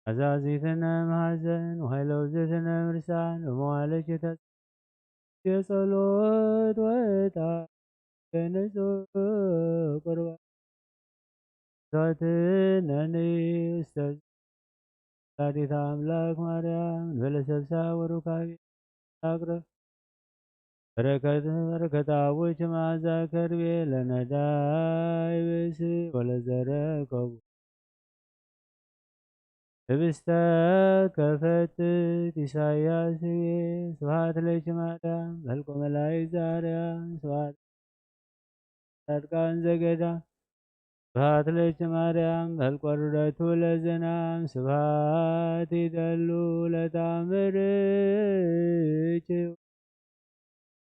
አዛዚትነ ማሐዘን ወኃይለውእግዝእትነ ምርሳን በመዋዕለች የጸሎት ወዕጣን ከንጹሕ ቁርባን መስዋዕትነኒ ውስተ ወላዲተ አምላክ ማርያም እንበለ ሰብሳብ ወሩካቤ አቅረብ በረከተ አቡች መዓዛ ከርቤ ለነዳይ ብእሲ ወለዘረከቡ ህብስተ ከፈትት ኢሳይያስ ስብሐት ለኪ ማርያም መልኮ መላእክት ዘአርያም ስብሐት ጻድቃን ዘገዳም ስብሐት ለኪ ማርያም መልኮ ርደቱ ለዝናም ስብሐት ይደሉ ለተአምርኪ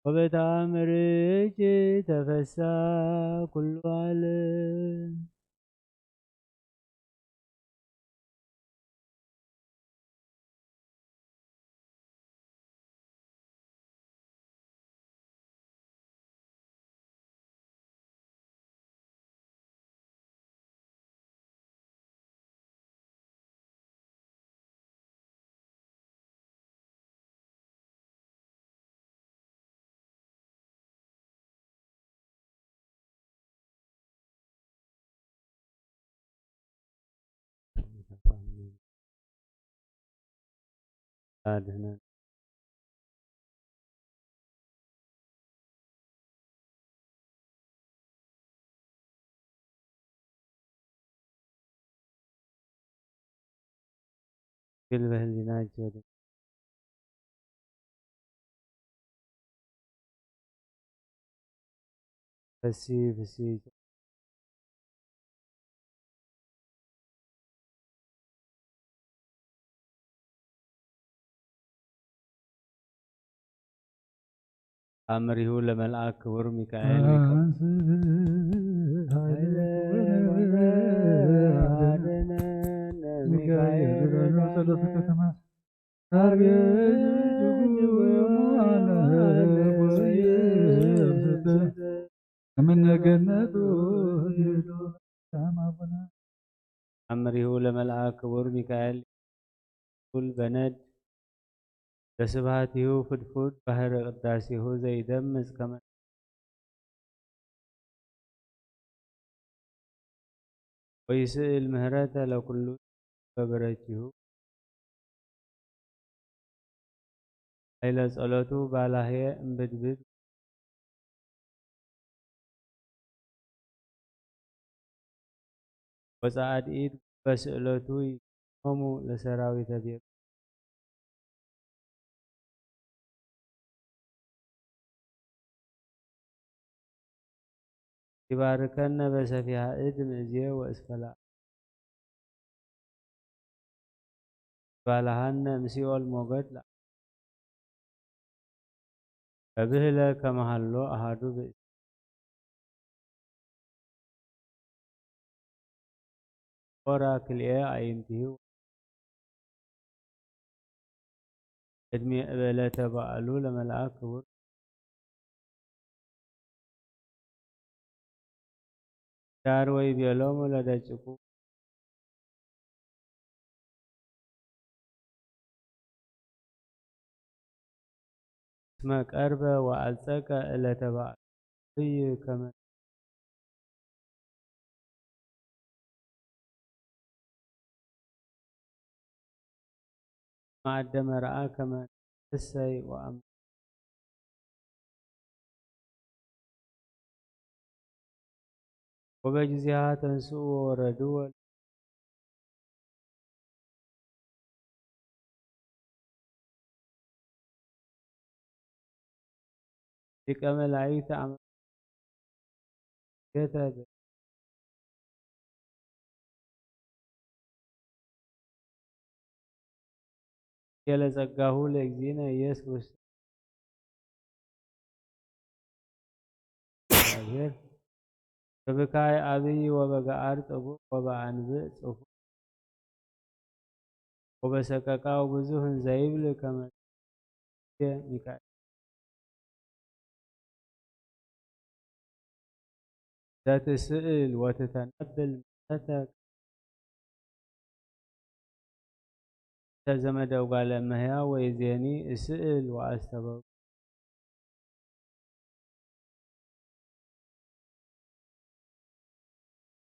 ወበተአምርኪ ተፈሳ ኩሉ ዓለም። አድኅነን ግል በህሊናቸው ወደ ፈሲ አምሪሁ ለመልአክ ክቡር ሚካኤል አምሪሁ ለመልአክ ክቡር ሚካኤል ኩል በነድ በስብሐቲሁ ፍድፉድ ባህረ ቅዳሴሁ ዘይደምጽ ከመ ወይስእል ምህረተ ለኩሉ በበረቲሁ ኃይለ ጸሎቱ ባላህየ እምብድብድ ወጻድኢት በስእለቱ ይቆሙ ለሰራዊተ ቤት ይባርከነ በሰፊሃ እድ ምእዝየ ወእስከላ ባልሃነ ምሲኦል ሞገድ በብህለ ከመሃሎ አሃዱ ብእሲ ሆራ ክልኤ አዕይንቲሁ ዕድሜ ዕለተ በዓሉ ለመልአክ ክቡር ዳር ወይቤሎሙ ለደቂቁ እስመ ቀርበ ወአልጸቀ ዕለተ በዓሉ ከመ ማዕደ መርዓ ከመ እሰይ ወአም ወበጊዜሃ ተንሥኡ ወወረዱ ሊቀ መላእክት አመልክተ የለጸጋሁ ለእግዚእነ ኢየሱስ ክርስቶስ እግዚአብሔር በብካይ አብይ ወበገአር ጽቡቅ ወበአንብዕ ጽፉ ወበሰቀቃው ብዙኅ እንዘይብል ከመ ሚካኤል ዘትስእል ወትተነብል ምሕረተ زمد وقال أمها ويزيني اسأل وأستبق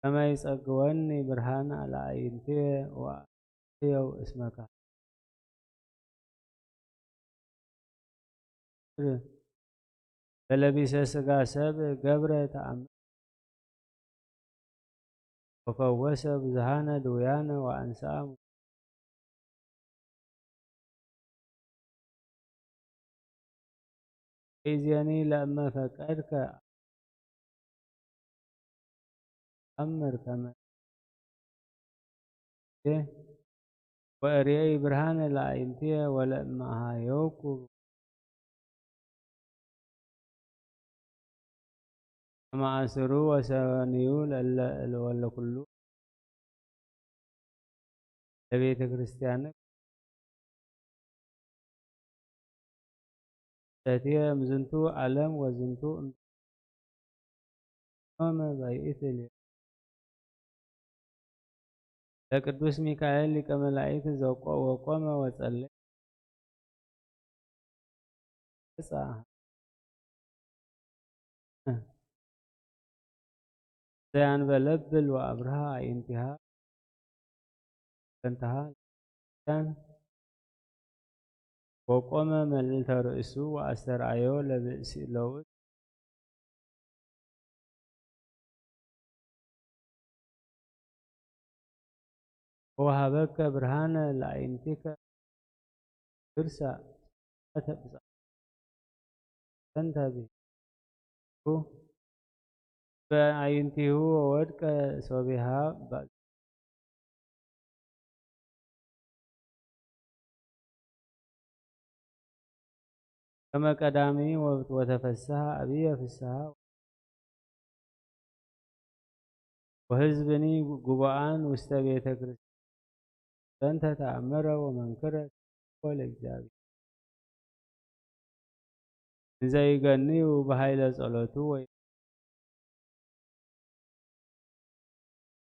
كما يسأقوني برهان على عينتي وأعطيه اسمك فلبس سقا سبع قبرة عم وفوس بزهانة دويانة وأنسام إذياني لما فكرك أمر كما وأريي برهان العينتي ولما هايوكو مع سرو وسانيول ولا كله لبيت كريستيانك تأتي مزنتو علم وزنتو أما بيئت لي لقدوس ميكائيل كملائكة زوق وقام وصلى ساعة سيان بلبل وأبرها انتهى كان وقام مللت رأسه وأسرعيه لبئس لوت وهبك برهان لعينتك ترسى أتبسع تنتبه فعينته وودك صبيها بعد كما قدامي وتفسها أبي في السها وحزبني قبعان واستبيت كريستيان تتأمر ومنكر والإجابي زي غني وبهايل صلوته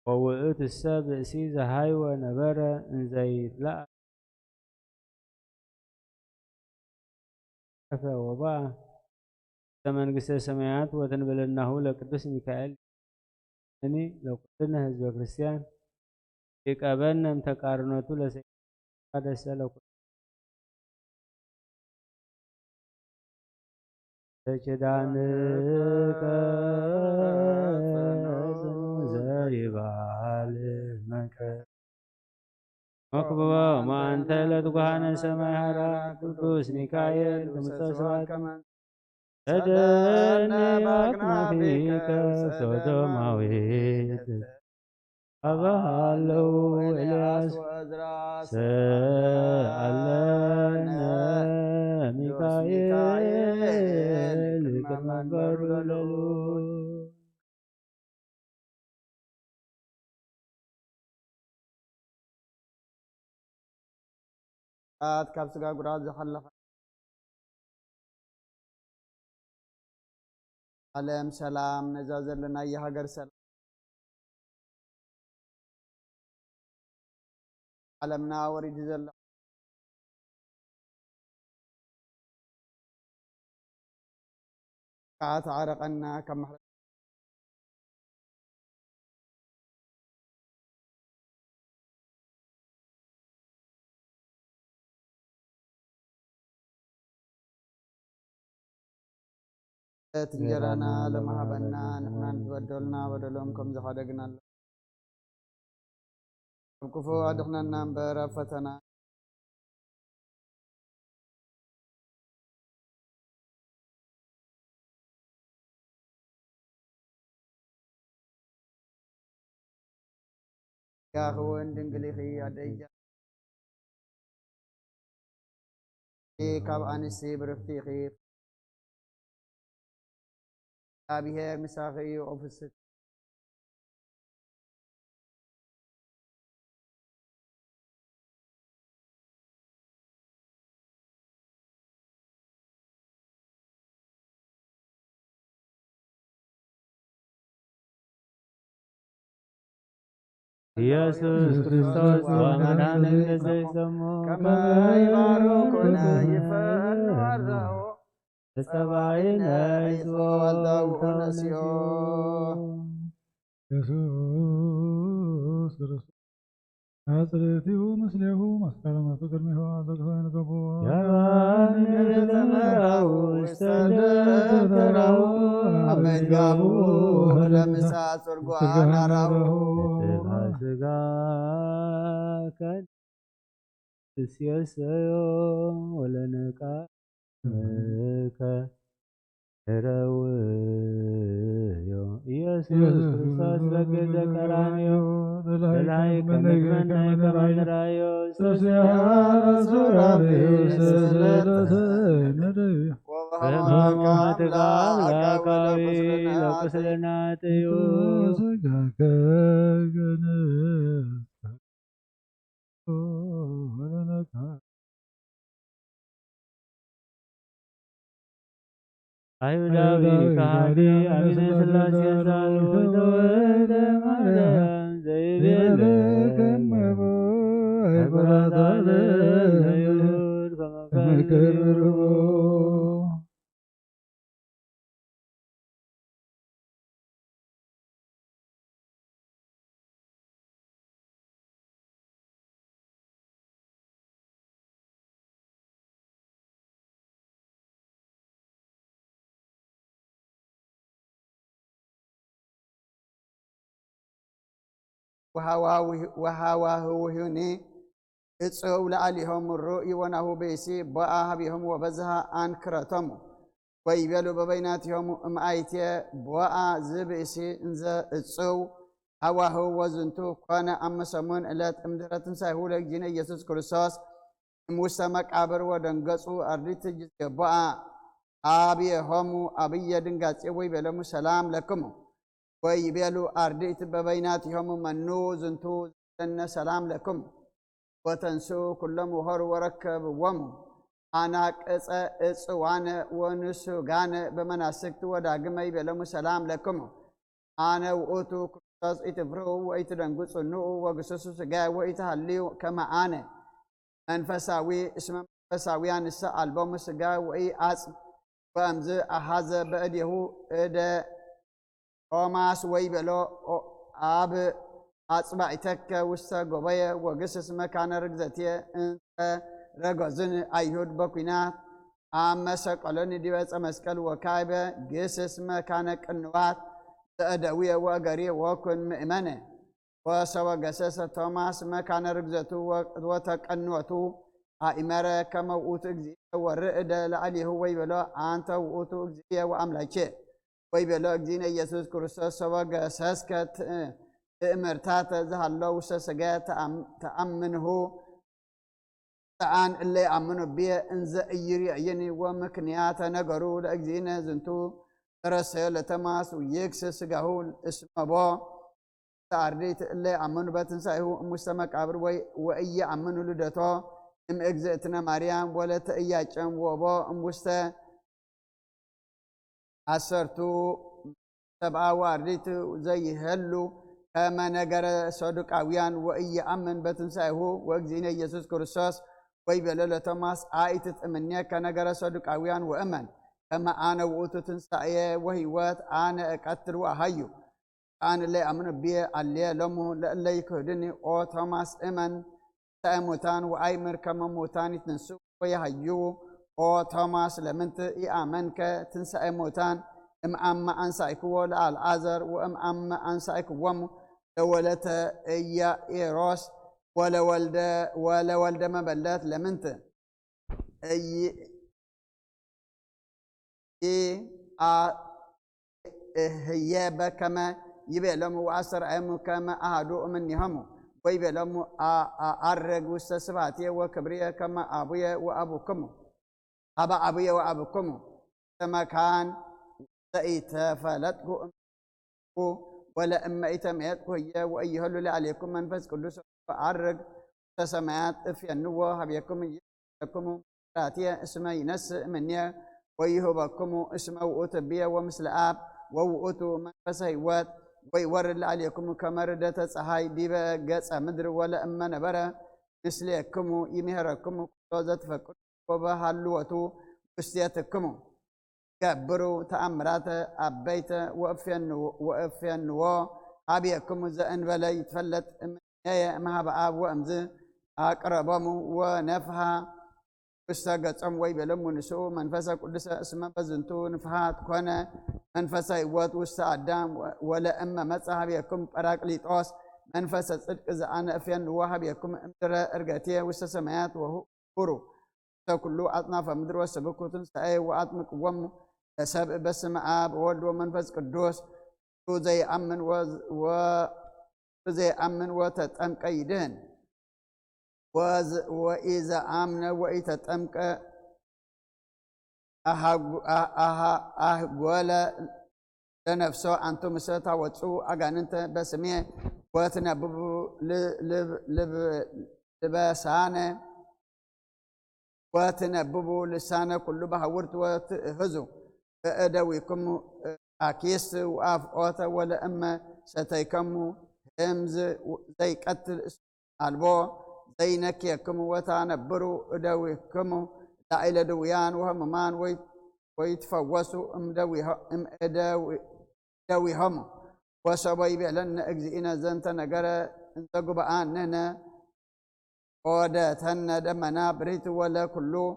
ووقت السابع سيزا هاي ونبرة زي لا وباع ثمن قصة سماعات وتنبلنه لقدس ميكائيل يعني لو قلنا هزب كريستيان يقابلنا متقارنته لسيد هذا السلام سجدانك زي بعلمك مقبوبة ما أنت لتقهان سماء هرا قدوس ميكائيل كمستوى كمان تدني أقنا فيك سودوماويت أبهالو إلياس سألنا ميكائيل كما برللو كابسكا قراد زحلق علم سلام نزازر لنا يهجر سلام علمنا وريد زل كات عرقنا كم تنجرنا لما هبنا نحن نتبدلنا بدلهم كم زخدقنا كفو أدخنا نمبر فتنا يا هون دنقلي أديجا كاب أنسي برفتيخي أبيها مساخي أوفيس ኢየሱስ ክርስቶስ ወመድኃኔ ዘይሰሞ ከመ ይባርኩነ ይፈንዋርዛኦ ተጸባይነ ይዞ ወልዳውነ ሲኦ ኢየሱስ ክርስቶስ አጽሬቲሁ ምስሌሁ መስከረመቱ ቅድሚሁ አዘግቶይን ገቦ ያባን የተመራው ስተደተራው አመድጋቡ ለምሳ ጽርጓን አራሁ ስጋ ከስየሰዮ ወለነቃ ከረውዮ ኢየሱስ ክርስቶስ በገዘ ቀራንዮ በላይ ከመግመና ከማንራዮ በሞትጋ አምላካዊ ለቁስልናትዩ አይሁዳዊ ከሃዲ አሚነ ሥላሴ እንዳሉ ተወልደ ማርያም ዘይቤለ አይበራታለ ለይሁድ ከመከርቦ ወሃዋህውኒ እጽው ለአሊሆም ሩኢ ወናሁ ቤሲ ቦአ ሀቢሆም ወበዝሃ አንክረቶሙ ወይቤሉ በበይናቲሆሙ እምአይቴ ቦአ ዝብእሲ እንዘ እጽው ሃዋህው ወዝንቱ ኮነ አመሰሙን ዕለት እምድኅረ ትንሣኤሁ ለእግዚእነ ኢየሱስ ክርስቶስ እምውስተ መቃብር ወደንገጹ አርዲት ጊዜ ቦአ አብየሆሙ አብየ ድንጋጼ ወይቤሎሙ ሰላም ለክሙ ወይቤሉ አርዲት በበይናቲሆሙ መኑ ዝንቱ ዘነ ሰላም ለክሙ ወተንሱ ኩሎም ወሆሩ ወረከብዎሙ አናቅጸ እጽዋነ ወንሱጋነ በመናስክት ወዳግመ ይቤሎሙ ሰላም ለክሙ አነ ውእቱ ክርስቶስ ኢትፍርሁ ወኢትደንግጹ ንዑ ወግሰሱ ሥጋየ ወኢትሃልዩ ከመ አነ መንፈሳዊ እስመ መንፈሳውያን ንሰ አልቦሙ ሥጋ ወኢዓጽም ወእምዝ አሐዘ በእዴሁ እደ ቶማስ ወይቤሎ አብ አጽባዕተከ ውስተ ጎበየ ወግስስ መካነ ርግዘትየ እንተ ረገዝን አይሁድ በኩናት አመሰቀሎኒ ዲበ ዕፀ መስቀል ወካዕበ ግስስ መካነ ቅንዋት ዘእደውየ ወእገርየ ወኩን ምእመነ ወሰወ ገሰሰ ቶማስ መካነ ርግዘቱ ወተቀንወቱ አእመረ ከመ ውእቱ እግዚእየ ወርዕደ ለአሊሁ ወይቤሎ አንተ ውእቱ እግዚእየ ወአምላኬ ወይቤሎ እግዚእነ ኢየሱስ ክርስቶስ ሰወ ገሰስከ ትእምርታተ ዝሃለው ውስተ ሥጋየ ተአምንሁ ተአን እለ ይአምኑ ብየ እንዘ ኢይሬእይኒ ወምክንያተ ነገሩ ለእግዚእነ ዝንቱ ተረሰዮ ለቶማስ ይክስስ ሥጋሁ እስመ ቦ አርዲት እለ ይአምኑ በትንሣኤሁ እሙስተ መቃብር ወኢየአምኑ ልደቶ እምእግዝእትነ ማርያም ወለተ ኢያቄም ወቦ እሙስተ አሰርቱ ሰብአ ወአርዲት ዘይህሉ ከመ ነገረ ሰዱቃውያን ወኢየአምን በትንሣኤሁ ወእግዚእነ ኢየሱስ ክርስቶስ ወይቤሎ ለቶማስ አኢትጥምኔከ ነገረ ሰዱቃውያን ወእመን ከመ አነ ውእቱ ትንሣኤ ወሕይወት አነ እቀትል ወአሐዩ አነ ለይአምኑ ብየ አልየ ሎሙ ለእለ ይክህዱኒ ኦ ቶማስ እመን ትንሣኤ ሙታን ወአይምር ከመ ሙታን ይትነሱ ወየሐዩ ኦ ቶማስ ለምንት ኢአመንከ ትንሣኤ ሙታን እምአመ አንሣእክዎ ለአልዓዘር ወእምአመ አንሣእክዎሙ ለወለተ ኢያኢሮስ ወለወልደ መበለት ለምንት ህየ በከመ ይቤሎሙ ወአስተርአዮሙ ከመ አሐዱ እምኔሆሙ ወይቤሎሙ አዐርግ ውስተ ስብሐትየ ወክብርየ ከመ አቡየ ወአቡክሙ አበ አቡየ ወአቡክሙ ተመካን ዘኢተፈለጥኩ ወለእመ ኢተመየጥኩ ህየ ወኢይህሉ ለአሌኩም መንፈስ ቅዱስ አዐርግ ውስተ ሰማያት እፍየንዎ ሀቤክሙ ይኩሙ ራትየ እስመ ይነስእ እምኔየ ወይሁበክሙ እስመ ውእቱ ብየ ወምስለ አብ ወውእቱ መንፈሰ ሕይወት ويورد عليكم كمردة صحاي ديب جاس مدر ولا أما نبرة مثلكم يمهركم كوزة فكر وبهالوتو وستياتكم كبروا تأمرات أبيت وأفين أبيكم زأن ولا يتفلت ما بأب وأمز أقربهم ونفها استغطم ويبلم نسو منفسا قدس اسم بزنتو نفحات كونه منفسا يوت وستعدام ولا اما مصحاب يكم براقليطوس منفسا صدق زانا افين وهب يكم امدر ارغتي وسسمات وهو قرو كله اطناف مدر وسبكوتن ساي واطمق وم سب بسم اب ولد ومنفس قدوس زي امن زي امن وتطمق يدهن وإذا آمن وإذا تمك أهولا لنفسه أنتم ستا وتسو أجاننت بسمية وتنبب لبسانة وتنبب لسانة كل بحورت وتهزو فأدويكم أكيس وأف أوتا ولا أما ستيكم همز زي قتل البو زينك يكم وتنبروا أدويكم لعيلة دويان وهممان ويتفوسوا ام دويهم وسبي بلن اجزئنا زنت نجرا انتقب عننا وداتنا دمنا بريت ولا كله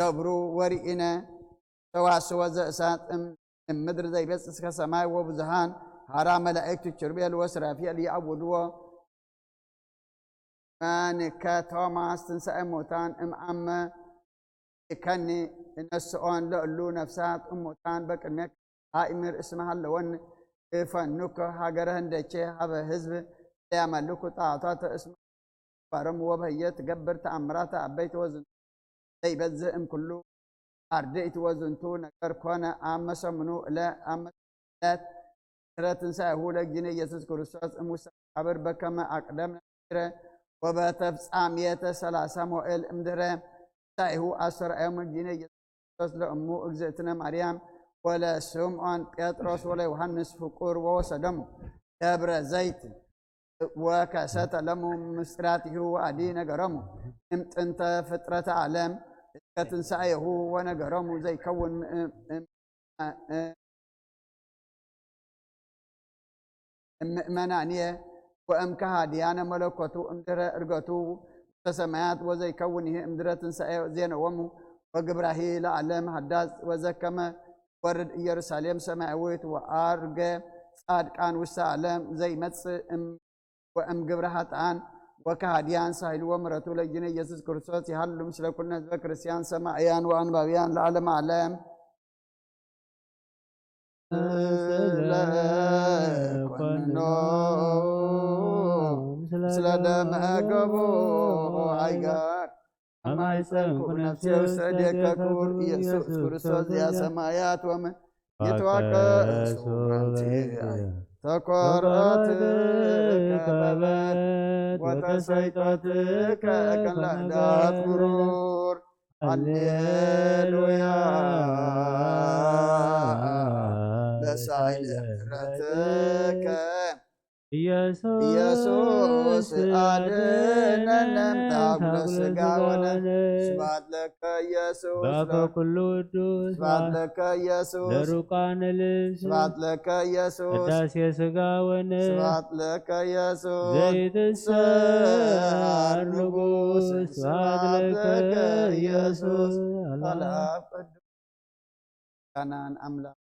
جبروا ورئنا سوا زأسات ام مدر زي بس اسك سماء وبزهان حرام ملائكة الشربية الوسرافية ليعبدوا من كتوماس تنسى موتان أما كني النسؤان لألو نفسات موتان بكنك هائمر اسمها اللون فنك هاجرهن دشة هذا حزب يعملوك تعاطات اسم فرم وبهية تجبر تأمرات أبيت وزن زي بزم كله أرديت وزنتو نكر كنا أما سمنو لا أما لا تنسى هو لك جني يسوع كريستوس موسى عبر بكما أقدم وبتفس عمية سلاسة مؤل امدره سايهو أسر أيام الجنة يسوس لأمو أجزتنا مريم ولا سمعان بيتروس ولا يوحنس فقور ووسدم دبر زيت وكاسات لمو مسراته وعدين جرمو انت فترة عالم كتنسايه ونجرمو زي كون منانية وأم كهاديانا ملكوتو امدرة ارغتو تسمعات وزي كونه امدرة تنسى زين ومو وقبراهي لعلم حداث وزكما ورد يرساليم سماويت وارغ صادقان وسالم زي متس وام قبرهات عن وكهاديان سايل ومرتو لجن يسوع كريستوس يحل مثل كنا كريستيان سماعيان وانبابيان لعلم علم سلام أجابو عيار أما يسمع نفسي وسديك كور يسوع كريستوس يا سمايات ومن يتوكل تقرأتك ببد وتسيطتك كالأهداف مرور هللويا بسائل رتك ኢየሱስ አድነን ታጉለ ሥጋወነ ስብሐት ለከ ኢየሱስ በኩሉ ቅዱስ ስብሐት ለከ ኢየሱስ ለሩቃነ ልብስ ስብሐት ለከ ኢየሱስ ቅዳሴ ሥጋወነ ስብሐት ለከ ኢየሱስ ዘይትሰዓር ንጉሥ ስብሐት ለከ ኢየሱስ አላፍ ቅዱስ ካናን አምላክ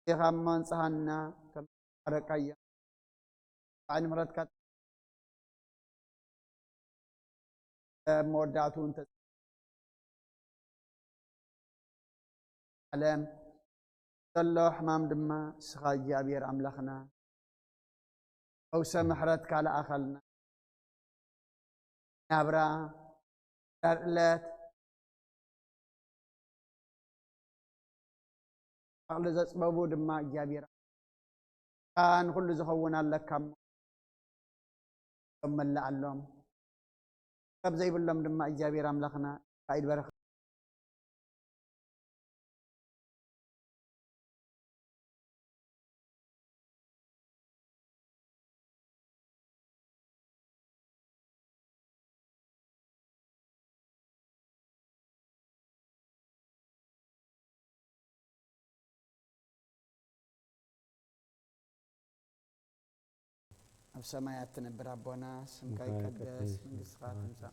يخمن صحنا كم ركايا عن مرات كات موداتون علم الله حمام دما سخاي جابير أملاخنا أو سمحرت كلا أخلنا نبرا درلت على ذات بابود ما جابيرا كان كل زخونا لكم كمل لعلهم كب زي بلهم دما جابيرا ملخنا قايد برخ ኣብ ሰማያት ትነብር ኣቦና ስምካ ይቀደስ መንግስትኻ ትምጻእ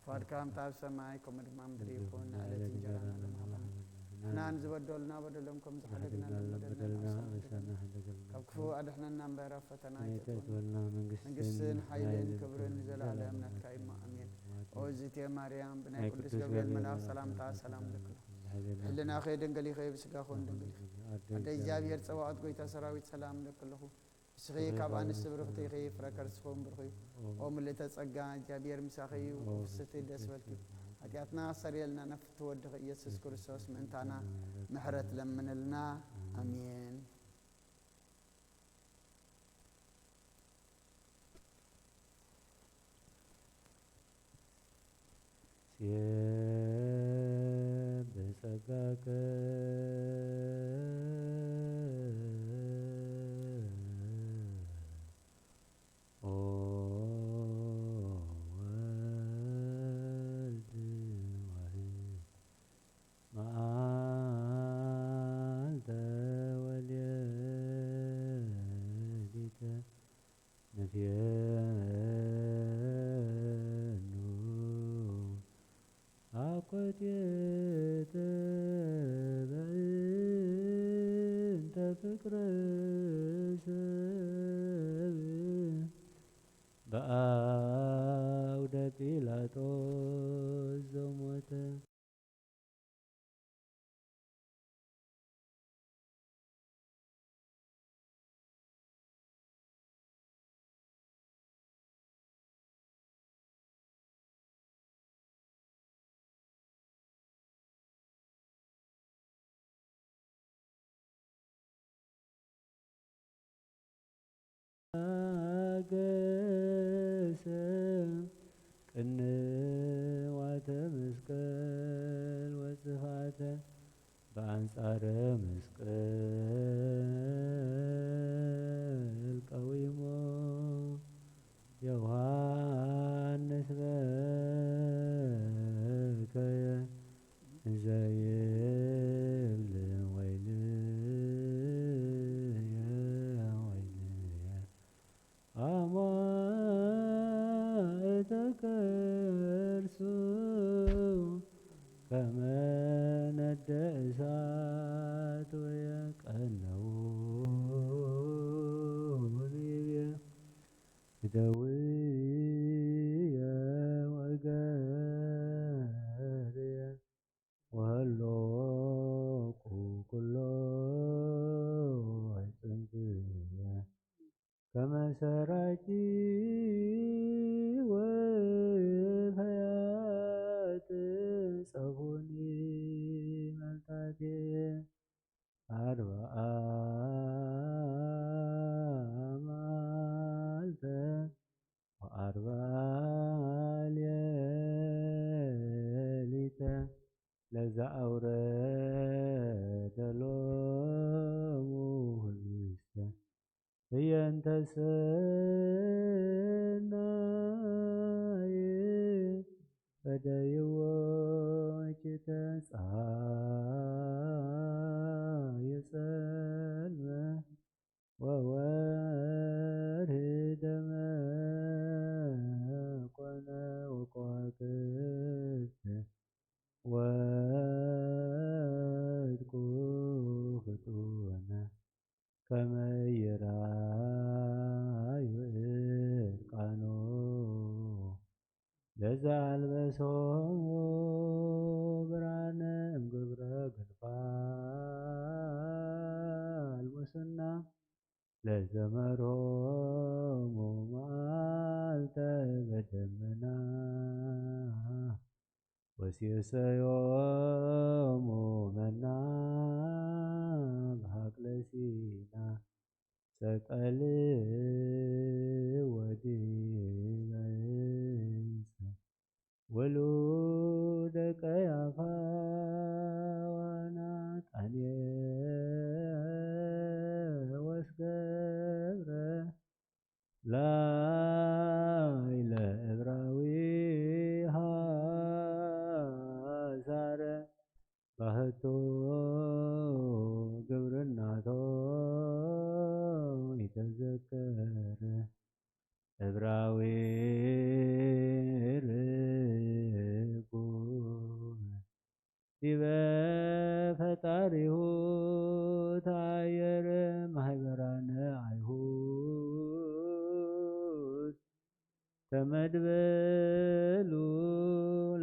ፈቃድካ ከምቲ ኣብ ሰማይ ከምኡ ድማ ምድሪ ይኹን ንዕለት እንጀራና ሃበና ንሕና ንዝበደሉና በደሎም ከም ዝሓደግና በደልና ካብ ክፉ ኣድሕነና እምበር ኣብ ፈተና ኣይተእትወና መንግስትን ሓይልን ክብርን ዘለዓለም ናትካ እዩ ኣሜን ኦ እግዝእቴ ማርያም ብናይ ቅዱስ ገብርኤል መልኣክ ሰላምታ ሰላም ልክሎ ሕልናኸ ድንግሊኸ ብስጋኹን ድንግሊኸ ኣደ እግዚኣብሔር ፀባዖት ጎይታ ሰራዊት ሰላም ልክለኹ እስኺ ካብ ኣንስቲ ብርኽቲ ኢኺ ፍረ ከርስኹም ብርኺ ኦ ምልዕተ ጸጋ እግዚኣብሔር ምሳኺ እዩ ፍስቲ ደስ በልኪ ኃጢአትና ሰሪየልና ነፍቲ ወድኺ ኢየሱስ ክርስቶስ ምእንታና ምሕረት ለምንልና አሜን። በጸጋከ በአውደ ጲላጦስ ዘሞተ አገሰ ቅንዋተ መስቀል ወጽፋተ በአንጻረ መስቀል ቀዊሞ ዮሐንስ በከየ እንዘ ይብል አማእተ ከርሱ ከመ ነደ እሳት ወየቀነው ይቤ እደውየ ወእገርየ ወሀሎቁ ኩሎ ጽንትየ ከመ ሰራቂ ወፈያት ጸፉኒ መልታቴ አርብዓ መዓልተ ወአርብዓ ሌሊተ ለዘአውረደ ሎሙ ህብስተ እየንተ ሰናየ ፈደይዎ እኪተ ፀሐየ ጸልመ ወወርኅ ደመ ኮነ ወከዋክብት ወድቁ ፍጡነ ከመ ይርአዩ ዕርቃኖ ለዘአልበሶሙ ብርሃነ እምግብረ ግንፋል ሙስና ለዘመሮሙ መዓልተ በደመና ወሴሰዮሙ መና በሀቅለ ሲና ሰቀል ወዲበ ዕፀ ወሉደ ቀያፋ ወናጣንየ ወስገብረ ላዕለ ዕብራዊ ሐሳረ ባህቶ ግብርናቶ ይተዘከረ ዕብራዊ ርጉም ዲበ ፈጣሪሁ ታየረ ማህበራነ አይሁድ ተመድበሉ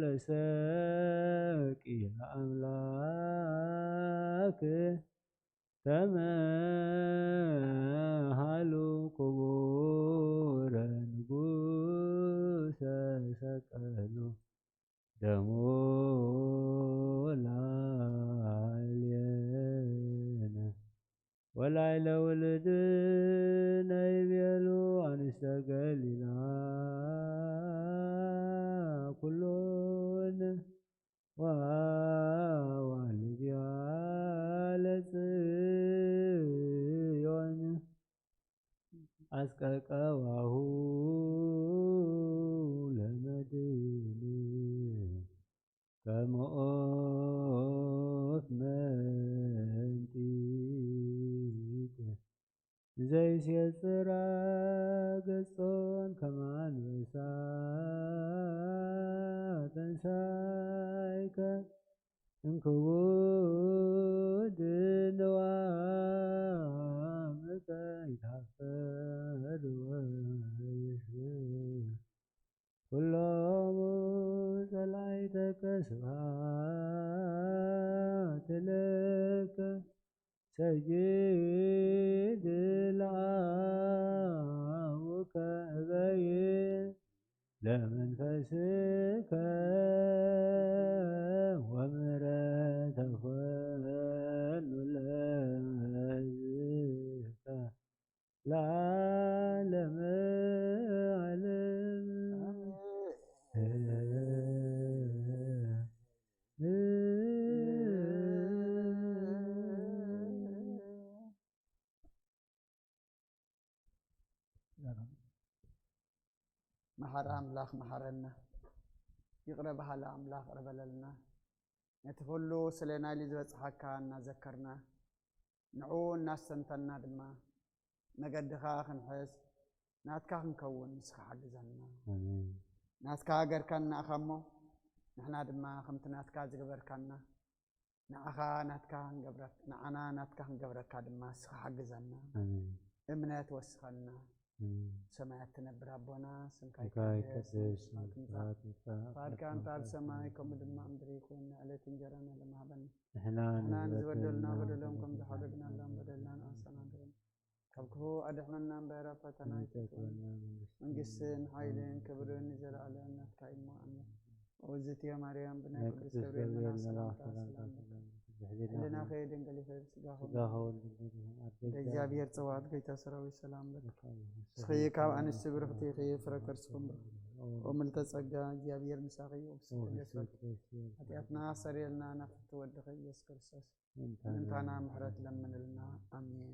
ለሰቂለ አምላክ ተመሃሉ ክቡረ ንጉሰ ሰቀሉ ደሞ ላዕሌነ ወላዕለ ውሉድነ ይቤሉ አንስተ ገሊላ ኩሎን ወአዋልድያ ለጽዮን አስቀቀዋሁ ለመድን ከመ ኦፍ መንጢቅ ዘይሴጽራ ገጾን ከመ አንበሳ ተንሣእከ እምክቡድ ንዋምከ ይትሐፈር ወይስር ኩሎሙ ጸላእተከ ስብሐት ለከ ሰይድ ለአቡከ እበይ ለመንፈስከ ወምሕረተ ኮኑ ለሕዝብከ ለዓለመ ዓለም። መሐረ አምላክ መሐረና ይቅረ ባህለ አምላክ ቅረበለልና ነቲ ኩሉ ስለና ኢሉ ዝበፅሓካ እናዘከርና ንዑ እናስተንተና ድማ መገድኻ ክንሕዝ ናትካ ክንከውን ንስኻ ሓግዘና ናትካ ሃገርካ ንኣኻ እሞ ንሕና ድማ ከምቲ ናትካ ዝገበርካና ንዓኻ ናትካ ንዓና ናትካ ክንገብረካ ድማ ንስኻ ሓግዘና እምነት ወስኸና ሰማያት ትነብር ኣቦና ስምካ ይቀደስ ፈቃድካ እንተ ኣብ ሰማይ ከምኡ ድማ ምድሪ ይኩን ዕለት እንጀራና ለማህበና ንሕና ንዝበደልና በደሎም ከም ዝሓደግናሎም በደልና ንኣንሳና ንድረን ካብ ክፉ ኣድሕነና እምበረ ፈተና ይትኩን መንግስትን ሓይልን ክብርን ንዘለኣለም ናትካ እዩ እሞ ኣሜን። ወእግዝእትየ ማርያም ብናይ ቅዱስ ገብርኤል መልአክ ሰላምታ ሰላም ሕሊና ከየድንግል ይፈል ስጋኸ እግዚአብሔር ጽዋት ጌታ ሰራዊት ሰላም ለክ እስኺ ካብ አንስቲ ብርክቲ ኢኺ ፍረ ከርስኩም ወምልዕተ ጸጋ እግዚአብሔር ምሳኺ ኃጢአትና ሰሪየልና ናፍቲ ወድኺ ኢየሱስ ክርስቶስ ምንታና ምሕረት ለምንልና አሜን።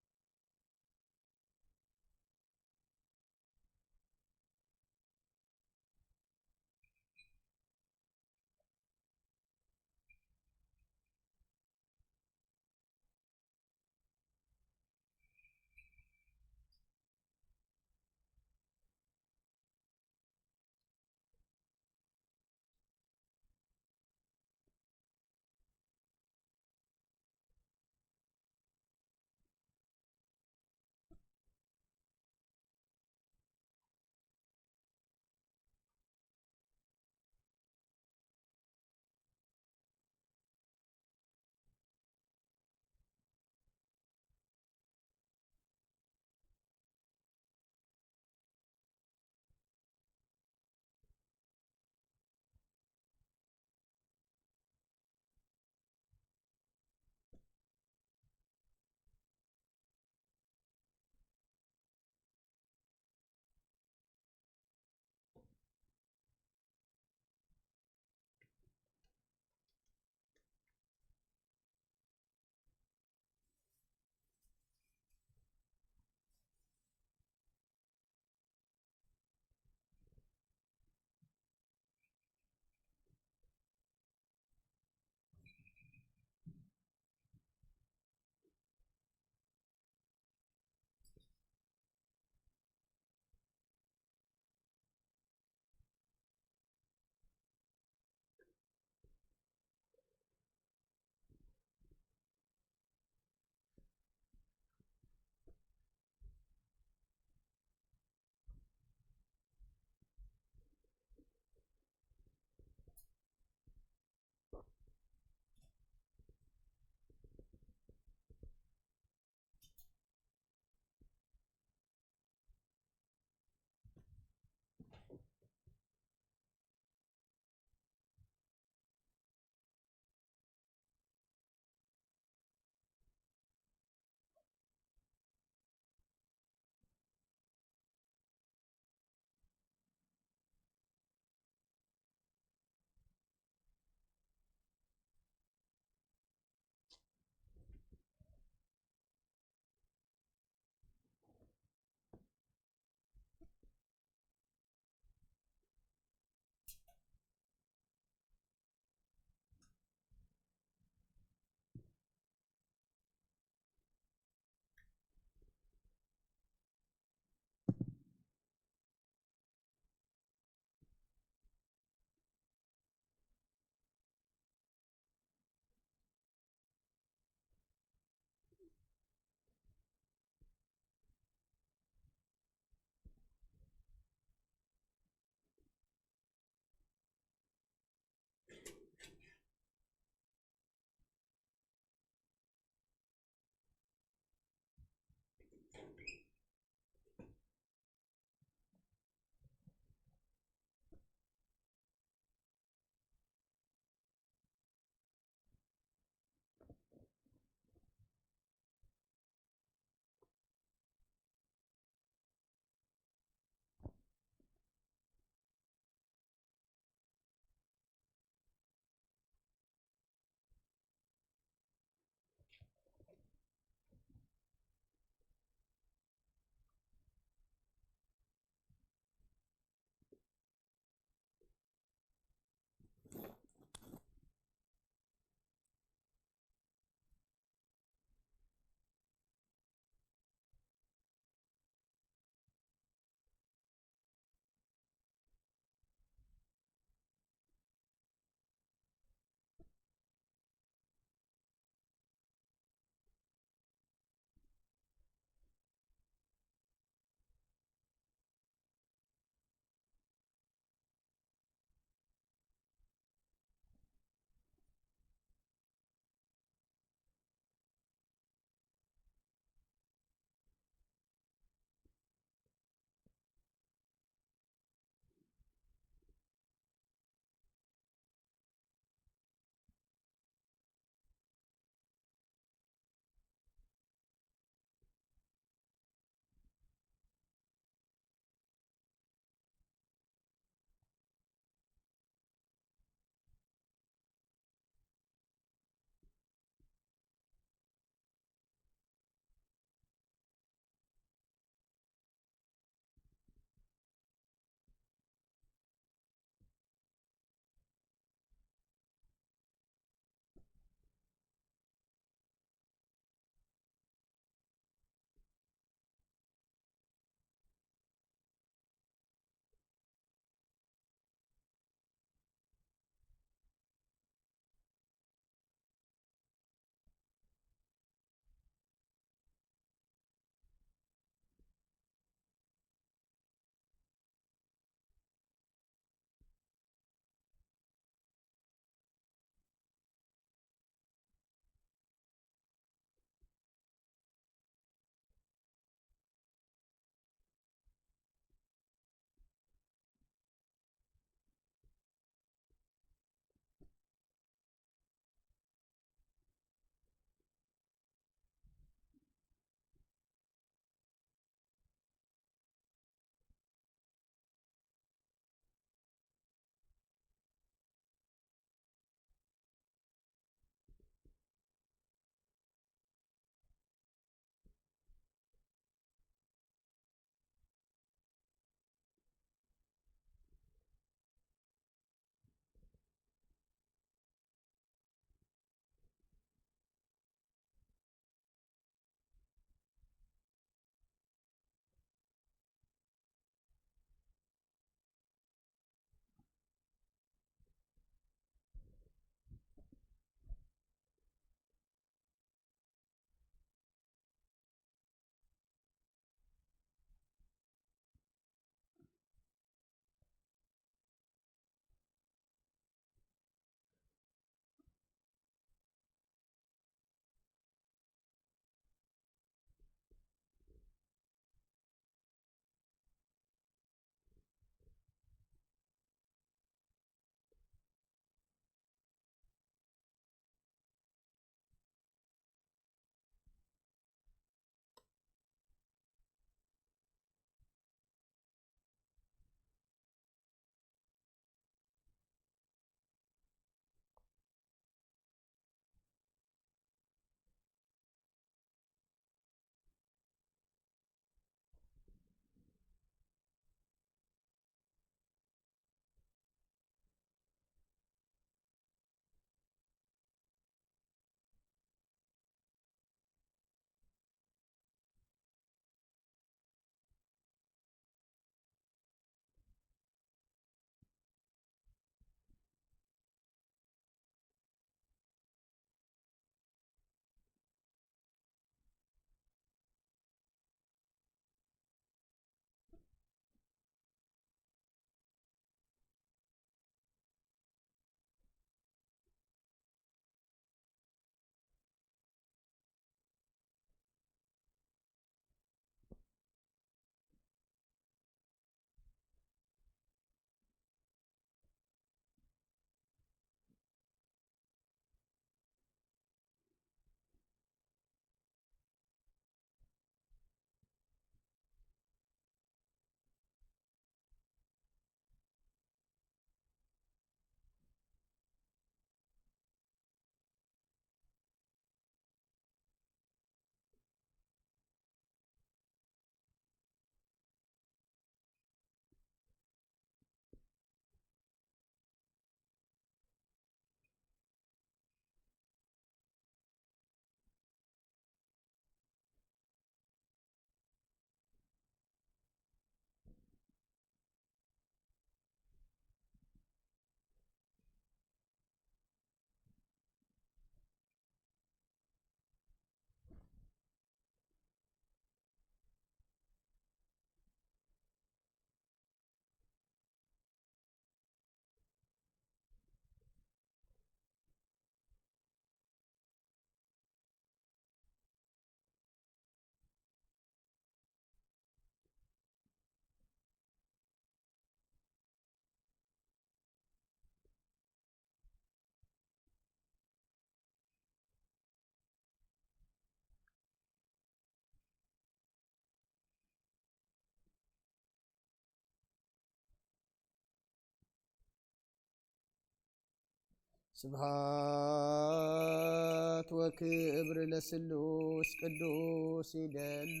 ስብሐት ወክብር ለስሉስ ቅዱስ ይደሉ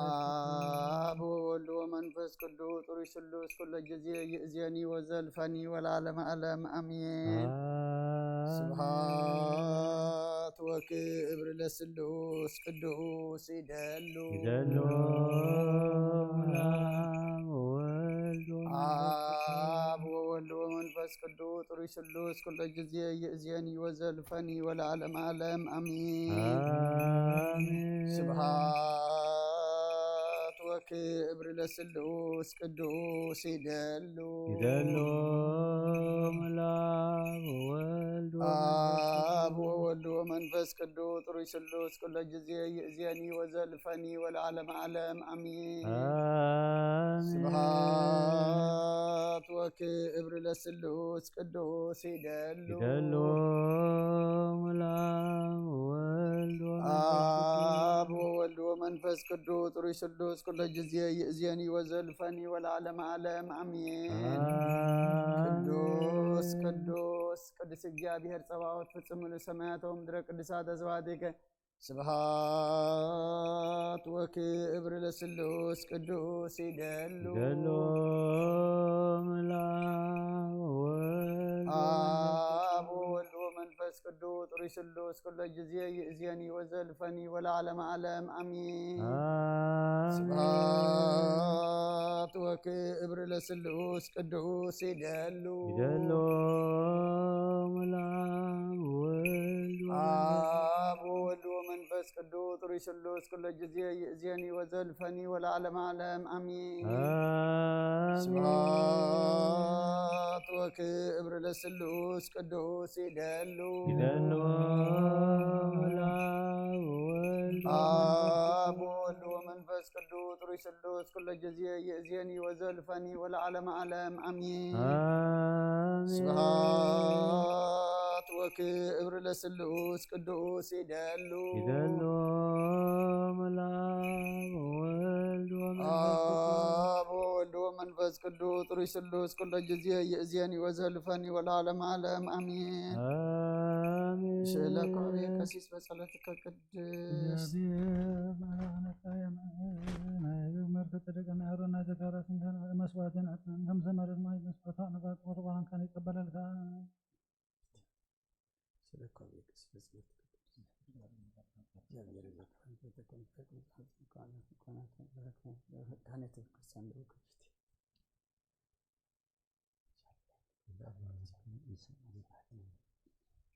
አብ ወወልድ ወመንፈስ ቅዱስ ጥሩ ስሉስ ኩለ ጊዜ ይእዜኒ ወዘልፈኒ ወለዓለመ ዓለም አሜን። ስብሐት ወክብር ለስሉስ ቅዱስ ይደሉ አብ ወወልድ ወመንፈስ ቅዱስ ጥሩ ስሉስ ኩለ ጊዜ ይእዜኒ ወዘልፈኒ ወለዓለመ ዓለም አሜን። ስብሐት ወክብር ለስሉስ ቅዱስ ይደሉ አብ ወወልድ ወመንፈስ ቅዱስ ጥሩ ስሉስ ኩለ ጊዜ ይእዜኒ ወዘልፈኒ ወለዓለመ ዓለም አሜን። ስብሐት ወክብር ለስሉስ ቅዱስ ይደሉ አብ ወወልድ ወመንፈስ ቅዱስ ጥሩ ስሉስ ኩለ ጊዜ ይእዜኒ ወዘልፈኒ ወለዓለመ ዓለም አሜን። ቅዱስ ቅዱስ ቅዱስ እግዚአብሔር ጸባኦት ፍጹም ምሉእ ሰማያተ ወምድረ ቅዱሳተ ስብሐቲከ ስብሐት ወክብር ለስሉስ ቅዱስ ይደሉ አብ ወወልድ ወመንፈስ ቅዱስ ጥሩ ስሉስ ኩለ ጊዜ ይእዜኒ ወዘልፈኒ ወለዓለመ ዓለም አሜን። ስብሐት ወክብር ለስሉስ ቅዱስ ይደሉ አብ ወወልድ ወመንፈስ ቅዱስ ጥሩ ስሉስ ኩለ ጊዜ ይእዜኒ ወዘልፈኒ ወለዓለመ ዓለም አሜን። ስብሐት ወክብር ለስሉስ ቅዱስ ይደሉ አብ ወወልድ ወመንፈስ ቅዱስ ጥሩ ስሉስ ኩለ ጊዜ ይእዜኒ ወዘልፈኒ ወለዓለመ ዓለም አሜን። ስብሐት ወክብር ለስሉስ ቅዱስ ይደሉ አብ ወወልድ ወመንፈስ ቅዱስ ጥሩ ስሉስ ኩለ ጊዜ ይእዜኒ ወዘልፈኒ ወለዓለመ ዓለም አሜን። ሽለቆቤ ቀሲስ በጸሎትከ ቅድስት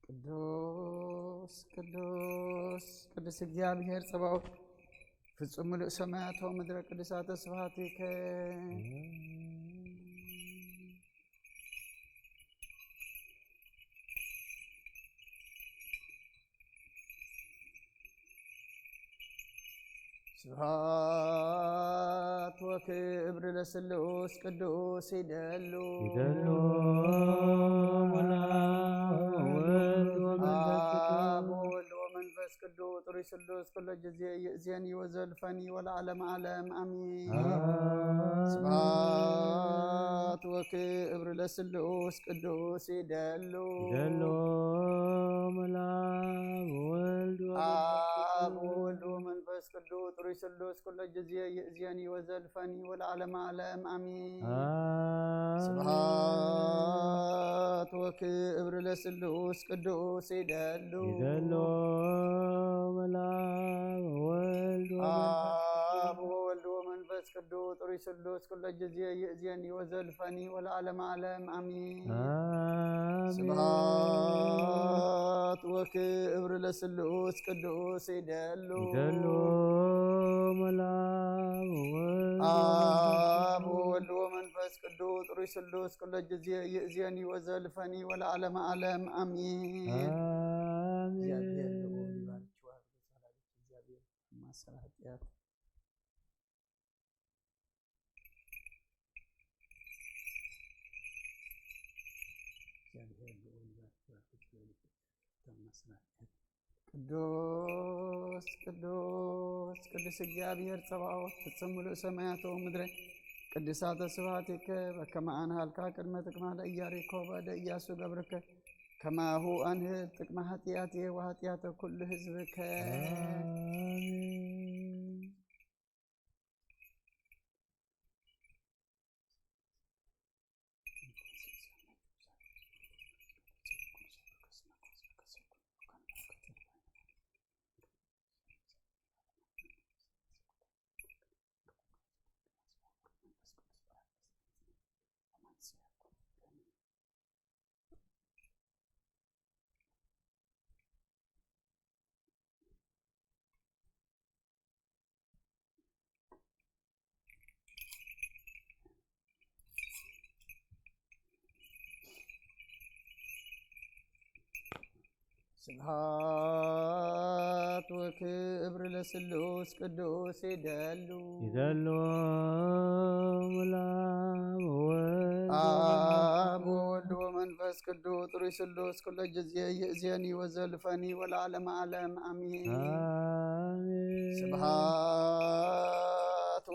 ቅዱስ ቅዱስ ቅዱስ እግዚአብሔር ጸባኦት ፍጹም ምሉእ ሰማያተ ወምድረ ቅዱሳተ ስብሐቲከ ስብሐት ወክብር ለስሉስ ቅዱስ ይደሉ አብ ወወልድ ወመንፈስ ቅዱስ ጥሩ ስሉስ ኩለ ጊዜ ይእዜኒ ወዘልፈኒ ወለዓለመ ዓለም አሜን። ስብሐት ወክብር ለስሉስ ቅዱስ ይደሉ አብ ወወልድ ወመንፈስ ቅዱስ ጥሩ ስሉስ ኩለ ጊዜ ይእዜኒ ወዘልፈኒ ወለዓለመ ዓለም አሜን። ስብሐት ወክብር ለስሉስ ቅዱስ ይደሉ አብ ወወልድ ወመንፈስ ቅዱስ ጥሩ ስሉስ ኩለ ጊዜ ይእዜኒ ወዘልፈኒ ወለዓለመ ዓለም አሜን። ስብሐት ወክብር ለስሉስ ቅዱስ ይደሉ አብ ወወልድ ወመንፈስ ቅዱስ ጥሩ ስሉስ ኩለ ጊዜ ይእዜኒ ወዘልፈኒ ወለዓለመ ዓለም አሜን። እግዚአብሔር ልዑል ይባርክሽ። እግዚአብሔር ማሰራ ኃጢአት ቅዱስ ቅዱስ ቅዱስ እግዚአብሔር ጸባኦት ፍጹም ምሉእ ሰማያተ ወምድረ ቅድሳተ ስብሐቲከ በከመ አንሃልካ ቅድመ ጥቅማ ለኢያሪኮ በእደ ኢያሱ ገብርከ ከማሁ አንህብ ጥቅመ ኃጢአቴ ወኃጢአተ ኩሉ ሕዝብከ ስብሐት ወክብር ለስሉስ ቅዱስ ይደሉ አብ ወወልድ ወመንፈስ ቅዱስ ጥሩይ ስሉስ ኩለ ጊዜ ይእዜኒ ወዘልፈኒ ወለዓለመ ዓለም አሜን። ስብሐት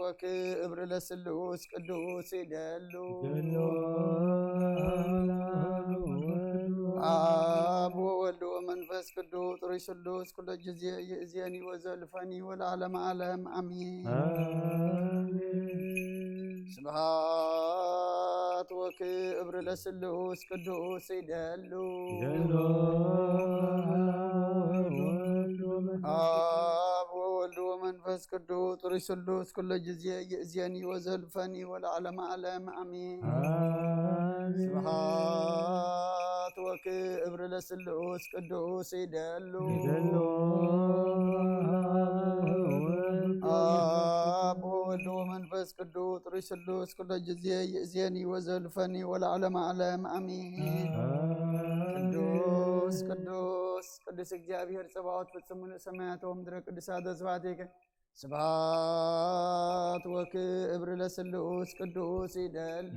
ወክብር ለስሉስ ቅዱስ ይደሉ አብ ወወልድ ወመንፈስ ቅዱስ ጥሩይ ስሉስ ኩለ ጊዜ ይእዜኒ ወዘልፈኒ ወለዓለመ ዓለም አሜን። ስብሐት ወክብር ለስሉስ ቅዱስ ይደሉ አብ ወወልድ ወመንፈስ ቅዱስ ጥሩይ ስሉስ ኩለ ጊዜ ይእዜኒ ወዘልፈኒ ወለዓለመ ዓለም አሜን። ስብሐት ወክብር ለስሉስ ቅዱስ ይደሉ አብ ወወልድ ወመንፈስ ቅዱስ ጥሩይ ስሉስ ኩለ ጊዜ ይእዜኒ ወዘልፈኒ ወለዓለመ ዓለም አሜን። ቅዱስ ቅዱስ ቅዱስ እግዚአብሔር ጸባኦት ፍጹም ሰማያት ወምድረ ቅዱሳተ ስብሐቲከ ስብሐት ወክብር ለስሉስ ቅዱስ ይደሉ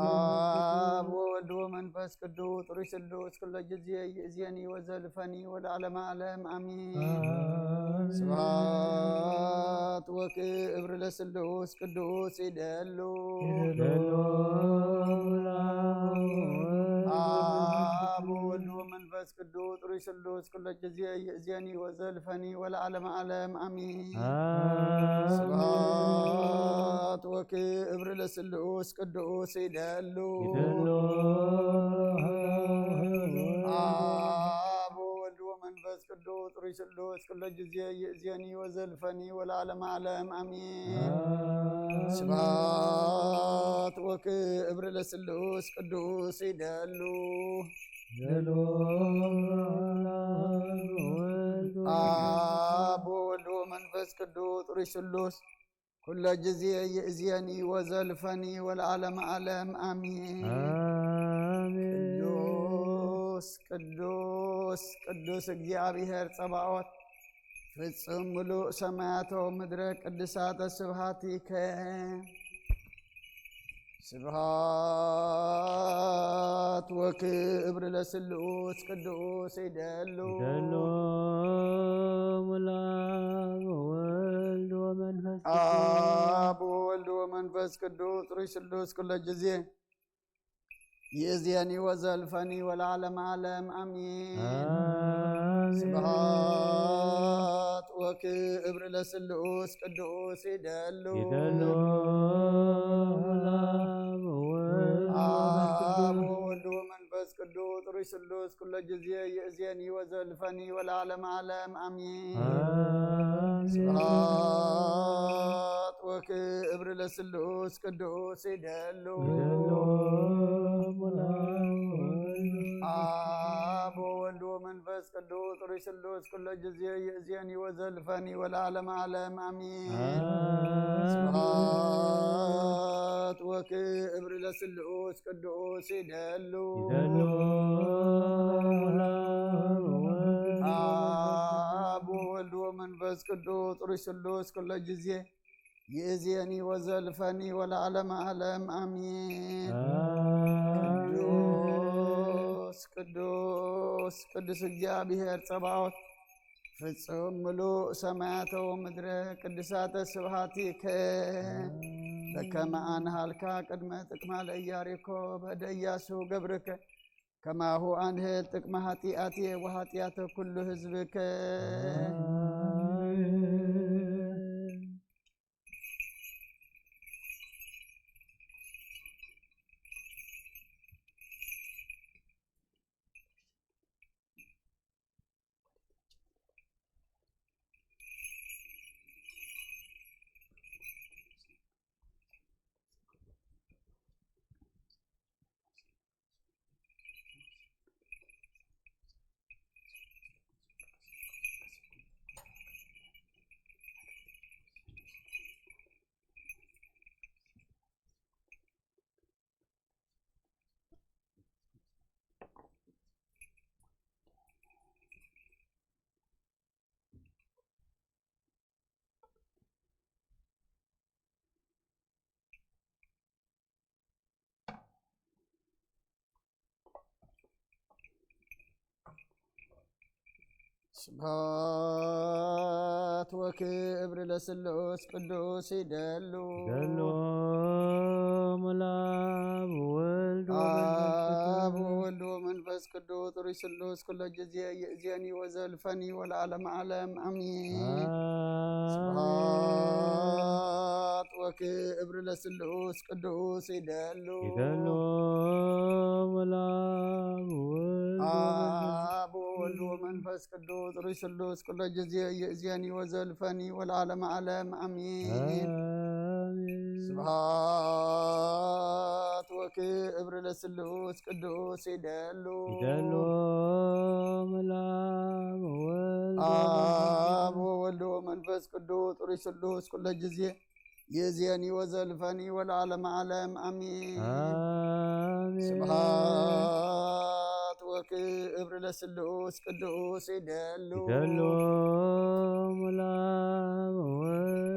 አብ ወወልድ ወመንፈስ ቅዱስ ጥሩይ ስሉስ ኩለ ጊዜ ይእዜኒ ወዘልፈኒ ወለዓለመ ዓለም አሜን። ስብሐት ወክብር ለስሉስ ቅዱስ ይደሉ አብ ወወልድ ወመንፈስ ቅዱስ ጥሩይ ስሉስ ኩለ ጊዜ ይእዜኒ ወዘልፈኒ ወለዓለመ ዓለም አሜን። ስብሐት ወክብር ለስሉስ ቅዱስ ይደሉ አብ ወወልድ ወመንፈስ ቅዱስ ጥሩይ ስሉስ ኩለ ጊዜ ይእዜኒ ወዘልፈኒ ወለዓለመ ዓለም አሜን። ስብሐት ወክብር ለስሉስ ቅዱስ ይደሉ አብ ወወልድ ወመንፈስ ቅዱስ ጥሩይ ስሉስ ኩለ ጊዜ ይእዜኒ ወዘልፈኒ ወለዓለመ ዓለም አሜን። ቅዱስ ቅዱስ ቅዱስ እግዚአብሔር ጸባኦት ፍጹም ምሉእ ሰማያተ ወምድረ ቅድሳተ ስብሐቲከ ስብሐት ወክብር ለስሉስ ቅዱስ ይደሉ አብ ወወልድ ወመንፈስ ቅዱስ ጥሩይ ስሉስ ኩለ ጊዜ ይእዜኒ ወዘልፈኒ ወለዓለመ ዓለም አሜን። ስብሐት ወክብር ለስሉስ ቅዱስ ይደሉ አብ ወወልድ ወመንፈስ ቅዱስ ጥሩይ ስሉስ ኩለ ጊዜ ይእዜኒ ወዘልፈኒ ወለዓለመ ዓለም አሜን። ስብሐት ወክብር ለስሉስ ቅዱስ ይደሉ አብ ወወልድ ወመንፈስ ቅዱስ ጥሩይ ስሉስ ኩለ ጊዜ ይእዜኒ ወዘልፈኒ ወለዓለመ ዓለም አሜን። ስብሐት ወክብር ለስሉስ ቅዱስ ይደሉ አብ ወወልድ ወመንፈስ ቅዱስ ጥሩይ ስሉስ ኩለ ጊዜ ይእዜኒ ወዘልፈኒ ወለዓለመ ዓለም አሜን። ቅዱስ ቅዱስ ቅዱስ እግዚአብሔር ጸባኦት ፍጹም ምሉእ ሰማያተ ወምድረ ቅድሳተ ስብሐቲከ በከመ አንሃልካ ቅድመ ጥቅማ ለኢያሪኮ በእደ ኢያሱ ገብርከ ከማሁ አንህል ጥቅመ ኃጢአትየ ወኃጢአተ ኩሉ ሕዝብከ ስብሐት ወክብር ለስሉስ ቅዱስ ይደሉ አብ ወወልድ ወመንፈስ ቅዱስ ሩይ ስሉስ ኩለ ጊዜ ይእዜኒ ወዘልፈኒ ወለዓለመ ዓለም አሜን። ስብሐት ወክብር ለስሉስ ቅዱስ ይደሉ አብ ወወልድ ወመንፈስ ቅዱስ ሩይ ስሉስ ኩለ ጊዜ ይእዜኒ ወዘልፈኒ ወለዓለመ ዓለም አሜን። ስብሐት ወክብር ለስሉስ ቅዱስ ይደሉ አብ ወወልድ ወመንፈስ ቅዱስ ሩይ ስሉስ ኩለ ጊዜ ይእዜኒ ወዘልፈኒ ወለዓለመ ዓለም አሜን። ስብሐት ወክብር ለስሉስ ቅዱስ ይደሉ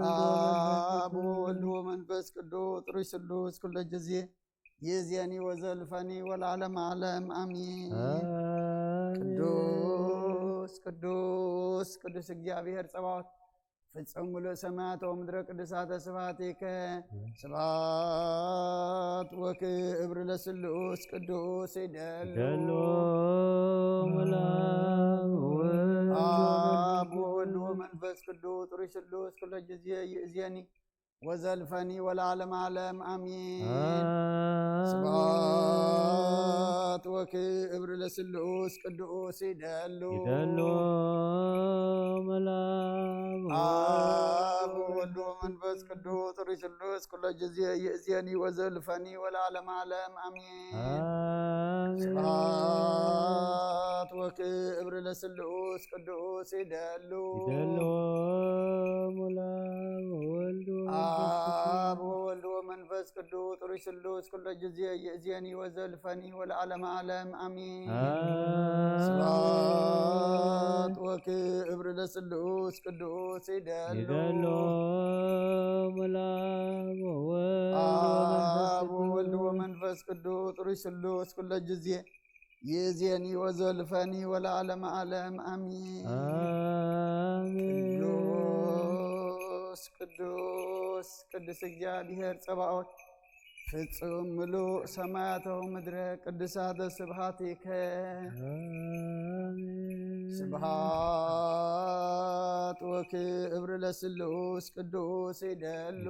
አብ ወወልድ ወመንፈስ ቅዱስ ሩይ ስሉስ ኩለ ጊዜ ይእዜኒ ወዘልፈኒ ወለዓለመ ዓለም አሜን። ቅዱስ ቅዱስ ቅዱስ እግዚአብሔር ጸባዖት ፍጹም ምሉእ ሰማያተ ወምድረ ቅድሳተ ስብሐቲከ ስብሐት ወክብር ለስሉስ ቅዱስ ይደሉ አብ ወወልድ ወመንፈስ ቅዱስ ሩይ ስሉስ ኩለ ጊዜ ይእዜኒ ወዘልፈኒ ወለዓለመ ዓለም አሜን። ስብሐት ወክብር ለስሉስ ቅዱስ ይደሉ አብ ወወልድ ወመንፈስ ቅዱስ ሩይ ስሉስ ኩለ ጊዜ ይእዜኒ ወዘልፈኒ ወለዓለመ ዓለም አሜን። ስብሐት ወክብር ለስሉስ ቅዱስ ይደሉ አብ ወወልድ ወመንፈስ ቅዱስ ሩይ ስሉስ ኩለ ጊዜ ይእዜኒ ወዘልፈኒ ወለዓለመ ዓለም አሜን። ስብሐት ወክብር ለስሉስ ቅዱስ ይደሉ አብ ወወልድ ወመንፈስ ቅዱስ ሩይ ስሉስ ኩለ ጊዜ ይእዜኒ ወዘልፈኒ ወለዓለመ ዓለም አሜን። ቅዱስ ቅዱስ እግዚአብሔር ጸባዖት ፍጹም ምሉእ ሰማያተ ወምድረ ቅድሳተ ስብሐቲከ ስብሐት ወክብር ለስሉስ ቅዱስ ይደሉ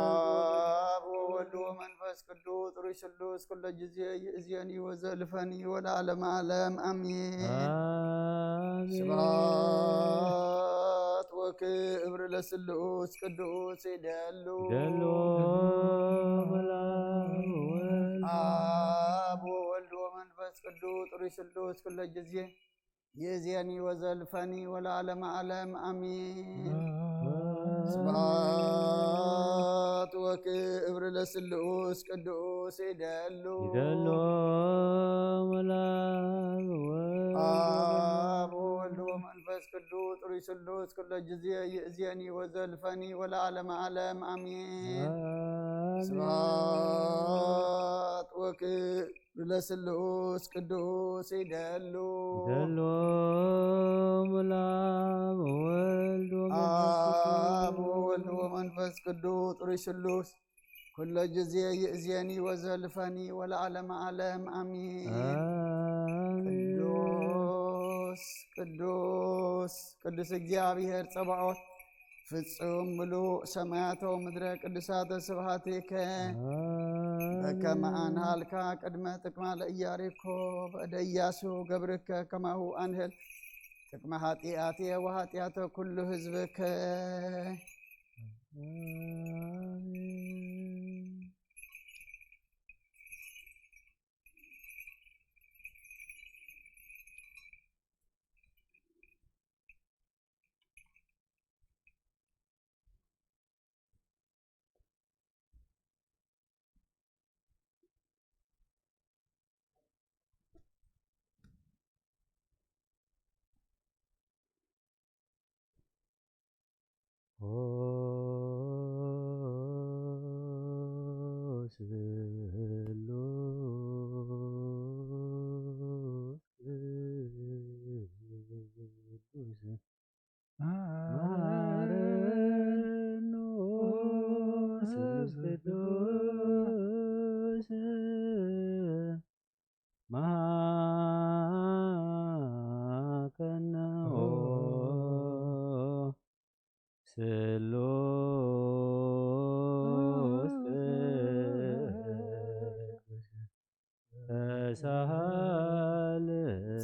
አብ ወወልድ ወመንፈስ ቅዱስ ሩይ ስሉስ ኩለ ጊዜ ይእዜኒ ወዘልፈኒ ወለዓለመ ዓለም አሜን። ስብሐት ወክብር ለስሉስ ቅዱስ ይደሉ አብ ወወልድ ወመንፈስ ቅዱስ ሩይ ስሉስ ኩለ ጊዜ ይእዜኒ ወዘልፈኒ ወለዓለመ ዓለም አሜን። ስብሐት ወክብር ለስሉስ ቅዱስ ይደሉ አብ ወወልድ ወመንፈስ ቅዱስ ሩይ ስሉስ ኩለ ጊዜ ይእዜኒ ወዘልፈኒ ወለዓለመ ዓለም አሜን። ስብሐት ወክብር ለስሉስ ቅዱስ ይደሉ ይደሎ ለአብ ወወልድ አብ ወወልድ ወመንፈስ ቅዱስ ጥሩይ ስሉስ ኩሎ ጊዜ ይእዜኒ ወዘልፈኒ ወለዓለመ ዓለም አሚን። ቅዱስ ቅዱስ ቅዱስ እግዚአብሔር ጸባኦት ፍጹም ምሉእ ሰማያቶ ምድረ ቅዱሳተ ስብሐቲከ በከመ አንሃልካ ቅድመ ጥቅማ ለኢያሪኮ በእደ ኢያሱ ገብርከ ከማሁ አንህል ጥቅመ ኃጢአትየ ወኃጢአተ ኩሉ ህዝብከ።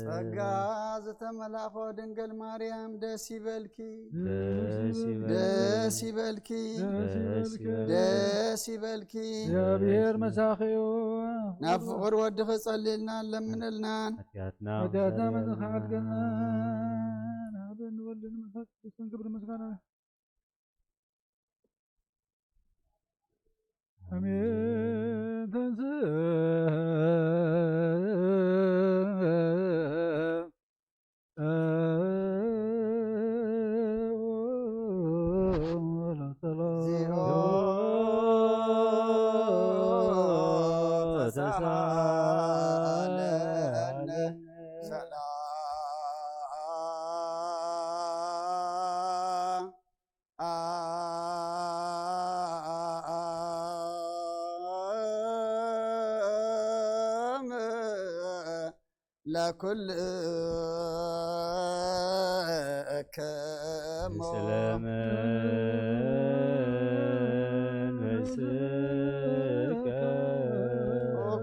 ጸጋ ዘተመላኮ ድንግል ማርያም ደስ ይበልኪ ደስ ይበልኪ ደስ ይበልኪ። እግዚአብሔር መሳኺዮ ናብ ፍቅር ወድኺ ጸሊልና ለምንልናን ኃጢአትና መዝኻዕትከና ንኣብን ወልድን መንፈስ ቅዱስን ክብሪ ምስጋና አሜን። ተንሥእ ለኩልክሙ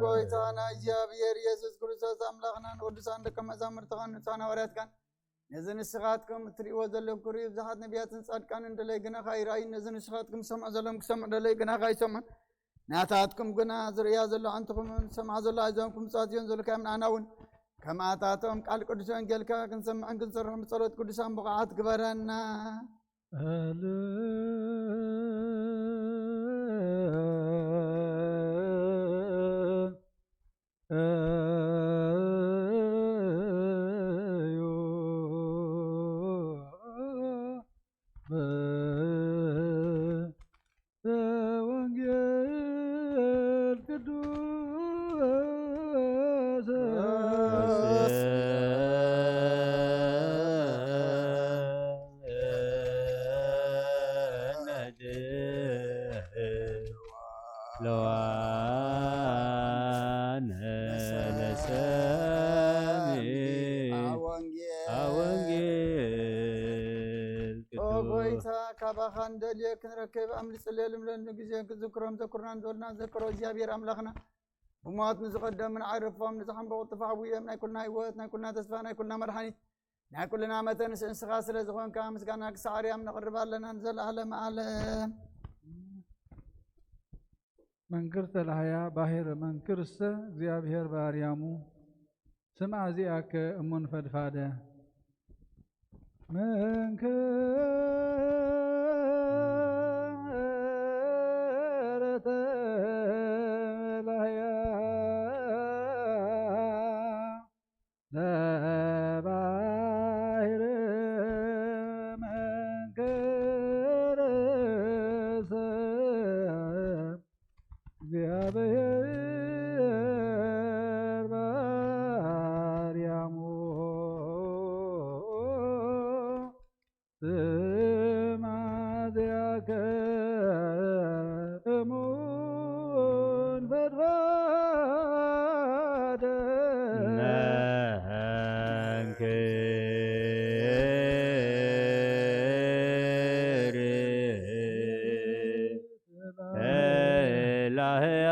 ጎይታና እግዚአብሔር ኢየሱስ ክርስቶስ አምላኽናን ቅዱሳን ደቀ መዛሙርትኻን ንጹሓን ሐዋርያትካን ነዚ ንስኻትኩም እትሪእዎ ዘለኩም ክሪኡ ብዙሓት ነቢያትን ጻድቃንን ደለይ ግናኻ ይረአዩ ነዚ ንስኻትኩም ሰምዑ ዘለኩም ክሰምዑ ደለይ ግናኻ ይሰምዑን ናታትኩም ግና ዝርእያ ዘሎ ኣንትኹም ሰምዓ ዘሎ ኣይዞምኩም ጻትዮም ዘለካዮም ንኣና እውን ከማታቶም ቃል ቅዱስ ወንጌልካ ክንሰምዕን ክንሰርሕ ብጸሎት ቅዱሳን ብቕዓት ግበረና። ካባኻን ደልየ ክንረክብ ኣምልጽልየልም ለኒ ግዜ ክዝክሮም ዘኩርናን ዘወልና ዘከሮ እግዚአብሔር ኣምላኽና ብሞት ንዝቐደምን ዓይረፎም ንዝሓንበቑ ጥፋዕውዮም ናይ ኩልና ህይወት ናይ ኩልና ተስፋ ናይ ኩልና መድሓኒት ናይ ኩልና መተንስ እንስኻ ስለ ዝኾንካ ምስጋና ክሳዕ ኣርያም ነቕርብ ኣለና ንዘለዓለመ ዓለም። መንክር ተላህያ ባሕረ መንክርሰ እግዚአብሔር ባርያሙ ስምዓ እዚኣከ እሙን ፈድፋደ መንክር ተላህያ ለባሕረ መንክርሰ ስማዚያከ እሙን ፈድፋደ መንክር ላህያ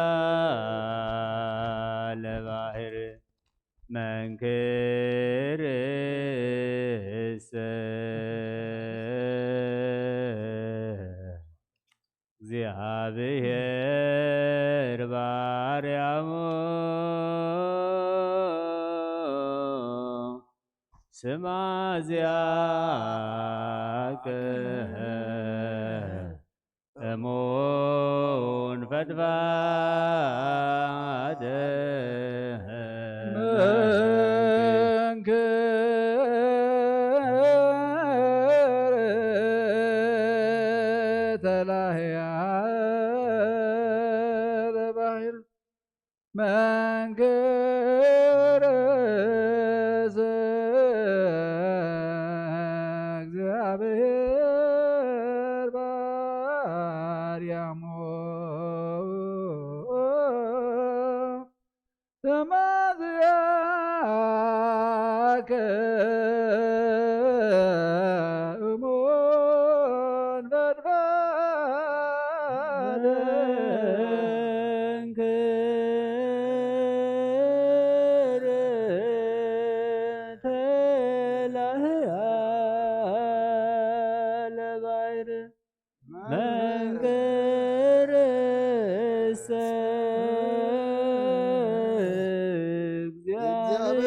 ለባህር መንክር እግዚአብሔር ባርያሙ ስማዚያከ እሙን ፈድፋደ መንክር ተላህያ ለባህር መንክር እግዚአብሔር ባርያሙ ስማዚያከ እሙን ፈድፋደ መንክር ተላህያ ለባህር መንክር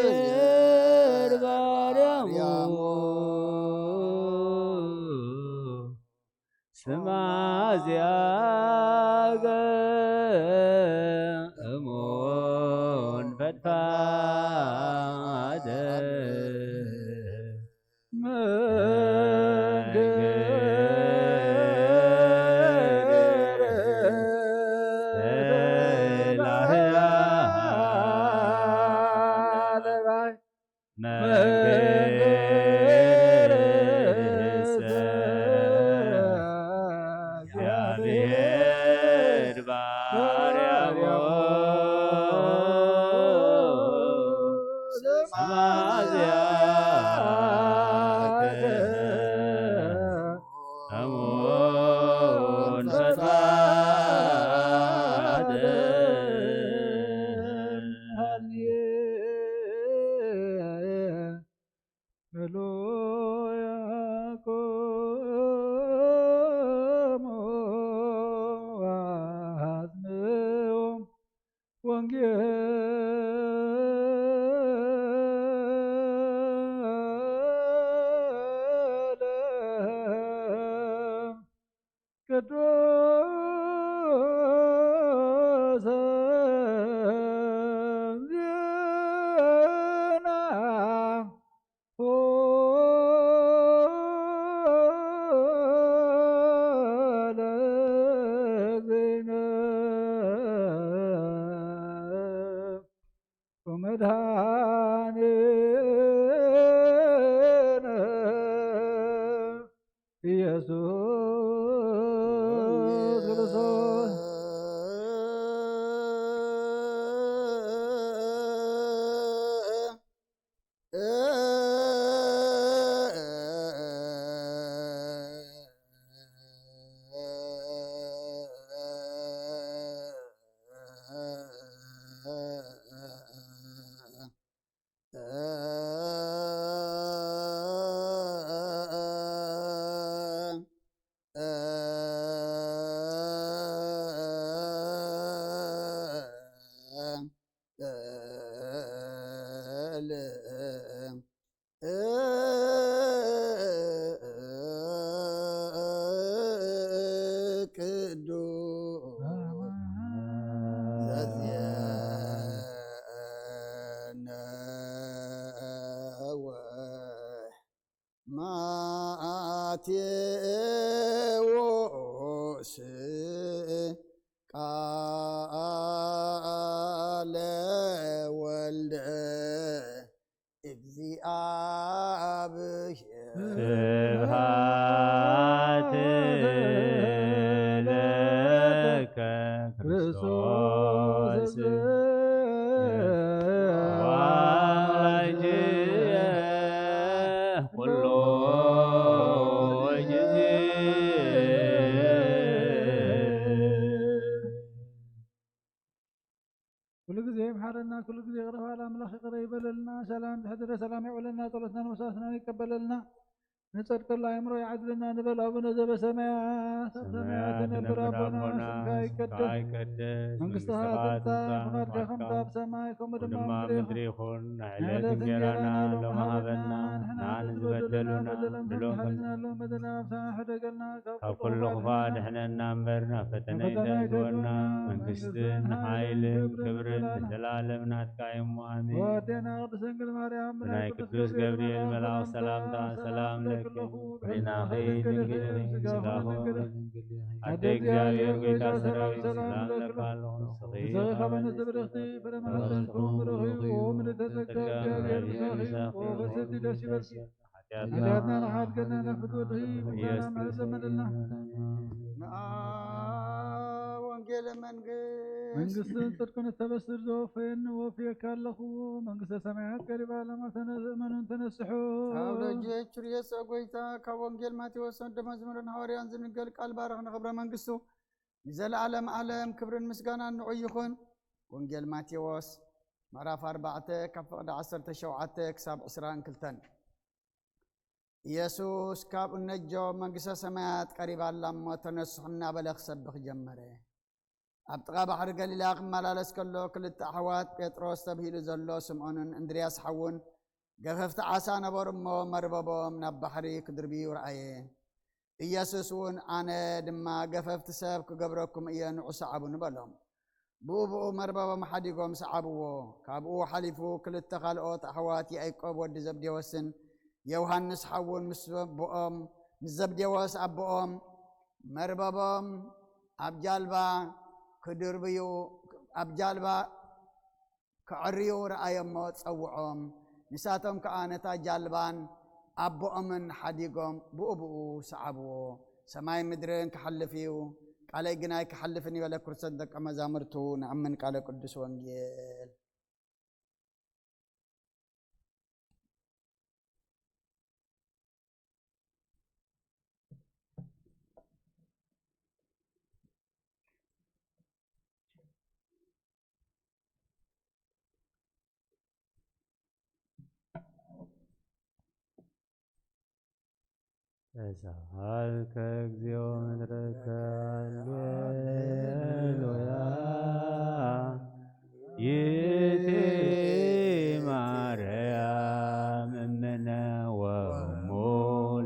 እግዚአብሔር ባርያሙ ስማዚያከ እሙን ፈድፋደ እግዚአብሔር ባርያሙ ስማዚያከ እሙን ፈድፋደ ቅዱስ ዜና ለእግዚእነ ወመድኃኒነ ኢየሱስ ክርስቶስ ማቴዎስ ቃለ ወልደ እግዚአብሔር ስብሐት ለከ ክርስቶስ ወአምላክየ ኩሎ ጊዜ كل ጊዜ ይምሐረና ኩሉ ጊዜ ይቅረባል አምላክ ይቅር ይበለልና ሰላም ድሕድረ ሰላም ይውለና ጸሎትና መስዋዕትና ይቀበለልና ንጸድቅላ አእምሮ ይዓድልና ንበል አቡነ ዘበሰማያት ሰማያት ነብር አቡነ ስምካ ይቀደስ መንግሥትኻ ትምጻእ ፈቃድካ ከምታ ብሰማይ ከምኡ ድማ ምድሪ ይኹን ዕለት እንጀራና ሎሚ ሃበና ንሕና ዝበደሉና በደለናሎም በደልና ኣብሳና ሕደገልና ካብ ኩሉ ክፋእ ድሕነና እምበር ናብ ፈተና ይተእትወና መንግስትን ሓይልን ክብርን ንዘላለም ናትካ እሞ ኣሜን። ወዴና ቅድስት ድንግል ማርያም ብናይ ቅዱስ ገብርኤል መልአክ ሰላምታ ሰላም ለኪ ሪናኺ ድንግል ስጋኹ ኣደ እግዚአብሔር ጌታ ሰራዊት ሰላም ለካ ኣለኹ ዘኸበነ ዝብርኽቲ ፍረመሃዘንኩም ረኺቡ ምልተጸጋ እግዚአብሔር ምሳኺ ወበሰቲ ደስ ይበልኪ ኃጢአትና ንሓድገና ነፍትወድኺ ምስጋና ምሕረት ዘመልና ወንጌል መንግሥትን ጽድቅን እተበስር ዘወፈየኒ ወፍየካ ኣለኹ መንግሥተ ሰማያት ቀሪባ ለማተነእመኑን ተነስሑ ኣብ ደጅ ርየስ ጎይታ ካብ ወንጌል ማቴዎስ ወደ መዝሙርን ሐዋርያን ዝንገል ቃል ባረኽ ንኽብረ መንግሥቱ ንዘለዓለም ዓለም ክብርን ምስጋናን ንዑ ይኹን። ወንጌል ማቴዎስ ምዕራፍ 4 ካብ ፍቕዲ 17 ክሳብ 22 ኢየሱስ ካብ እነጆም መንግሥተ ሰማያት ቀሪባላ እሞ ተነስሑ እናበለ ክሰብኽ ጀመረ። ኣብ ጥቓ ባሕሪ ገሊላ ክመላለስ ከሎ ክልተ ኣሕዋት ጴጥሮስ ተባሂሉ ዘሎ ስምዖንን እንድርያስ ሓውን ገፈፍቲ ዓሳ ነበሩ እሞ መርበቦም ናብ ባሕሪ ክድርብዩ ረአየ። ኢየሱስ እውን ኣነ ድማ ገፈፍቲ ሰብ ክገብረኩም እየ ንዑ ሰዓቡ ንበሎም። ብኡ መርበቦም ሓዲጎም ሰዓብዎ። ካብኡ ሓሊፉ ክልተ ካልኦት ኣሕዋት ያዕቆብ ወዲ ዘብዴዎስን ዮሃንስ ሓውን ምስ ዘብዴዎስ ኣቦኦም መርበቦም ኣብ ጃልባ ክዕርዩ ረአዮሞ ፀውዖም። ንሳቶም ከዓ ነታ ጃልባን ኣቦኦምን ሓዲጎም ብኡ ሰዓብዎ። ሰማይ ምድርን ክሓልፍ እዩ ቃለይ ግናይ ክሓልፍን ይበለ ክርስቶስ ደቀ መዛሙርቱ ንኣምን ቃለ ቅዱስ ወንጌል ተሳሃልከ እግዚኦ ምድረከ ሃሌሉያ ይእቲ ማርያም እምነ ወእሙ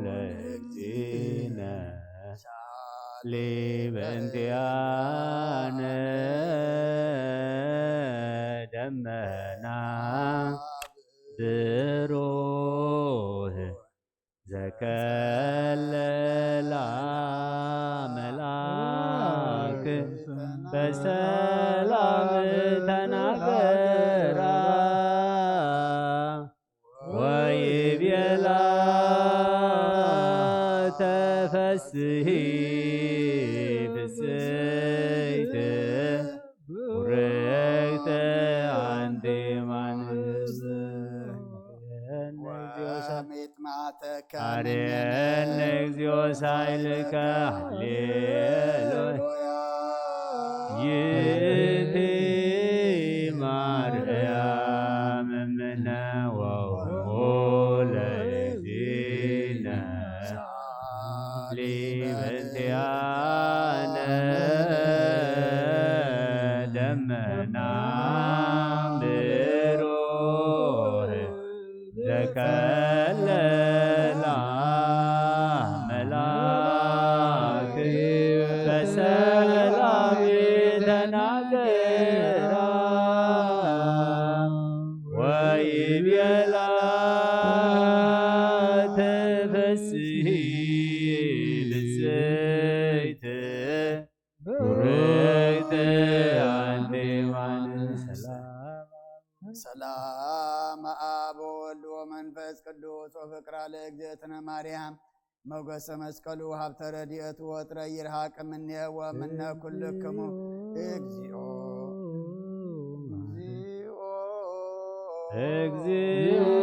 ለእግዚእነ ሊበእንቲአነ ደመና ብሩህ ዘከለላ መልአክ በሰላም ተናገራ ወይቤላ ተፈስሒ ፍስሕት ቡርክት አንቲ እማንስ አርየነ እግዚኦ ሳይልከ ሃሌሉያ ይእቲ ማርያም እምነ ወእሙ ለእግዚእነ ሊበእንቲአነ ደመና ብሩህ ዘከለላ መልአክ በሰላም ተናገራ ወይቤላ ሰላም አብ ወወልድ ወመንፈስ ቅዱስ ወፍቅራ ለእግዝእትነ ማርያም ሞገሰ መስቀሉ ሀብተ ረድኤቱ ወጥረ ይርሐቅ እምኔ ወእምነ ኩልክሙ እግዚኦ እግዚኦ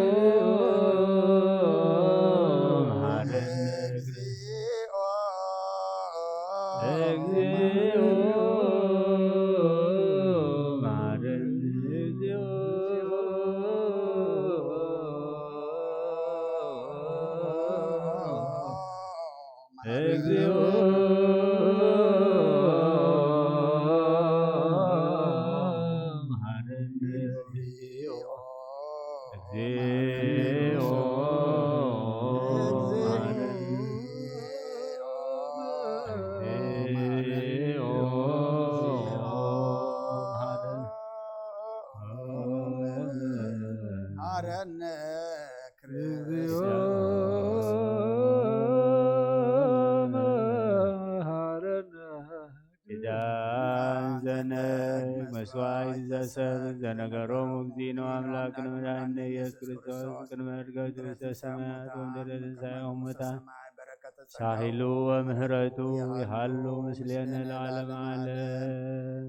መስዋዕት ዘሰብ ዘነገሮሙ እግዚእነ አምላክነ መድኃኒነ ኢየሱስ ክርስቶስ ቅድመ ዕርገቱ ውስተ ሰማያት ወእምድኅረ ትንሣኤሁ እሙታን ሳሂሉ ወምህረቱ ይሃሉ ምስሌነ ለዓለመ ዓለም።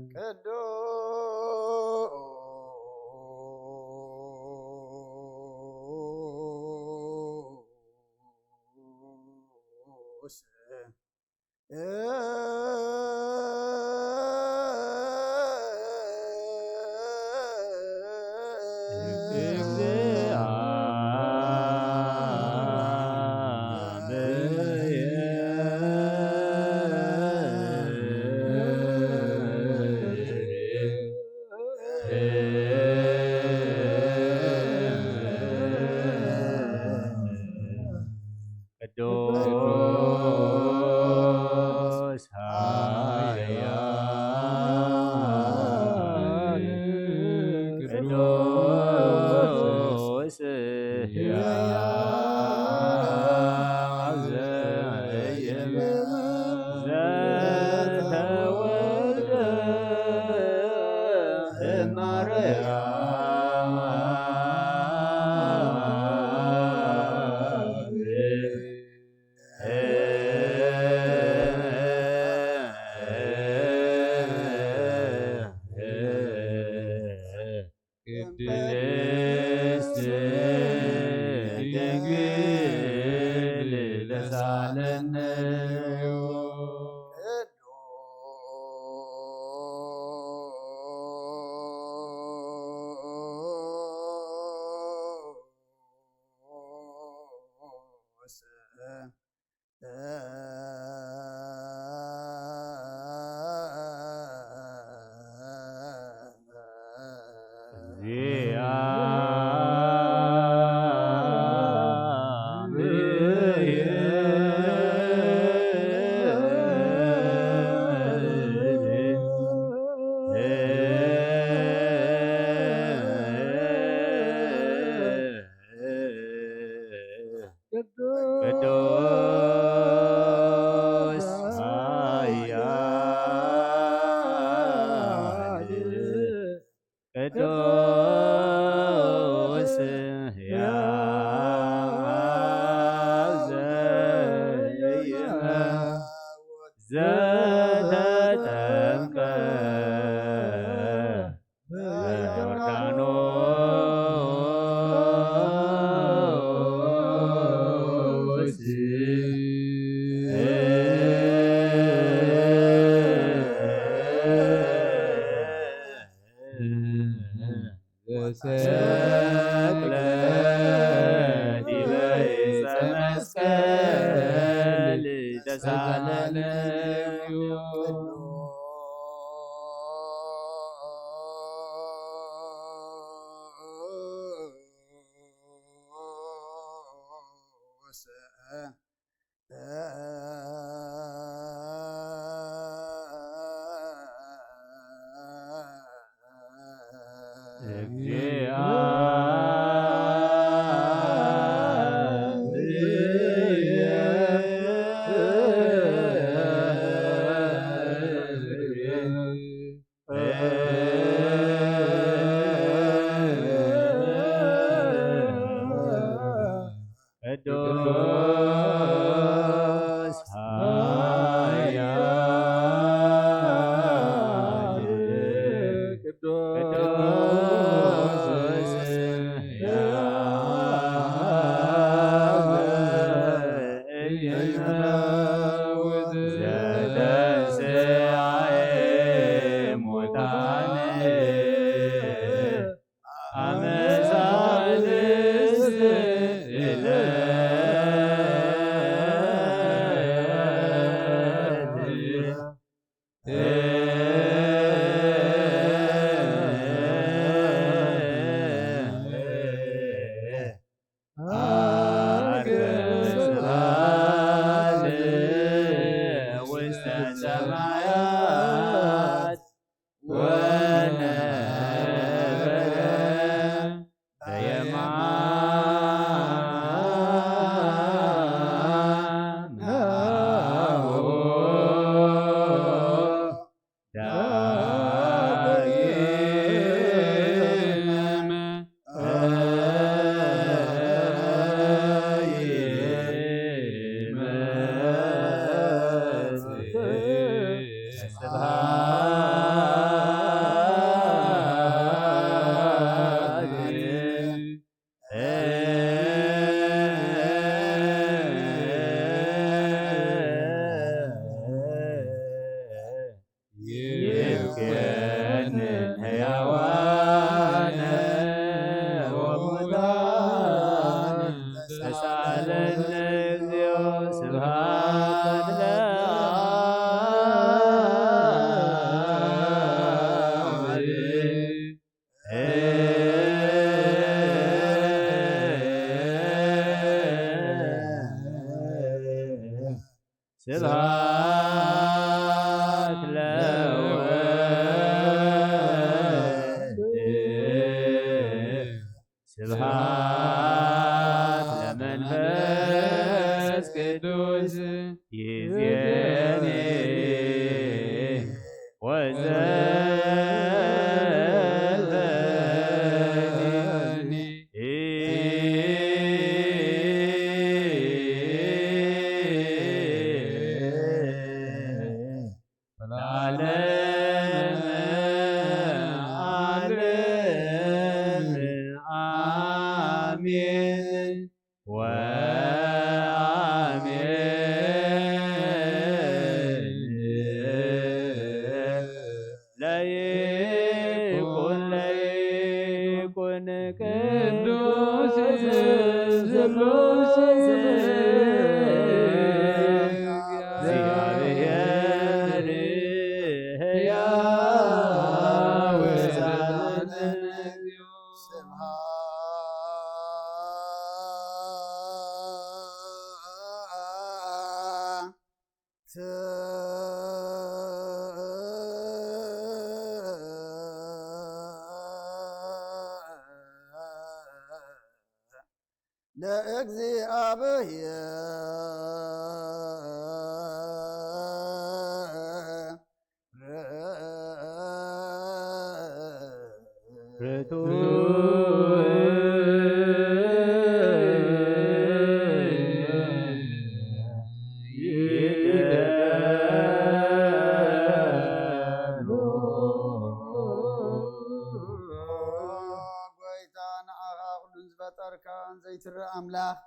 أملاخ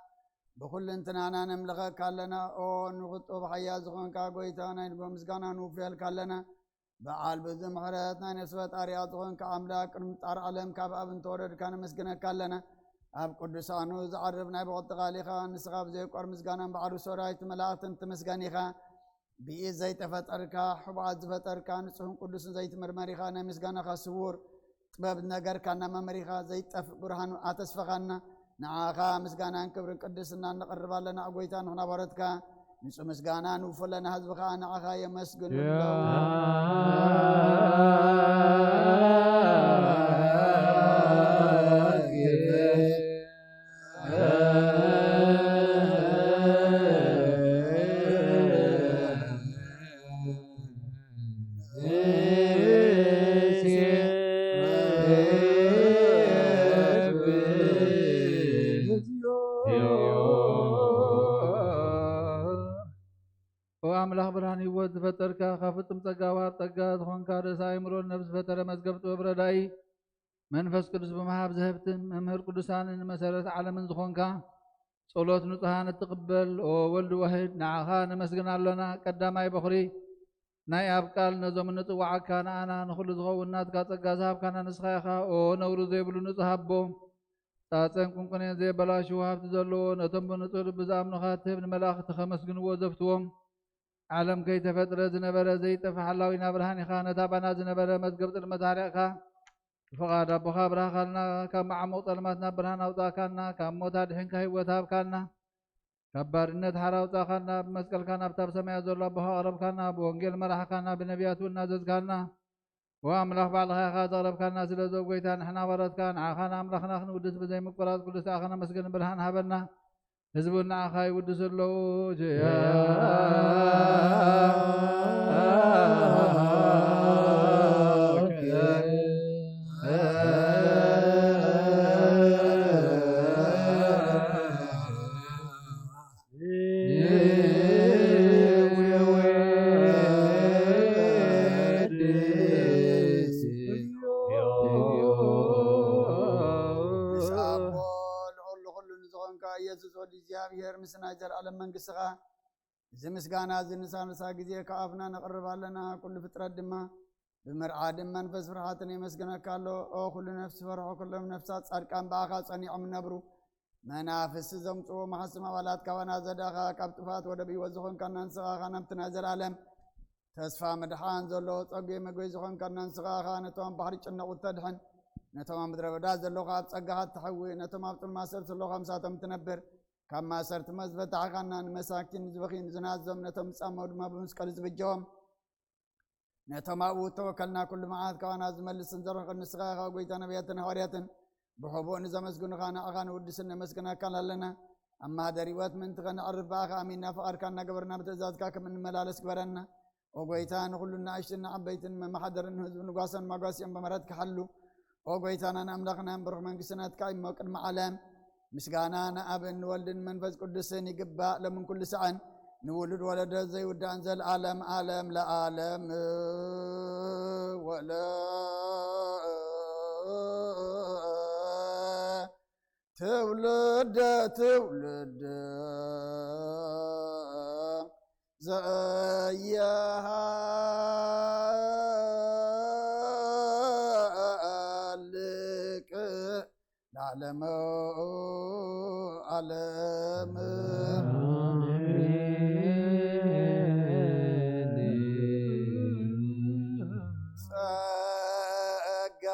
بكل انتنا نملغ كلنا أو نغطو بحياة زخون كاغويتانا بمزقانا نوفيل كلنا بعال بزم حراتنا نسوة آريات زخون كأملاك نمتار علم كاب أبن تورد كان مسقنا كلنا أب قدسانو زعربنا بغط غاليخا نسغاب زيك ورمزقانا بعرو سورايت ملاقتن تمسقانيخا بإيه زيت فتركا حبعات فتركا نسوهم قدس زيت مرمريخا نمسقانا خاسور طباب النقر كان ممريخا زيت برهان آتسفغانا نعاقا مسقانا كبر قدسنا نقرب لنا أقويتان هنا بردك نسو مسقانا نوفلنا هزبخا نعاقا يمسقن وأملاح برهاني ود فتركا خافتم تقاوات تقاد خونكا رساي مرون نفس فتر مزقبت وبرداي منفس قدس بمحاب زهبتن ممهر قدسان مسارة على من زخونكا صلوت نطهان التقبل وولد وحيد نعخا نمسقنا لنا قداماي بخري ناي أبقال نزوم نطوعا كان أنا نخل زغو النات كاتقا زهب كان نسخيخا ونورو زيبلو نطهبو ጣፀን ቁንቁኔን ዘየበላሽው ሃብቲ ዘለዎ ነቶም ብንጹር ልቢ ዝኣምኑኻ ትህብ ንመላእኽቲ ከመስግንዎ ዘፍትዎም ዓለም ከይተፈጥረ ዝነበረ ዘይጠፍእ ሓላዊና ብርሃን ኢኻ ነታ ባና ዝነበረ መዝገብ ጽልመት ሃርቕካ ብፍቓድ ኣቦኻ ብርሃኻልና ካብ መዓሙቕ ጸልማት ናብ ብርሃን ኣውፃእካና ካብ ሞት ኣድሒንካ ህይወት ሃብካና ካብ ባርነት ሓራ ኣውፃእካና ብመስቀልካ ናብታ ብሰማያት ዘሎ ኣቦኻ ኣቕረብካና ብወንጌል መራሕካና ብነቢያት እውን እናዘዝካና ወኣምላኽ ባዕልኻ ኢኻ ዘቕረብካና ስለ ዞብ ጎይታ ንሕና ወረድካ ንዓኻና ኣምላኽና ክንውድስ ብዘይምቁራፅ ኩሉ ሰዓኸ ነመስግን ብርሃን ሃበና ህዝቡ ንዓኻ ይውድስ ኣለዉ ጀያ እግዚአብሔር ምስና ዘላለም መንግሥትኻ ዝምስጋና ዝንሳንሳ ጊዜ ከአፍና ነቅርባለና ኩሉ ፍጥረት ድማ ብምርዓድን መንፈስ ፍርሃትን የመስገነካሎ ኦ ኩሉ ነፍስ ፈርሖ ኩሎም ነፍሳት ጻድቃን በአኻ ጸኒዖም ነብሩ መናፍስ ዘምጽኡ ማሕስም አባላት ካዋና ዘዳኻ ካብ ጥፋት ወደ ሕይወት ዝኾንካና ንስኻኻ ናብትና ዘላለም ተስፋ ምድሓን ዘሎ ጸጉ መጎይ ዝኾንካና ንስኻኻ ነቶም ባሕሪ ጭነቑ ተድሕን ነቶም ምድረ በዳ ዘለኻ ኣብ ጸጋኻ ትሐውእ ነቶም ኣብ ጥልማ ሰልት ዘለኻ ምሳቶም ትነብር ካብ ማሰርት መዝበት ተዓኻና ንመሳኪን ዝበኺን ዝናዞም ነቶም ጻመው ድማ ብመስቀል ዝብጀዎም ነቶም ኣብኡ ተወከልና ኩሉ መዓት ካዋና ዝመልስ እንዘርሕቕ ንስኻኻ ጎይታ ነቢያትን ሐዋርያትን ብሕቡእ ንዘመስግኑኻ ንዓኻ ንውድስን ነመስግነካን ኣለና ኣብ ማህደር ሕይወት ምንቲ ኸንዕርፍ በኣኻ ኣሚንና ፍቓድካ እናገበርና ብትእዛዝካ ከም እንመላለስ ግበረና ኦ ጎይታ ንኹሉ ንኣሽትን ዓበይትን መማሓደርን ህዝቢ ንጓሰን ማጓሲኦም በመረት ክሓሉ ኦ ጎይታና ንኣምላኽና ብሩኽ መንግሥትናትካ ይሞ ቅድሚ ዓለም ምስጋና ንኣብን ወልድን መንፈስ ቅዱስን ይግባእ ለምን ኩሉ ሰዓን ንውሉድ ወለደ ዘይውዳእን ዘለዓለም ዓለም ለዓለም ወለ ትውልደ ትውልደ ዘያሃልቅ ለዓለመ ዓለም ጸጋ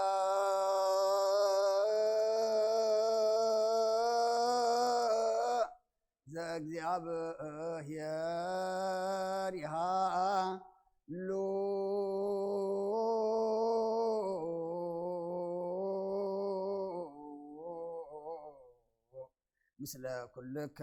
ዘእግዚአብሔር ይሃሉ ምስለ ኩልከ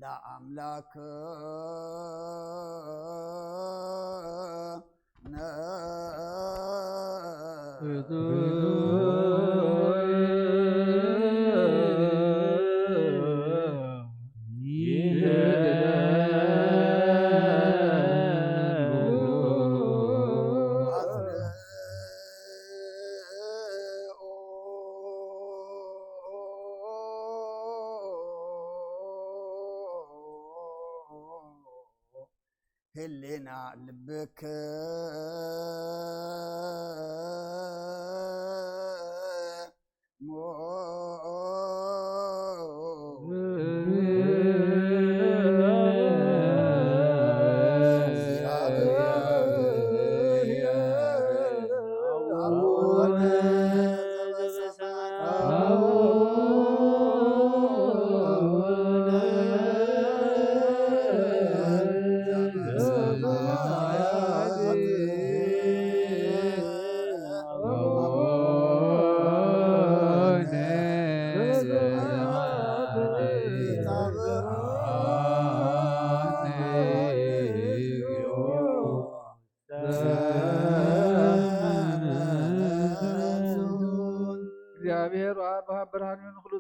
ለአምላክ ህሊና ልብክ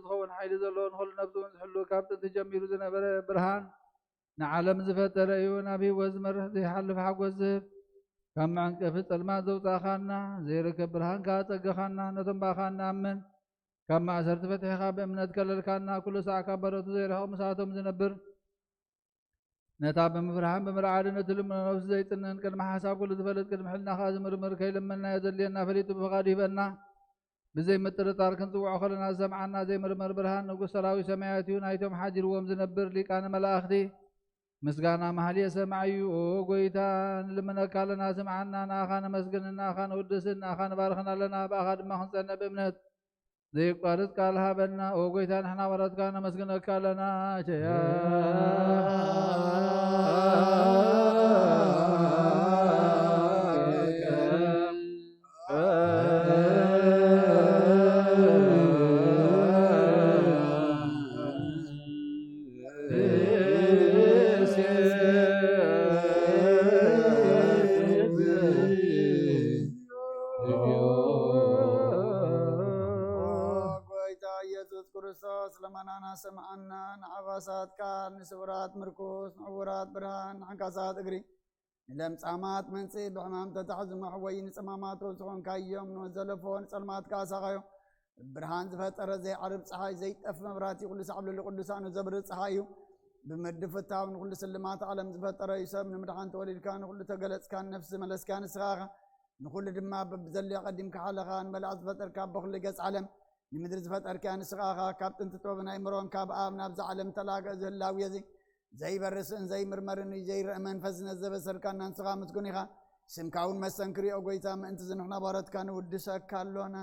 ዝኸውን ሓይሊ ዘለዎ ንኹሉ ነብዚ እውን ዝሕሉ ካብ ጥንቲ ጀሚሩ ዝነበረ ብርሃን ንዓለም ዝፈጠረ እዩ። ናብ ህይወት ዝመርሕ ዘይሓልፍ ሓጎስ ዝህብ ካብ መዕንቀፊ ጸልማት ዘውፃእኻና ዘይርከብ ብርሃን ከዓ ፀገኻና ነቶም ባኻ ንኣምን ካብ ማእሰርቲ ፈትሒኻ ብእምነት ከለልካና ኩሉ ሰዓት ካብ በረቱ ዘይርሕቕ ምሳቶም ዝነብር ነታ ብምፍርሃን ብምርዓድን እቲ ልሙነ ነብሲ ዘይጥንን ቅድሚ ሓሳብ ኩሉ ዝፈልጥ ቅድሚ ሕልናኻ ዝምርምር ከይልመና የዘልየና ፈሊጡ ብፍቓዱ ይበና ብዘይ ምጥርጣር ክንፅውዖ ከለና ዝሰምዓና ዘይምርመር ብርሃን ንጉሥ ሰራዊት ሰማያት እዩ ናይቶም ሓዲርዎም ዝነብር ሊቃነ መላእኽቲ ምስጋና መሃልየ ሰማዕ እዩ። ኦ ጎይታ ንልምነካ ኣለና ስምዓና ንኣኻ ነመስግን ንኣኻ ንውድስን ንኣኻ ንባርኽና ኣለና ብኣኻ ድማ ክንፀንዕ ብእምነት ዘይቋርፅ ቃል ሃበና። ኦ ጎይታ ንሕና ወረትካ ነመስግነካ ኣለና ቸያ ሰማዓና ንዓባሳት ቃል ንስውራት ምርኩስ ንዕውራት ብርሃን ንሕንካሳት እግሪ ንለምፃማት መንፅእ ብሕማም ተታሕዝሙሕ ወይ ንፅማማት ዝኾንካዮም ንወዘለፎ ንፀልማት ካሳኻዮ ብርሃን ዝፈጠረ ዘይዓርብ ፀሓይ ዘይጠፍ መብራህቲ ኩሉ ሳዕብልሉ ቅዱሳን ዘብርህ ፀሓይ እዩ ብምድብ ፍታው ንኩሉ ስልማት ዓለም ዝፈጠረ እዩ ሰብ ንምድሓን ተወሊድካ ንኩሉ ተገለፅካ ነፍሲ መለስካ ንስኻኻ ንኩሉ ድማ በብዘልዮ ቀዲምካ ሓለኻ ንመላእ ዝፈጠርካ በኩሉ ገፅ ዓለም ንምድሪ ዝፈጠርካ ንስኻኻ ካብ ጥንቲ ጥበብን ኣእምሮን ካብ ኣብ ናብዚ ዓለም ተላግአ ዝህላው የዚ ዘይበርስን ዘይምርመርን ዘይርአ መንፈስ ነዘበሰልካና ንስኻ ምስጉን ኢኻ ስምካ እውን መስተንክሪኦ ጎይታ ምእንቲ ዝንሕና ባረትካ ንውድሰካ ኣሎና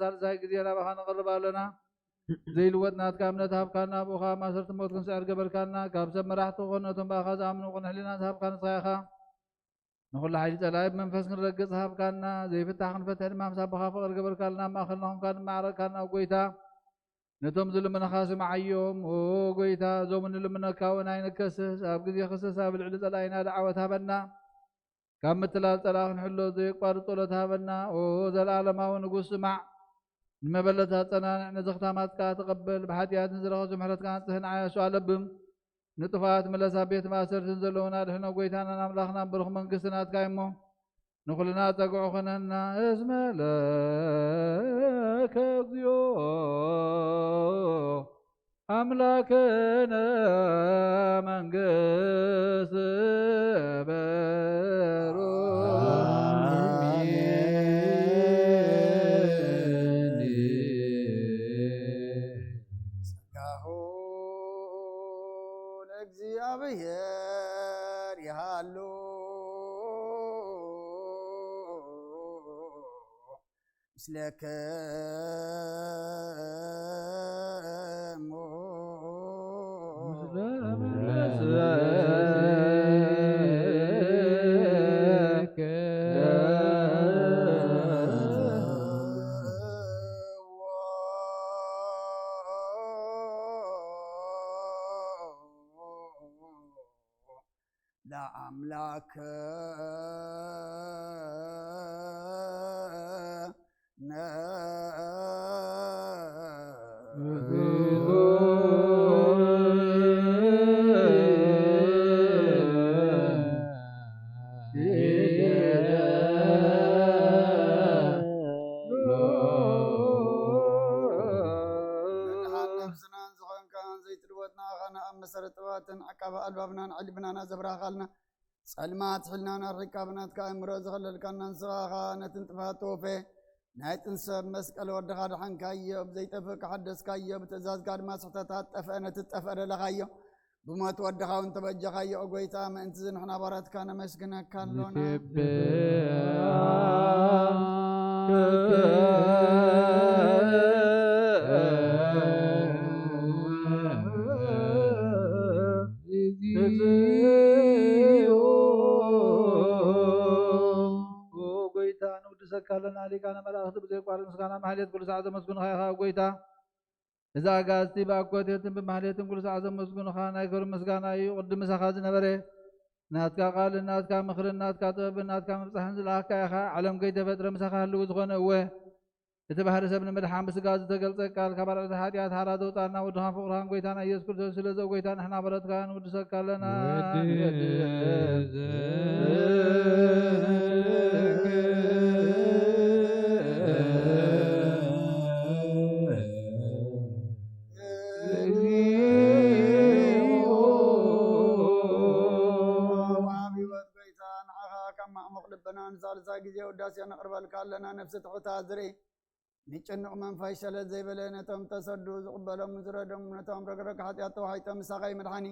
ሳልሳይ ጊዜ ናባኻ ነቕርብ ኣለና ዘይልወጥ ናትካ እምነት ሃብካና ብኡኻ ማሰርቲ ሞት ክንስዕር ገበርካና ካብ ሰብ መራሕቲ ዝኾኑ ነቶም ባኻ ዝኣምኑ ቅን ሕሊና ዝሃብካ ንስኻ ኢኻ ንኹሉ ሓይሊ ጸላኢ ብመንፈስ ክንረግፅ ሃብካና ዘይፍታሕ ክንፈትሕ ድማ ምሳብኻ ፍቕሪ ገበርካልና ማእኸልና ኾንካ ንማዕረግካና ጎይታ ነቶም ዝልምነኻ ስምዓዮም ኦ ጎይታ እዞም ንልምነካ እውን ኣይንከስስ ኣብ ግዜ ክስስ ኣብ ልዕሊ ጸላኢና ደዓወት ሃበና ካብ ምትላል ጸላእ ክንሕሎ ዘይቋርፅ ጸሎት ሃበና ኦ ዘለኣለማዊ ንጉስ ስማዕ ንመበለታት ፀናንዕ ነዘኽታማትካ ተቐበል ብሓጢኣትን ዝረኸሱ ምሕረትካ ንፅህን ዓያሱ ኣለብም ንጥፋት መለሳ ቤት ማእሰርትን ዘለውና ድሕኖ ጎይታናን ኣምላኽናን ብሩኽ መንግስቲ ናትካ እሞ ንኹልና ፀጉዑ ኾነና እስመ ለከ እግዚኦ ኣምላክነ መንግስት በሮ እግዚአብሔር ያሉ ምስለከሙ ለአምላክ መሰረተዋትን ዓቃባ ኣልባብናን ዓሊብናና ዘብራኻልና ጸልማት ሕልናና ርካብናትካ እምሮ ዝኸለልካና ንስኻኻ ነትን ጥፋት ተወፈ ናይ ጥንሰብ መስቀል ወድኻ ድሓንካዮ ብዘይጠፍእ ካሓደስካዮ ብትእዛዝካ ድማ ስሕተታት ጠፍአ ነቲ ጠፍአ ደለኻዮ ብሞት ወድኻ እውን ተበጀኻዮ ኦ ጎይታ ምእንቲ ዝንሕና ባረትካ ነመስግነካ ኣሎና ይቀበለልና ሊቃነ መላእክት ብዘይቋርጥ ምስጋና ማህሌት ኩሉ ሰዓት ዘመስግኑኻ ኢኻ ጎይታ እዛ ጋዝቲ ብኣኮቴትን ብማህሌትን ኩሉ ሰዓት ዘመስግኑኻ ናይ ክብሪ ምስጋና እዩ ቅድም ምሳኻ ዝነበረ ናትካ ቃል ናትካ ምክርን ናትካ ጥበብን ናትካ ምብፃሕን ዝለኣካ ኢኻ ዓለም ከይተፈጥረ ምሳኻ ህልው ዝኾነ እወ እቲ ባህሪ ሰብ ንምድሓን ብስጋ ዝተገልፀ ቃል ካብ ኣርዕቲ ሓጢኣት ሃራ ዘውፃና ወድኻን ፍቅርኻን ጎይታና ኢየሱስ ክርስቶስ ስለዘ ጎይታ ንሕና በረትካ ንውድሰካ ኣለና ንሳልሳ ግዜ ውዳሴ ነቕርበልካ ኣለና ነፍሲ ትሑታት ዝርኢ ንጭንቕ መንፋይ ሸለት ዘይበለ ነቶም ተሰዱ ዝቕበሎም ዝረዶም ነቶም ረግረግ ሓጢኣት ተዋሒጦም ምሳኻይ መድሓኒ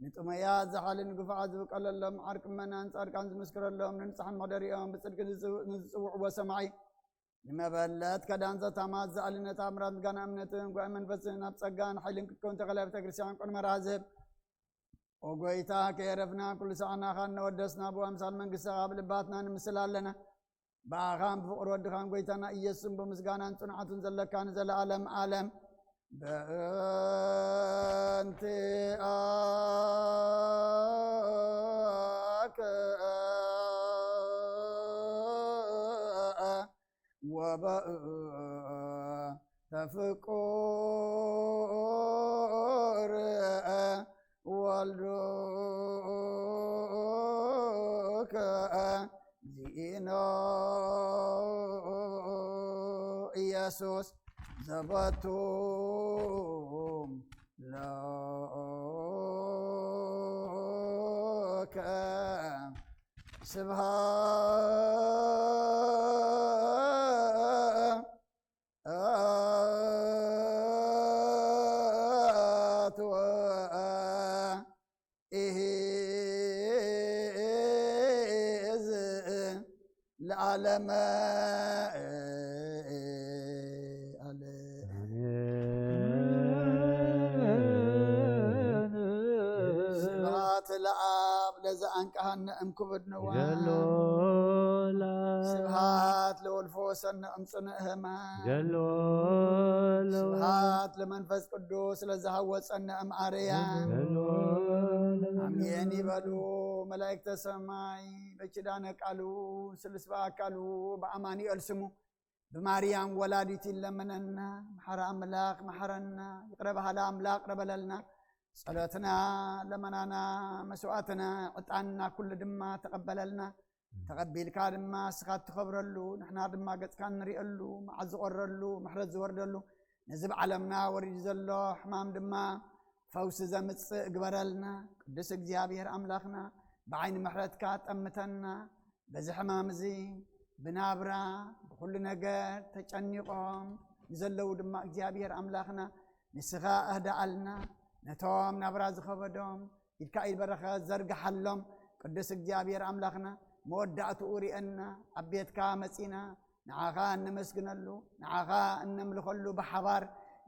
ንጥመያት ዝሓልን ግፍዓት ዝብቀለሎም ዓርቅመናን ጻድቃን ዝምስክረሎም ንንፅሓን መደሪኦም ብፅድቂ ንዝፅውዕዎ ሰማዒ ንመበለት ከዳን ዘታማት ዝኣልነት ኣምራት ምስጋና እምነትን ጓይ መንፈስን ኣብ ጸጋን ሓይልን ክትከውን ተኸላይ ቤተ ክርስቲያን ቆን መርሃ ዝህብ ወጎይታ ከየረፍና ኩሉ ሰዓናኻ እነወደስና ብኣምሳል መንግሥትኻ ብልባትና ንምስል ኣለና ብኣኻን ብፍቕሪ ወድኻን ጎይታና ኢየሱስን ብምስጋናን ጽንዓትን ዘለካ ንዘለኣለም ዓለም በእንቲ ኣከ ወበእንተ ፍቁር ወልዱከ ዚኢኖ ኢየሱስ ዘበቱም ለከ ስብሃት ወኢዝ ለዓለመ ስብሃት ለአብ ለዘአንቀሃነ እምክብድ ንዋን ስብሃት ለወልፎ ወሰነ እምጽንዕ ህማም ስብሃት ለመንፈስ ቅዱስ ለዝሃወፀነ እምአርያም አሜን ይበሉ መላእክተ ሰማይ በኪዳነ ቃሉ ስልስ በአካሉ በአማኑኤል ስሙ በማርያም ወላዲት ይለመነና መሐረ አምላክ መሐረና ይቅረ ባህለ አምላክ ረበለልና ጸሎትና ለመናና መስዋዕትና ዕጣንና ኩሉ ድማ ተቀበለልና ተቀቢልካ ድማ ስኻት ትኸብረሉ ንሕና ድማ ገጽካ ንሪእሉ መዓዝ ዝቆረሉ ምሕረት ዝወርደሉ ነዚ ብዓለምና ወሪድ ዘሎ ሕማም ድማ ፈውሲ ዘምጽእ እግበረልና ቅዱስ እግዚአብሔር አምላክና بعين محرتك تمتنا بزحمام زي بنابرا بكل نجار تجنيقهم نزلوا دم እግዚአብሔር أملاخنا نسخاء أهدألنا نتوم نبراز خبدهم يكايد برخة زرق حلهم قدس እግዚአብሔር أملاخنا مودعت أورينا أبيتك مسينا نعاقا نمسكنلو نعاقا نملخلو بحبار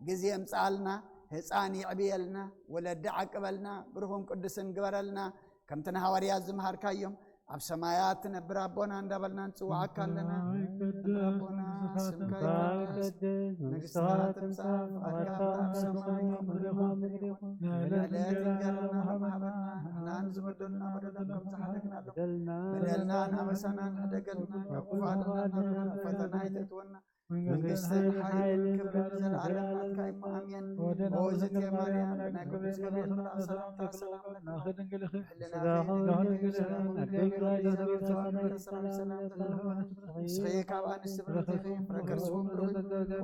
جزيم سألنا هساني عبيلنا ولد عقبلنا برهم قدس نقبرلنا كم تنهاري الزمهر كيوم أب سمايات نبرا بونا ندبلنا نسوعك لنا نبرا بونا سمك نقصات مساف أركاب سماي ملالات جرنا محبنا نان زمدنا بدلكم زحدقنا بدلنا نمسنا نحدقنا كفادنا فتنا يتتونا መንግስት ኃይል ክብር ዘላለም ካይ ማሚን ወዝት የማርያም ነግብ ዝገብር ሰላም ተሰላም ናኸድንግልህ ሰላም ካባን ስብርት ፍረከርሱም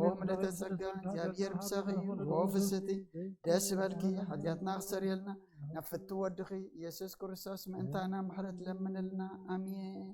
ወም ለተሰጋ እግዚአብሔር ብሰኺ ወፍስቲ ደስ በልኪ ኃጢአትና ክሰርየልና ነፍት ወድኺ ኢየሱስ ክርስቶስ ምእንታና ምሕረት ለምንልና አሜን።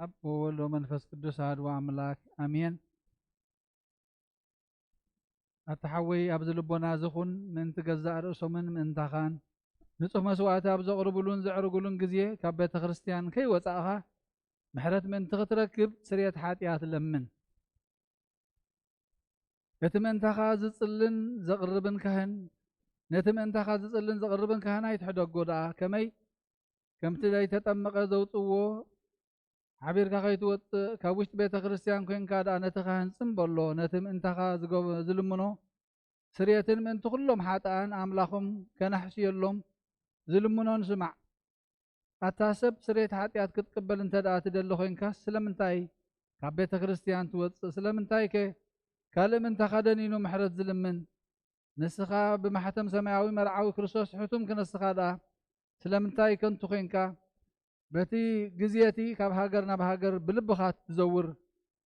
أب وولد ومنفس قدوس أحد أملاك آمين أتحوي أبز لبنا زخون من تجزأ رأسهم من تخان نصف مسوات أبز قربلون زعرقلون جزية كبيت خريستيان كي وتأخا محرت من تغتركب سرية حاتيات لمن نتمن تخا زصلن زقربن كهن نتمن تخا زصلن زقربن كهن يتحدق قدا كمي كم تداي تتمق زوطو عبير كايتوت كابوشت بيت كريستيان كوين كادا نتخا سمبلو نتمن تخا زلمنو سريتن من تخلهم حاتان أملاخهم كنحشي اللهم زلمنون سمع أتاسب سريت حاتيات كتقبل انت دا تدلو خوين كاس سلمنتاي كابيت كريستيان توت سلمنتاي كي كالم انت خدنينو محرز زلمن نسخا بمحتم سماوي مرعاوي كريستوس حتم كنسخا دا سلمنتاي كنتو خينكا بتي جزيتي كاب هاجرنا بهاجر بلبخات تزور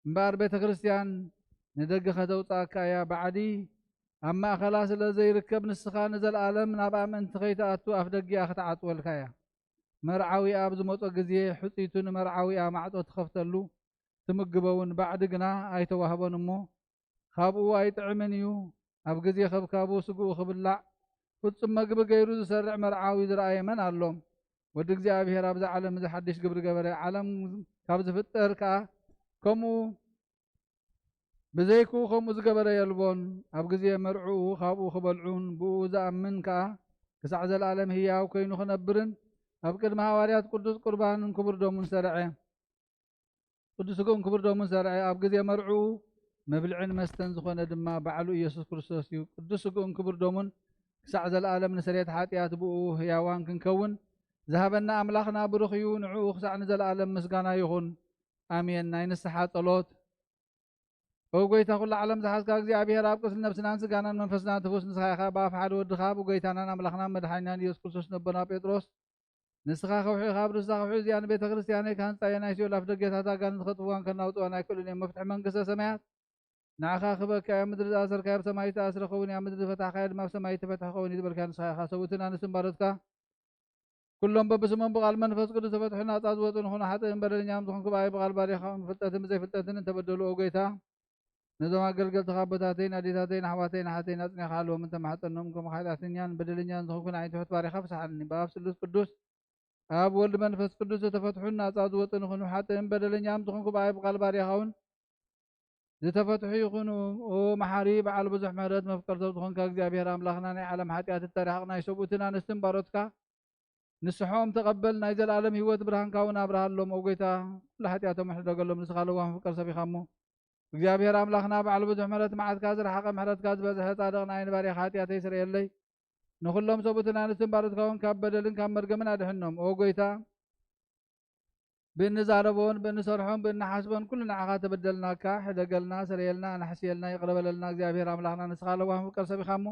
مبار بيت كريستيان ندق خدوطا كايا بعدي أما خلاص لزي ركب نسخا نزل عالم نابع من تخيتاتو أفدقي أخت عطو الكايا مرعاوي أبز موتو جزيه حطيتون مرعاوي أمعطو تخفتلو تمقبون بعد قنا أيتو وهبون مو خابو أيتعمنيو أب جزيه خب كابو سقو خبلع فتصم مقب غيرو زسرع مرعاوي درعي من اللهم ودق زي أبي هراب زي عالم زي حدش قبر قبر عالم كابز فتر كا كمو بزيكو خمو زقبر يلبون أب جزيه مرعو خابو خبلعون بو زأمن كا كسعز العالم هي وكينو خنبرن أبكر محاوريات قدس قربان كبر دومن سرعي قدس قوم كبر دومن سرعي أبكر مرعو مبلعن مستنزخون دما بعلو يسوع كريستوس قدس قوم كبر دومن سعز العالم نسريت حاتيات بو هياوان كنكون ذهبنا أملاخنا برخيو نعو خسع نزل العالم مسقانا يخون آمين ناين السحات طلوت وقويتا كل عالم زحاز كاكزي أبي هراب قسل نفسنا نسقانا منفسنا تفوس نسخايخا بافحال ودخاب وقويتانا أملاخنا مدحينان يسوع كريستوس نبنا بيتروس نسخة خوحي خابر نسخة خوحي زيان بيت كريستياني كان تاينا يسيو لافدق جيتاتا كان خطوان كان ناوتوانا كلني مفتح من قصة سمعت نعخا خبك يا مدرد آسر كايب سماي تأسر خوني يا مدرد فتح خير ما سماي تفتح خوني دبر كان صحيحا سوتنا نسم باردكا كلهم ببسمن بغال منفس قدس فتحنا تازوتن هنا حتى ينبرر نعم تخون كباي بغال باري خام فتاتن بزي فتاتن تبدلوا اوغيتا نظام قلقل تخابتاتين أديتاتين حواتين حاتين أتني خالو من تمحتن نمكم خيلاتين يان بدلنيان تخون عين تحت باري خفص عني باب سلس قدوس أب ولد منفس قدوس تفتحنا تازوتن هنا حتى ينبرر نعم تخون كباي بغال باري خاون زتفتح يخونوا ومحاريب على بزح مرد مفكر تخون كاكزي أبير أملاخنا عالم حاتيات التاريخنا يسوبوتنا نستنبارتك نسحوم تقبلنا إذا العالم هو برهان كون أبرهان لهم أوجيتا لحتياتهم إحنا قال نسخالوا وهم فكر سبي خمو እግዚአብሔር አምላክና በዓል ብዙሕ ምሕረት መዓት ካዝር ሓቐ ምሕረት ካዝበዝሐ ጻድቕና ዓይን ባሪኻ ኃጢአተ ይስረየለይ ንኹሎም ሰቡትን ኣንስትን ባሮትካውን ካብ በደልን ካብ መርገምን ኣድሕኖም ኦ ጎይታ ብንዛረቦን ብንሰርሖን ብንሓስቦን ኩሉ ንዓኻ ተበደልናካ ሕደገልና ስረየልና ኣናሕስየልና ይቕረበለልና እግዚአብሔር ኣምላኽና ንስኻ ለዋህም ፍቅር ሰቢኻሞ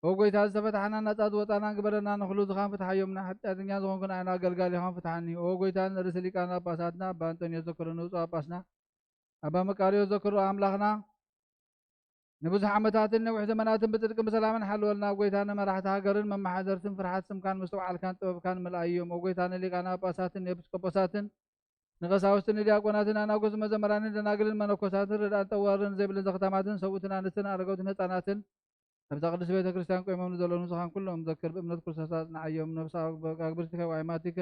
ኦ ጎይታ ዝተፈታሕና ነፃ ዝወጣና ግበረና ንኹሉ ዝኻን ፍትሓዮምና ሓጢአተኛ ዝኾንኩን ዓይና ኣገልጋሊ ኢኻን ፍትሓኒ ኦ ጎይታ ንርእሲ ሊቃነ ጳጳሳትና ኣባ አንጦንዮስ ዘክሮ ንውፁ ጳጳስና أبا مكاريو ذكروا أملاخنا نبوز حمتاتن نوح زمناتن بصدق بسلام حلولنا وقويتانا مرحتها قرن مما حضرتن فرحات سمكان مستوعال كان طبب كان ملايوم وقويتانا لقانا باساتن يبسكوباساتن نغساوستن دياقوناتن أنا وقز مزمرانن دناقلن منوكوساتن ردان توارن زيبلن زختاماتن سووتن آنستن أرقوتن هتاناتن نبتا قدس بيت كريستيان كو إمام نزولون نسخان كلهم ذكر بإمنة كرساساتنا عيوم نفسا أكبرتك وعيماتك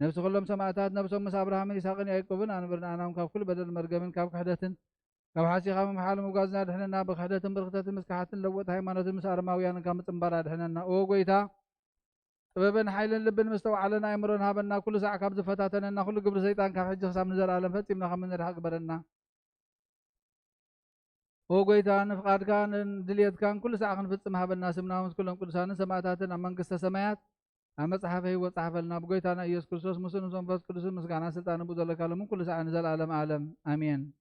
نفس كلهم سماعتات نفسهم مس أبراهام إسحاق يعقوب أنا برنا أنا كاب كل بدل مرجمين كاب حدثن كاب حاسي خام محل مجازنا دحنا بخدثن برختة مسكحة لوت هاي مانوت مسار ماويان كام تنبرا دحنا أو قويتا طبعا حيل لبن مستوى علينا أمرنا هبنا كل ساعة كاب زفتاتنا كل قبر سيطان كاب حج خسام نزل عالم فتيمنا خمن الحق برنا أو قويتا نفقاد كان دليت كان كل ساعة نفتح هبنا سمنا كلهم كل سنة سماعتاتنا أمان قصة سماعات أما صحفه هو صحف لنا بقيتنا يسوع كريستوس مسلم سنفس كريستوس مسكانا سلطان بدل كلام كل ساعة نزل عالم عالم آمين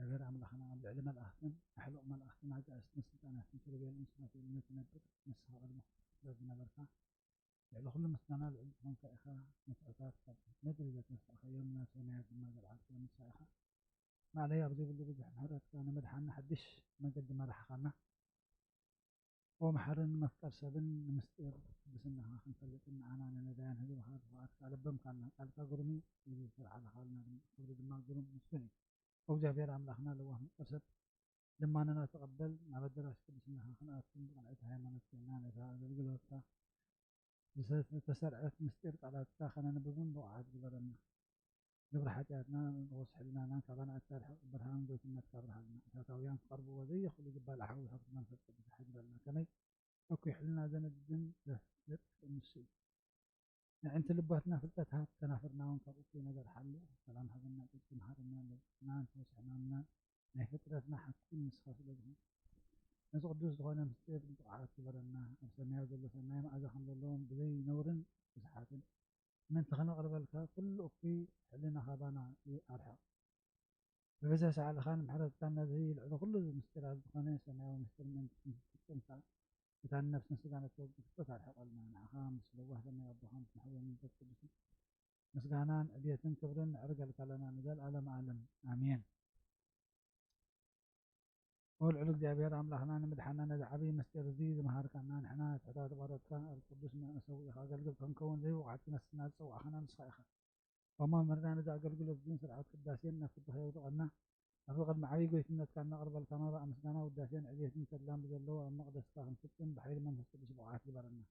እግዚአብሔር አምላኽና ኣብ ልዕሊ መላእኽትን ኣሕልቕ መላእኽትን ኣጋእዝትን ስልጣናትን ኪሩቤልን ሱራፌልን ትነብር ንስኻ ቅድሚ ዝነበርካ ልዕሊ ኩሉ ምስጋና ልዕሊ ዝኾንካ ኢኻ ንስዕታት ካብ ምድሪ ዘተንስእኸዮም ናብ ሰማያት ድማ ዘለዓልካ ንስኻ ኢኻ ማዕለይ ኣብ ዘይብሉ ብዙሕ ምሕረትካ ንመድሓንና ሓድሽ መንገዲ መራሕኻና ومحرن مفكر سبن مستير بسنها خنفلت إن أنا ندان هذا وهذا وهذا على بم كان قال كقرمي يصير على حالنا خرج ما قرم مسكني وجا بير عملنا لو هم قصد لما أنا نتقبل ما بدرس بسنها خنا أكون قنعتها ما نتكلم أنا هذا الجلوسة بس تسرعت مستير على تاخنا نبغون بوعد قبلنا قبل حاجاتنا وصح لنا أنا كمان أكثر برهان قلت الناس كبرهان تاويان قربوا وزي خلي جبال حول حق من فتح بحاجة لنا كمي أوكي حلنا زين الدين لا الشيء يعني أنت لباتنا في الفتحة تنافرنا ونقضي نظر حل سلام هذا الناس يكون حرمنا لنا وسحنا لنا يعني فترتنا حتكون نسخة لهم ناس قدوس دخلنا مستير دعاء كبرنا أبسمي هذا اللي سمعنا ما أزخم لهم بزي نور وسحات من تخنا قرب الكا كل أوكي حلنا خابانا أرحب فبزا سعى خان محرز كان زي العضو كله مستير هذا دخلنا سمعنا ومستير من تنفع بتاع النفس نسجانة توقف الحق المعنى خامس لو واحد ما يبغى خامس محول من تكتب مسجانان أبية كبرن أرجع لنا نزال على معلم آمين قول علوك جابير عمل حنان مدحنا ندعبي مستر زيد مهار كنا نحنا تعتاد بارد كان القدس ما نسوي خا قلقل كنكون زي وقعت نسنا نسوي حنا نصحيخه وما مرنا ندع قلقل بدون سرعة قداسين نفض خير وقعنا الرغد معاوي قلت إنك كان نقرب الكاميرا أمسكنا وداسين عديت من سلام بدلوا المقدس كان ستن بحير من هسه بسبعات لبرنا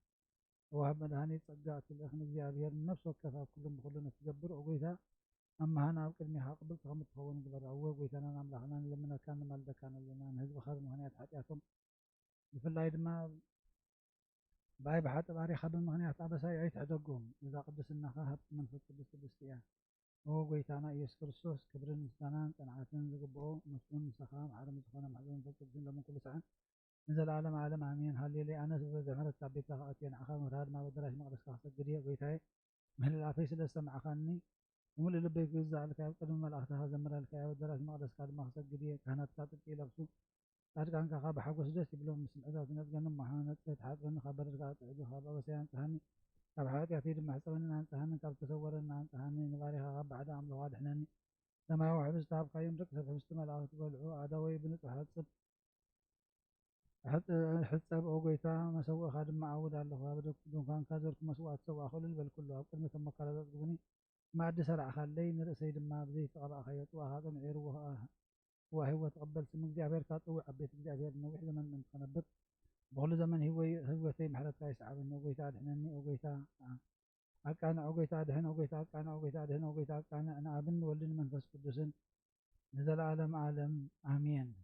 وهب مدهاني تصقعت الأخن الزيابير نفس وكفى كلهم بخلنا تجبر وقيتها أما هنا أبقى قبل تهم تخون قبل أول قيت أنا نعمل حنان لما كان مالدا كان لنا نهزب خير مهنيات حياتهم في اللايد ما باي بحات باري خبر مهنيات أبى سايعيت عدقهم إذا قدس النخا هب من في القدس الاستيان هو قيت أنا يسكر كريستوس كبرن مستنان كان عاتن زقبو مسكون سخام عالم سخنا محزون فكبرن لمن كل ساعة نزل عالم آمين هاللي لي أنا زمرت تبيت لها أتين عخام ورهاد ما بدرش مقدس خاصة قرية قيت هاي من العفيس اللي سمع خاني ومن اللي بيجوز على الكعب قدم ما الأخذها زمر الكعب ودرس مقدس كاد ما خاصة قرية كانت كاتب إلى بسوق كاد كان كخاب حق وسدس يبلون مسم عذاب ناس جنم محانة تحب إن خبر رجعت عدو خاب بس يعني تهني كاب حياتي كثير محسوب إن أنت هني كاب تصور إن أنت هني نباريها غاب بعد عمل واضح إنني لما هو حبس تعب قيم ركز حبس ما العاطف والعو عدوي بنت وحسب حتى أوقيتا ما سوى خادم معود على الله بدك بدون كان كازرك مسوات سوى خلل بل كله أقل ثم قال ذبني ما عد سرع خلي نرسي ما بدي تقرأ خيط وهذا معير وهو تقبل سمك جابير كاتو عبيت جابير إنه وحدة من خنبت بقول زمن هو تيم حالة كايس عاب إنه أوقيتا دحنني أوقيتا أكان أوقيتا دحن أوقيتا أكان أوقيتا دحن أوقيتا أكان أنا أبن ولن منفس قدسن نزل عالم آمين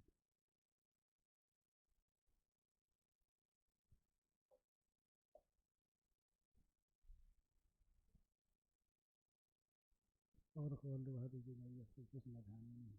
أورك والله هذا الجميع في اسمه ثاني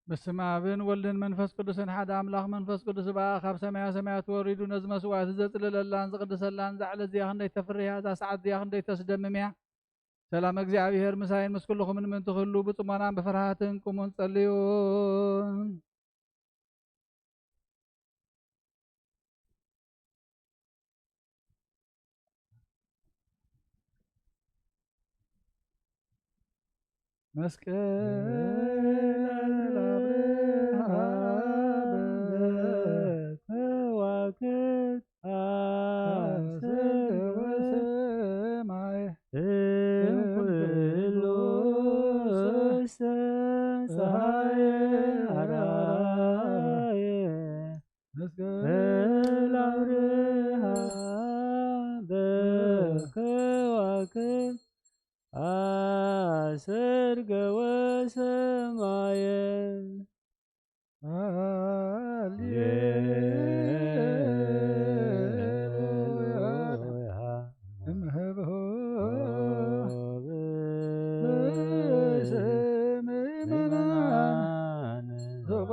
بسم አብን ወልድን መንፈስ ቅዱስን ሓደ አምላኽ መንፈስ ቅዱስ በአ ካብ ሰማያ ሰማያት ወሪዱ ነዚ መስዋዕት ዘጽልለላን ዝቅድሰላን ዛዕለ እዚኣ ክንደይ ተፍርያ እዛ ሰዓት እዚኣ ክንደይ ተስደምምያ ሰላም እግዚአብሔር ምሳይን ምስ ኩልኹምን ምን ትኽሉ ብጽሞናን ብፍርሃትን ቁሙን ጸልዩን መስቀል አብርሃ በከዋክብት አሰገወ ሰማይ እምኩሉ ፀሐየ አርአየ መስቀል አብርሃ በከዋክብት አሰርገ ወሰማየ ሃሌሉያ እምኀበሆ በስመ ምእመናን ዞባ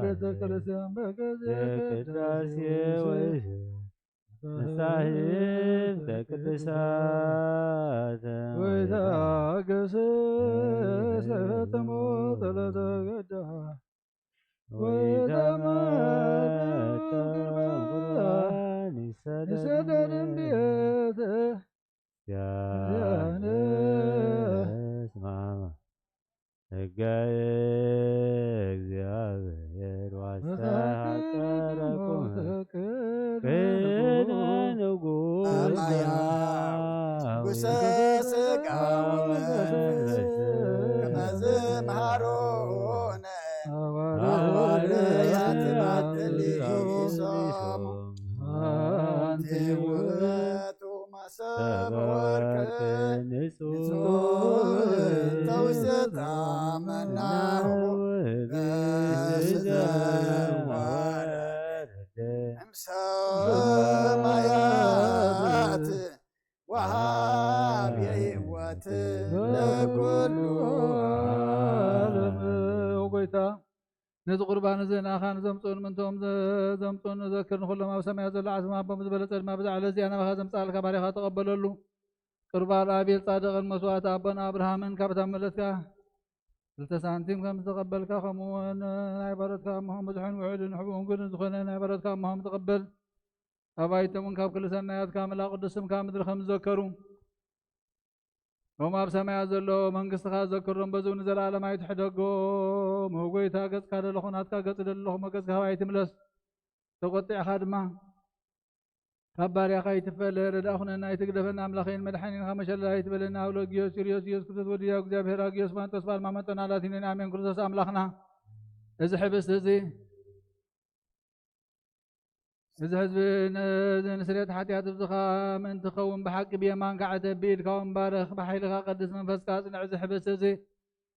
ቤተ ክርስቲያን በቅዳሴ ወይስ መጻሕፍተ ቅዱሳት ወይታገሰ ሰፈተሞ ጸሎተ ገዳ ወይተመጠ ቁርባን ይሰደድም ቤተ ያነስማማ ሕጋየ እግዚአብሔር ዋስተሐቀረኩም ንጉሠ ሥጋ ወመንፈስ ከመዝ መሃሮነ ሐዋርያት ባትሊሶም አንቲ ውእቱ መሰበ ወርቅ ንጹሕ ተውስተ አመናሁ እምሰማያት ወሃብ የሕይወት ለኩሉ ዓለም ወጎይታ ነዚ ቁርባን እዚ ንኣኻ ንዘምፅኡን ምንቶም ዘምፅኡን ንዘክር ንኩሎም ኣብ ሰማያ ዘሎ ዓፅማ ኣቦም ዝበለፀ ድማ ብዛዕለ እዚኣ ናባኻ ዘምፃልካ ባሪኻ ተቐበለሉ ቁርባን ኣቤል ጻድቕን መስዋዕቲ ኣቦና ኣብርሃምን ካብታ መለትካ 2 ሳንቲም ከም ዝተቐበልካ ከምኡውን ናይ በረትካ እሞሆም ብዙሕን ውዕልን ሕቡእን ግን ዝኾነ ናይ በረትካ እሞሆም ተቐበል ኣባይቶምን ካብ ኩሉ ሰናያትካ መላእ ቅዱስ ስምካ ምድሪ ከም ዝዘከሩ ኦም ኣብ ሰማያት ዘሎ መንግስትኻ ዘዘክሮም በዝው ንዘለዓለም ኣይትሕደጎም ወጎይታ ገጽካ ደለኹ ናትካ ገጽ ደለኹ መገጽካ ካብ ኣይትምለስ ተቆጢዕኻ ድማ ካብ ባርያኻ ይትፈለ ረዳእ ኩነና ይትግደፈና ኣምላኸይን መድሓኒን ካብ መሸለላ ይትበለና ኣብሎ ጊዮስ ኢየሱስ ክርስቶስ ወዲያ እግዚአብሔር ጊዮስ ማንጦስ ባል ማመጠና ላቲንን ኣሜን ክርስቶስ ኣምላኽና እዚ ሕብስት እዚ ህዝቢ ንስሬት ሓጢኣት ብዝኻ ምእንቲ ኸውን ብሓቂ ብየማንካ ዓተብ ብኢድካ ወንባርኽ ብሓይልኻ ቅድስ መንፈስካ ጽንዕ እዚ ሕብስት እዚ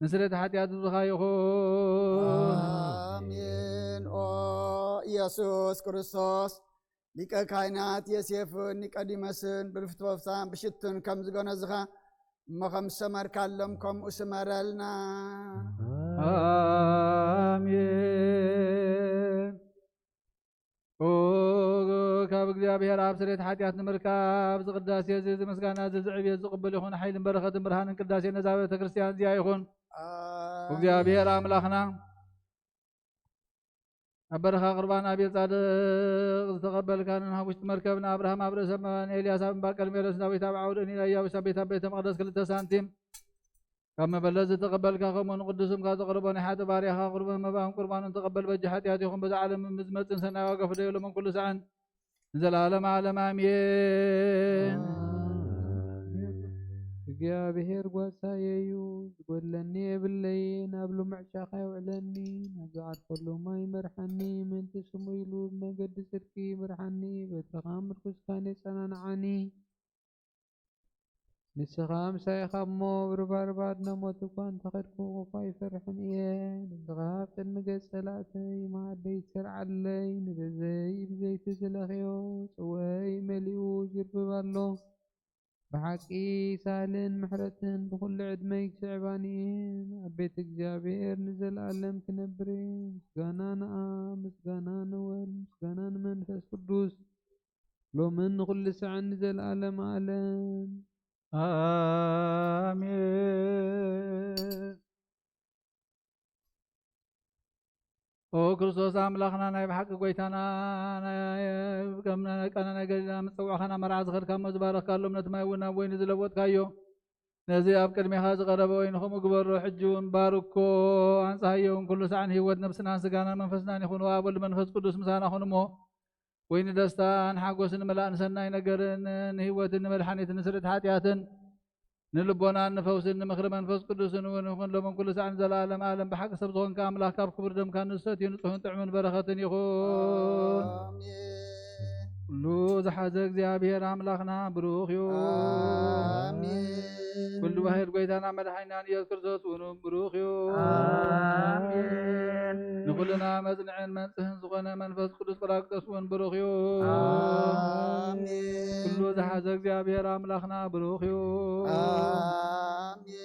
ንስሬት ሓጢኣት ብዝኻ ይኹን አሜን። ኦ ኢየሱስ ክርስቶስ ሊቀ ካህናት ዮሴፍን ኒቆዲሞስን ብልፍትወፍሳን ብሽቱን ከም ዝገነዝኻ እሞ ከም ዝሰመርካሎም ከምኡ ስመረልና አሜን። ካብ እግዚአብሔር ኣብ ስሬት ሓጢኣት ንምርካብ ዝቅዳሴ እዚ ምስጋና እዚ ዝዕብየት ዝቕበል ይኹን ሓይልን በረኸትን ብርሃንን ቅዳሴ ነዛ ቤተ ክርስቲያን እዚኣ ይኹን እግዚአብሔር ኣምላኽና ኣብ በረኻ ቁርባን ኣቤል ጻድቕ ዝተቐበልካን ኣብ ውሽጢ መርከብን ኣብርሃም ኣብ ርእሰ ኤልያስ ኣብ እምባ ቀርሜሎስ ዳዊት ኣብ ዓውድን ኢያቡስ ኣብ ቤተ መቅደስ 2 ሳንቲም ካብ መበለት ዝተቐበልካ ከምኡን ቅዱስምካ ዘቕርቦ ናይ ሓደ ባርያኻ ቁርባን መባእን ቁርባንን ተቐበል በጂ ሓጢኣት ይኹን በዚ ዓለም ዝመፅን ሰናይ ዋጋ ፍደየሎምን ኩሉ ሰዓን ንዘለዓለም ዓለም ኣሜን። እግዚአብሔር ጓሳየዩ ዝጎድለኒ የብለይ ናብ ልሙዕ ሻኻ ይውዕለኒ ናብ ዝዓርፈሉ ማይ መርሐኒ ምንቲ ስሙ ኢሉ ብመገዲ ጽድቂ ምርሐኒ በትርኻ ምርኩስካን የጸናንዓኒ ንስኻ ምሳይኻ እሞ ብርባርባድ ናሞት እኳ እንተኸድኩ እኳ ይፈርሕን እየ ንስኻ ኣብ ቅድሚ ገጽ ጸላእተይ ማዕደይ ትሰርዓለይ ንገዘይ ብዘይቲ ዝለኽዮ ጽወይ መሊኡ ይርብብ ኣሎ بحقي سالن محرتن بكل عدمي شعبانين عبيت እግዚአብሔር ንዘላለም ክነብርን ምስጋናን አብ ምስጋናን ወልድ ምስጋናን መንፈስ ቅዱስ ሎምን ኩሉ ሰዓት ንዘላለም ዓለም አሜን። ኦ ክርስቶስ አምላኽና ናይ ብሓቂ ጎይታና ቀምና ቀና ነገርና ምፅውዕኸና መርዓ ዝኸድካ እሞ ዝባረኽካሎም ነቲ ማይ እውን ናብ ወይኒ ዝለወጥካዮ ነዚ ኣብ ቅድሚኻ ዝቐረበ ወይንኹም ግበሮ ሕጂ እውን ባርኮ ኣንጻሃዮ እውን ኩሉ ሰዓን ህይወት ነብስናን ስጋናን መንፈስናን ይኹኑ ኣብ ወልድ መንፈስ ቅዱስ ምሳና ኹን እሞ ወይኒ ደስታን ሓጎስን መላእ ንሰናይ ነገርን ንህይወትን ንመድሓኒትን ንስርት ሓጢኣትን ንልቦናን ንፈውስን ንምኽሪ መንፈስ ቅዱስን እውን ይኹን ሎምን ኩሉ ሰዓን ዘለዓለም ዓለም ብሓቂ ሰብ ዝኾንካ ኣምላኽ ካብ ክቡር ደምካ ንሰትዩ ንጹሕን ጥዕምን በረኸትን ይኹን ኩሉ ዝሓዘ እግዚአብሔር ኣምላኽና ብሩኽ እዩ። ኩሉ ባሕር ጎይታና መድሓኒናን ኢየሱስ ክርስቶስ እውን ብሩኽ እዩ። ንኩልና መጽንዕን መንጽህን ዝኾነ መንፈስ ቅዱስ ጰራቅሊጦስ እውን ብሩኽ እዩ። ኩሉ ዝሓዘ እግዚአብሔር ኣምላኽና ብሩኽ እዩ።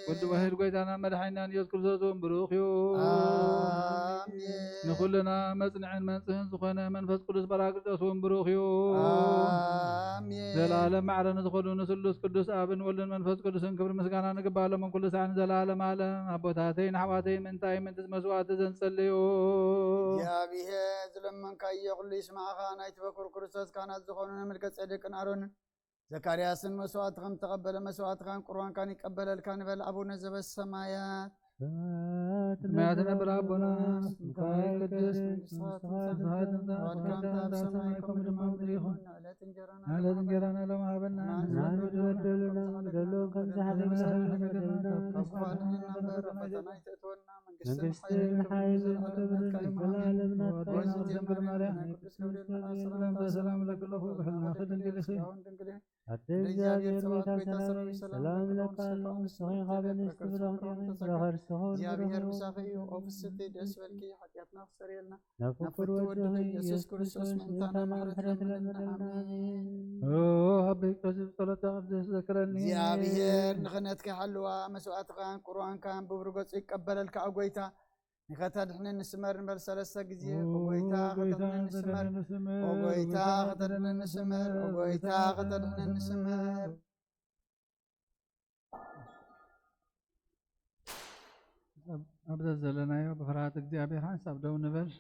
ኩሉ ባሕር ጎይታና መድሓኒናን ኢየሱስ ክርስቶስ እውን ብሩኽ እዩ። ንኩልና መጽንዕን መንጽህን ዝኾነ መንፈስ ቅዱስ ጰራቅሊጦስ እውን ብሩኽ እዩ። ዘላለም ማዕረን ዝኾኑ ንስሉስ ቅዱስ አብን ወልድን መንፈስ ቅዱስን ክብሪ ምስጋና ንግባሎምን ኩሉ ሰዓን ዘላለም ዓለም ኣቦታተይን ኣሕዋተይን ምንታይ ምንትስ መስዋዕቲ ዘንጸልዩ እግዚአብሔር ዝለመንካዮ ኩሉ ይስማዕኻ ናይቲ በኩር ክርስቶስ ካህናት ዝኾኑ ነመልከ ጼዴቅን አሮንን ዘካርያስን መስዋዕት ከም ተቐበለ መስዋዕትካን ቁርባንካን ይቀበለልካ ንበል አቡነ ዘበሰማያት ሰማያት ነብር አቦና ቅዱስ ሰማይ ከምኡ ድማ ምድሪ ይኹን ዕለት እንጀራና ሎሚ ሃበና መንግሥትን ሓይልን ክብርን ዘለዓለምና በሰላም ለክለኹ ብሕልና ክድንግልኺ ኣደ እግዚአብሔር ቤታ ሰላም ለካ ንስኺ በንስቲ ብረኽር እግዚአብሔር ምሳኺ እዩ ኦፍስቲ ደስ በልኪ ሓጢአትና ክሰረየልና ናብ ፍቅር ወድኺ ኢየሱስ ክርስቶስ ምእንታና ምሕረት ለመነልና ኣበይ ቀሲብ ጸሎተ ቅዱስ ዘክረኒ እግዚአብሔር ንኽነትካ ይሓልዋ መስዋዕትኻን ቁርባንካን ብብር ገጹ ይቀበለልካ ኣብ ጎይታ ንኸተድሕኒ ንስመር ንበል ሰለስተ ግዜ ጎይታ ኸተድሕኒ ንስመር ጎይታ ኸተድሕኒ ንስመር ጎይታ ኸተድሕኒ ንስመር ኣብዘ ዘለናዮ ብፍርሃት እግዚአብሔር ሓንሳብ ደው ንበል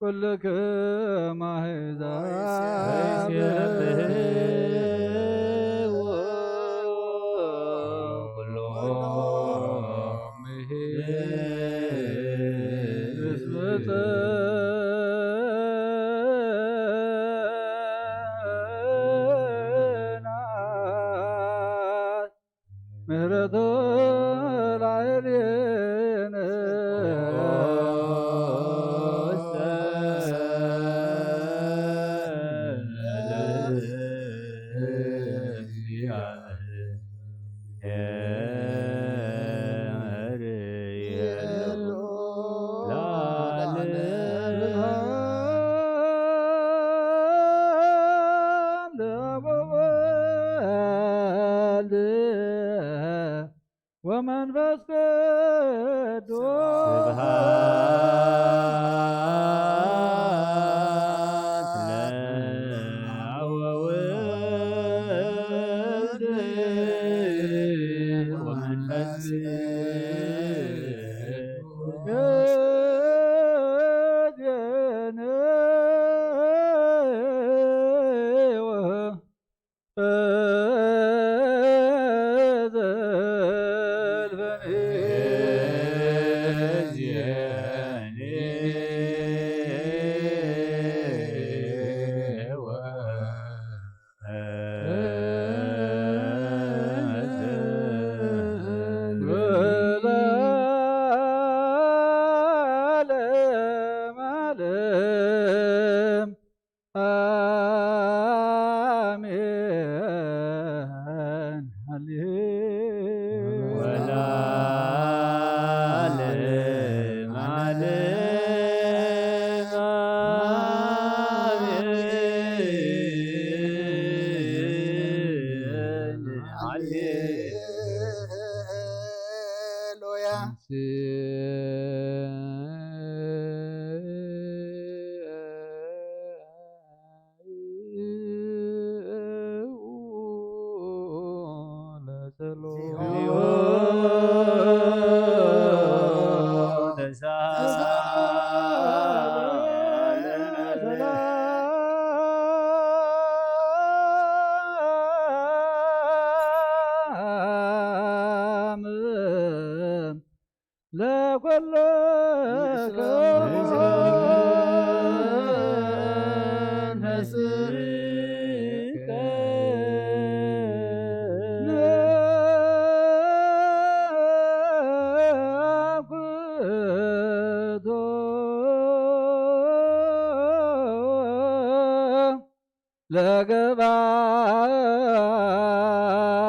كلكم أحزاب مهرة العلين ومن فسد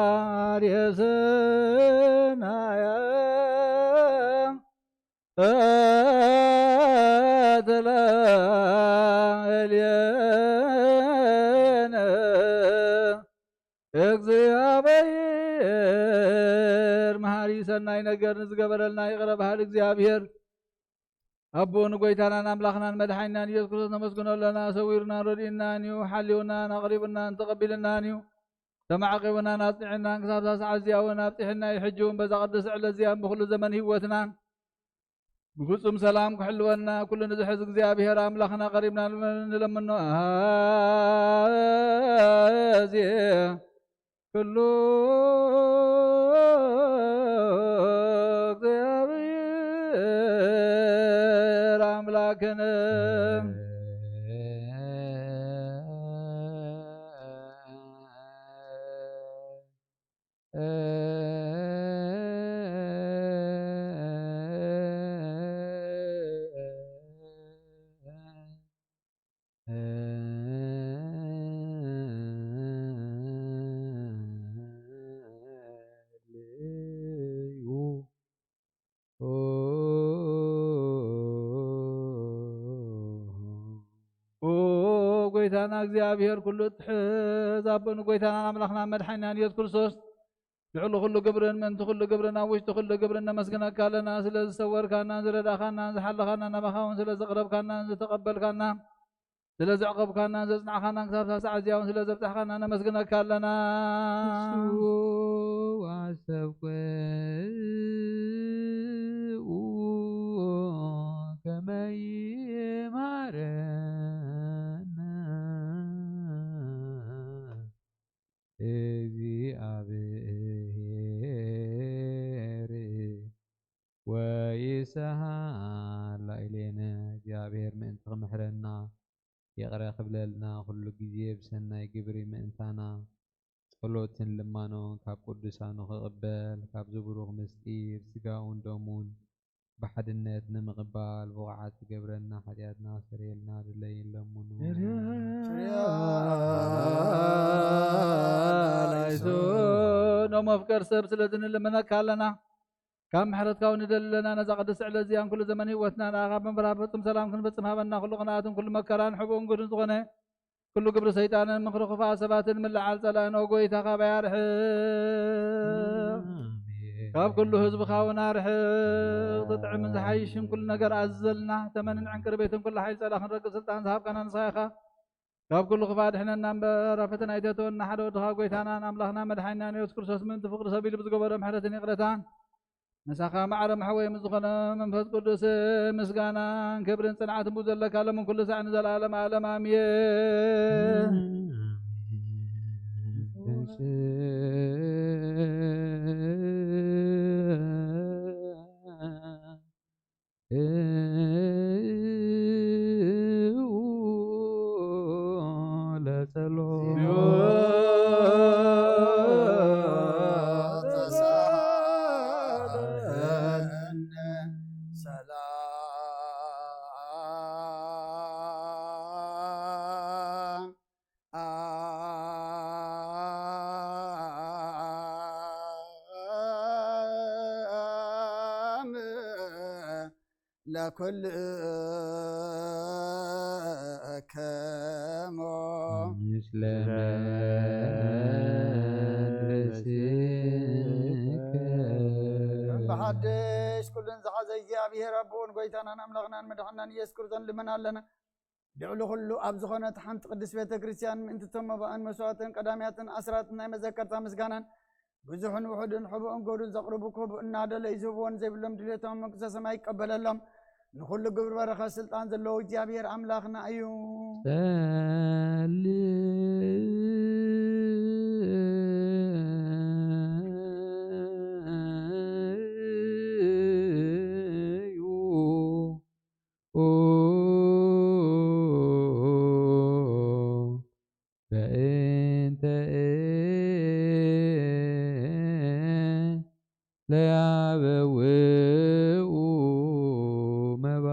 لقبار يسنايا أتلا الينا እግዚአብሔር መሐሪ ሰናይ ነገር ንዝገበረልና ይቅረብሃል እግዚአብሔር أبون قويتانا أملاخنا مدحنا يذكر نمسكنا لنا سويرنا ردينا نيو حليونا نقربنا تقبلنا نيو تمعقبنا نطيعنا كتاب سعزيا ونفتحنا يحجون بزا قدس على زيان بكل زمن هوتنا بقسم سلام كحلونا كل نزحز እግዚአብሔር أملاخنا قريبنا نلمنا كله አምላክንም ጎይታና እግዚአብሔር ኩሉ ትሕዝ ኣቦን ጎይታና ኣምላኽና መድሓኒና ኢየሱስ ክርስቶስ ልዕሊ ኩሉ ግብርን ምንቲ ኩሉ ግብርን ኣብ ውሽጢ ኩሉ ግብርን ነመስግነካ ኣለና ስለ ዝሰወርካና ዝረዳእካና ዝሓለኻና ናባኻ እውን ስለ ዘቕረብካና ዝተቐበልካና ስለ ዘዕቐብካና ዘፅናዕካና ክሳብ ሰዓት እዚኣ እውን ስለ ዘብፅሕካና ነመስግነካ ኣለና ከመይ ማረ እግዚአብሔር ወይስሃላ ኢሌነ እግዚአብሔር ምእንቲ ክምሕረና ይቕረ ክብለልና ኩሉ ግዜ ብሰናይ ግብሪ ምእንታና ጸሎትን ልማኖን ካብ ቅዱሳኑ ክቕበል ካብ ዝብሩኽ ምስጢር ስጋውን ደሙን ብሓድነት ንምቕባል ብቕዓት ዝገብረና ሓጢኣትና ሰረየልና ድለይን ለምኑ ኖም ኣፍቀር ሰብ ስለዝንልመነካ ኣለና ካብ ምሕረትካ እውን ንደልለና ነዛ ቅድስቲ ዕለት እዚኣን ኩሉ ዘመን ህይወትና ንኣኻ መንበራ ፍጹም ሰላም ክንፈጽም ሃበና ኩሉ ቅንኣትን ኩሉ መከራን ሕቡእን ጉድን ዝኾነ ኩሉ ግብሪ ሰይጣንን ምኽሪ ክፉኣ ሰባትን ምልዓል ጸላእን ጎይታ ካብ ያርሕቕ ካብ ኩሉ ህዝብኻ እውን ኣርሕቕ ዝጥዕምን ዝሓይሽን ኩሉ ነገር ኣዘልና ተመንን ዕንቅር ቤትን ኩሉ ሓይል ጸላ ክንረግብ ስልጣን ዝሃብካና ንስኻ ኢኻ ካብ ኩሉ ክፋ ድሕነና እምበር ኣብ ፈተና ኣይተተወና ሓደ ወድኻ ጎይታናን ኣምላኽና መድሓኒናን ኢየሱስ ክርስቶስ ምእንቲ ፍቕሪ ሰቢሉ ብዝገበሮ ምሕረትን ይቕረታን ንሳኻ ማዕረ መሕወይ ምዝኾነ መንፈስ ቅዱስ ምስጋናን ክብርን ጽንዓትን ቡ ዘለካ ለምን ኩሉ ሳዕ ንዘለዓለም ዓለም ኣሜን ለኩል ከሞ ምስለ መንፈስከ በሓድሽ ኩሉን ዝሓዘ እግዚኣብሔር ኣቦን ጎይታናን ኣምላኽናን መድሓናን ኢየሱስ ክርስቶስ ልመና ኣለና ልዕሊ ኩሉ ኣብ ዝኾነት ሓንቲ ቅዱስ ቤተ ክርስቲያን ምእንትቶም መባእን መስዋዕትን ቀዳምያትን ኣስራትን ናይ መዘከርታ ምስጋናን ብዙሕን ውሑድን ሕቡእን ጎዱን ዘቕርቡ ክህቡእ እናደለ ይዝህብዎን ዘይብሎም ድሌቶም መንግስተ ሰማይ ይቀበለሎም ንኩሉ ግብሪ በረኸ ስልጣን ዘለዎ እግዚኣብሔር ኣምላኽና እዩ በእንተ ለያበውኡ መባ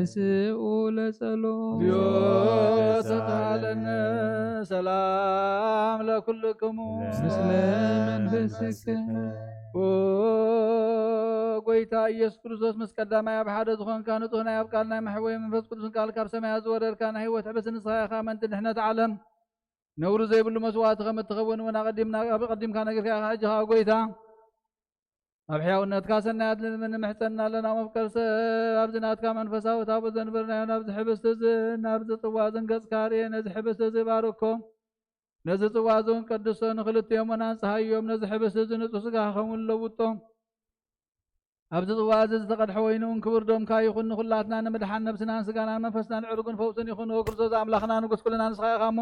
ተንስኡ ለጸሎት ተቃለነ ሰላም ለኩልክሙ ምስለ መንፈስከ ጎይታ ኢየሱስ ክርስቶስ ምስ ቀዳማይ ኣብ ሓደ ዝኾንካ ንጹህ ናይ ኣብ ቃል ናይ መሕወይ መንፈስ ቅዱስን ቃል ካብ ሰማያት ዝወረድካ ናይ ህይወት ዕብስ ንስኻ ኢኻ መንቲ ድሕነት ዓለም ነውሪ ዘይብሉ መስዋዕቲ ከም እትኸውን እውን ቀዲምካ ነጊርካ ኢኻ ሕጂ ኸ ጎይታ ኣብ ሕያውነትካ ሰናያት ንምሕፀና ኣለና መፍቀር ሰብ ኣብዚ ናትካ መንፈሳዊ ታቦት ዘንብርናዮ ናብዚ ሕብስቲ እዚ ናብዚ ጽዋ ዝንገጽካ ርየ ነዚ ሕብስቲ እዚ ባርኮም ነዚ ጽዋ እዚ እውን ቀድሶ ንክልቲኦም እውን አንጽሃዮም ነዚ ሕብስቲ እዚ ንጹህ ስጋ ክኸውን ለውጦም ኣብዚ ጽዋ እዚ ዝተቐድሐ ወይኑ እውን ክቡር ደምካ ይኹን ንኹላትና ንምድሓን ነብስናን ስጋናን መንፈስናን ዕርጉን ፈውስን ይኹን ክርስቶስ ኣምላኽና ንጉስ ኩልና ንስኻ ኢኻ እሞ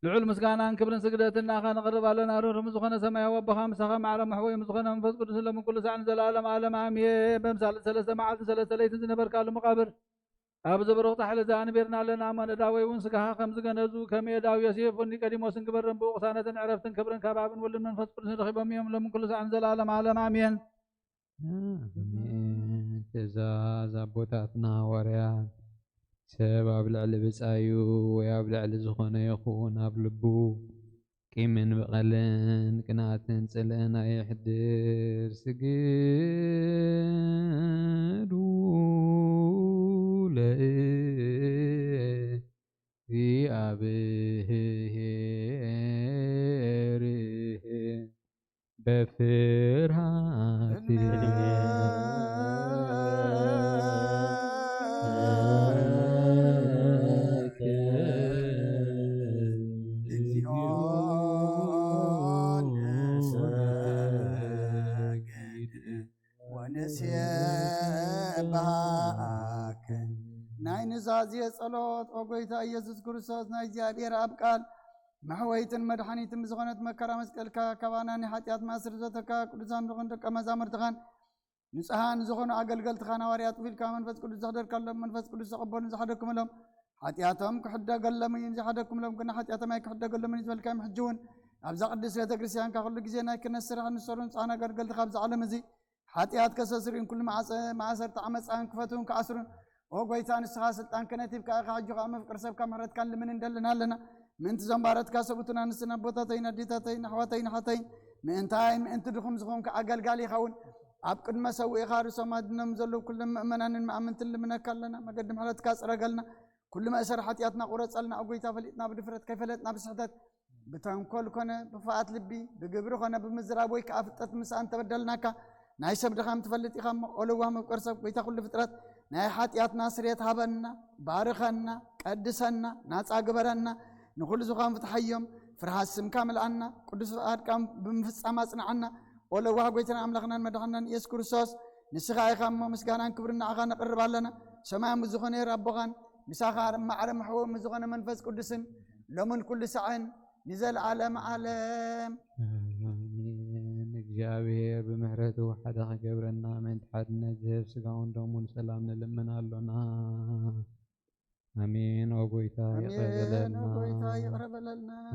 ልዑል ምስጋናን ክብርን ስግደትን ናኻ ነቕርብ ኣለና ርህሩህ ዝኾነ ሰማያዊ ኣቦኻ ምሳኻ ማዕረ መሕወይ ዝኾነ መንፈስ ቅዱስ ለምን ኩሉ ሳዕ ንዘለዓለም ዓለም ኣሜን በምሳሌ ሰለስተ መዓልትን ሰለስተ ለይትን ዝነበርካሉ መቃብር ኣብዚ ብሩኽ ጣሕሊ ዘኣንቢርና ኣለና መነዳወይ እውን ስጋኻ ከም ዝገነዙ ከም ኤዳው ዮሴፍ ኒቆዲሞስን ግበርን ብቕሳነትን ዕረፍትን ክብርን ካብ ኣብን ወልድን መንፈስ ቅዱስን ረኺቦም እዮም ለምን ኩሉ ሳዕ ንዘለዓለም ዓለም ኣሜን ትእዛዝ ኣቦታትና ሐዋርያት ሰብ ኣብ ልዕሊ ብፃዩ ወይ ኣብ ልዕሊ ዝኾነ ይኹን ኣብ ልቡ ቂምን በቐልን ቅንኣትን ጽልእን ኣይሕድር ስግዱ እግዚአብሔር በፍርሃት ናይ ንዛዝየ ጸሎት ኦ ጎይታ ኢየሱስ ክርስቶስ ናይ እግዚአብሔር ኣብ ቃል ማሕወይትን መድኃኒትን ብዝኾነት መከራ መስቀልካ ካባና ንኃጢአት ማእስር ዘተካ ቅዱሳን ዝኾኑ ደቀ መዛሙርትኻን ንጹሓን ዝኾኑ ኣገልገልትኻን ሐዋርያት ፊልካ መንፈስ ቅዱስ ዘሕደርካሎም መንፈስ ቅዱስ ዘቐበሉን ዝሓደኩምሎም ሓጢአቶም ክሕደገሎምን ዝሓደኩምሎም ግና ሓጢአቶም ኣይክሕደገሎምን ዝበልካዮም ሕጅውን ኣብዛ ቅዱስ ቤተ ክርስቲያንካ ኩሉ ግዜ ናይ ክህነት ስራሕ ንሰሩን ጻና ኣገልገልትካ ኣብዚ ዓለም እዚ ሓጢአት ከሰስሩን ኩሉ ማእሰርቲ ዓመፃን ክፈቱን ክኣስሩን ኦ ጎይታ ንስኻ ስልጣን ክህነት ሂብካ ኢኻ ሕጂ ከዓ መፍቅር ሰብካ ምሕረትካን ልምን እንደልና ኣለና ምእንቲ ዘንባረትካ ሰቡትና ንስና ቦታተይን ኣዴታተይን ኣሕዋተይን ሓተይን ምእንቲ ድኹም ዝኾንካ ኣገልጋሊ ይኸውን ኣብ ቅድመ ሰዊእኻ ርሶም ኣድኖም ዘለዉ ኩሎም ምእመናንን መኣምንትን ልምነካ ኣለና መገዲ ምሕረትካ ፅረገልና ኩሉ መእሰር ሓጢአትና ቁረፀልና ኣብ ጎይታ ፈሊጥና ብድፍረት ከይፈለጥና ብስሕተት ብተንኮል ኮነ ብፍኣት ልቢ ብግብሪ ኮነ ብምዝራብ ወይ ከዓ ፍጠት ምስኣን ተበደልናካ ናይ ሰብ ድኻም ትፈልጥ ኢኻ እሞ ኦልዋ መፍቀር ሰብ ጎይታ ኩሉ ፍጥረት ናይ ሓጢአትና ስርየት ሃበና ባርኸና ቀድሰና ናፃ ግበረና ንኩሉ ዝኾን ፍትሐዮም ፍርሃት ስምካ ምልኣና ቅዱስ ፍቃድካ ብምፍፃም ኣጽንዓና ኦልዋ ጎይታና ኣምላኽናን መድሓኒናን ኢየሱስ ክርስቶስ ንስኻ ኢኻ እሞ ምስጋናን ክብርን ንዓኻ ነቕርብ ኣለና ሰማያን ብዝኾነ ረቦኻን ምሳኻ ማዕረ ምሕወም ዝኾነ መንፈስ ቅዱስን ሎምን ኩሉ ሰዓን ንዘለዓለም ዓለም እግዚአብሔር ብምሕረቱ ሓደ ክገብረና ምእንቲ ሓድነት ዝህብ ስጋውን ደሙን ሰላም ንልምን ኣሎና አሜን። ኦ ጎይታ ይቅረበለና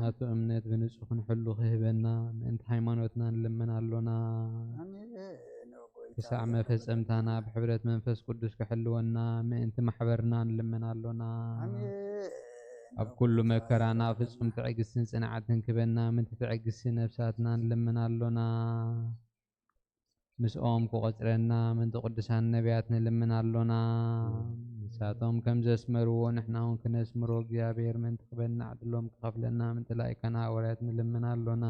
ናቱ እምነት ብንጹሕን ሕሉ ክህበና ምእንቲ ሃይማኖትና ንልምን ኣሎና ክሳዕ መፈጸምታና ብሕብረት መንፈስ ቅዱስ ክሕልወና ምእንቲ ማሕበርና ንልምን ኣሎና ኣብ ኩሉ መከራና ፍጹም ትዕግስትን ጽንዓትን ክበና ምእንቲ ትዕግስቲ ነብሳትና ንልምን ኣሎና ምስኦም ክቆጽረና ምእንቲ ቅዱሳን ነቢያት ንልምን ኣሎና ንሳቶም ከም ዘስመርዎ ንሕና እውን ክነስምሮ እግዚአብሔር ምእንቲ ክበና ዕድሎም ክኸፍለና ምእንቲ ላይካና ሐዋርያት ንልምን ኣሎና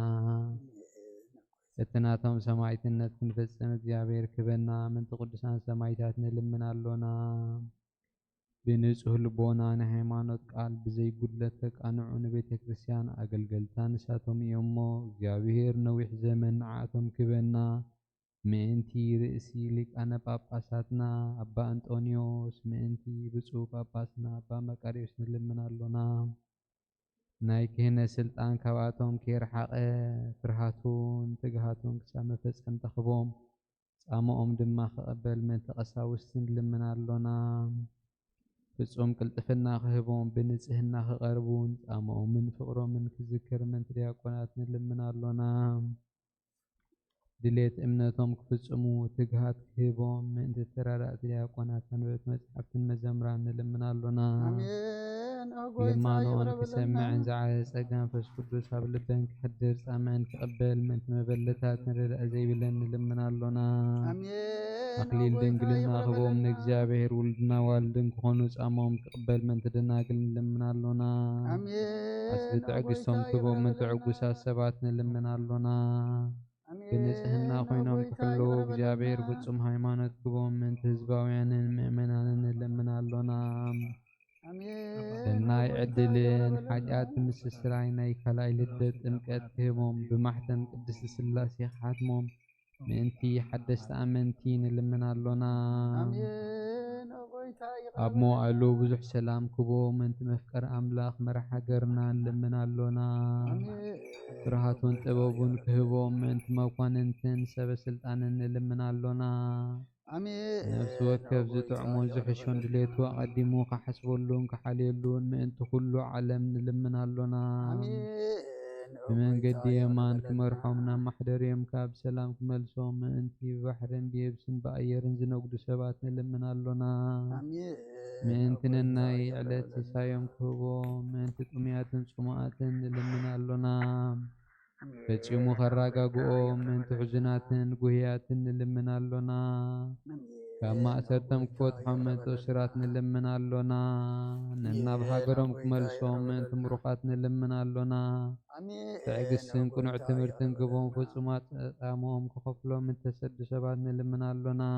እቲ ናቶም ሰማዕትነት ክንፈጽም እግዚአብሔር ክበና ምእንቲ ቅዱሳን ሰማዕታት ንልምን ኣሎና ብንጹህ ልቦና ንሃይማኖት ቃል ብዘይጉድለት ተቃንዑ ንቤተ ክርስቲያን ኣገልገልታ ንሳቶም እዮም እሞ እግዚአብሔር ነዊሕ ዘመን ንዓቶም ክበና ምእንቲ ርእሲ ሊቃነ ጳጳሳትና ኣባ አንጦኒዮስ ምእንቲ ብፁዕ ጳጳስና ኣባ መቃርዮስ ንልምን ኣሎና ናይ ክህነት ስልጣን ካብኣቶም ከይረሓቐ ፍርሃቱን ትግሃቱን ክሳብ መፈጸምቲ ክቦም ጻምኦም ድማ ክቐበል ምእንቲ ቀሳውስቲ ንልምን ኣሎና ፍጹም ቅልጥፍና ክህቦም ብንጽህና ክቐርቡን ጻምኦምን ፍቕሮምን ክዝክር ምእንቲ ዲያቆናት ንልምን ኣሎና ድሌት እምነቶም ክፍጽሙ ትግሃት ክህቦም ምእንቲ ተራዳእቲ ዲያቆናት አንበብቲ መጽሓፍትን መዘምራን ንልምን ኣሎና ልማኖን ክሰምዕን ዝዓበየ ጸጋ መንፈስ ቅዱስ ኣብ ልበን ክሕድር ጻምዕን ክቕበል ምእንቲ መበለታት ንርዳእ ዘይብለን ንልምን ኣሎና ኣክሊል ድንግልና ክህቦም ንእግዚአብሔር ውልድና ዋልድን ክኾኑ ጻምኦም ክቕበል ምእንቲ ደናግል ንልምን ኣሎና ኣስሊ ትዕግስቶም ክህቦም ምእንቲ ዕጉሳት ሰባት ንልምን ኣሎና ብንጽህና ኮይኖም ክሕልው እግዚአብሔር ፍጹም ሃይማኖት ክህቦም ምእንቲ ህዝባውያንን ምእመናንን ንልምን ኣሎና ሰናይ ዕድልን ሓጢአት ምስስራይ ናይ ካልኣይ ልደት ጥምቀት ክህቦም ብማሕተም ቅድስቲ ስላሴ ክሓትሞም ምእንቲ ሓደስቲ ኣመንቲ ንልምን ኣሎና ኣብ መዋዕሉ ብዙሕ ሰላም ክህቦም ምእንቲ መፍቀሪ ኣምላኽ መራሒ ሃገርና ንልምን ኣሎና ፍርሃቱን ጥበቡን ክህቦም ምእንቲ መኳንንትን ሰበስልጣንን ንልምን ኣሎና ነፍሲ ወከፍ ዝጥዕሙን ዝሕሹን ድሌቱ ኣቐዲሙ ክሓስበሉን ክሓልየሉን ምእንቲ ኩሉ ዓለም ንልምን ኣሎና ብመንገዲ የማን ክመርሖም ናብ ማሕደርዮም ካብ ሰላም ክመልሶም ምእንቲ ብባሕርን ብየብስን ብኣየርን ዝነግዱ ሰባት ንልምን ኣሎና ምእንቲ ነናይ ዕለት ሲሳዮም ክህቦም ምእንቲ ጥሙያትን ጽሙኣትን ንልምን ኣሎና ፈጺሙ ከራጋግኦም ምእንቲ ሕዙናትን ጉህያትን ንልምን ኣሎና كما أسرتم كفوت حمد وشرات نلمنا لنا ننا بحاجرهم كملسوم من تمرقات نلمنا لنا تعجسن كنوع تمرتن قبهم فصمات أمهم كخفلهم من تسد شبات نلمنا لنا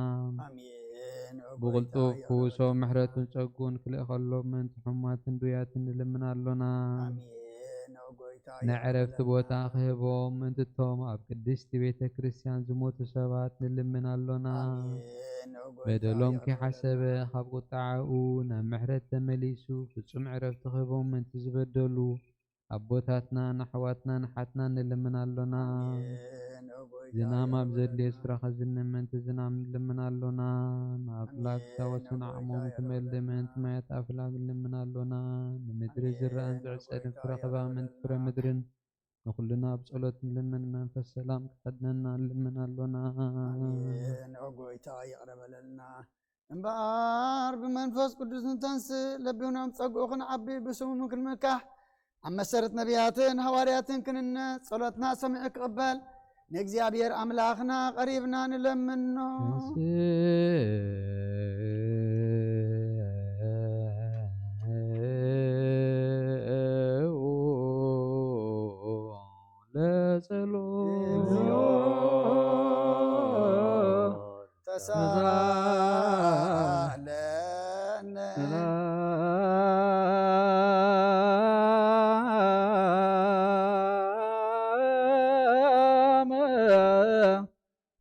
بغلطوف كوسو محرة تقون كل أخلهم من تحمات دويات نلمنا لنا نعرف تبوتا خيبهم من تتوم أب قدست بيت كريستيان زموت شبات نلمنا لنا بدلهم كي حسبه خاب قطعون محرة تمليسو فصم عرف تخيبهم من تزبدلو أبوتاتنا نحواتنا نحاتنا نلمنا لنا زنام أبزد يسرخ زن من تزنام نلمنا لنا أفلاك توسن عموم تمل من تميت أفلاك نلمنا لنا نمدر زران تعسد فرخبا من تفر مدرن نخلنا بصلوت نلمن من فالسلام كحدنا نلمنا لنا يقرب لنا انبار بمنفس قدس نتنس لبيونا مصقوخن عبي بسمو كل مكاح عم سرت نبياتين هوارياتين كننا صلاتنا سمعك قبل نجزيابير أملاخنا قريبنا نلمنو لا سلو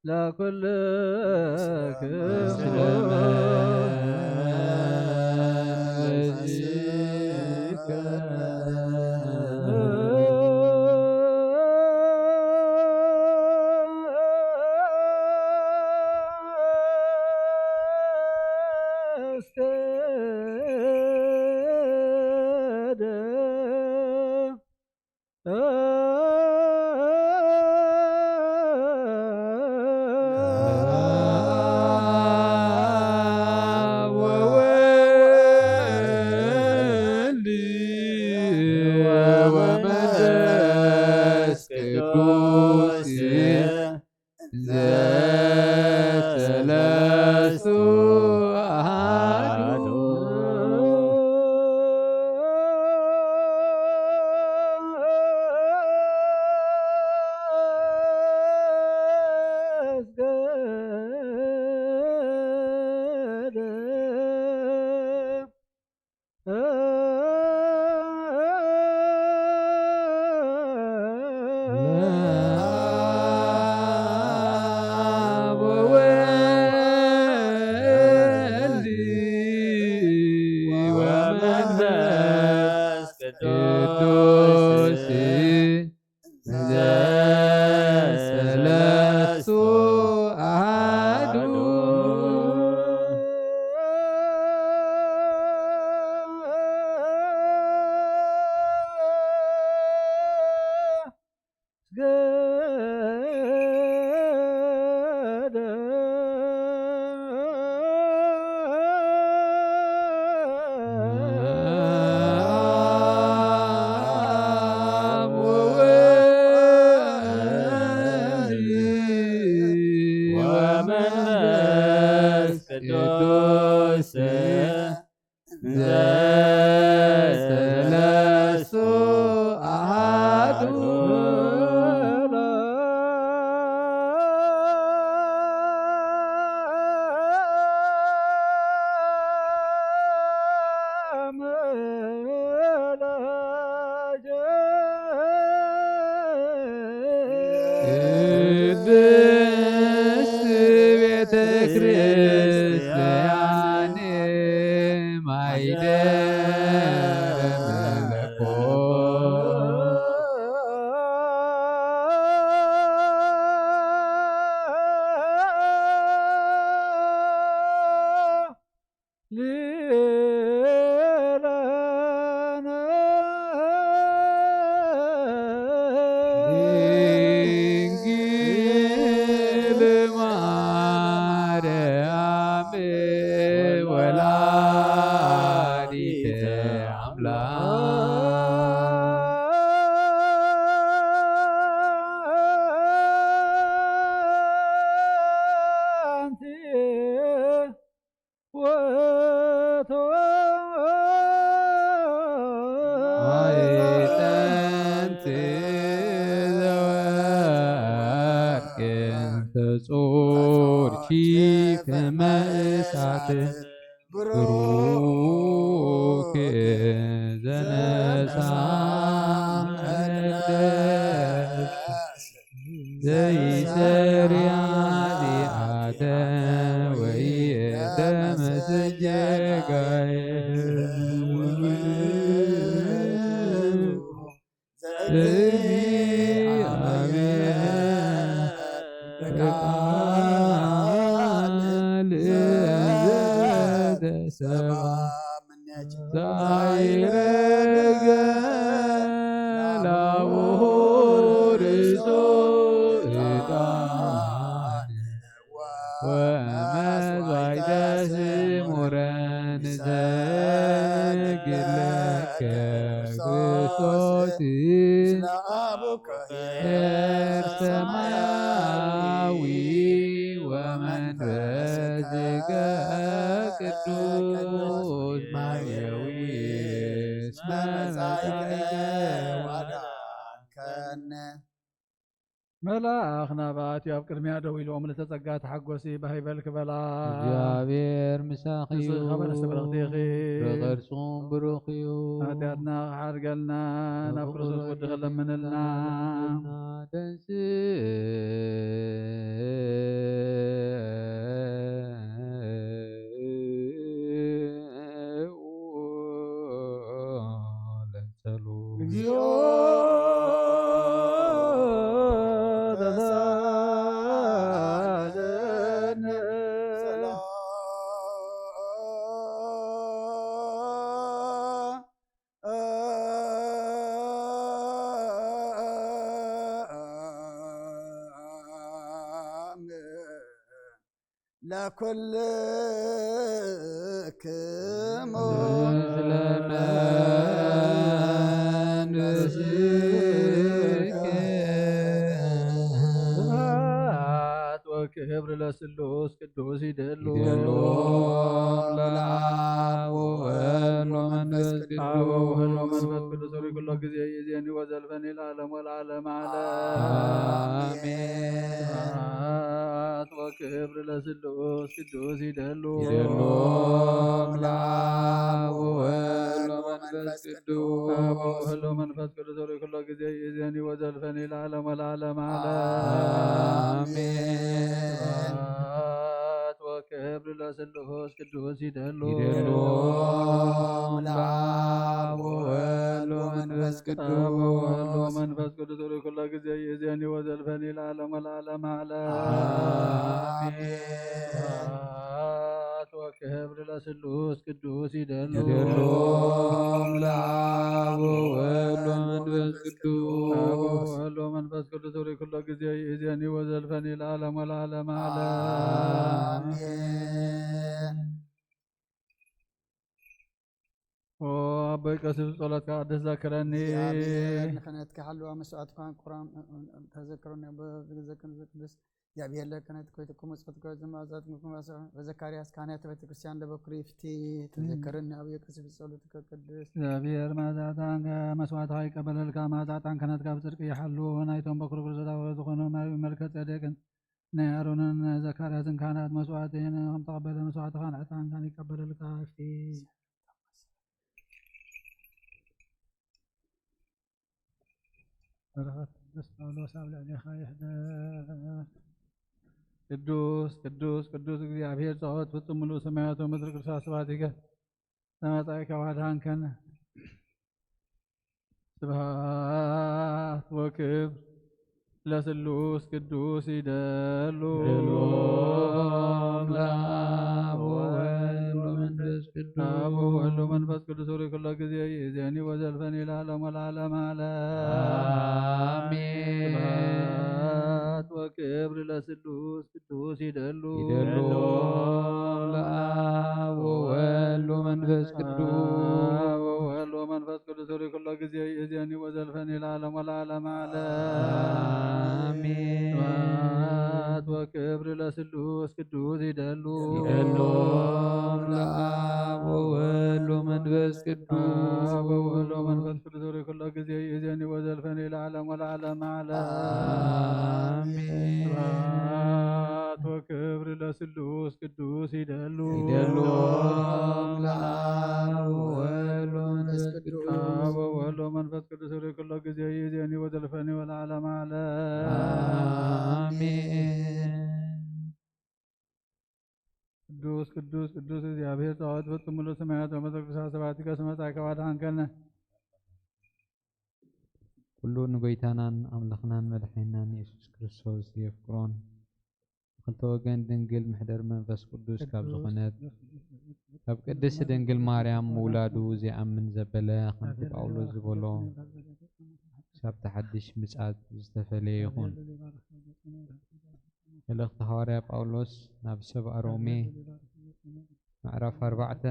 لا كل ስብሐቶ አይጠንት ዘወርቅ ተጾርቺ ከመ እሳት ብሩክ ዘነሳ ዘይሰርያ ዚአተ ወይደመስጀጋየ ሰማያዊ ወመንፈስከ ቅዱስ ማርያዊ እስመ መጻእከ ወአዳንከነ መልአክ ናባት ኣብ ቅድሚያ ደው ኢሎም ንተጸጋ ተሓጐሲ ባሂበልክ በላ እግዚአብሔር ምሳኺዩ ኸበረስተ በረኽቲኺ ብቕርጹም ብሩኽ እዩ ኃጢአትና ሓርገልና ናብ ክርስቶስ ወዲ ኸለምንልና ደንስ ለጸሉ እግዚኦ ለኩልክሙ ስብሐት ወክብር ለስሉስ ቅዱስ ይደሉ ለአብ ወወልድ ወመንፈስ ቅዱስ ኩሎ ጊዜ ይእዜኒ ወዘልፈኒ ለዓለሙ ለዓለመ ዓለም አሜን። ስብሐት ወክብር ለስሉስ ቅዱስ ይደሉ ለአብ ወወልድ ወመንፈስ ቅዱስ ወወልድ ወመንፈስ ቅዱስ ኩሎ ጊዜ ይእዜኒ ወዘልፈኒ ለዓለሙ ለዓለመ ዓለም አሜን። ስብሐት ወክብር ለስሉስ ቅዱስ ይደሉ ለአብ ወወልድ ወመንፈስ ቅዱስ መንፈስ ቅዱስ ኩሎ ጊዜ ይእዜኒ ወዘልፈኒ ለዓለሙ ለዓለመ ዓለም ስብሐት ወክብር ለስሉስ ቅዱስ ይደሉ ለአብ ወወልድ ወመንፈስ ቅዱስ መንፈስ ቅዱስ ኩሎ ጊዜ ይእዜኒ ወዘልፈኒ ለዓለሙ ለዓለመ ዓለም አሜን። አበይ ቀሲስ ጸሎትካ ቅድስ ዘክረኒ እግዚአብሔር ንክነትካ ሓለዋ መስዋዕትካ ቁራን ተዘክረኒ በዘክር ቅዱስ እግዚአብሔር ለክነት ኮይትኩም መጽፈትካ ዘማዛትኩም በዘካርያስ ካህናተ ቤተ ክርስቲያን ለበኩር ይፍቲ ተዘክረኒ አብየ ቀሲስ ጸሎትካ ቅዱስ እግዚአብሔር ማዛታን መስዋዕትካ ይቀበለልካ ማዛታን ክነትካ ብጽድቅ ይሓሉ ናይቶም በኩር ክርስቶስ ዝኾኑ መልከ ጼዴቅን ናይ አሮንን ዘካርያስን ካህናት መስዋዕትን ከም ተቀበለ መስዋዕትካ ንዕጣንካን ይቀበለልካ ይፍቲ በረኸት ቅዱስ ጳውሎስ ኣብ ልዕሊኻ ይሕደር ቅዱስ ቅዱስ ቅዱስ እግዚአብሔር ጸወት ፍጹም ምሉእ ሰማያት ወምድሪ ቅዱሳት ስብሐት ይከ ተመጻእከ ዋድሃንከን ስብሐት ወክብር ለስሉስ ቅዱስ ይደሉ ለአብ ወወልድ ወመንፈስ ቅዱስ አብ ወወልድ ወመንፈስ ቅዱስ ኩሎ ጊዜ ይእዜኒ ወዘልፈኒ ለዓለሙ ለዓለመ ዓለም አሜን። ስብሐት ወክብር ለስሉስ ቅዱስ ይደሉ ለአብ ወወልድ ወመንፈስ ቅዱስ ወወልድ ወመንፈስ ቅዱስ ኩሎ ጊዜ ይእዜኒ ወዘልፈኒ ለዓለሙ ለዓለመ ዓለም አሜን። ስብሐት ወክብር ለስሉስ ቅዱስ ይደሉ ለአብ ወወልድ መንፈስ ቅዱስ ወወልድ ወመንፈስ ቅዱስ ኩሉ ጊዜ ይእዜኒ ወዘልፈኒ ለዓለም ወለዓለመ ዓለም አሜን። ስብሐት ወክብር ለስሉስ ቅዱስ ይደሉ ይደሎም ለአብ ወወልድ ወመንፈስ ቅዱስ ወወልድ ወመንፈስ ቅዱስ ኩሉ ጊዜ ይእዜኒ ወዘልፈኒ ወለዓለመ ዓለም አሜን። ቅዱስ ቅዱስ ቅዱስ እግዚአብሔር ጸባኦት ፍጹም ሙሉ ሰማያት ወምድር ቅዱሳት ሰባቲከ ስመ ጻድቃን ወአድኃንከነ ኩሉ ንጎይታናን አምላኽናን መድሓኒናን ኢየሱስ ክርስቶስ የፍቅሮን ክልተ ወገን ድንግል ምሕደር መንፈስ ቅዱስ ካብ ዝኾነት ካብ ቅድስቲ ድንግል ማርያም ውላዱ ዘይኣምን ዘበለ ከምቲ ጳውሎስ ዝበሎ ክሳብ ተሓድሽ ምጽአት ዝተፈለየ ይኹን። መልእኽቲ ሐዋርያ ጳውሎስ ናብ ሰብኣ ሮሜ ምዕራፍ 4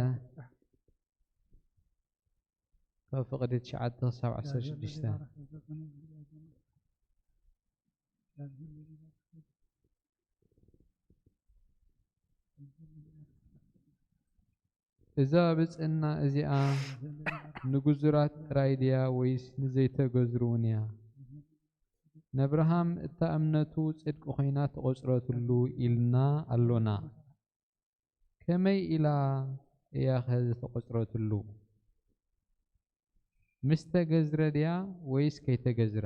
ካብ ፍቕዲ 9 ክሳብ 16 እዛ ብፅዕና እዚኣ ንጉዙራት ጥራይ ድያ ወይስ ንዘይተገዝሩውን እያ? ነብርሃም እታ እምነቱ ጽድቂ ኮይና ተቆጽረትሉ ኢልና ኣሎና። ከመይ ኢላ እያ ዝተቆጽረትሉ? ምስተገዝረ ድያ ወይስ ከይተገዝረ?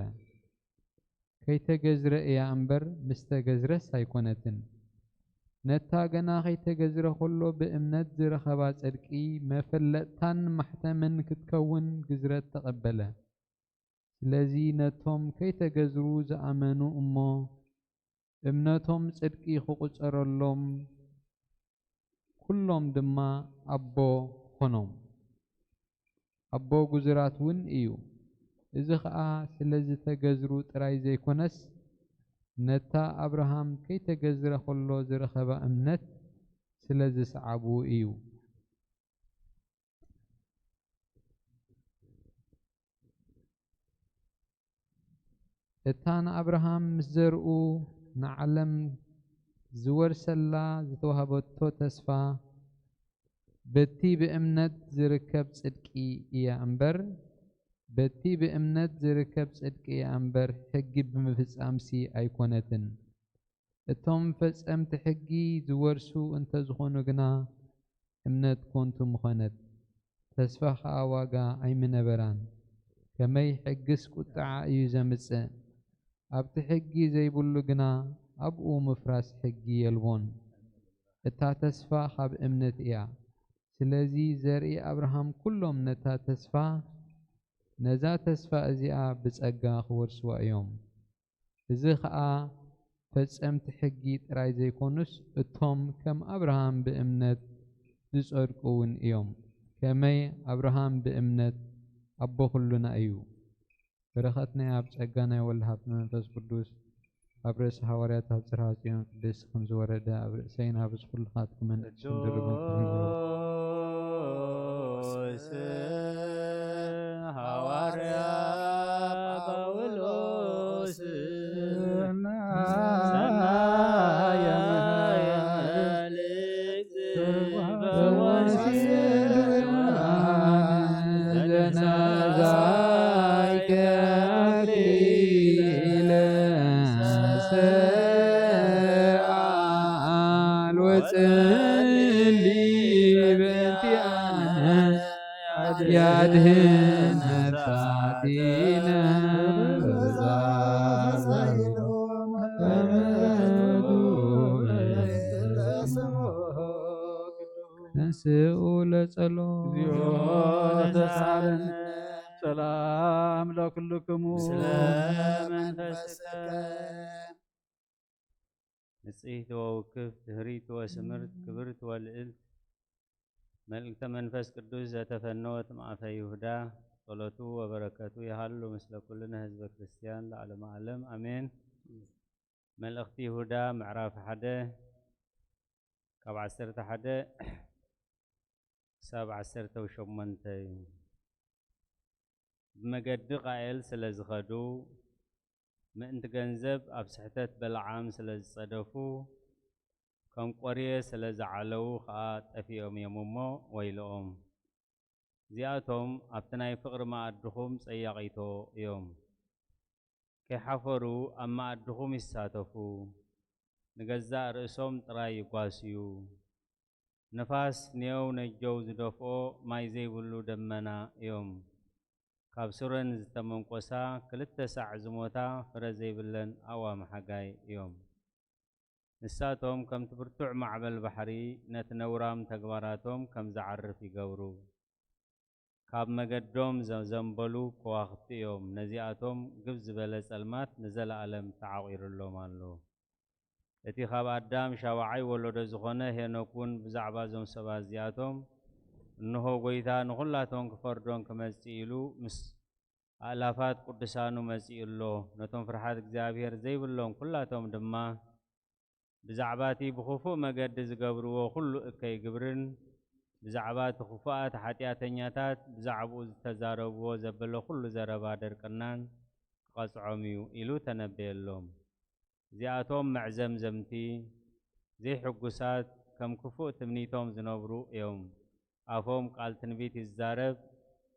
ከይተገዝረ እያ እምበር ምስተገዝረስ ኣይኮነትን። ነታ ገና ከይተገዝረ ከሎ ብእምነት ዝረኸባ ጽድቂ መፈለጥታን ማሕተምን ክትከውን ግዝረት ተቐበለ። ስለዚ ነቶም ከይተገዝሩ ዝኣመኑ እሞ እምነቶም ጽድቂ ክቁጸረሎም ኩሎም ድማ ኣቦ ኾኖም። ኣቦ ጉዙራት እውን እዩ። እዚ ከዓ ስለዚ ተገዝሩ ጥራይ ዘይኮነስ ነታ አብርሃም ከይተገዝረ ከሎ ዝረኸባ እምነት ስለዚ ሰዓቡ እዩ። እታ ንአብርሃም ምስ ዘርኡ ንዓለም ዝወርሰላ ዝተዋህበቶ ተስፋ በቲ ብእምነት ዝርከብ ጽድቂ እያ እምበር በቲ ብእምነት ዝርከብ ጽድቂ እያ እምበር ሕጊ ብምፍጻምሲ ኣይኮነትን። እቶም ፈጸምቲ ሕጊ ዝወርሱ እንተ ዝኾኑ ግና እምነት ኮንቱ ምኾነት፣ ተስፋ ከዓ ዋጋ ኣይምነበራን። ከመይ ሕግስ ቁጥዓ እዩ ዘምጽእ፣ ኣብቲ ሕጊ ዘይብሉ ግና ኣብኡ ምፍራስ ሕጊ የልቦን። እታ ተስፋ ካብ እምነት እያ። ስለዚ ዘርኢ አብርሃም ኩሎም ነታ ተስፋ ነዛ ተስፋ እዚኣ ብጸጋ ክወርስዋ እዮም። እዚ ከዓ ፈጸምቲ ሕጊ ጥራይ ዘይኮኑስ እቶም ከም አብርሃም ብእምነት ዝጸድቁ እውን እዮም። ከመይ አብርሃም ብእምነት ኣቦ ኩሉና እዩ። በረኸት ናይ ኣብ ጸጋ ናይ ወልድ ሃብቲ መንፈስ ቅዱስ ኣብ ርእሲ ሐዋርያት ኣብ ጽርሐ ጽዮን ቅድስት ከም ዝወረደ ኣብ ርእሰይና ብዝ ኩልኻትኩምን ድርብን ሐዋርያ ጳውሎስ ሰናየ መልእክት ዘነዛይከ አክሊለ ሰአል ወጽሊ በእንቲአነ ያድህን ነፍሳቲነ ተንሥኡ ለጸሎት ተሳለን ሰላም ለኩልክሙ ስለመንፈስከ ንጽሕት ወውክፍ ድህሪት ወስምርት ክብርት ወልዕልት መልእክተ መንፈስ ቅዱስ ዘተፈነወት ማዕፈ ይሁዳ ጸሎቱ ወበረከቱ ይሃሉ ምስለ ኩልነ ህዝበ ክርስቲያን ለዓለመ ዓለም አሜን። መልእክቲ ይሁዳ ምዕራፍ 1 ካብ 11 ክሳብ 18 ብመገዲ ቃየል ስለ ዝኸዱ ምእንቲ ገንዘብ ኣብ ስሕተት በልዓም ስለ ዝጸደፉ ከም ቆርየ ስለ ዝዓለዉ ከዓ ጠፊኦም እዮም እሞ ወይሎኦም። زياتهم أبتناي فقر ما أدخم سيقيتو يوم كحفروا أما أدخم الساتفو نجزاء رأسهم تراي قاسيو نفاس نيو نجوز دفو ما يزيبلو دمنا يوم كابسورن زتمن قوسا كلتا ساع زموتا فرزي بلن أوام حقاي يوم نساتهم كم تبرتع معبل بحري نتنورام تقباراتهم كم زعرف يقورو كاب مقدوم زنبلو كواخت يوم نزياتهم قبز بلس المات نزل ألم تعوير اللو مالو اتي خاب أدام شاوعي ولو دزخونه هنوكون بزعبازهم سبازياتهم إنه قويتا نغلاتهم كفردون كمسئلو مس آلافات قدسانو مسئلو نتون فرحات اكزابير زيب اللون كلاتهم دما بزعباتي بخفو مقد زقبرو كل كي قبرن بزعبات خفاءات حتياتنياتات بزعبو تزاربو زبلو كل زربا دركنان قصعميو إلو تنبي اللوم زياتهم مع زمزمتي زي حقوسات كم كفو تمنيتهم زنبرو يوم أفهم قال تنبيت الزارب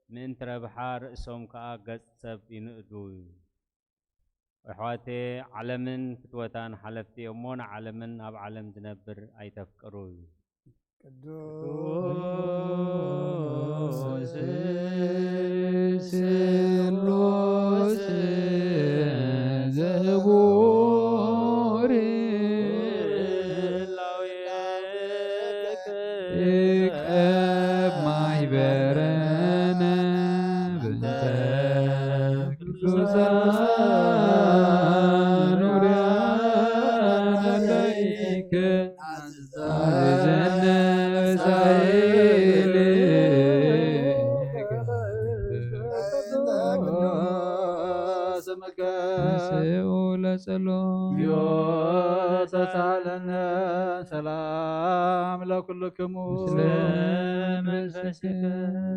من تربحار اسم كأجت سب ينقدوي وحواتي علمن فتوتان حلفتي أمون علمن أب علم زنبر أي تفكروي قدوس سلوس زبور اكتب معي برنا بنتك سوسان وريانا ليك عزيزنا سؤال سلام يوسف تعالنا سلام لكلكم مسلم الفسك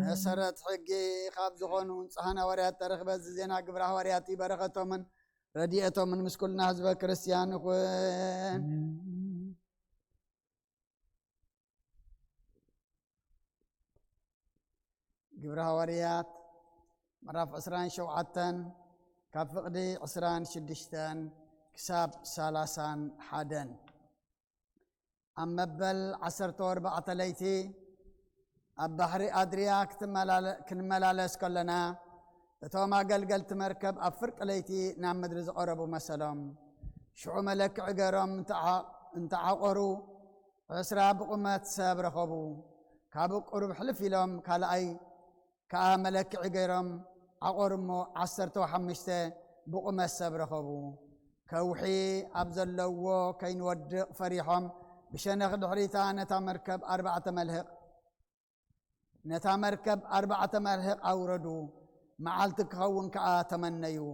مسرت حقي خاب زخونون صحنا وريات ترخب الزينا قبرها ورياتي بركتهم من رديئتهم من مسكولنا حزب كريستيان اخوان قبرها وريات مراف عسران شوعتن كافقدي عسران شدشتن كساب سالاسان حادن أمبل عسر تور بعتليتي البحري أدرياك كنملالس كلنا توما قلقل تمركب أفرق ليتي نعم مدرز عرب ومسلم شعو ملك عقرم انت عقرو عسرا بقمت سابر خبو كابو قرب حلف لهم كالاي كاملك عقرم عقرمو عسرتو حمشته بقمت سابر خبو كوحي أبزلوو كين ودق فريحهم بشنخ دحريتا نتا مركب 4 ملهق نتا مركب 4 ملهق أوردو معالتك خون كا تمنيو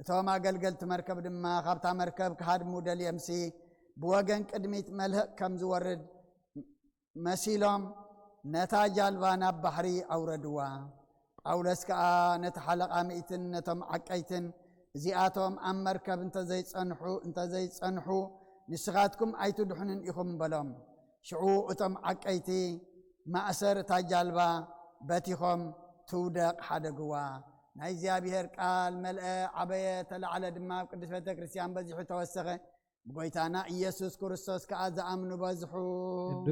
توما قلقلت مركب دما خابتا مركب كهاد موديل يمسي بوغن قدميت ملهق كم زورد مسيلهم نتا جالبانا بحري أوردوا أولسكا نتحلق آمئتن نتم عقيتن زياتهم أم مركب انت زي صنحو نسخاتكم أيتو دحنن إخم بلوم شعو أتم عقيتي ما أسر تاجالبا باتيخم تودق حدقوا نايزيا بيهر قال ملأ عباية تلعلى دماء قدس فتة كريستيان بزحو توسخة بقويتانا إيسوس كورستوس كأزا أمنو بزحو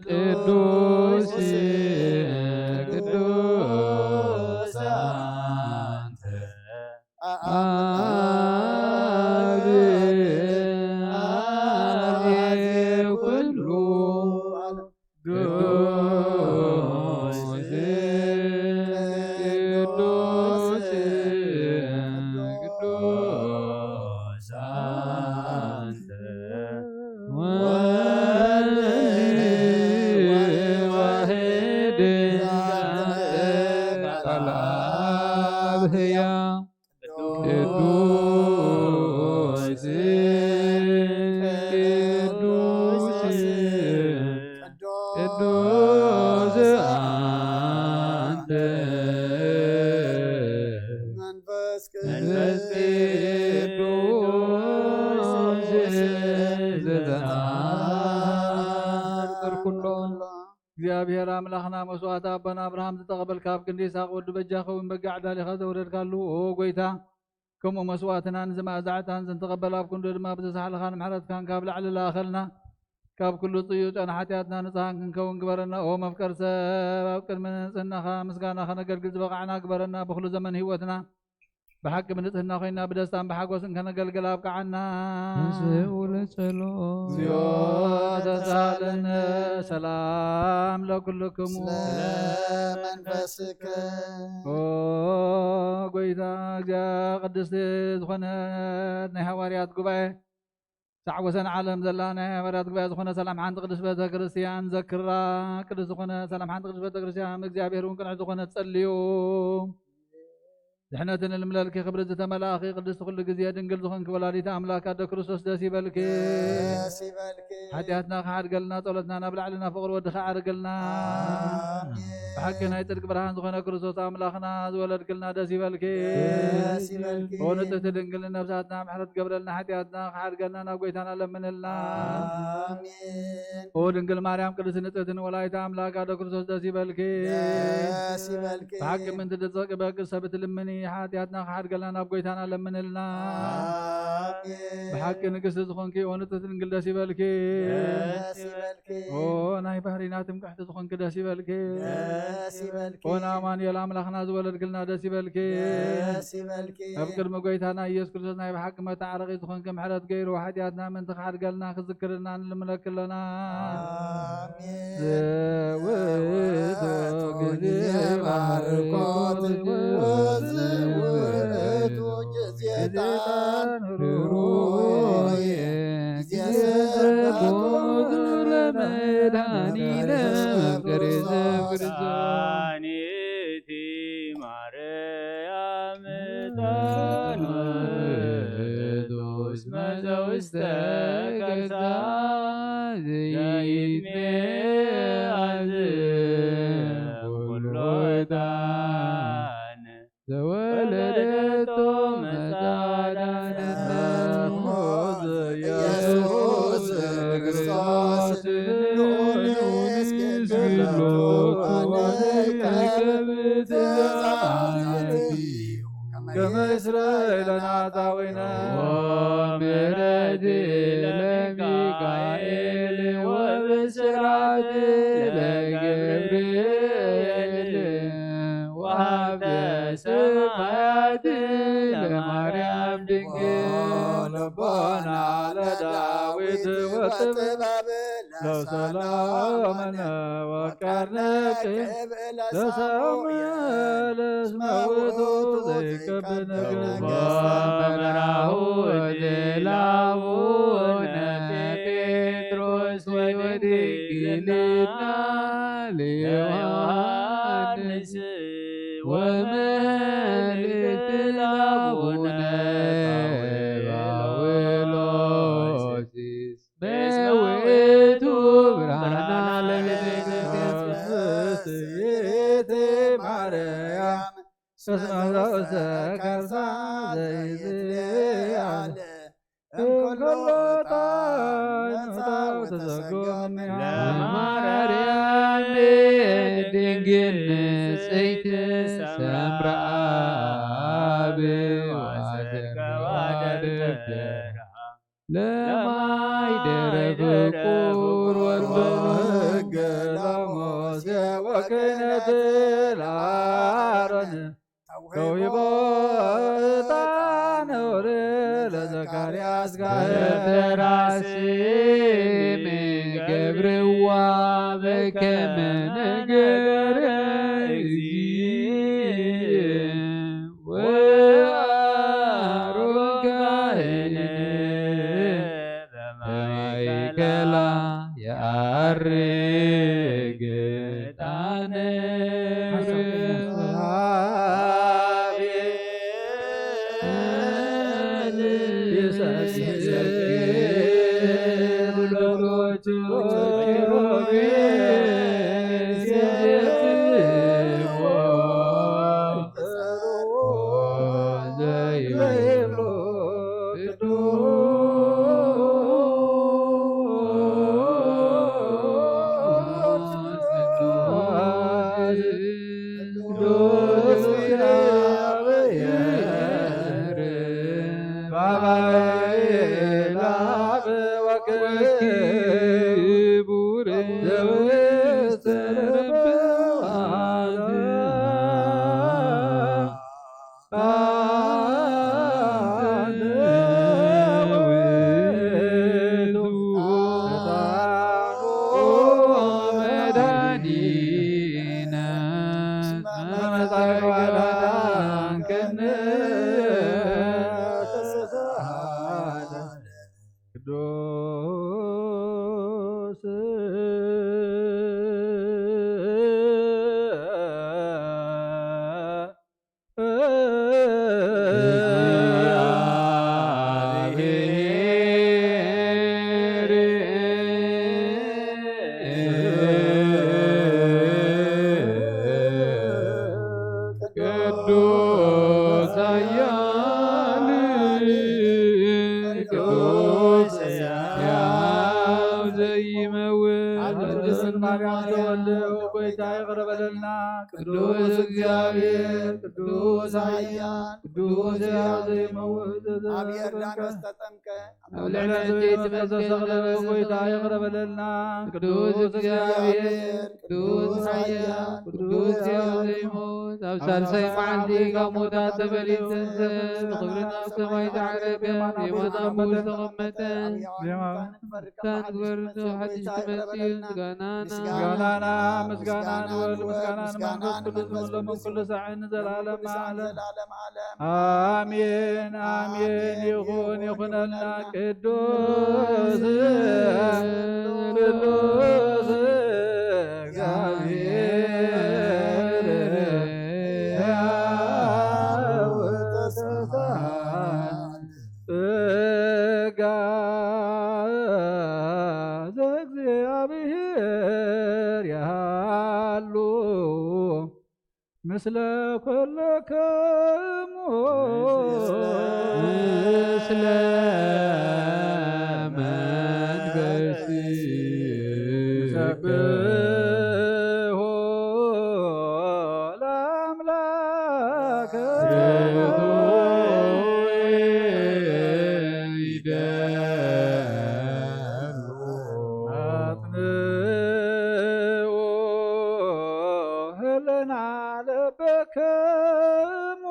قدوس أنت እግዚአብሔር አምላኽና መስዋዕት አባና አብርሃም ዝተቀበል ካብ ክንዲ ይስሐቅ ወዲ በጃኸውን በጋዕ ዳሊኻ ዘውረድካሉ ኦ ጎይታ ከምኡ መስዋዕትናን ዝማእዛዕታን ዝንተቐበል ኣብ ክንዱ ድማ ብዝሰሓልኻን ምሕረትካን ካብ ላዕሊ ላኸልና ካብ ኩሉ ጽዩዕ ጨና ሓጢኣትና ንጽሃን ክንከውን ግበረና ኦ መፍቀር ሰብ ኣብ ቅድሚ ንጽህናኻ ምስጋና ከነገልግል ዝበቃዕና ግበረና ብኩሉ ዘመን ህይወትና بحق بنتهنا خوينا بدستان بحق وسنكنا قلقل أبقعنا نسول ጸሎት زيادة سالنا سلام لكلكم መንፈስከ قويتا قدست زخنا نهواريات قبعي تعوسن عالم زلانا ورات قبعي زخنا سلام عند قدس بيتا كريستيان ذكرا قدس زخنا سلام عند قدس بيتا كريستيان مكزيابيرون كن زخنا تصليوم دحنتنا الملائكة خبرت ملاخي قدست كل جزية دنقل زخن كولاديت أملاك هذا كريستوس داسي بالك حياتنا خار قلنا طولتنا نبلع لنا فقر ودخ عرقلنا بحقنا يترك برهان زخن كريستوس أملاخنا زولد قلنا داسي بالك ونتت دنقل نفساتنا محرت قبلنا حياتنا خار قلنا نبقيتنا لمن لنا ودنقل مريم قدس نتتن ولايت أملاك هذا كريستوس داسي بالك بحق من تدزق باقي سبت لمني حاتياتنا خار قلنا نبقيتنا لمن لنا بحق نقص زخنكي ونتتن قل داسي بالك وناي بحريناتم قحت زخنك داسي بالك ونامان يلام لخنا زولد قلنا داسي بالك أبقر مقويتنا يس كرسوس ناي بحق ما تعرقي زخنك محرت غير وحاتياتنا من تخار قلنا خذكرنا لملك لنا زويتو قدي باركوت جزيتان روي جزيتان لمداني لمكرزانيتي مريم تنودوس مزوستكسا زيدني عزيب كلودان زولدتو يسوس كريستوس نونس كلوت عليك بتزعزعتي كما إسرائيل نعطاوينا ومردي لميكائيل وبسرعة لجبريل وهب سمعتي لمريم دنجل لبنا على داوود وطباب لو سلامنا وكرنك لسمع لسموت ذيك بنقل ومرعود لاونا بيتروس وديكلنا ليوانس ومهلت لاونا باولوسيس بسويتو برانا لبنك مريم تسمع سكرسا زيزيان كلوطان تزقون مريم دنجن سيت سمراء بواسك وادر لما يدرب كور والبنق لموس وكنت العارن تويبوطان ورل زكرياس قاعد راسي من قبروا بكم نقر واركاين بمايكلا يارق تانر وكبور زوست ቅዱስ እግዚአብሔር ቅዱስ ኃያል ቅዱስ ዘይመውት አብየርዳኖስ ተጠምቀ ጎይታ ይቅረበለልና ቅዱስ እግዚአብሔር ቅዱስ ኃያል ቅዱስ ዘይመውት ኣብ ሳልሳይ መዓልቲ ካብ ሞታት ተበሊተን ብክብርን ኣብ ሰማይ ዝዓረገ የማናሙ ዝተቐመጠን ታንግበርቶ ሓድሽ ትመፅእ ምስጋናና ምስጋና ንወልድ ምስጋና ንመንፈስ ቅዱስ ንሎምን ኩሉ ሳዕን ዘላለም ዓለም አሜን አሜን። ይኹን ይኹነልና ቅዱስ ቅዱስ እግዚአብሔር ሕያው ወተሳል ጸጋ ዘእግዚአብሔር ያሉ ምስለ ኮለከሙ ምስለ መንፈስከ ሰብሖ ለአምላከ አጥንኦ ህለና ለበከሙ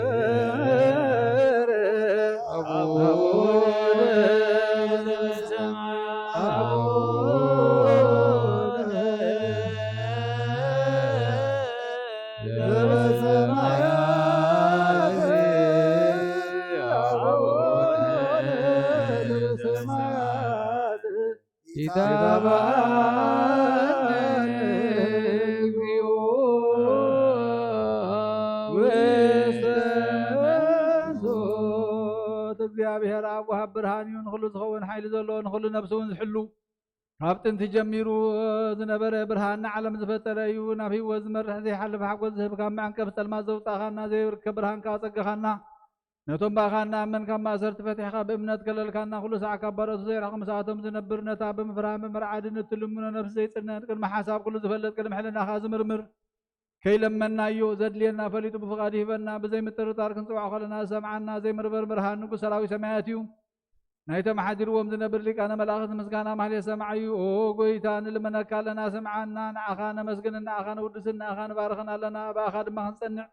እግዚአብሔር አቡነ ዘበሰማያት ይታባን እግዚኦ ውስተ እንሶት እግዚአብሔር አብ ወሃብ ብርሃን እዩ ንኩሉ ዝኸውን ሓይሊ ዘለዎ ንኩሉ ነብሲ እውን ዝሕሉ ካብ ጥንቲ ጀሚሩ ዝነበረ ብርሃን ንዓለም ዝፈጠረ እዩ። ናብ ህይወት ዝመርሕ ዘይሓልፍ ሓጎስ ዝህብካ ማዕንቀፍ ፀልማት ዘውፃእኻና ዘይብርከብ ብርሃንካ ፀገኻና ነቶም ባኻና እመን ካብ ማእሰርቲ ፈቲሕካ ብእምነት ከለልካና ኩሉ ሰዓት ካብ ባሮቱ ዘይረኽም ሰዓቶም ዝነብር ነታ ብምፍራህን ብምርዓድን እትልሙኖ ነፍሲ ዘይፅነን ቅድሚ ሓሳብ ኩሉ ዝፈልጥ ቅድሚ ሕልናኻ ዝምርምር ከይለመና እዩ ዘድልየና ፈሊጡ ብፍቃድ ይህበና ብዘይምጥርጣር ክንፅዋዕ ከለና ሰምዓና ዘይምርበር ብርሃን ንጉስ ሰራዊት ሰማያት እዩ። ናይቶም ሓዲርዎም ዝነብር ሊቃነ መላእኽት ምስጋና ማህሌት ሰማዕ እዩ። ኦ ጎይታ ንልመነካ ኣለና ስምዓና ንዓኻ ነመስግን ንዓኻ ንውድስን ንዓኻ ንባርኽን ኣለና ብኣኻ ድማ ክንፀንዕ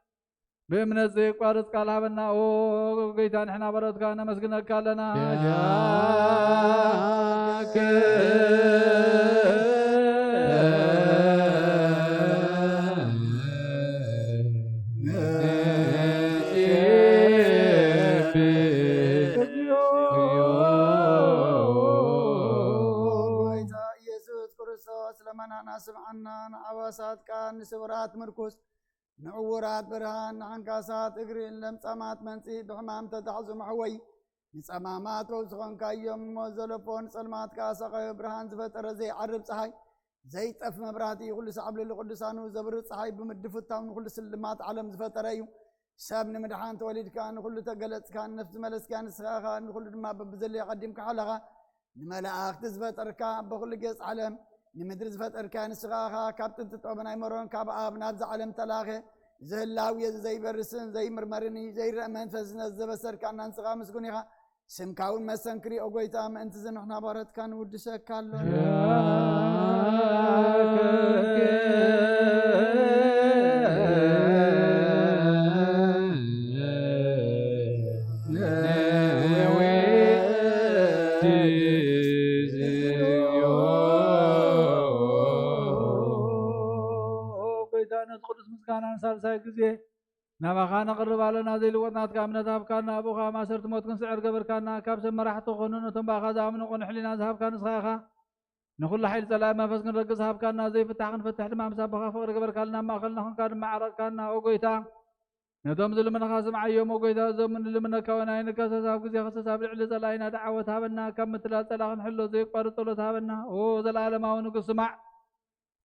بأمنة زي قارت قالها بنا أو قيتان إحنا برد كان مسكنا كالنا جاك سمعنا عواسات كان سورات مركز نعورات برهان عنكاسات اقرين لمصامات منسي بحمام تتحزو محوي نصمامات وسخن كايوم موزلفون صلمات كاسق برهان زفتر زي عرب صحي زي طف مبراتي كل صعب للقدسانو زبر صحي بمدفتام كل سلمات عالم زفتريو سابن مدحان توليد كان كل تقلت كان نفس ملس كان سخاخا كل ما ببزلي قدمك حلقه نملاك تزفتر كان بكل قص علم نمدرز فتر كان سغاخا كابتن تطوبنا يمرون كاب اب نابز علم تلاخي زلاوي زي برسن زي مرمرني زي رأمن فزنا زبسر كان نسقى مسكونيها سمكاون مسنكري أقويتا ما أنت زنحنا بارت كان ودسك كالون سالساي كزي نبخانا قرب علينا ذي الوطنات كامنا ذهب كان أبوها ما صرت موت كن سعر قبر كان كابس مرحت وخنون وتنباخا زامن وقن حلينا ذهب كان صخاخا نقول حيل سلام ما فسكن رقص ذهب كان زي فتح نفتح لما مسابخا فقر قبر كان ما خلنا كان معرك كان أوقيتا ندم ذل من خاصم عيوم أوقيتا زمن اللي من كوناين كاسا ذهب كزي خاصة ذهب العلي زلاينا دعوة ذهبنا كم مثل سلاخ حلو زي قارط له ذهبنا أو زلالة ما ونقص سمع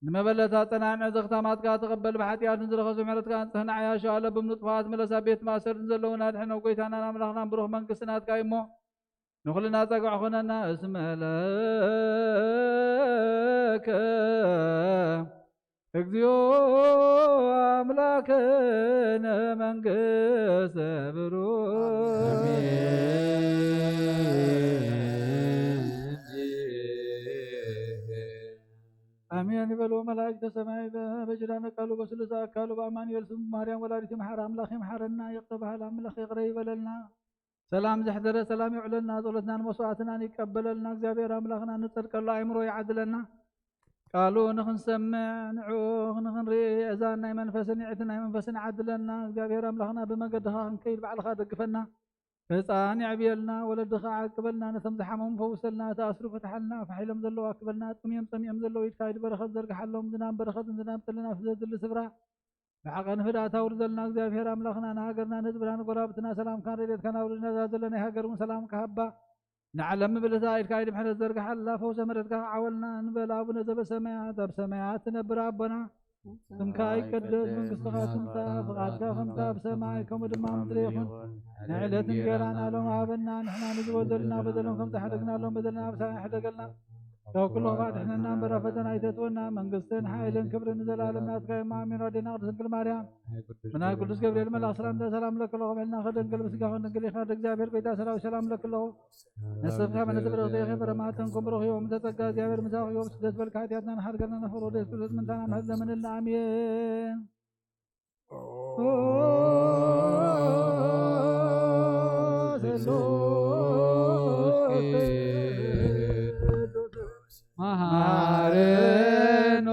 لما بلتا تنعم زختامات كا تقبل بحاتيات نزل خصم عرت كان تهنع يا شاله بمنطفات ملسا بيت ما سر نزلونا الحين وقيتانا نملخنا بروح منكسنات كايمو نخلنا تقع خننا اسم لك اكزيو املاكنا منقس برو آمين بلو ملائكة السماء بجران قالوا بسلسة قالوا بأمان يلسم مريم ولادتي محرم لخي محرنا يقطبها الأم لخي قريب لنا سلام زحدر سلام يعلنا ظلتنا المصواتنا يقبل لنا እግዚአብሔር አምላክና ንጽድቀላ አይምሮ ያድለና ቃሉ ንኽን ሰምዕ ንዑኽ ንኽን ርኢ እዛን ናይ መንፈስን ንዕትን ናይ መንፈስን ዓድለና እግዚአብሔር አምላክና ብመገድኻ ክንከይድ ባዕልኻ ደግፈና ህፃን يعبيلنا ولدخ عقبلنا نتم زحمهم فوسلنا تأسرو فتحلنا فحيلم زلوا أقبلنا تميم سميم زلوا يتكايد برخد زرق حلهم زنام برخد زنام تلنا في زد السبرة بحقا نفدا تاور زلنا እግዚአብሔር አምላክና نهاجرنا نزبران قرابتنا سلام كان ريدت كان أولنا زادلنا يهاجرون سلام كهبا نعلم بلتا يتكايد بحل زرق حلا فوس مرتك عولنا نبلا أبونا زب سماعات بسماعات نبر ربنا سمكاي قدس من قصتكم فقعدك خمسة بسماعكم ودمام دريخون نعلة قرانا لهم عابنا نحن نزودلنا بدلهم خمسة حدقنا لهم بدلنا بساعة حدقلنا لو كل وقت احنا ننبر فتنا ايتتونا من قصتين حائلين كبر نزل عالمنا تقيم مامين ودينا قدسن كل مريم من هاي قدس قبل الملأ سلام لك الله ومعلنا خدن قلب سقاهم نقلي خادق جابر قيتا سلام لك الله نصفها من نتبرغ ديخي برماتنكم بروخ يوم تتقى جابر مساق يوم سدس بالكاتياتنا نحر قلنا نفر وديس كدس من تنام هذا من العامين Maharenos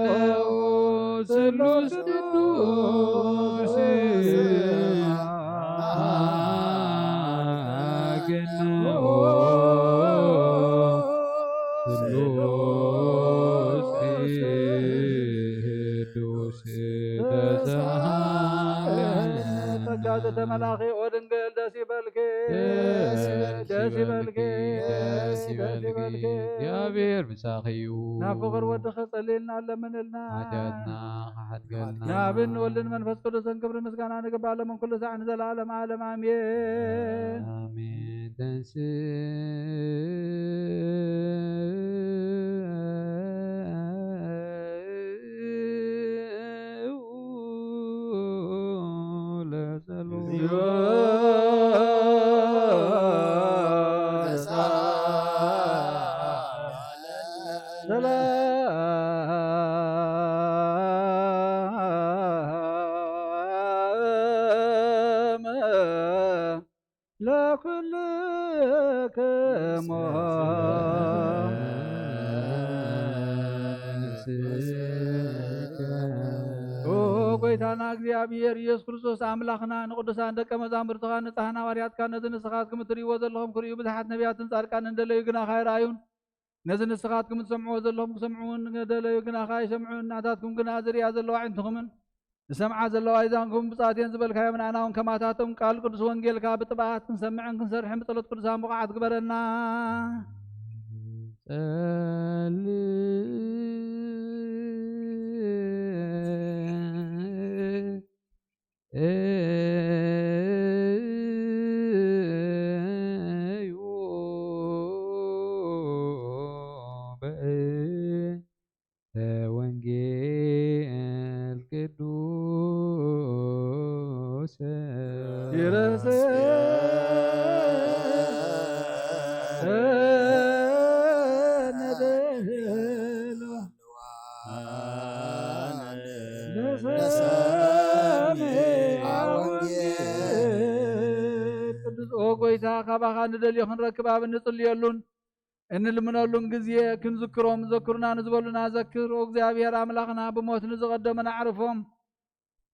los dus تملاخي ودنقل داسي بالكي داسي بالكي يا بير مساخيو نافقر ودخ صليلنا لمنلنا حاجاتنا حد قالنا يا بن ولن منفس قدس كبر مسكانا نقبل من كل ساعة نزل عالم عالم آمين آمين تنسي ጎይታና እግዚአብሔር ኢየሱስ ክርስቶስ አምላኽና ንቅዱሳን ደቀ መዛሙርትኻ ንጻሕና ዋርያትካ ነዚ ንስኻትኩም እትርእይዎ ዘለኹም ክርእዩ ብዙሓት ነቢያትን ጻድቃንን እንደለዩ ግና ካይረአዩን ነዚ ንስኻትኩም እትሰምዕዎ ዘለኹም ክሰምዑን እንደለዩ ግና ካይሰምዑን ናታትኩም ግና ዝርያ ዘለዋ ዓይንትኹምን ዝሰምዓ ዘለዋ ይዛንኩም ብጻቴን ዝበልካዮም ንኣና እውን ከማታቶም ቃል ቅዱስ ወንጌልካ ብጥብዓት ክንሰምዕን ክንሰርሕን ብጸሎት ቅዱሳን ብቕዓት ግበረና ወንጌል ቅዱስ ጎይታ ካባኻ ንደልዮ ክንረክብ ኣብ እንጽልየሉን እንልምነሉን ጊዜ ክንዝክሮም ዘክሩና ንዝበሉና ዘክር እግዚአብሔር ኣምላኽና ብሞት ንዝቐደሙና ኣዕርፎም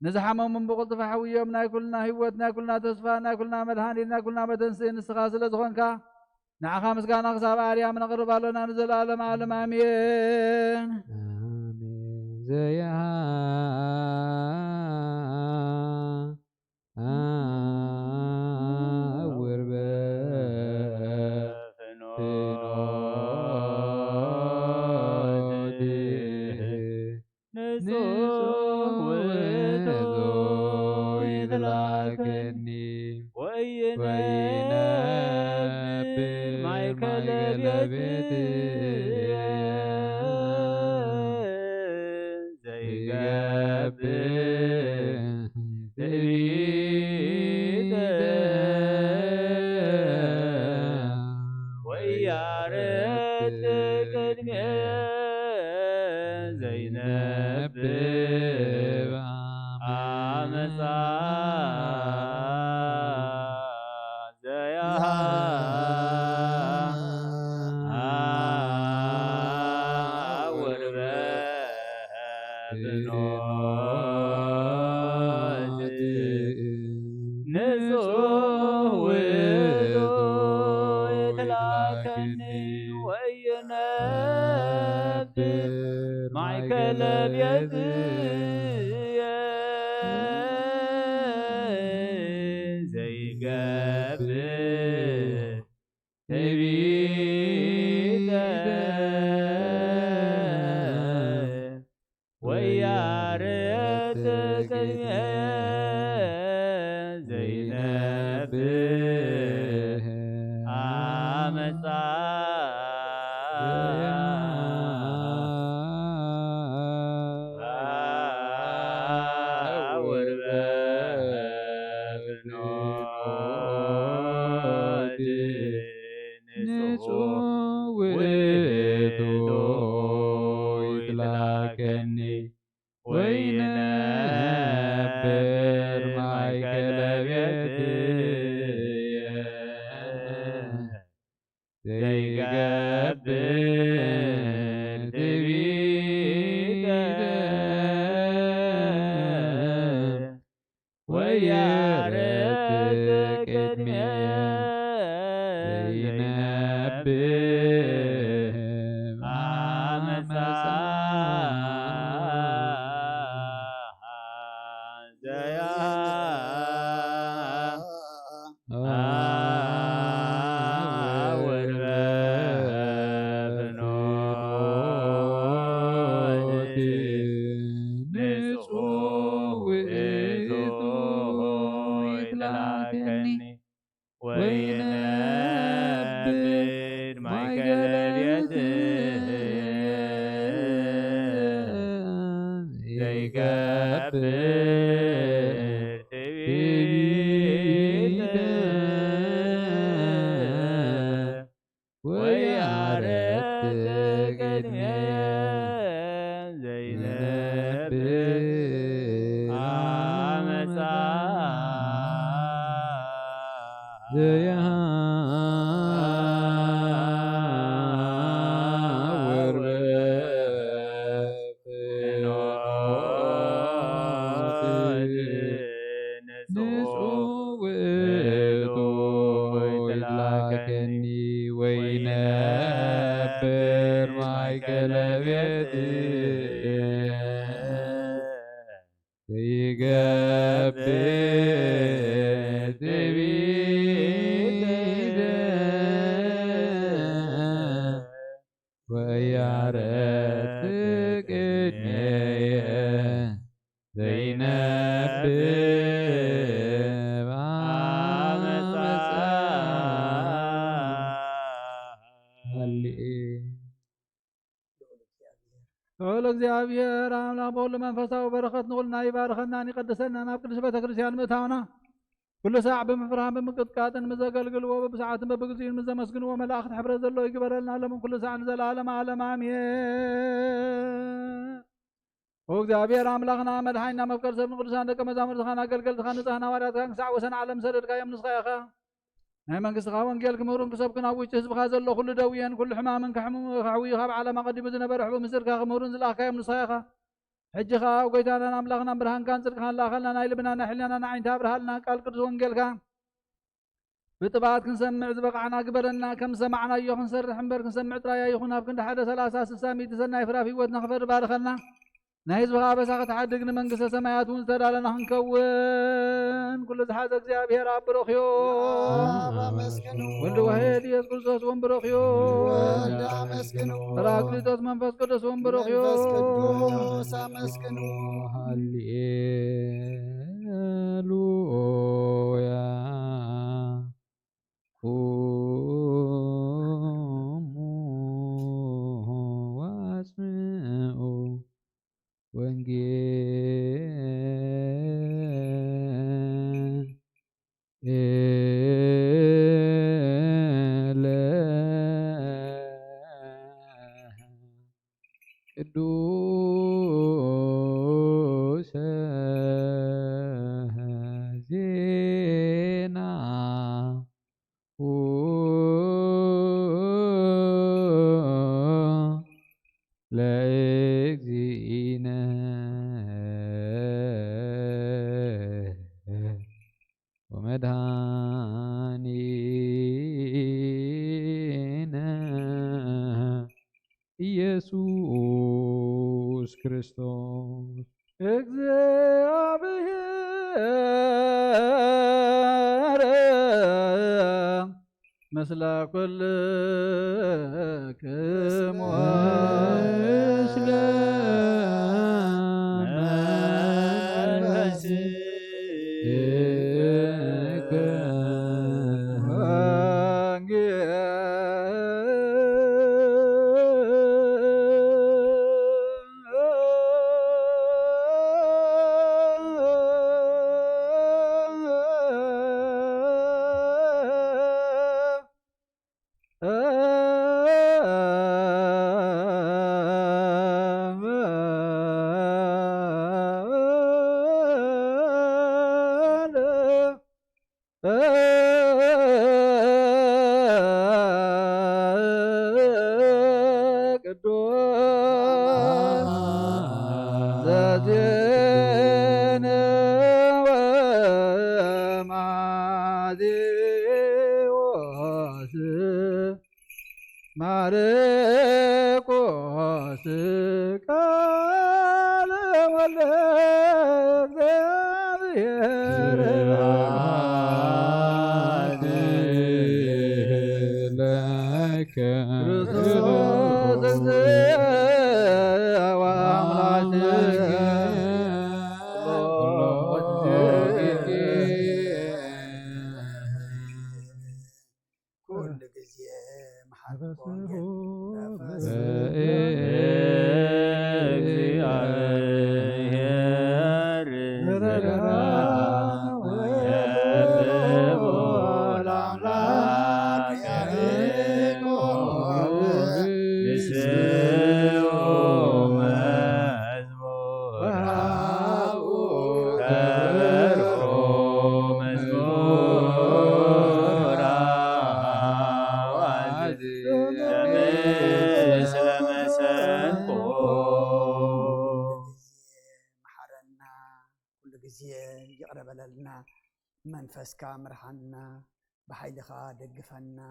ንዝሓመሙን ብቕልጥፍ ሓውዮም ናይ ኩልና ህይወት ናይ ኩልና ተስፋ ናይ ኩልና መድሃኒት ናይ ኩልና መተንስእ ንስኻ ስለ ዝኾንካ ንዓኻ ምስጋና ክሳብ ኣርያም ነቕርብ ኣለና ንዘለኣለም ዓለም ኣሜን። እግዚአብሔር አምላክ በሁሉ መንፈሳዊ በረከት ንቁልና ይባርከና ይቀድሰና ናብ ቅዱስ ቤተ ክርስቲያን ምእታውና ኩሉ ሰዓት ብምፍራህን ብምቅጥቃጥን ምዘገልግልዎ በብሰዓትን በብግዚኡን ምዘመስግንዎ መላእክት ሕብረት ዘሎ ይግበረልና ለምን ኩሉ ሰዓት ንዘለዓለም ዓለም አሜን። ወእግዚአብሔር አምላክና መድኃኒና መፍቀር ሰብ ቅዱሳን ደቀ መዛሙርትኻን አገልገልትኻ ንጽሕና ሐዋርያትካ ክሳዕ ወሰን ዓለም ሰደድካዮም ንስኻ ኢኻ ናይ መንግስትኻ ወንጌል ክምህሩን ክሰብኩን ኣብ ውሽጢ ህዝብኻ ዘሎ ኩሉ ደውየን ኩሉ ሕማምን ከሕውዩ ካብ ዓለም ኣቐዲሙ ዝነበረ ሕቡእ ምስጢርካ ክምህሩን ዝለኣኽካዮም ንስኻ ኢኻ ሕጂ ኸ ኣብ ጎይታናን ኣምላኽናን ብርሃንካን ጽድቅኻን ላኸልና ናይ ልብናና ሕሊናና ዓይንታ ብርሃልና ቃል ቅዱስ ወንጌልካ ብጥባት ክንሰምዕ ዝበቕዓና ግበረና ከም ሰማዕናዮ ክንሰርሕ እምበር ክንሰምዕ ጥራይ ኣይኹን ኣብ ክንዲ 1 30 60 ሚእቲ ሰናይ ፍራፍ ሂወት ንኽፈሪ ባርከልና ናይ ህዝብኻ በሳ ክትሓድግ ንመንግስተ ሰማያት እውን ዝተዳለና ክንከውን ኩሉ ዝሓዘ እግዚአብሔር ኣብ ብሩኽዮ ወልድ ዋሕድ ኢየሱስ ክርስቶስ እውን ብሩኽዮ ጰራቅሊጦስ መንፈስ ቅዱስ እውን ብሩኽዮ ሃሌሉያ ቁሙ ወአስምዑ ወንጌለ ቅዱስ ዜና ለእግዚእነ ወመድኃኒነ ኢየሱስ ክርስቶስ እግዚአብሔር ምስለ ኩልክሙ ምስለ መንፈስከ ማርቆስ ቃለ ወልደ እግዚአብሔር ለከ ክርስቶስ እግዚእ ወአምላክነ كل ጊዜ محبه يقربلنا منفسك مرحنا بحيلك دقفنا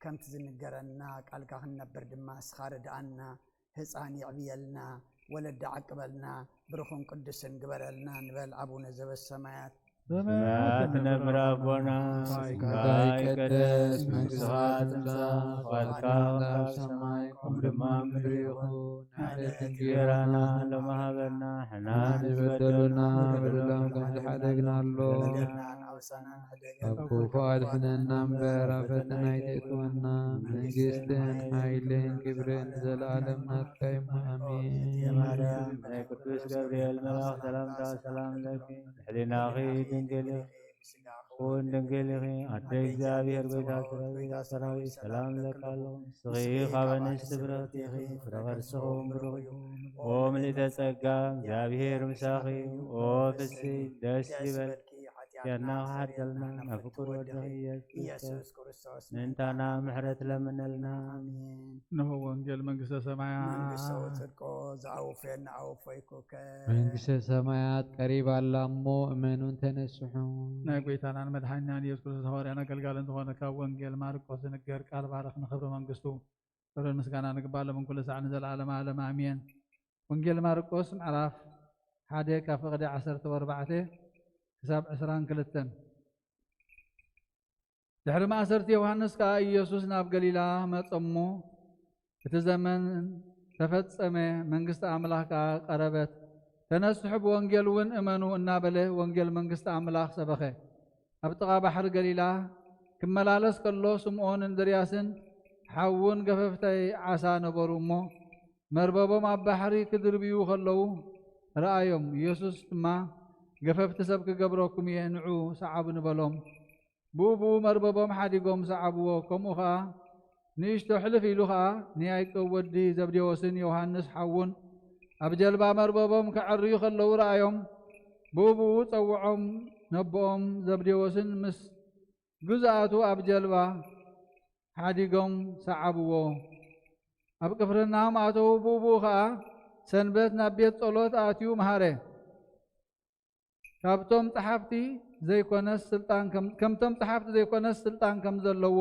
كم تزنقرنا قالك نبر دما سخار دعنا هصان يعبيلنا ولد عقبلنا برخون قدس قبرلنا نبل ابونا زب السماوات سمعتنا بربنا قدس مكسات فالكا سماي قمرما مريخون نحن لما هبرنا حنا نبدلنا بدلنا كم حدقنا الله أبوك أدفننا برافة يتأتونا منجستن حيلين كبرن زلالم نتقيم يا آمين مريم يا قدوس جبريل ملاك سلام لك حلينا أخي دنجلي خون دنجلي أدى እግዚአብሔር ቤታ ሰራዊት ሰላም ለቃሎ ስኺ ኻበነሽ ትብረኽቲ ኺ ፍረኸርስኹም ብሩኽ ኦ ምልዕተ ጸጋ እግዚአብሔር ምሳኺ ኦ ፍስሕት ደስ ይበልኪ ጌርና ሓደልና ናፍቁር ወድኺ ኢየሱስ ክርስቶስ ምንታና ምሕረት ለምነልና እነሆ ወንጌል መንግሥተ ሰማያት ጽድቆ ዘአውፌና አውፈይኩከ መንግሥተ ሰማያት ቀሪባላ እሞ እመኑን ተነስሑ ናይ ጎይታናን መድሓኒናን ኢየሱስ ክርስቶስ ሐዋርያን አገልጋልን ዝኾነ ካብ ወንጌል ማርቆስ ዝንገር ቃል ባረኽ ንኽብሪ መንግሥቱ ክብርን ምስጋና ንግባር ሎምን ኩሉ ሰዓት ንዘለዓለመ ዓለም አሜን። ወንጌል ማርቆስ ምዕራፍ 1 ካብ ፍቕዲ 14 ክሳብ 22 ድሕሪ ማእሰርቲ ዮሃንስ ከዓ ኢየሱስ ናብ ገሊላ መፀ እሞ እቲ ዘመን ተፈጸመ መንግሥቲ ኣምላኽ ከዓ ቀረበት ተነስሑ ብወንጌል እውን እመኑ እናበለ ወንጌል መንግሥቲ ኣምላኽ ሰበኸ። ኣብ ጥቓ ባሕሪ ገሊላ ክመላለስ ከሎ ስምዖን እንድርያስን ሓውን ገፈፍተይ ዓሳ ነበሩ እሞ መርበቦም ኣብ ባሕሪ ክድርብዩ ከለዉ ረኣዮም። ኢየሱስ ድማ ገፈፍቲ ሰብ ክገብረኩም እየ ንዑ ሰዓቡ ንበሎም። ብኡ መርበቦም ሓዲጎም ሰዓብዎ። ከምኡ ከዓ ንእሽቶ ሕልፍ ኢሉ ከዓ ንያዕቆብ ወዲ ዘብዴዎስን ዮሃንስ ሓውን ኣብ ጀልባ መርበቦም ክዕርዩ ከለዉ ረኣዮም። ብኡ ፀውዖም ነቦኦም ዘብዴዎስን ምስ ግዝኣቱ ኣብ ጀልባ ሓዲጎም ሰዓብዎ። ኣብ ቅፍርናሆም ኣተዉ። ብኡ ከዓ ሰንበት ናብ ቤት ጸሎት ኣትዩ መሃረ። ካብቶም ጸሓፍቲ ዘይኮነስ ስልጣን ከምቶም ጸሓፍቲ ዘይኮነስ ስልጣን ከም ዘለዎ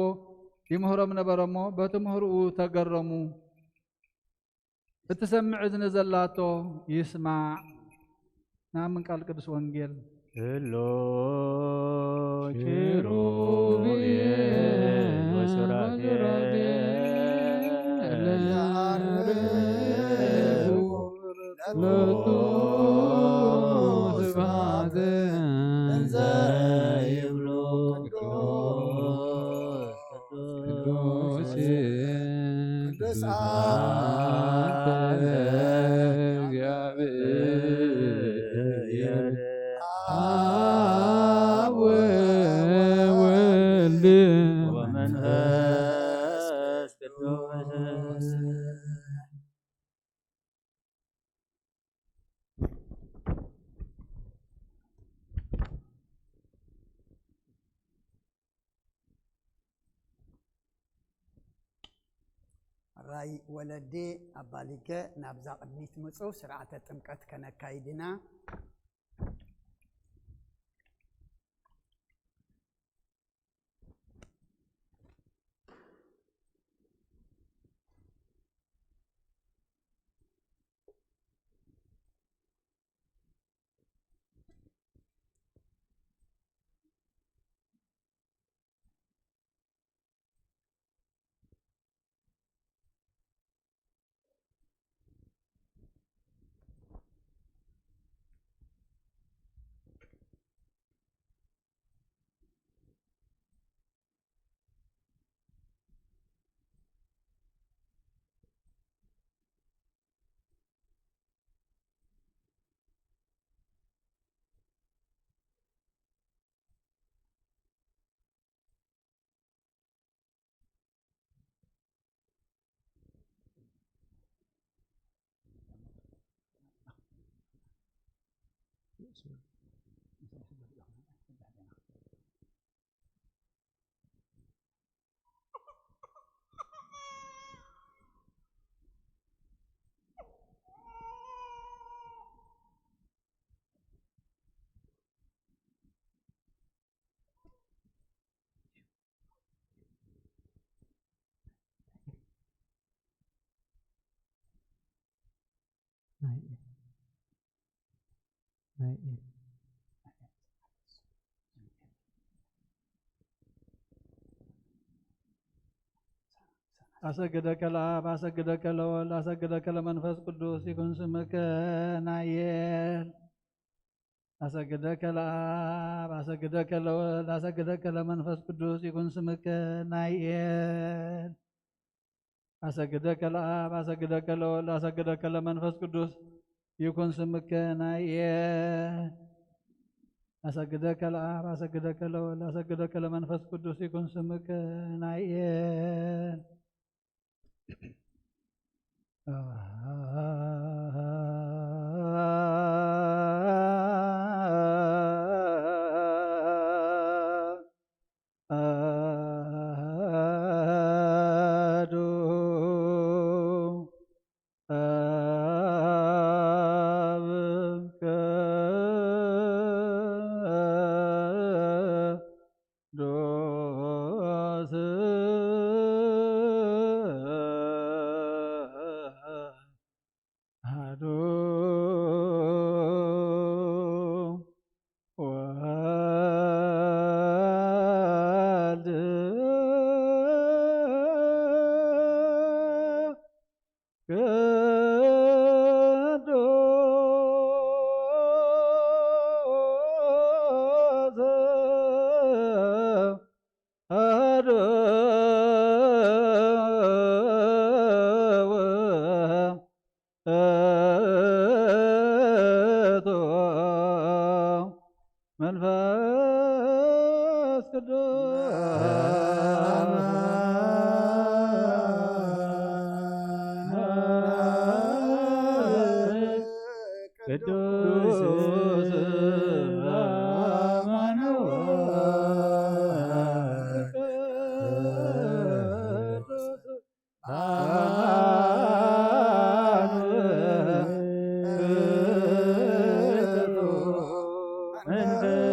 ይምህሮም ነበረ እሞ በትምህርኡ ተገረሙ። እትሰምዕ እዝኒ ዘላቶ ይስማዕ። ናምን ቃል ቅዱስ ወንጌል እሎ ኪሩቤል ወሱራፌል ሎቱ ስብሐት እንዘ ይብሉ ቅዱስ ቅዱስ አንተ እግዚአብሔር አብ ወወልድ ወመንፈስ ቅዱስ ራይ ወለዴ አባሊከ ናብዛ ቅድሚት ምፁ ስርዓተ ጥምቀት ከነካይድና አሰግደከ ለአብ አሰግደከ ለወልድ አሰግደከ ለመንፈስ ቅዱስ ይኩን ስምከ ናየል አሰግደከ ለአብ አሰግደከ ለወልድ አሰግደከ ለመንፈስ ቅዱስ ይኩን ስምከ ናይኤል አሰግደከ ለአብ አሰግደከ ለወልድ አሰግደከ ለመንፈስ ቅዱስ ይኩን ስምከ ናይኤል አሰግደከ ለአብ አሰግደከ ለወልድ አሰግደከ ለመንፈስ ቅዱስ ይኩን ስምከ ናይኤል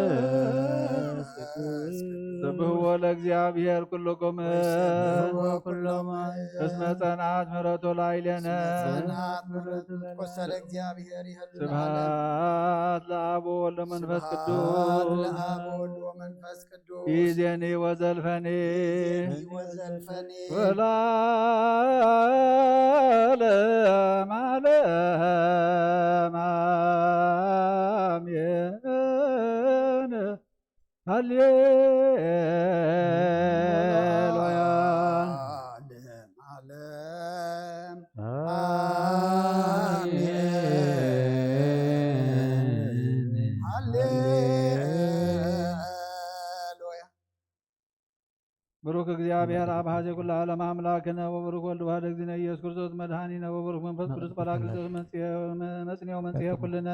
መንፈስ ቅዱስ ስብሕዎ ለእግዚአብሔር ኩልክሙ እስመ ጸንዐት ምሕረቱ ላዕሌነ ስብሐት ለአብ ወወልድ ወመንፈስ ቅዱስ ይእዜኒ ወዘልፈኒ ወለዓለመ ዓለም አሜን። ሃሌሉያ ዓለም አሜን። ሃሌሉያ። ብሩክ እግዚአብሔር አብ ኀዜ ኩሉ ዓለም አምላክነ ወብሩክ ወልድ ዋሕድ እግዚእነ ኢየሱስ ክርስቶስ መድኃኒነ ወብሩክ መንፈስ ቅዱስ ጰራቅሊጦስ መጽንዔ ወመንጽሔ ኩልነ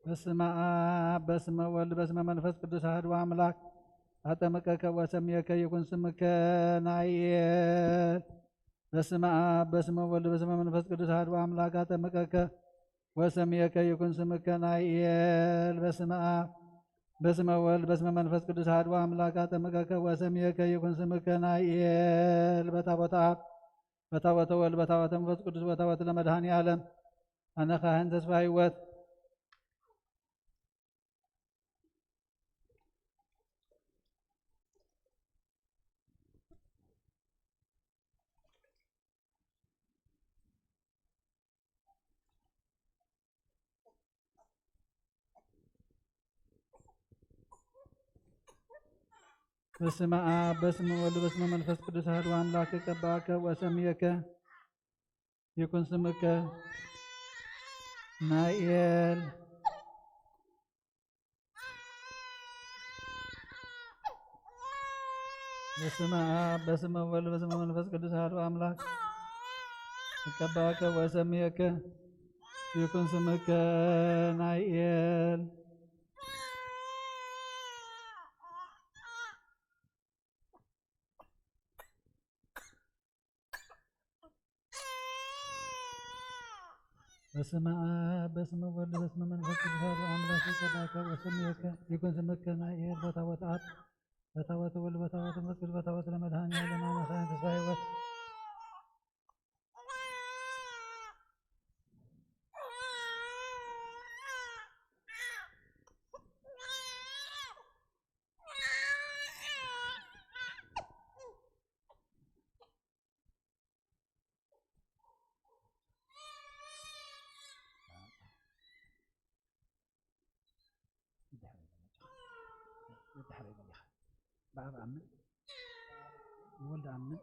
በስመ አብ በስመ ወልድ በስመ መንፈስ ቅዱስ አሐዱ አምላክ አጠመቀከ ወሰምየከ ይኩን ስምከ ናይኤል። በስመ አብ በስመ ወልድ በስመ መንፈስ ቅዱስ አሐዱ አምላክ አጠመቀከ ወሰምየከ ይኩን ስምከ ናይኤል። በስመ አብ በስመ ወልድ በስመ መንፈስ ቅዱስ አሐዱ አምላክ አጠመቀከ ወሰምየከ ይኩን ስምከ ናይኤል። በታቦተ አብ በታቦተ ወልድ በታቦተ መንፈስ ቅዱስ በታቦተ ለመድኃኔ ዓለም አነ ካህን ተስፋ ሕይወት በስመ አብ በስመ ወልድ በስመ መንፈስ ቅዱስ አሐዱ አምላክ ቀባከ ወሰምየከ ይኩን ስምከ ናይኤል። በስመ አብ በስመ ወልድ በስመ መንፈስ ቅዱስ አሐዱ አምላክ ቀባከ ወሰምየከ ይኩን ስምከ ናይኤል። በስመ አብ በስመ ወልድ በስመ መንፈስ ቅዱስ አሐዱ አምላክ ቀባከ ወሰምየከ ይኩን ስምከ ናይኤል። በታቦተ አብ በታቦተ ወልድ በታቦተ መስቀል በታቦተ ለመድኃኔዓለም አማካኝ ተስፋ ሕይወት بعض عمل بولد عمل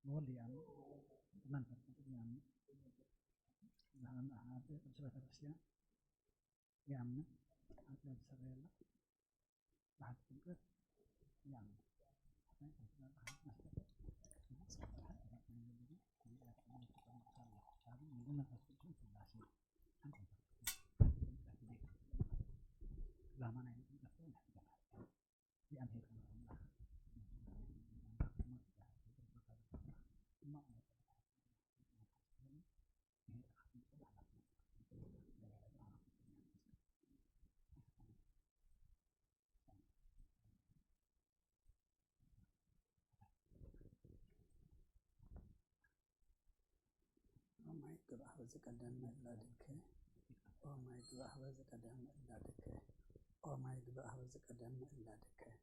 بولد يعمل من يعمل نعم هذا بسبب الأشياء يعمل هذا بسبب الله بعد كده يعمل ما يقبح وزقدم ملادك وما يقبح وزقدم ملادك وما يقبح وزقدم ملادك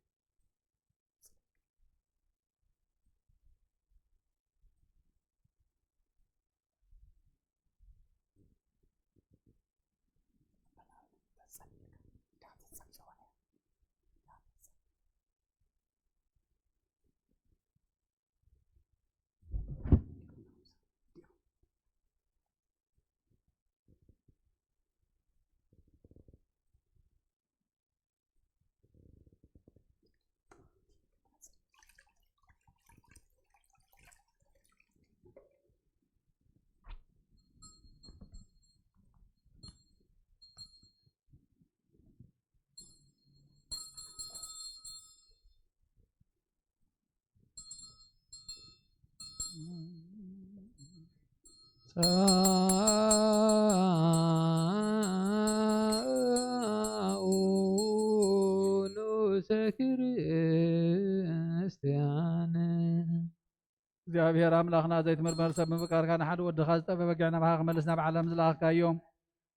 እግዚአብሔር አምላክና ዘይትመርመር ሰብ ምብቃርካ ንሓደ ወድኻ ዝጠበበ በጊዕና ባኻ መለስና ብዓለም ዝለኣኽካዮም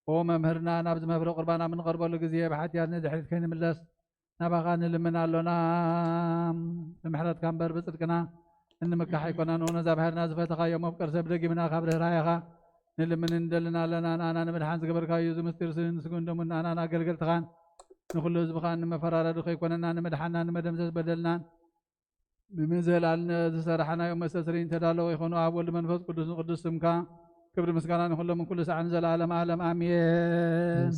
ኦ መምህርና ናብ ዝመፍረ ቁርባና ምንቐርበሉ ግዜ ብሓትያት ንድሕሪት ከይንምለስ ናባኻ ንልምን ኣሎና ብምሕረትካ እምበር ብፅድቅና እንምካሕ ኣይኮነን ነዛ ባሕርና ዝፈተኻዮ መፍቀር ሰብ ደጊምና ካብ ርህራይኻ ንልምን እንደልና ኣለና ንኣና ንምድሓን ዝገበርካዮ እዚ ምስጢር ንስጉን ደሙ ንኣና ኣገልገልትኻን ንኩሉ ህዝብኻ ንመፈራረዲ ከይኮነና ንምድሓና ንመደምሰስ በደልናን ብምዘላልና ዝሰራሕናዮም መስተስሪን ተዳለወ ይኾኑ ኣብ ወልድ መንፈስ ቅዱስ ንቅዱስ ስምካ ክብሪ ምስጋና ንኩሎም ኩሉ ሰዓን ዘለዓለም ዓለም ኣሜን።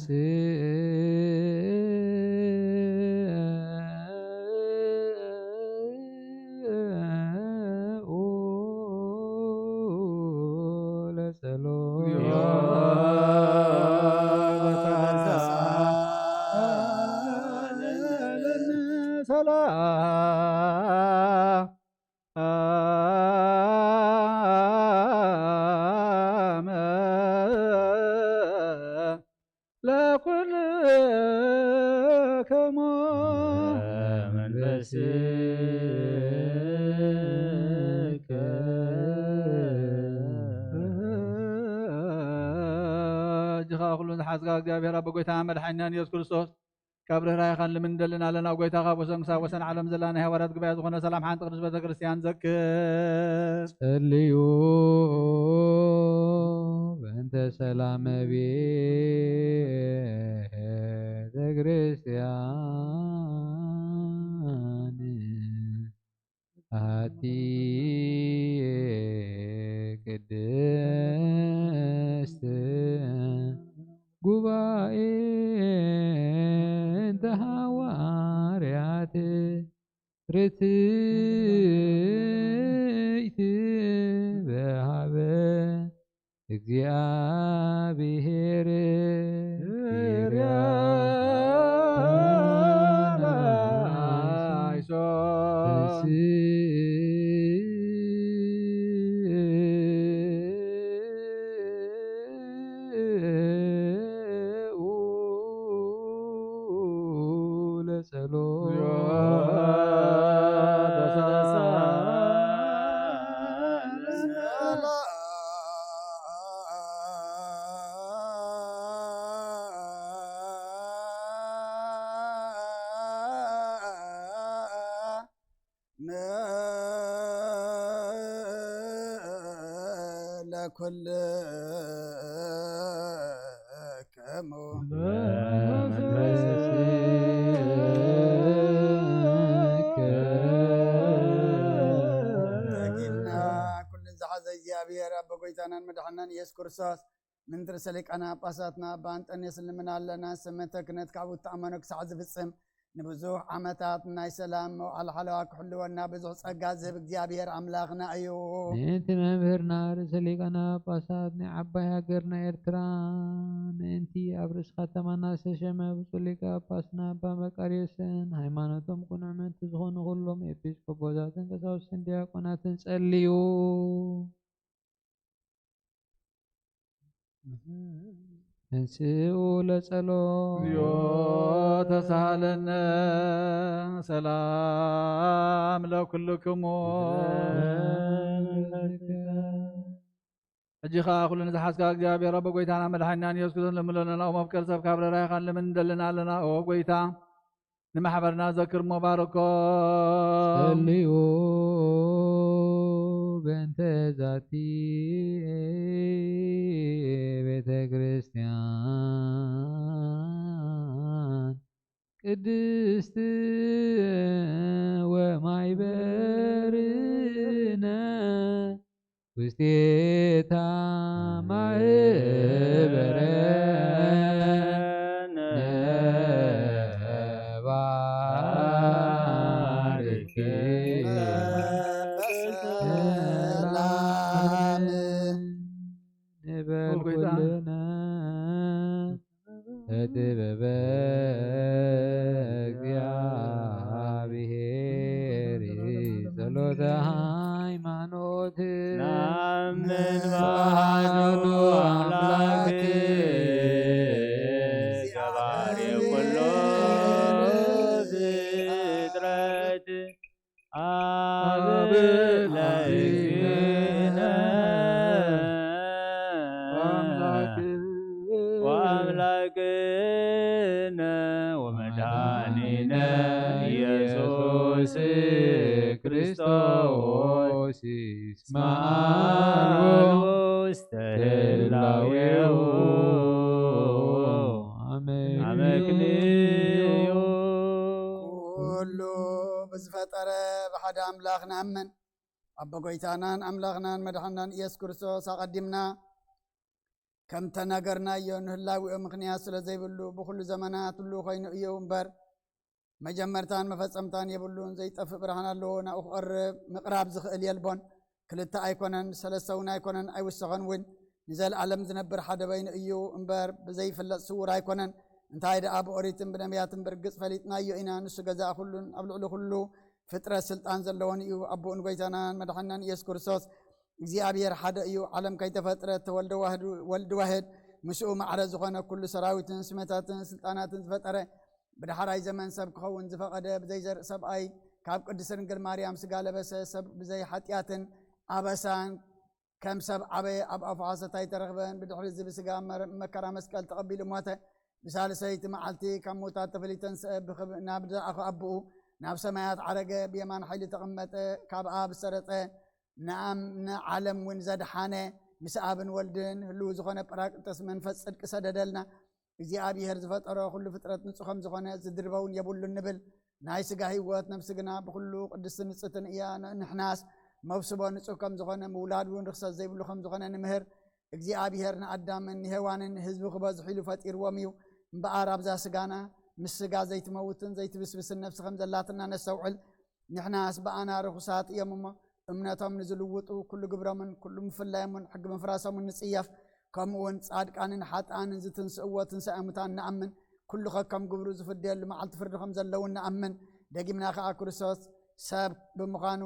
እግዚአብሔር አብ ጎይታ መድኃኒና ኢየሱስ ክርስቶስ ካብ ርህራይኻን ልምንደልና ኣለና ጎይታኻ ወሰንሳ ወሰን ዓለም ዘላና ሃዋርያት ጉባኤ ዝኾነ ሰላም ሓንቲ ቅዱስ ቤተ ክርስቲያን ዘክር ጸልዩ በእንተ ሰላመ ቤተ ክርስቲያን አቲ ቅድስት ጉባኤ እንተ ሐዋርያት ርትዕት በሃበ እግዚአብሔር ጸሎት ለኩል ከሙ ጊና ኩል ዝሓዘ እግዚአብሔር አብ ጎይታናን መድሓናን ኢየሱስ ክርስቶስ ምንትር ሰሊቃና ጳጳሳትና በአንጠኔስ ልምናለና ስመተ ክህነት ካብኡ ተኣመኖ ክሳዕ ዝፍፅም ንብዙሕ ዓመታት ናይ ሰላም መውዓል ሓለዋ ክሕልወና ብዙሕ ፀጋ ዝህብ እግዚአብሔር ኣምላኽና እዩ። ንእንቲ መምህርና ርእሰ ሊቃነ ጳጳሳት ናይ ዓባይ ሃገርና ኤርትራ ንእንቲ ኣብ ርእሲ ከተማና ዝተሸመ ብፁዕ ሊቀ ጳጳስና ኣባ መቃርዮስን ሃይማኖቶም ቁኑዕ ምእንቲ ዝኾኑ ኩሎም ኤጲስቆጶሳትን ቀሳውስትን ዲያቆናትን ጸልዩ። እንስኡ ለጸሎት እግዚኦ ተሳሃለነ ሰላም ለኩልክሙ ሕጂ ከዓ ኩሉ ንዝሓዝካ እግዚአብሔር ኣቦ ጎይታና መድሓኒናን ኢየሱስ ክርስቶስ ለምለና ኦ መፍቀር ሰብ ካብ ረራይኻን ለምን እንደልና ኣለና ኦ ጎይታ ንማሕበርና ዘክር ባርኮ ጸልዩ በእንተ ዛቲ ቤተ ክርስቲያን ቅድስት ወማይበርነ ውስቴታ ማህበረ እግዚአብሔር ጸሎተ ሃይማኖት ናምን ባህዱ አምላክ ገባሬ ኩሎ ፍጥረት አብ ለእግዚእነ ወአምላክነ ወመድኃኒነ ኢየሱስ ክርስቶስ ይስማዕ ውስተ ህላዌሁ አመክንዮ ኩሉ ብዝፈጠረ ብሓደ ኣምላኽ ንኣምን ኣቦ ጎይታናን ኣምላኽናን መድሓናን ኢየሱስ ክርስቶስ ኣቐዲምና ከም ተነገርናዮ ንህላዊኦ ምክንያት ስለ ዘይብሉ ብኩሉ ዘመናት ሁሉ ኮይኑ እዩ እምበር መጀመርታን መፈፀምታን የብሉን ዘይጠፍእ ብርሃን ኣለዎ ናብኡ ክቐርብ ምቕራብ ዝኽእል የልቦን ክልተ ኣይኮነን ሰለስተ እውን ኣይኮነን ኣይውስኸን እውን ንዘለዓለም ዝነብር ሓደ በይኑ እዩ እምበር ብዘይፍለጥ ስውር ኣይኮነን እንታይ ደኣ ብኦሪትን ብነቢያትን ብርግፅ ፈሊጥናዮ ኢና ንሱ ገዛእ ኩሉን ኣብ ልዕሊ ኩሉ ፍጥረት ስልጣን ዘለዎን እዩ ኣቦኡን ጎይታናን መድሓናን ኢየሱስ ክርስቶስ እግዚአብሔር ሓደ እዩ ዓለም ከይተፈጥረት ተወልደ ወልድ ዋሕድ ምስኡ ማዕረ ዝኾነ ኩሉ ሰራዊትን ስመታትን ስልጣናትን ዝፈጠረ ብድሓራይ ዘመን ሰብ ክኸውን ዝፈቐደ ብዘይ ዘርኢ ሰብኣይ ካብ ቅድስት ድንግል ማርያም ስጋ ለበሰ ሰብ ብዘይ ሓጢኣትን ኣበሳን ከም ሰብ ዓበየ ኣብ ኣፉ ሓሰት ኣይተረኽበን ብድሕሪ እዚ ብስጋ መከራ መስቀል ተቐቢሉ ሞተ ብሳልሰይቲ መዓልቲ ካብ ሞታት ተፈሊተን ሰብ ናብ ዝኣኸ ኣቦኡ ናብ ሰማያት ዓረገ ብየማን ሓይሊ ተቐመጠ ካብ ኣብ ዝተረፀ ንዓለም እውን ዘድሓነ ምስ ኣብን ወልድን ህልው ዝኾነ ጰራቅሊጦስ መንፈስ ጽድቂ ሰደደልና እግዚአብሔር ዝፈጠሮ ኩሉ ፍጥረት ንጹህ ከም ዝኾነ ዝድርበውን የብሉን ንብል ናይ ስጋ ህይወት ነፍሲ ግና ብኩሉ ቅድስቲ ንጽሕትን እያ ንሕናስ መብስቦ ንጹህ ከም ዝኾነ ምውላድ እውን ርክሰት ዘይብሉ ከም ዝኾነ ንምህር እግዚአብሔር ንኣዳምን ንሄዋንን ህዝቢ ክበዝሑ ኢሉ ፈጢርዎም እዩ እምበኣር ኣብዛ ስጋና ምስ ስጋ ዘይትመውትን ዘይትብስብስን ነፍሲ ከም ዘላትና ነሰውዕል ንሕናስ በኣና ርኩሳት እዮም እሞ እምነቶም ንዝልውጡ ኩሉ ግብሮምን ኩሉ ምፍላዮምን ሕጊ ምፍራሶምን ንጽየፍ ከምኡውን ጻድቃንን ሓጥኣንን ዝትንስእዎ ትንሣኤ ሙታን ንኣምን ኩሉ ከከም ግብሩ ዝፍደየሉ መዓልቲ ፍርዲ ከም ዘለውን ንኣምን ደጊምና ከዓ ክርስቶስ ሰብ ብምዃኑ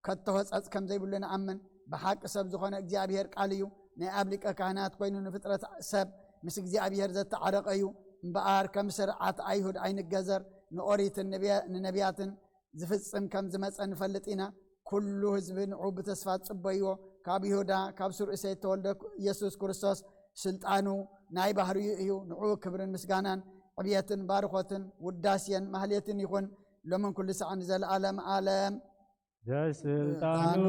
ከተወፀፅ ከም ዘይብሉ ንኣምን ብሓቂ ሰብ ዝኾነ እግዚአብሔር ቃል እዩ ናይ ኣብ ሊቀ ካህናት ኮይኑ ንፍጥረት ሰብ ምስ እግዚአብሔር ዘተዓረቀ እዩ እምበኣር ከም ስርዓት ኣይሁድ ኣይንገዘር ንኦሪትን ንነቢያትን ዝፍፅም ከም ዝመፀ ንፈልጥ ኢና ኩሉ ህዝቢ ንዑ ብተስፋ ጽበይዎ ካብ ይሁዳ ካብ ስርኡሴት ተወልደ ኢየሱስ ክርስቶስ ስልጣኑ ናይ ባህርዩ እዩ ንዑ ክብርን ምስጋናን ዕብየትን ባርኾትን ውዳስየን ማህሌትን ይኹን ሎምን ኩሉ ሰዓት ንዘለዓለም ዓለም ዘስልጣኑ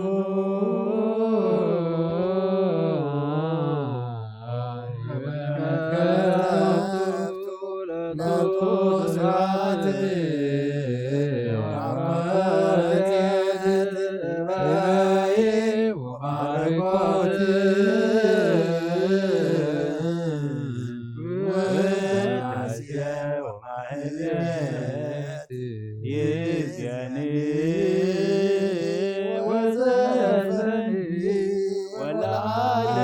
ባርኮት ውዳሴ ወማህሌት ይእዜኒ ወዘልፈኒ ወለዓለመ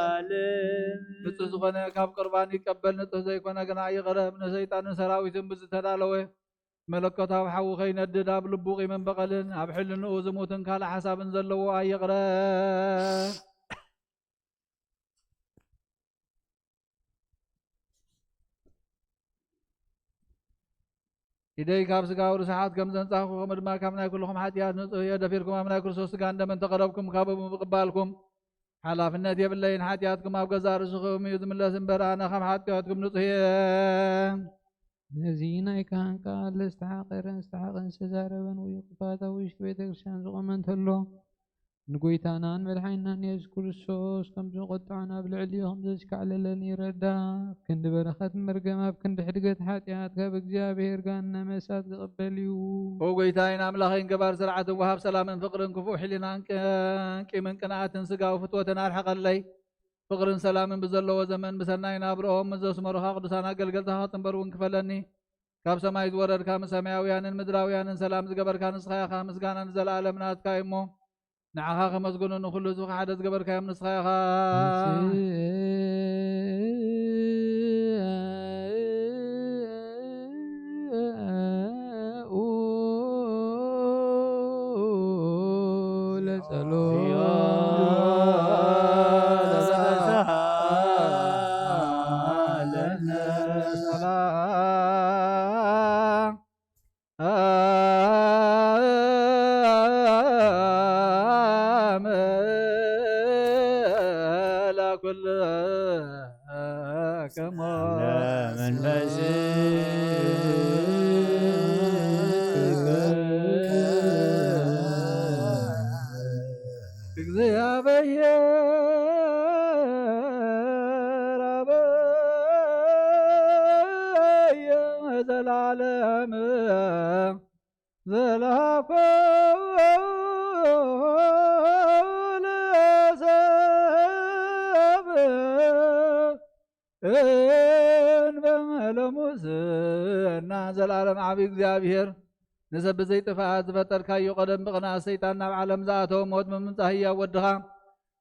ዓለም። ንጹህ ዝኾነ ካብ ቁርባን ይቀበል ንጹህ ዘይኮነ ግና ይቕረብ። ንሰይጣንን ሰራዊትን ብዝተዳለወ መለኮታዊ ሓዊ ከይነድድ ኣብ ልቡ ቂምን በቐልን ኣብ ሕልንኡ ዝሙትን ካልእ ሓሳብን ዘለዎ ኣይቕረብ። ኢደይ ካብ ስጋዊ ርስሓት ከም ዘንጻኽኩ ከምኡ ድማ ካብ ናይ ኩልኹም ሓጢኣት ንጹህ እየ። ደፊርኩም ኣብ ናይ ክርስቶስ ስጋ እንደመን ተቐረብኩም ካብ ምቕባልኩም ሓላፍነት የብለይን። ሓጢኣትኩም ኣብ ገዛ ርእስኹም እዩ ዝምለስ እምበር ኣነ ካብ ሓጢኣትኩም ንጹህ እየ። ነዚ ናይ ካህን ቃል ዝተሓቐረን ዝተሓቐን ዝተዛረበን ወይ ቅፋታ ውሽጢ ቤተ ክርስቲያን ዝቆመ እንተሎ ንጎይታናን መድሓኒናን ኢየሱስ ክርስቶስ ከም ዝቆጥዖን ኣብ ልዕሊኡ ከም ዘዝካዕለለን ይረዳእ። ኣብ ክንዲ በረኸት መርገም ኣብ ክንዲ ሕድገት ሓጢኣት ካብ እግዚኣብሔር ጋና መሳት ክቕበል እዩ። ኦ ጎይታይን ኣምላኸይን ገባር ስርዓትን ወሃብ ሰላምን ፍቅርን ክፉእ ሕሊናን ቂምን ቅንዓትን ስጋዊ ፍትወትን ኣርሐቐለይ። ፍቅርን ሰላምን ብዘለዎ ዘመን ብሰናይ ናብርኦም ዘስመሩኻ ቅዱሳን ኣገልገልትኻ ክትንበር እውን ክፈለኒ። ካብ ሰማይ ዝወረድካ ሰማያውያንን ምድራውያንን ሰላም ዝገበርካ ንስኻ ኢኻ። ምስጋና ንዘለኣለም ናትካ እሞ ንዓኻ ከመስግኑ ንኩሉ ህዝብካ ሓደ ዝገበርካዮም ንስኻ ኢኻ። ዘላለም ዘላኮ ለሰብ እንበመለሙስና ዘላለም ዓብይ እግዚአብሔር ንሰብ ዘይጥፋት ዝፈጠርካዮ ቀደም ብቕንዓት ሰይጣን ናብ ዓለም ዝኣተወ ሞት ምምፃእ ህያው ወድኻ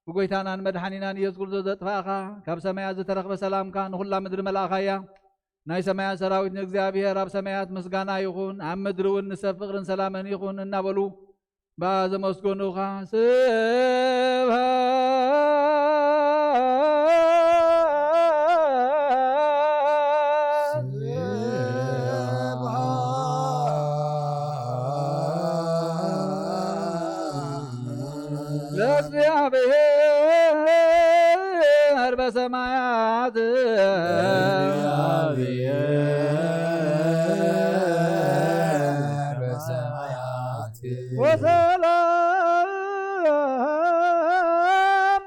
ብጎይታናን መድሓኒናን ኢየሱስ ክርስቶስ ዘጥፋእኻ ካብ ሰማያት ዝተረኽበ ሰላምካ ንኹላ ምድሪ መልኣኻያ። ናይ ሰማያት ሰራዊት ንእግዚአብሔር ኣብ ሰማያት ምስጋና ይኹን፣ ኣብ ምድሪ እውን ንሰብ ፍቅርን ሰላምን ይኹን እናበሉ ዘመስገኑኻ ለእግዚአብሔር በሰማያት ወሰላም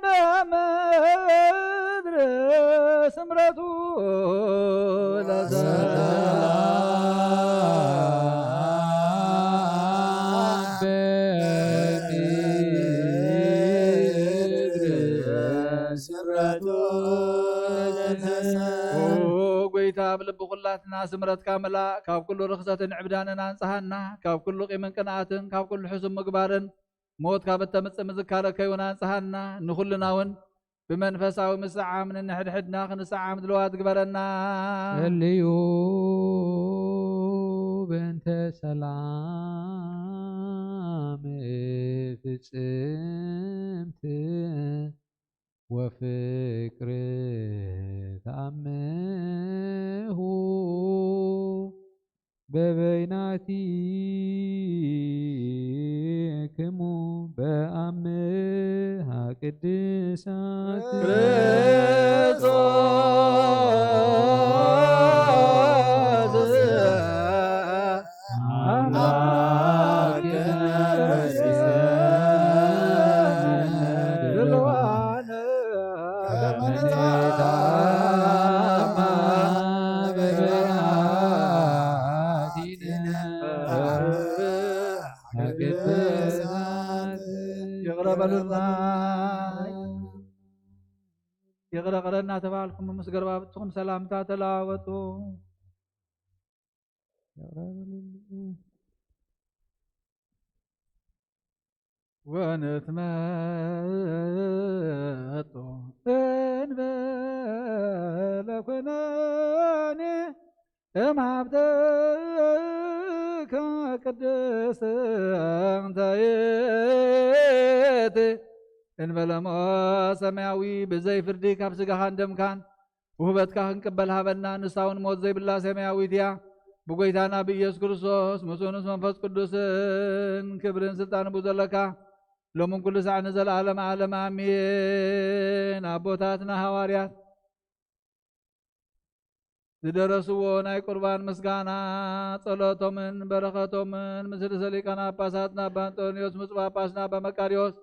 በምድር ስምረቱ ጎይታ ብልቢ ኩላትና ስምረትካ መላእ ካብ ኩሉ ርክሰትን ዕብዳንን አንጽሃና ካብ ኩሉ ቂምን ቅንዓትን ካብ ኩሉ ሕሱም ምግባርን ሞት ካብ እተምፅእ ምዝካረከ ይውን አንጽሃና ንኩልና እውን ብመንፈሳዊ ምስዓም ንንሕድሕድና ክንሰዓም ድልዋት ግበረና ልዩ በእንተ ሰላም ፍጽምት ወፍቅር ተአምሁ በበይናቲክሙ በአምሃ ቅድሳት ክርስቶስ በሉልና ይቅር በለና ተባልኩም ምስገርባ ብትኩም ሰላምታ ተለዋወጡ። ወንትመጦ እንበለ ኮነኔ እምሃብተከ ቅድስት እንተ ይእቲ እንበለ ሞት ሰማያዊ ብዘይ ፍርዲ ካብ ስጋኻን ደምካን ውህበትካ ክንቅበል ሃበና ንሳውን ሞት ዘይብላ ሰማያዊት እያ ብጎይታና ብኢየሱስ ክርስቶስ ምስኡንስ መንፈስ ቅዱስን ክብርን ስልጣን ዘለካ ሎምን ኩሉ ሰዓት ንዘለዓለመ ዓለም አሜን። አቦታትና ሐዋርያት ዝደረስዎ ናይ ቁርባን ምስጋና ጸሎቶምን በረኸቶምን ምስለ ሊቃነ ጳጳሳትና አባ አንጦንዮስ ምጽዋ ጳጳስና አባ መቃርዮስ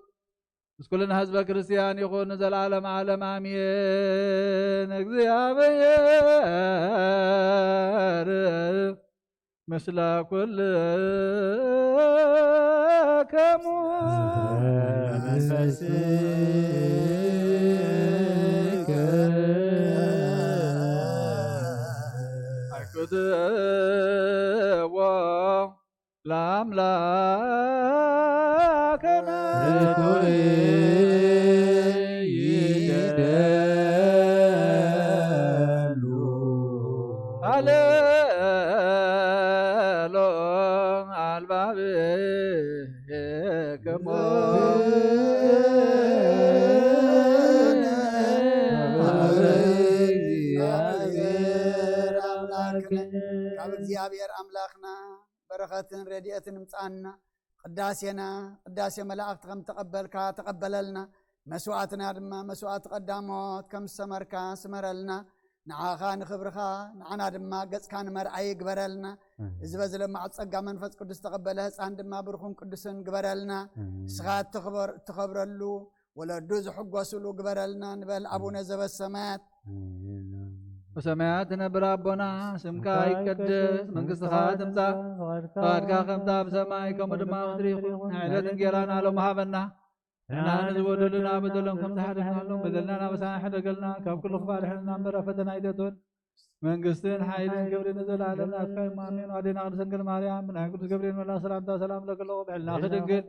ምስኩልና ህዝበ ክርስቲያን ይኹን ንዘለዓለመ ዓለም አሜን። እግዚአብሔር ምስለ ኩልክሙ አክብትዎ ለአምላክነ ይደሉ ሃሌሎ አልባብክሙ ካብ እግዚአብሔር አምላኽና በረኸትን ረድኤትን ምፃና ቅዳሴና ቅዳሴ መላእክት ከም ተቀበልካ ተቀበለልና መስዋዕትና ድማ መስዋዕት ቀዳሞት ከም ሰመርካ ስመረልና ንዓኻ ንክብርኻ ንዓና ድማ ገጽካ ንመርአይ ግበረልና እዚ በዝለማዕ ጸጋ መንፈስ ቅዱስ ተቀበለ ህፃን ድማ ብርኹም ቅዱስን ግበረልና እስኻ ትኸብረሉ ወለዱ ዝሕጎስሉ ግበረልና ንበል አቡነ ዘበሰማያት በሰማያት ነብር አቦና ስምካ ይቀደስ መንግሥትኻ ትምጻእ ፈቃድካ ከምታ ብሰማይ ከምኡ ድማ ምድሪ ይኹን ዕለት እንጀራና ሎሚ ሃበና ንሕና ንዝበደሉና በደሎም ከም ዝሓደግናሎም በደልናና በሳና ሕደገልና ካብ ኩሉ ክባልሕልና እምበረ ፈተና ኣይተትወን መንግስትን ሓይልን ክብርን ዘለዓለም ናትካ እዩ አሜን። አዴና ቅድስት ድንግል ማርያም ብናይ ቅዱስ ገብርኤል መላክ ሰላምታ ሰላም ለክለዎ ብዕልና ክድንግል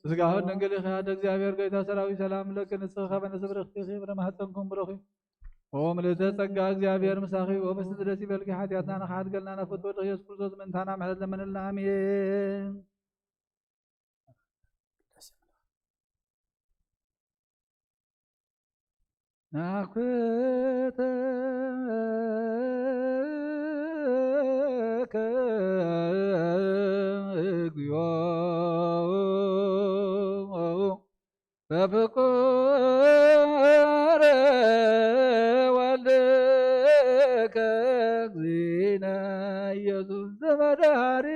ስጋሁን ድንግል ኢኻ እግዚአብሔር ጌታ ሰራዊት ሰላም ለክ ንጽህ ከበነ ስብርኽቲ ብረማህፀንኩም ብረኺ ኦ ምልዕተ ጸጋ እግዚአብሔር ምሳኺ ወበስት ደስ ይበልኪ ኃጢአትና ነኻድገልና ነፍቶ ኢየሱስ ክርስቶስ ምንታና ምሕረት ለምንልና አሜን። ናኩተከ እግዚኦ በፍቁር ወልድከ እግዚእነ ኢየሱስ ዘመድኃኒ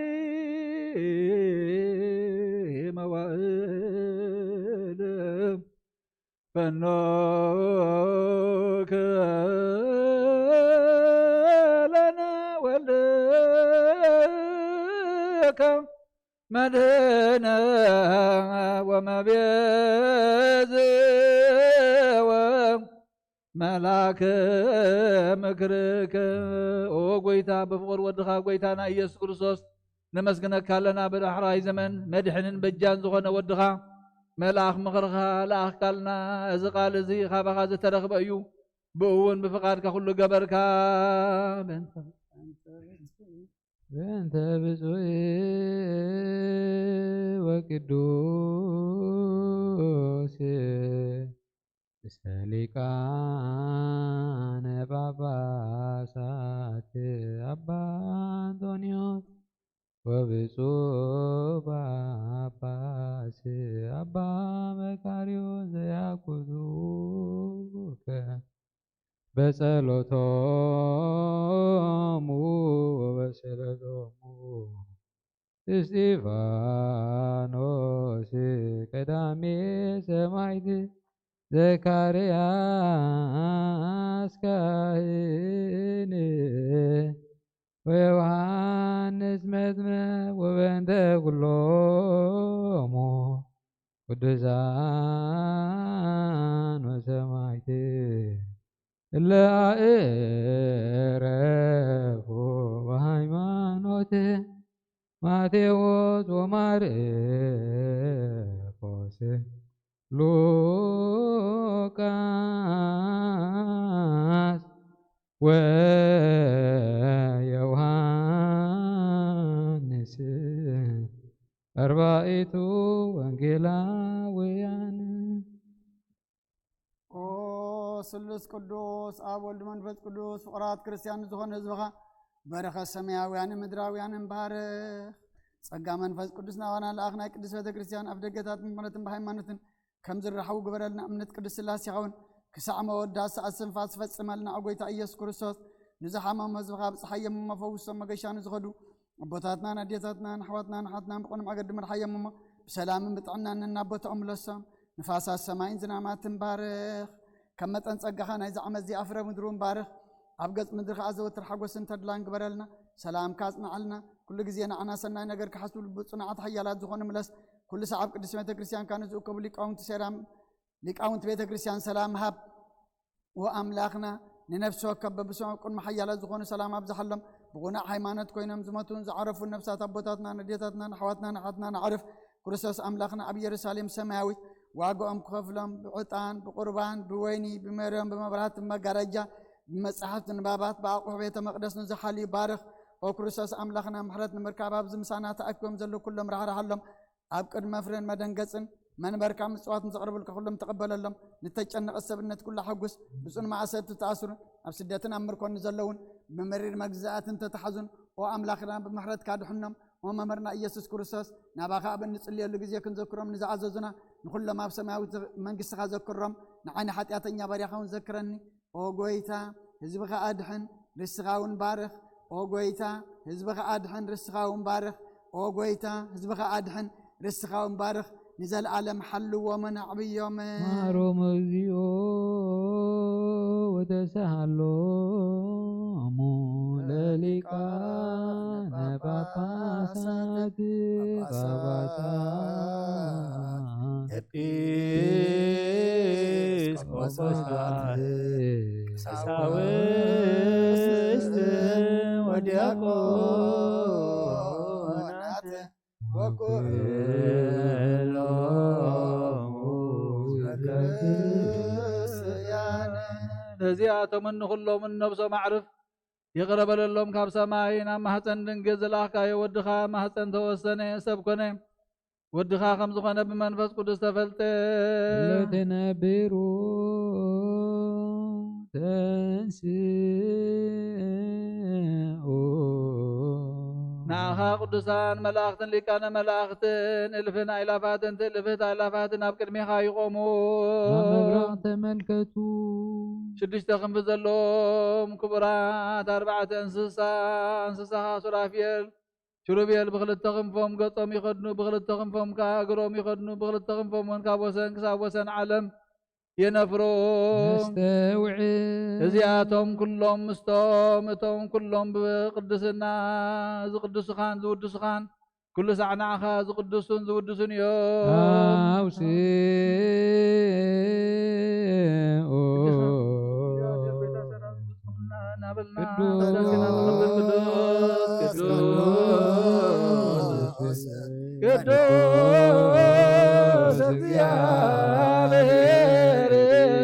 መዋዕል ፈኖክ ለነ ወልድከ መድህነ ወመቤዝወ መላከ ምክርከ ኦ ጎይታ በፍቅር ወድኻ ጎይታና ኢየሱስ ክርስቶስ ነመስግነካ ኣለና ብዳሕራይ ዘመን መድሕንን በጃን ዝኾነ ወድኻ መልአኽ ምኽርኻ ለኣኽካልና እዚ ቃል እዚ ካባኻ ዝተረኽበ እዩ ብእውን ብፍቓድካ ኩሉ ገበርካ በእንተ ብፁዕ ወቅዱስ ርእሰ ሊቃነ ጳጳሳት አባ አንጦንዮስ ወብፁዕ ጳጳስ አባ መቃርዮስ ዘያኩቱከ በጸሎቶሙ ወበስእለቶሙ እስጢፋኖስ ቀዳሜ ሰማዕት ዘካርያስ ካህን ወዮሐንስ መጥምቅ ወበእንተ ኩሎሙ ቅዱሳን ወሰማዕት ለአእረፉ በሃይማኖት ማቴዎስ ወማርቆስ ሉቃስ ወዮሐንስ አርባዕቱ ወንጌላውያን። ኦ ስሉስ ቅዱስ አብ ወልድ መንፈስ ቅዱስ ፍቁራት ክርስቲያን ዝኾነ ህዝብኻ በረኸት ሰማያውያን ምድራውያን ባርኽ። ጸጋ መንፈስ ቅዱስ ናባና ለኣኽና ቅዱስ ቤተ ክርስቲያን ኣብ ደገታት ምሕረትን ብሃይማኖትን ከም ዝረሓቡ ግበረልና እምነት ቅዱስ ስላሴ ይኸውን ክሳዕ መወዳእታ ሰዓት ስንፋስ ፈጽመልና ኣብ ጎይታ ኢየሱስ ክርስቶስ ንዝሓመሙ ህዝብኻ ብፀሓዮም መፈውሶም መገሻ ንዝኸዱ ኣቦታትናን ኣዴታትናን ኣሕዋትናን ሓትናን ብቆንም ኣገዲ መድሓዮም እሞ ብሰላምን ብጥዕናን እናቦቶኦም ለሶም ንፋሳት ሰማይን ዝናማትን ባርኽ። ከም መጠን ጸጋኻ ናይዚ ዓመት እዚ ኣፍረ ምድሩ ባርኽ። ኣብ ገጽ ምድሪ ከዓ ዘወትር ሓጎስን ተድላን ግበረልና ሰላምካ ኣጽንዓልና ኩሉ ግዜ ንዓና ሰናይ ነገር ክሓስቡ ብጽኑዓት ሓያላት ዝኾኑ ምለስ ኩሉ ሰዓብ ቅዱስ ቤተ ክርስቲያን ካ ንዝእከቡ ሊቃውንቲ ቤተ ክርስቲያን ሰላም ሃብ ወኣምላኽና ንነፍሲ ወከፍ በብሶም ቅድሚ ሓያላት ዝኾኑ ሰላም ኣብዝሓሎም ብቑናዕ ሃይማኖት ኮይኖም ዝመቱን ዝዓረፉን ነፍሳት ኣቦታትናን ኣዴታትናን ኣሕዋትናን ሓትናን ኣዕርፍ ክርስቶስ ኣምላኽና ኣብ ኢየሩሳሌም ሰማያዊት ዋግኦም ክኸፍሎም ብዕጣን ብቁርባን ብወይኒ ብመርዮም ብመብራህት ብመጋረጃ ብመጽሓፍቲ ንባባት ብኣቑሑ ቤተ መቕደስ ንዝሓልዩ ባርኽ። ኦ ክርስቶስ ኣምላኽና ምሕረት ንምርካብ ኣብዚ ምሳና ተኣኪቦም ዘለዉ ኩሎም ራሕራሓሎም ኣብ ቅድመ ፍርን መደንገፅን መንበርካ ምጽዋትን ዘቕርብልካ ኩሎም ተቐበለሎም። ንተጨነቐ ሰብነት ኩሉ ሓጉስ ብጽኑዕ ማእሰርቲ ተኣስሩን ኣብ ስደትን ኣብ ምርኮን ዘለውን ብመሪር መግዛእትን ተተሓዙን ኦ ኣምላኽና ብምሕረትካ ድሕኖም ኦ መምህርና ኢየሱስ ክርስቶስ ናባኻ ኣብ እንጽልየሉ ግዜ ክንዘክሮም ንዝኣዘዙና ንኩሎም ኣብ ሰማያዊት መንግስትኻ ዘክሮም ንዓይኒ ሓጢኣተኛ ባርያኻ እውን ዘክረኒ። ኦ ጎይታ ህዝብኻ ኣድሕን ርስኻ እውን ባርኽ። ኦ ጎይታ ህዝብኻ ኣድሕን ርስኻ እውን ባርኽ። ኦ ጎይታ ህዝብኻ ኣድሕን ርስኻ እውን ባርኽ። ንዘለዓለም ሓልዎምን ኣዕብዮምን ማሮም እግዚኦ ወተሳሃሎሙ ለሊቃነ ጳጳሳት ኤጲስቆጶሳት ቀሳውስት ወዲያቆናት ነዚኣቶምን ንኹሎምን ነብሶም ኣዕርፍ ይቕረበለሎም ካብ ሰማይ ናብ ማህፀን ድንግል ዝለኣኽካዮ ወድኻ ማህፀን ተወሰነ ሰብ ኮነ ወድኻ ከም ዝኾነ ብመንፈስ ቅዱስ ተፈልጠ ለተነብሩ ተንስኡ ንዓኻ ቅዱሳን መላእኽትን ሊቃነ መላእኽትን እልፍን ኣእላፋትን ትእልፍት ኣእላፋትን ኣብ ቅድሚኻ ይቆሙ። መብራቕ ተመልከቱ። 6 ክንፊ ዘለዎም ክቡራት 4 እንስሳኻ ሱራፌል ኪሩቤል ብክልተ ክንፎም ገጾም ይኸድኑ ብክልተ ክንፎም ከዓ እግሮም ይኸድኑ ብክልተ ክንፎም እውን ካብ ወሰን ክሳብ ወሰን ዓለም የነፍሩ። መስተውዕ እዚኣቶም ኩሎም ምስቶም እቶም ኩሎም ብቅድስና ዝቅድሱኻን ዝውድሱኻን ኩሉ ሳዕ ንዓኻ ዝቅድሱን ዝውድሱን እዮም። ኣውስኡ ቅዱስ እግዚአብሔር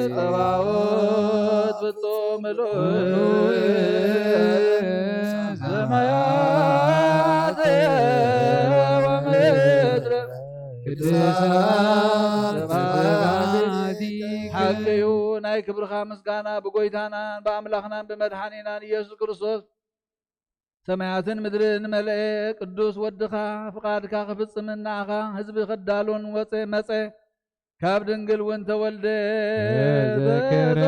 ጸባኦት ፍጹም ምሉእ ሰማያት ወምድር ቅዱሳን ሓቂዩ ናይ ክብርኻ ምስጋና ብጎይታናን ብኣምላኽናን ብመድሓኒናን ኢየሱስ ክርስቶስ ሰማያትን ምድርን መልአ ቅዱስ ወድኻ ፍቃድካ ክፍጽምን ንዓኻ ህዝቢ ክዳሉን ወፀ መፀ ካብ ድንግል እውን ተወልደ ዘከረነ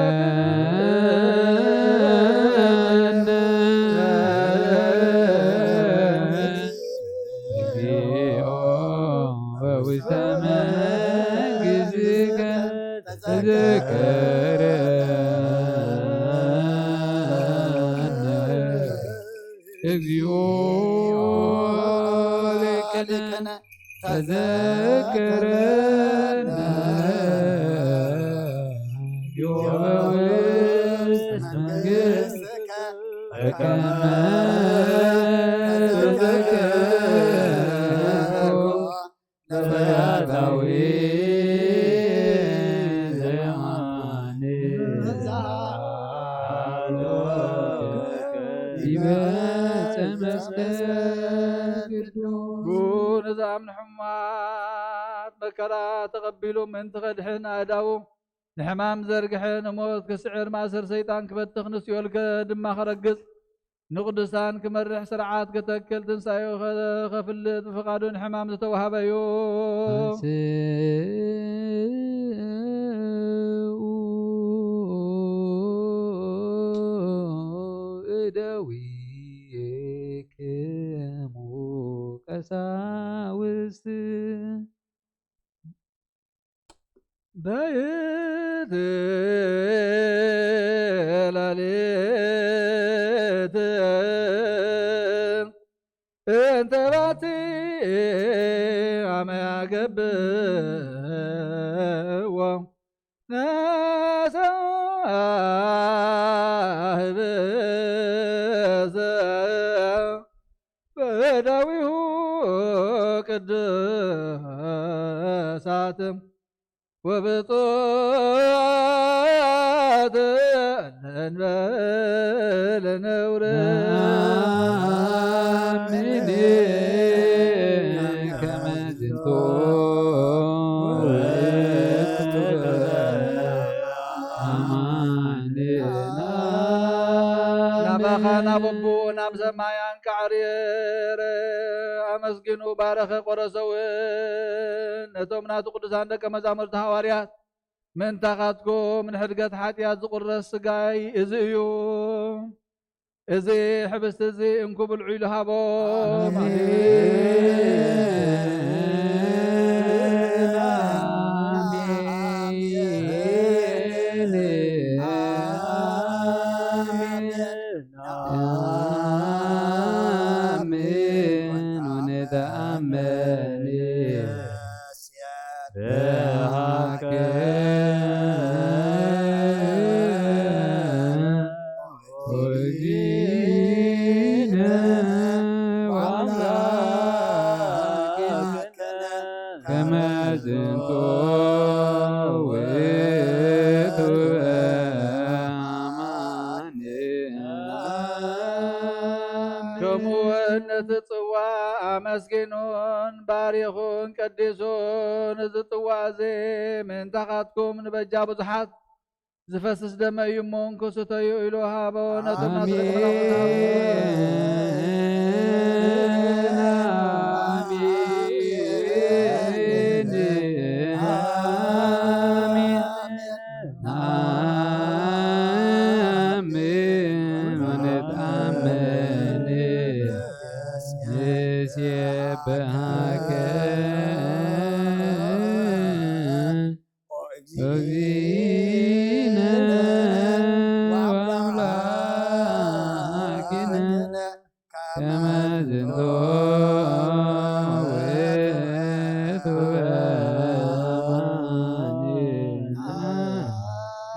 እግዚኦ በውስተ መንግሥትከ ተዘከረ እግዚኦ ለከነ ተዘከረ نزام حمات مكرا تقبلوا من تغدحن أداو نحمام زرقحن موت كسعر ماسر سيطان كبت تخنس يولك دما خرقص نقدسان كمرح سرعات كتكل تنسايو خفل فقادون حمام تتوهبيو ادويك مو قساوس بايت لاليت انت باتي عم يقبوا ناسا بداويه قدساتم وبطاعت الأنبال نورا مني كما زنتو نبخنا ببو نمسما ينكعرير أمسكنو بارخ قرسوين نتومنا تقدسان دك مزامر تهواريات من تاقاتكم من حرقات حاتيات زقرس سقاي إزيو إزي حبست إزي انكو بالعيل هابو كما زنتو تطوع مسكينون باريخون قديسون زطوع زي من تحتكم نبجا بزحات زفسس دم يمون كستيو إلوها بونتنا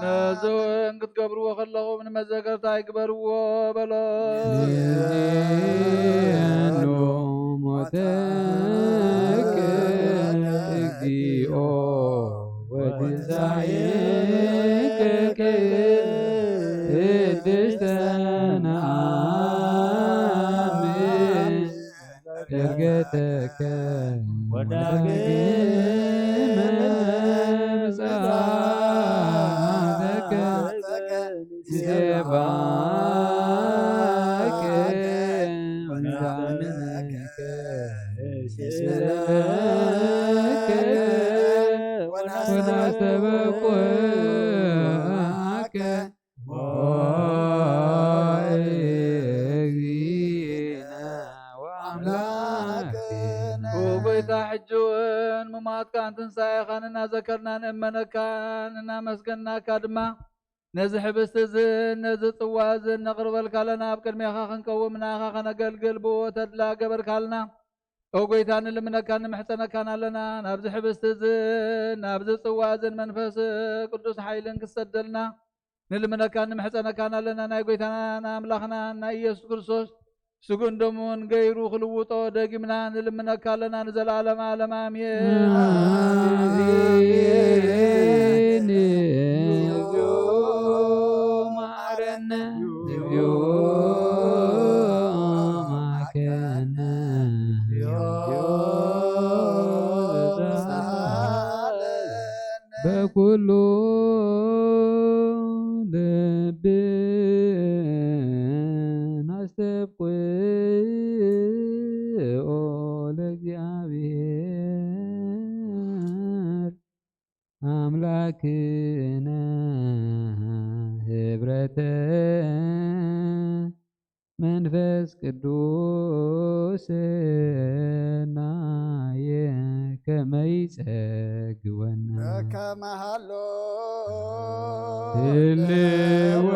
نازون قد قبروا خلقوا من مزاقر تايكبروا بلا نو متك اكديو ودزعيك كدستنا آمين ترقتك سباك ونعمك سلاك ونعتبك وعك وإينا وأملاكنا وبيت حجون ممات كان تنسى خاننا ذكرنا نأمنا كان مسكنا كدما نزح بستزن نز طوازن نقرب الكالنا بكلمة خاخن كومنا خاخن قلقل بو تدلا قبر كالنا وقيتان اللي منا كان محتنا كان لنا نبزح بستزن نبز طوازن منفس قدوس حيلن كسدلنا ንልምነካ ንምሕፀነካ ኣለና ናይ ጎይታና ኣምላኽና ናይ ኢየሱስ ክርስቶስ ስጉን ደሙን ገይሩ ክልውጦ ደጊምና ንልምነካ ኣለና ንዘለዓለም ዓለም ኣሜን። ማረነ እግዚኦ ማከነ በኩሉ ልብን አስተብቅዖ ለእግዚአብሔር አምላክነ ህብረተ መንፈስ ቅዱስ ናየ ከመ ይጸግወነ ከመሃሎ ህልወ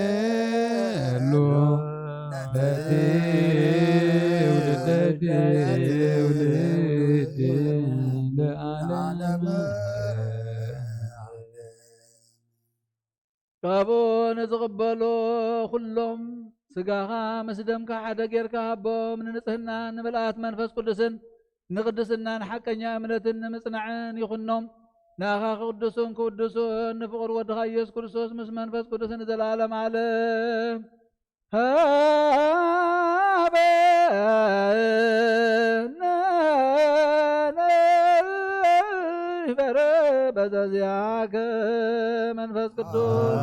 ወየሎ በትውልድ ለዓለም ካብኦን ዝቕበሎ ኩሎም ስጋኻ ምስ ደምካ ሓደ ጌርካ ሃቦም ንንጽህና ንምልኣት መንፈስ ቅዱስን ንቅድስናን ሓቀኛ እምነትን ንምጽናዕን ይኹኖም ናኻ ቅዱስን ክውድሱን ንፍቕር ወድኻ ኢየሱስ ክርስቶስ ምስ መንፈስ ቅዱስን ዘለዓለም ዓለም ይበረ በዘዚያከ መንፈስ ቅዱስ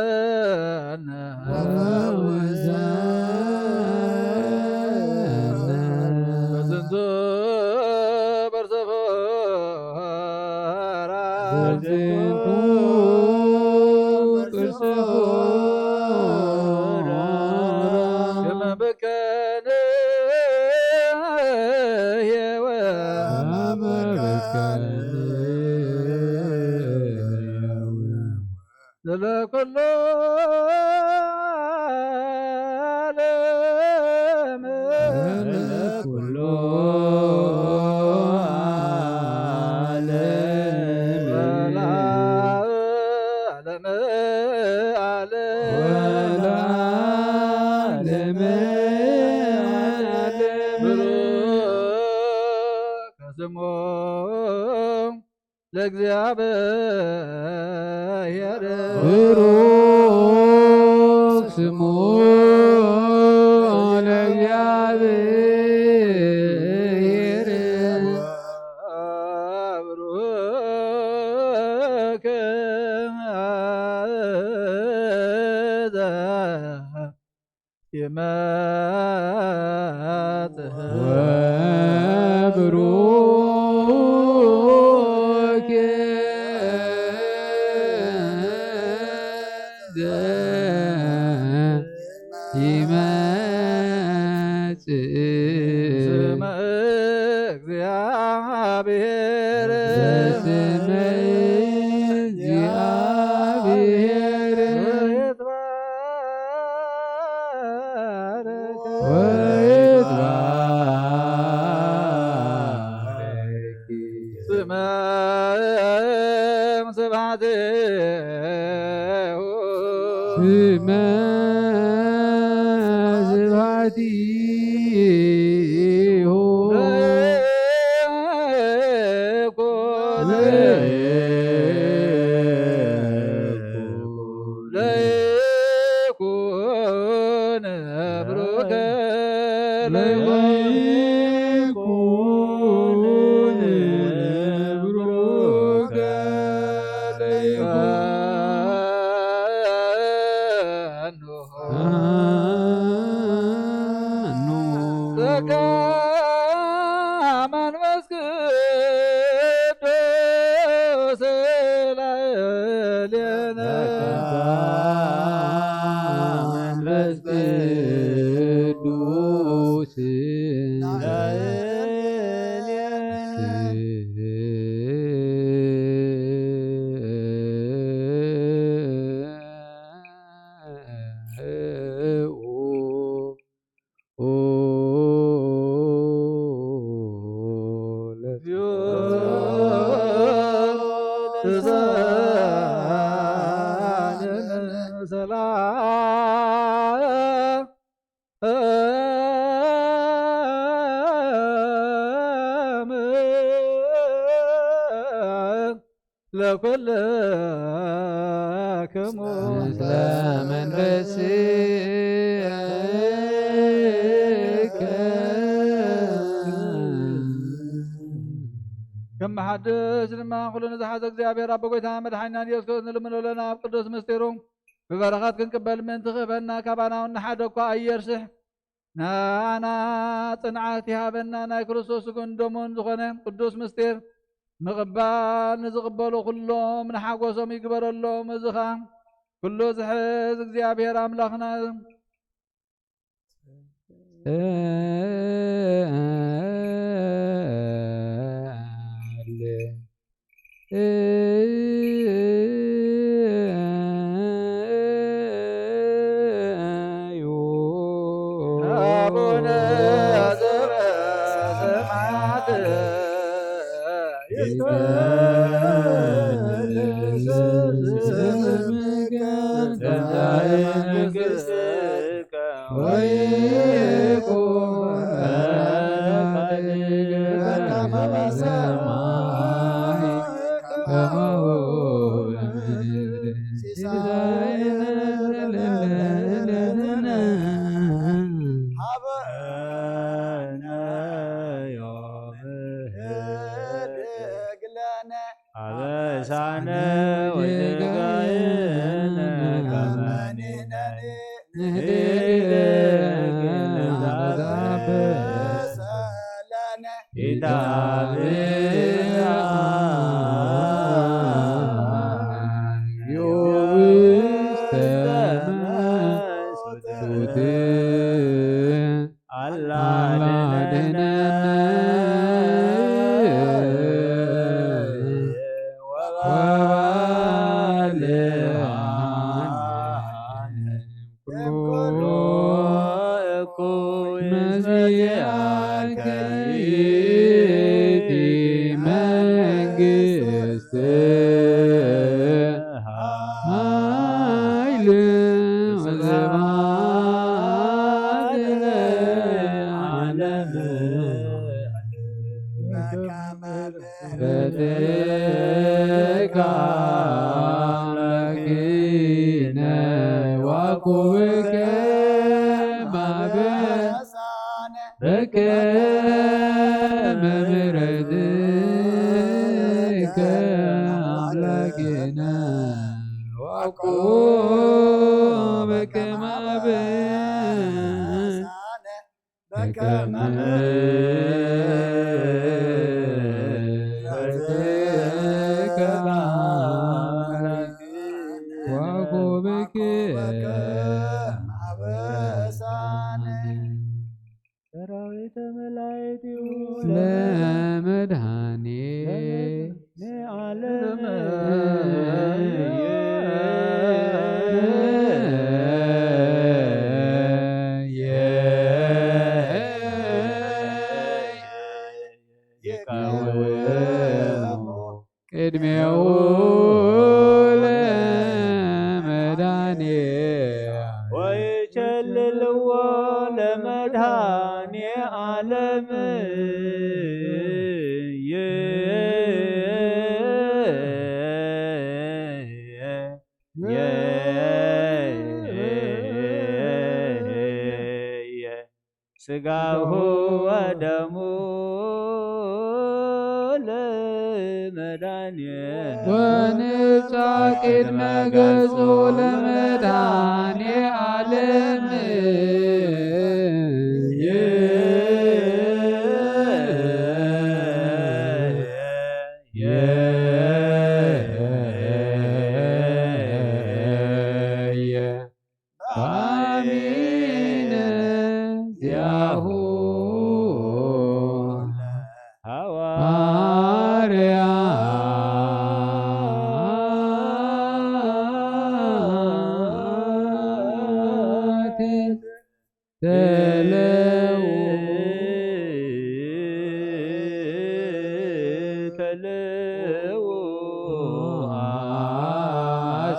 ወፈውሰነ በዝንቱ በርሰፎራ ከመ በከነ ለኩሉ ዓለም ለኩሉ ዓለም ወለዓለመ ዓለም ብሩክ ስሙ ለእግዚአብሔር ብሩክ ስሙ ለእግዚአብሔር ብሩክ ይመጽእ ወብሩክ ይመጽእ ስመ እግዚአብሔር በስመ እግዚአብሔር ወይትባረክ ስመ ስብሐቲሁ ስመ ስብሐቲሁ ለይኩን ብሩከ ለይኩን ብሩከ አኑ ዘከ መንፈስ ቅዱስ ላዕሌነ መንፈስ ቅዱስ ሰላም ለኩልክሙ ምስለ መንፈስከ كم حدث لما كلنا زحات እግዚአብሔር አብ በጎይታ መድኃኒና ኢየሱስ ክርስቶስ ንልምኖለና ኣብ ቅዱስ ምስጢሩ ብበረኻት ክንቅበል ምእንቲ ክህበና ካባናውን ሓደ እኳ ኣየርስሕ ናና ፅንዓት ይሃበና ናይ ክርስቶስ ስጉን ደሙን ዝኾነ ቅዱስ ምስጢር ምቕባል ንዝቕበሉ ኩሎም ንሓጎሶም ይግበረሎም። እዚ ኸ ኩሉ ዝሕዝ እግዚአብሔር ኣምላኽና አቡነ ዘበሰማያት ይትቀደስ ስምከ መንግሥትከ ወይኩን ፈቃድከ በከመ በሰማይ ከማሁ በምድር ሲሳየነ ዘለለዕለትነ ሀበነ ዮም ህድግ ለነ አበሳነ ወጌጋየነ ከመ ንሕነኒ ንህድግ ለዘአበሰ ለነ ኢታብአ ውስተ መስቱት አላድነነ ወባልዓነ ኩሉ እኩይ መዚአከ ይእቲ መንግሥት ኃይል ወስብሐት ለዓለመ በትከ አምላኪነ ወኩብከ ማበሳነ በከመ ምሕረትከ አምላኪነ ወኩብከ ማበሳነ በከመ ምሕረትከ ወኩብከ ማበሳነ ሰራዊተ መላእክት ለመድኃኔ ዓለም ቅድሜው ለመድኃኔ ወይቸልልዎ ለመድኃኔ ዓለም ሥጋሁ ወደሙ ለመድኃኔ ወንጻ ቅድመ ገጹ ለመድኃኔ ዓለም አሚነ ዚአሁ ሐዋርያት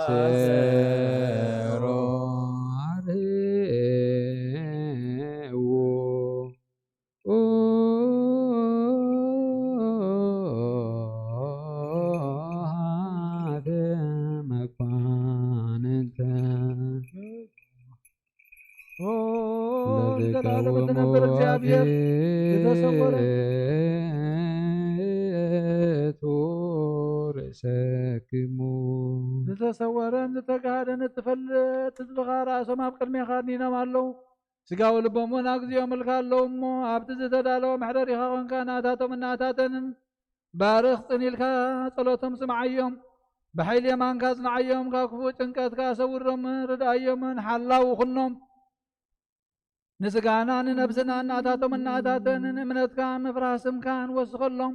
አሰሮ አርህዎ መኳንንተ ዘላለም የተነበረ እግዚአብሔር የተሰወረ ርእሰክሙ ዝተሰወረን ዝተጋሃደን እትፈልጥ ህዝብኻ ራእሶም ኣብ ቅድሜኻ ኒኖም ኣለዉ ስጋዊ ልቦም እውን ኣብ ግዚኦም ምልካ ኣለዉ እሞ ኣብቲ ዝተዳለወ መሕደር ኢኻ ኮንካ ናታቶም እናታተንን ባርኽ ጽኒኢልካ ጸሎቶም ስምዓዮም ብሓይሊ የማንካ ጽንዓዮም ካብ ክፉእ ጭንቀትካ ሰውሮም ርዳእዮምን ሓላው ኩኖም ንስጋና ንነብስና እናታቶም እናታተንን እምነትካ ምፍራህ ስምካን ወስኸሎም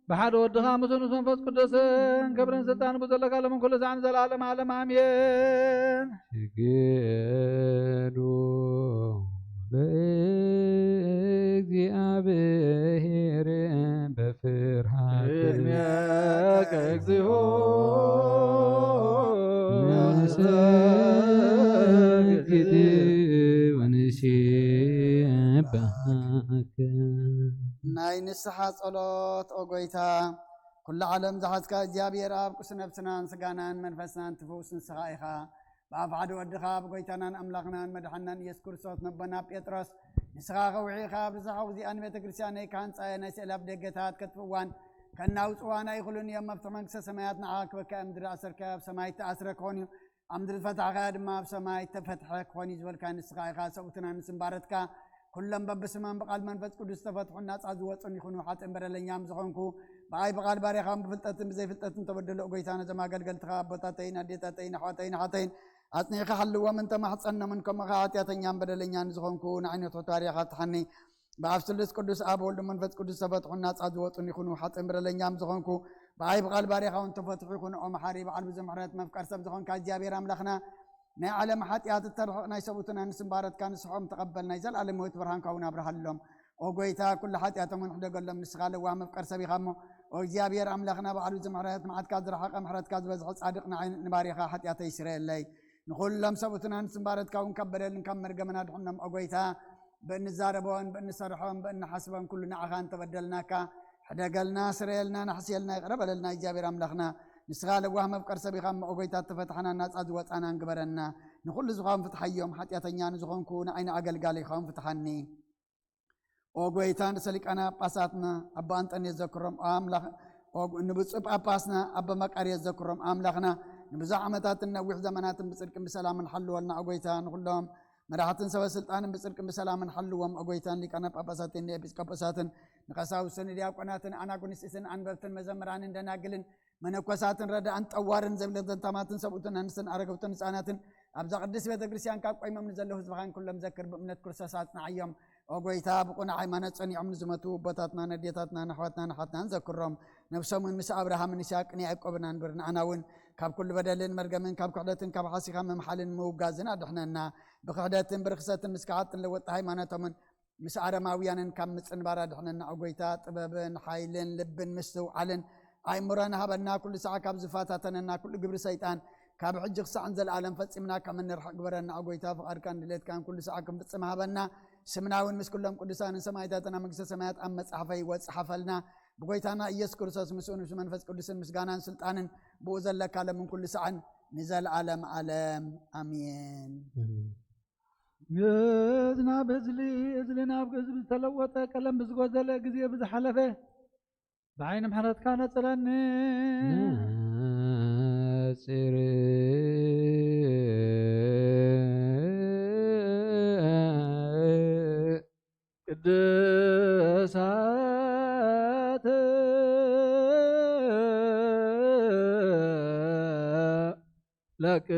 بحد ودخا مسون منفس قدس كبرن سلطان بزلك لمن كل زعن زلالم عالم آمين سجدوا لእግዚአብሔር በፍርሃት እድሜከ እግዚኦ ንሰግድ ወንሴብሐከ ናይ ንስሓ ጸሎት ኦጎይታ ኩሉ ዓለም ዝሓዝካ እግዚኣብሔር ኣብ ቁስ ነብስናን ስጋናን መንፈስናን ትፈውስ ንስኻ ኢኻ ብኣፍ ሓደ ወድኻ ብጎይታናን ኣምላኽናን መድሓናን ኢየሱስ ክርስቶስ ነቦና ጴጥሮስ ንስኻ ኸውዒኻ ብዛኻ ውዚኣን ቤተ ክርስቲያን ናይ ካህንፃየ ናይ ስእላፍ ደገታት ከጥፍእዋን ከናውፅዋና ይኽእሉን እዮም መብቲ መንግስተ ሰማያት ንዓኻ ክበካ ኣብ ምድሪ ኣሰርከ ኣብ ሰማይ ተኣስረ ክኾን እዩ ኣብ ምድሪ ፈታሕካ ድማ ኣብ ሰማይ ተፈትሐ ክኾን እዩ ዝበልካ ንስኻ ኢኻ ሰብኡትና ንስምባረትካ ኩሎም በብስመን ብቃል መንፈስ ቅዱስ ተፈትሑን ናፃ ዝወፁን ይኹኑ ሓጥን በደለኛም ዝኾንኩ ብኣይ ብቃል ባሪኻን ብፍልጠትን ብዘይፍልጠትን ተበደሎ ጎይታ ነዞም ኣገልገልትኻ ኣቦታተይን ኣዴታተይን ኣሕዋተይን ሓተይን ኣጽኒዕካ ሓልዎምን ተማሕፀኖምን ከምኡኻ ሓጢኣተኛን በደለኛን ዝኾንኩ ንዓይነቱ ታሪኻ ትሓኒ ብኣብ ስሉስ ቅዱስ ኣብ ወልዱ መንፈስ ቅዱስ ተፈትሑን ናፃ ዝወፁን ይኹኑ ሓጥን በደለኛም ዝኾንኩ ብኣይ ብቃል ባሪኻ እውን ተፈትሑ ይኹኑ ኦ መሓሪ በዓል ብዙሕ ምሕረት መፍቀር ሰብ ዝኾንካ እግዚኣብሔር ኣምላኽና ናይ ዓለም ሓጢኣት እተርሕቕ ናይ ሰቡትና ንስምባረትካ ንስሖም ተቐበል ናይ ዘለኣለም ህይወት ብርሃንካ እውን ኣብርሃሎም ኦ ጎይታ ኩሉ ሓጢኣቶም ንሕደገሎም ንስኻ ለዋ መፍቀር ሰብ ኢኻ እሞ ኦ እግዚኣብሔር ኣምላኽና በዓሉ ዝምሕረት መዓትካ ዝረሓቐ ምሕረትካ ዝበዝሐ ጻድቕ ንባሪኻ ሓጢኣተይ ይስረየለይ ንኩሎም ሰቡትና ንስምባረትካ እውን ካብ በደልን ካብ መርገምን ኣድሕኖም ኦ ጎይታ ብእንዛረቦን ብእንሰርሖም ብእንሓስቦን ኩሉ ንዓኻ እንተበደልናካ ሕደገልና ስረየልና ናሕስየልና ይቕረበለልና እግዚኣብሔር ኣምላኽና ንስኻ ለዋህ መፍቀር ሰብ ኢኻ እሞ ጎይታ ተፈትሐና ናፃ ዝወፃና እንግበረና ንኩሉ ዝኾን ፍትሐዮም ሓጢኣተኛ ንዝኾንኩ ንዓይነ ኣገልጋሊ ኢኻውን ፍትሐኒ ኦ ጎይታ ንሰሊቃና ጳጳሳትና ኣባ አንጠንየት ዘክሮም ኣምላኽ ንብፁዕ ጳጳስና ኣባ መቃርየት ዘክሮም ኣምላኽና ንብዙሕ ዓመታትን ነዊሕ ዘመናትን ብፅድቅን ብሰላምን ሓልወልና ጎይታ ንኩሎም መራሕትን ሰበስልጣንን ብፅድቅን ብሰላምን ሓልዎም ጎይታን ሊቃነ ጳጳሳትን ኤጲስቆጶሳትን ንቀሳውስትን ዲያቆናትን ኣናጉንስጢስን ኣንበብትን መዘምራንን ደናግልን መነኮሳትን ረዳእን ጠዋርን ዘብለትን ተማትን ሰብኡትን ኣንስትን ኣረገውትን ህፃናትን ኣብዛ ቅዱስ ቤተ ክርስቲያን ካብ ቆይሞም ንዘለዉ ህዝብኻን ኩሎም ዘክር ብእምነት ክርስቶስ ኣጽናዕዮም ኦ ጎይታ ብቁና ሃይማኖት ጸኒዖም ንዝመቱ ቦታትና ነዴታትና ናሕዋትና ናሓትናን ዘክሮም ነብሶምን ምስ ኣብርሃምን ይስሐቅን ያዕቆብን አንብር ንኣና እውን ካብ ኩሉ በደልን መርገምን ካብ ክሕደትን ካብ ሓሲኻ መምሓልን ምውጋዝን ኣድሕነና ብክሕደትን ብርክሰትን ምስ ክዓጥን ለወጣ ሃይማኖቶምን ምስ ኣረማውያንን ካብ ምፅንባር ኣድሕነና ኦ ጎይታ ጥበብን ሓይልን ልብን ምስትውዓልን ኣይሙረን ሃበና ኩሉ ሰዓ ካብ ዝፋታተነና ኩሉ ግብሪ ሰይጣን ካብ ሕጂ ክሳዕን ዘለኣለም ፈፂምና ከም እንርሕቕ ግበረና ኦ ጎይታ ፍቓድካን ድሌትካን ኩሉ ሰዓ ክንፍፅም ሃበና ስምና እውን ምስ ኩሎም ቅዱሳንን ሰማዕታትን ኣብ መንግስተ ሰማያት ኣብ መፅሓፈይ ወፅሓፈልና ብጎይታና ኢየሱስ ክርስቶስ ምስኡ ምስ መንፈስ ቅዱስን ምስጋናን ስልጣንን ብኡ ዘለካ ለምን ኩሉ ሰዓን ንዘለኣለም ዓለም ኣሜን ግዝና ብእዝሊ እዝልና ብግዝቢ ዝተለወጠ ቀለም ብዝጎዘለ ግዜ ብዝሓለፈ بعين محرت كانت ترني ناصر قدسات لك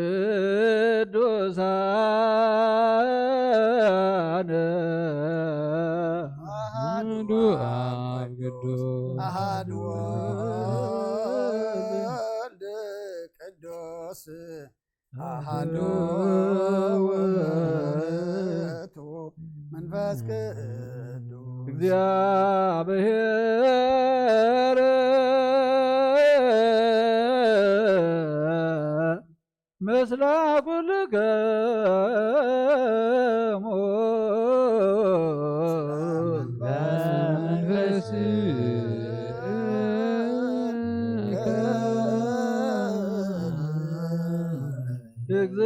قدسان أحد ولد قدوس أحد ولد منفس قدوس እግዚአብሔር ምስለ ኩልከሙ ክርስቶስ እግዚኦ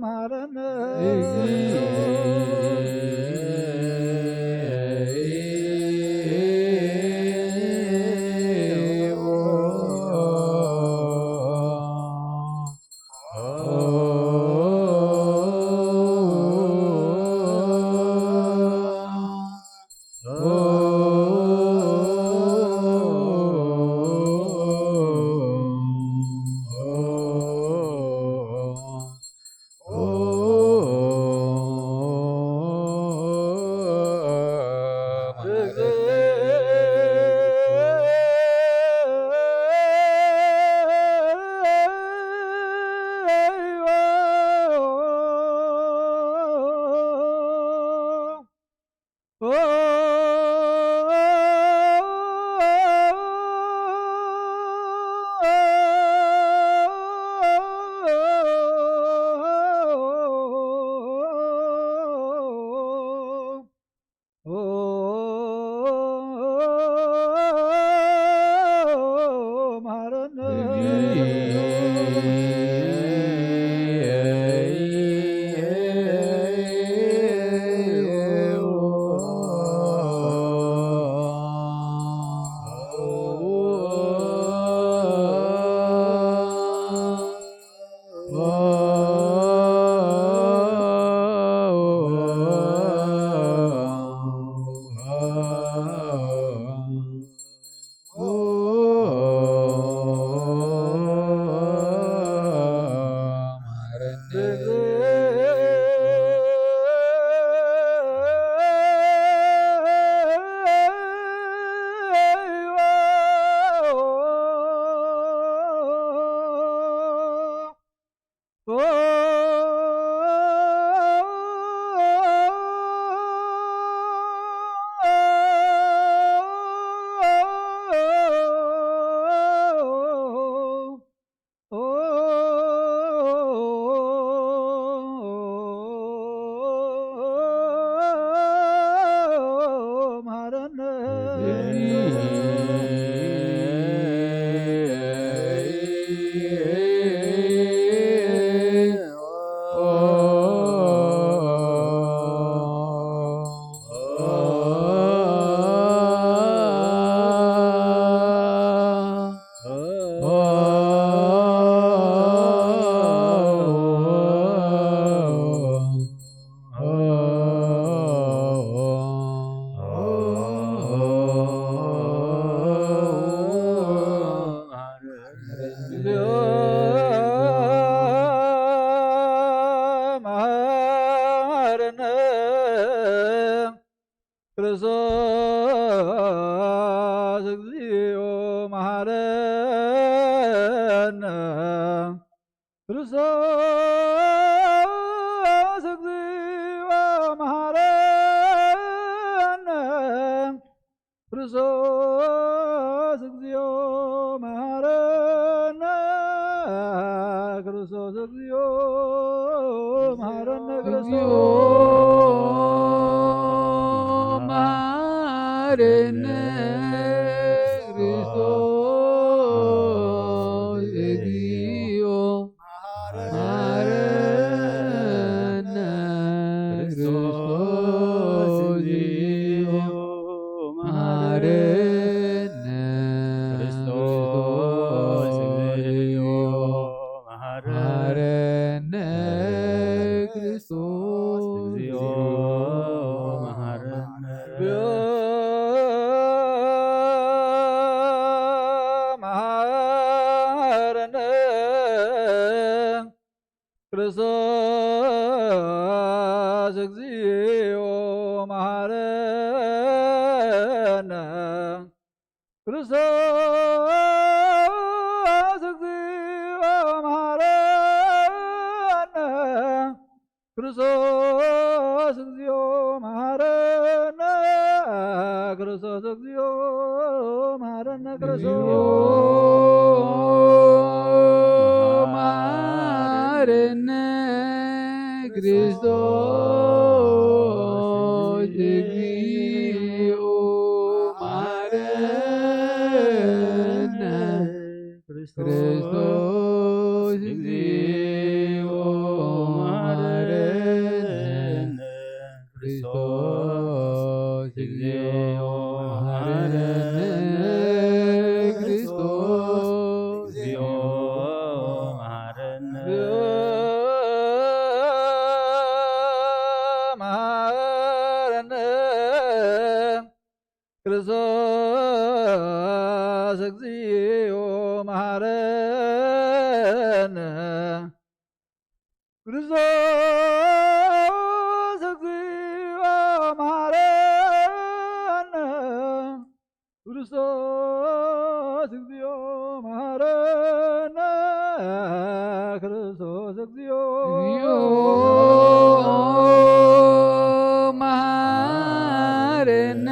መሐረነ ክርስቶስ እግዚኦ መሐረነ ክርስቶስ እግዚኦ መሐረነ ክርስቶስ እግዚኦ መሐረነ መሐረነ ክርስቶስ እግዚኦ መሐረነ ክርስቶስ እግዚኦ መሐረነ ክርስቶስ እግዚኦ መሐረነ ክርስቶስ እግዚኦ መሐረነ ክርስቶስ እግዚኦ መሐረነ ክርስቶስ እግዚኦ መሐረነ ክርስቶስ እግዚኦ መሐረነ ክርስቶስ እግዚኦ መሐረነ ክርስቶስ እግዚኦ መሐረነ ክርስቶስ እግዚኦ መሐረነ ክርስቶስ እግዚኦ መሐረነ ክርስቶስ እግዚኦ መሐረነ ክርስቶስ እግዚኦ መሐረነ ክርስቶስ እግዚኦ መሐረነ ክርስቶስ እግዚኦ መሐረነ ክርስቶስ እግዚኦ መሐረነ ክርስቶስ እግዚኦ መሐረነ ክርስቶስ እግዚኦ መሐረነ መሐረነ ክርስቶስ እግዚኦ መሐረነ ክርስቶስ እግዚኦ መሐረነ ክርስቶስ እግዚኦ መሐረነ ክርስቶስ መሐረነ ክርስቶስ እግዚኦ መሐረነ ክርስቶስ እግዚኦ መሐረነ ክርስቶስ እግዚኦ መሐረነ ክርስቶስ እግዚኦ መሐረነ መሐረነ ክርስቶስ እግዚኦ መሐረነ ክርስቶስ እግዚኦ መሐረነ ክርስቶስ እግዚኦ መሐረነ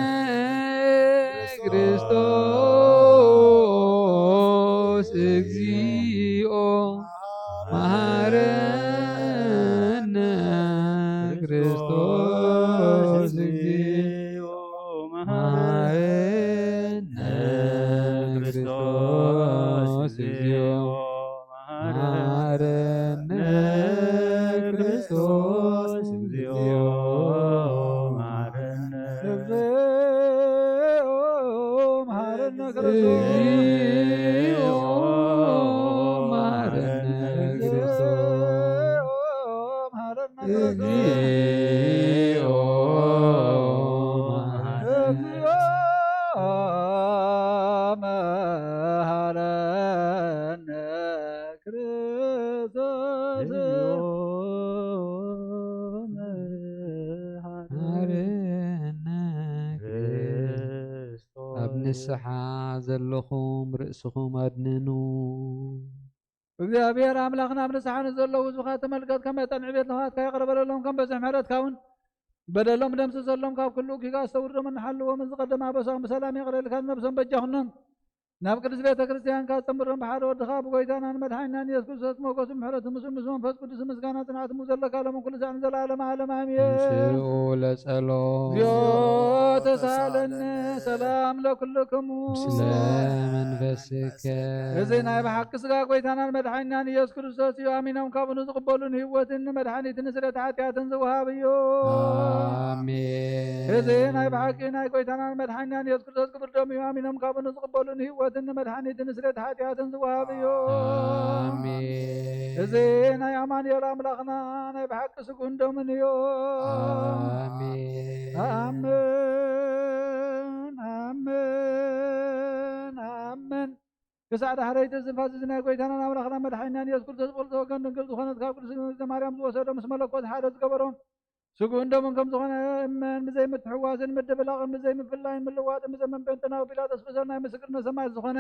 ክርስቶስ እግዚኦ መሐረነ ክርስቶስ እግዚኦ መሐረነ ክርስቶስ እግዚኦ መሐረነ ክርስቶስ እግዚኦ መሐረነ ክርስቶስ እግዚኦ መሐረነ መሐረነ እግዚኦ መሐረነ ክርስቶስ እግዚኦ መሐረነ ክርስቶስ መሐረነ ኣብ ንስሓ ዘለኹም ርእስኹም ኣድንኑ እግዚአብሔር አምላክና ኣብ ንስሓ ንዘለዉ ህዝብኻ ተመልከት ከመይ ጠንዕ ቤት ለኻትካ የቕረበለሎም ከም በዝሒ ምሕረትካ እውን በደሎም ደምስሰሎም ካብ ኩሉ ኪጋ ዝተውድሮም እንሓልዎም ዝቐደማ በሶም ብሰላም የቕረልካ ነብሶም በጃኹኖም ናብ ቅዱስ ቤተ ክርስቲያን ካፀምሮም ብሓደ ወድኻ ብጎይታናን መድሓኒናን ኢየሱስ ክርስቶስ ሞገሱ ምሕረቱ ምስ መንፈስ ቅዱስ ምስጋና ጽንዓት ዘለካ ሎምን ኩሉ ሰዓት ዘለዓለመ ዓለም አሜን። ምስኡ ለጸሎት እግዚኦ ተሳለኒ ሰላም ለኩልክሙ ምስለ መንፈስከ እዚ ናይ ብሓቂ ስጋ ጎይታናን መድሓኒናን ኢየሱስ ክርስቶስ እዩ። ኣሚኖም ካብኡ ዝቕበሉን ህይወትን መድሓኒትን ስርየት ሓጢኣትን ዝውሃብ እዩ። አሜን። እዚ ናይ ብሓቂ ናይ ጎይታናን መድሓኒናን ኢየሱስ ክርስቶስ ክብር ደሙ እዩ። ኣሚኖም ካብኡ ዝቕበሉን ህይወትን መድሓኒትን ስርየት ሓጢኣትን ዝውሃብ እዩ። አሜን። እዚ ናይ ኣማኑኤል ኣምላኽና ናይ ብሓቂ ስጉን ደሙን እዩ። አሜን። አሜን አሜን አሜን። ክሳዕ ዳሕረይቲ ዝንፋስ እዚ ናይ ጎይታናን ኣምላኽና መድሓኒናን ኢየሱስ ክርስቶስ ብቕልቲ ወገን ድንግል ዝኾነት ካብ ቅድስቲ ማርያም ዝወሰዶ ምስ መለኮት ሓደ ዝገበሮም ስጉን ደሙን ከም ዝኾነ እመን ብዘይ ምትሕዋስን ምድብላቕን ብዘይ ምፍላይን ምልዋጥን ብዘመን ጴንጤናዊ ጲላጦስ ብሰናይ ምስክርነት ሰማዕት ዝኾነ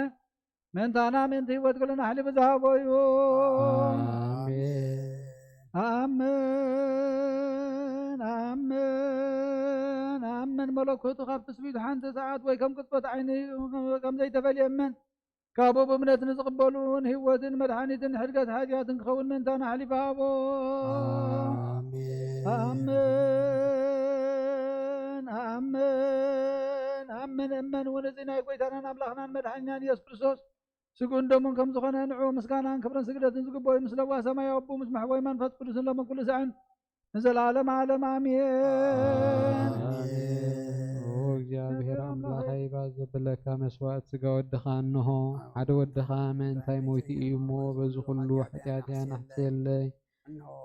ምእንታና ምእንቲ ህይወት ኩልና ሓሊፉ ዝሃቦ እዩ። አሜን አሜን አሜን። መለኮቱ ካብ ትስቢቱ ሓንቲ ሰዓት ወይ ከም ቅጽበት ዓይኒ ከም ዘይተፈልየ እመን ካብኡ ብእምነት ንዝቕበሉን ህይወትን መድሓኒትን ሕድገት ሓጢኣትን ክኸውን ምእንታና ሓሊፉ ሃቦ። አሜን አሜን አሜን እመን እውን እዚ ናይ ጎይታናን ኣምላኽናን መድሓኒናን ኢየሱስ ክርስቶስ ስጉን ደሙን ከም ዝኾነ ንዑ ምስጋናን ክብርን ስግደትን ዝግበኦ ምስ ለዋ ሰማያዊ ኣቦ ምስ ማሕወይ መንፈስ ቅዱስን ሎምን ኩሉ ሰዓን ንዘለዓለመ ዓለም አሜን። እግዚአብሔር አምላኸይ ባዘበለካ መስዋዕት ስጋ ወድኻ እንሆ ሓደ ወድኻ ምእንታይ ሞይቲ እዩ እሞ በዚ ኩሉ ሓጢአትያ ናሕትየለይ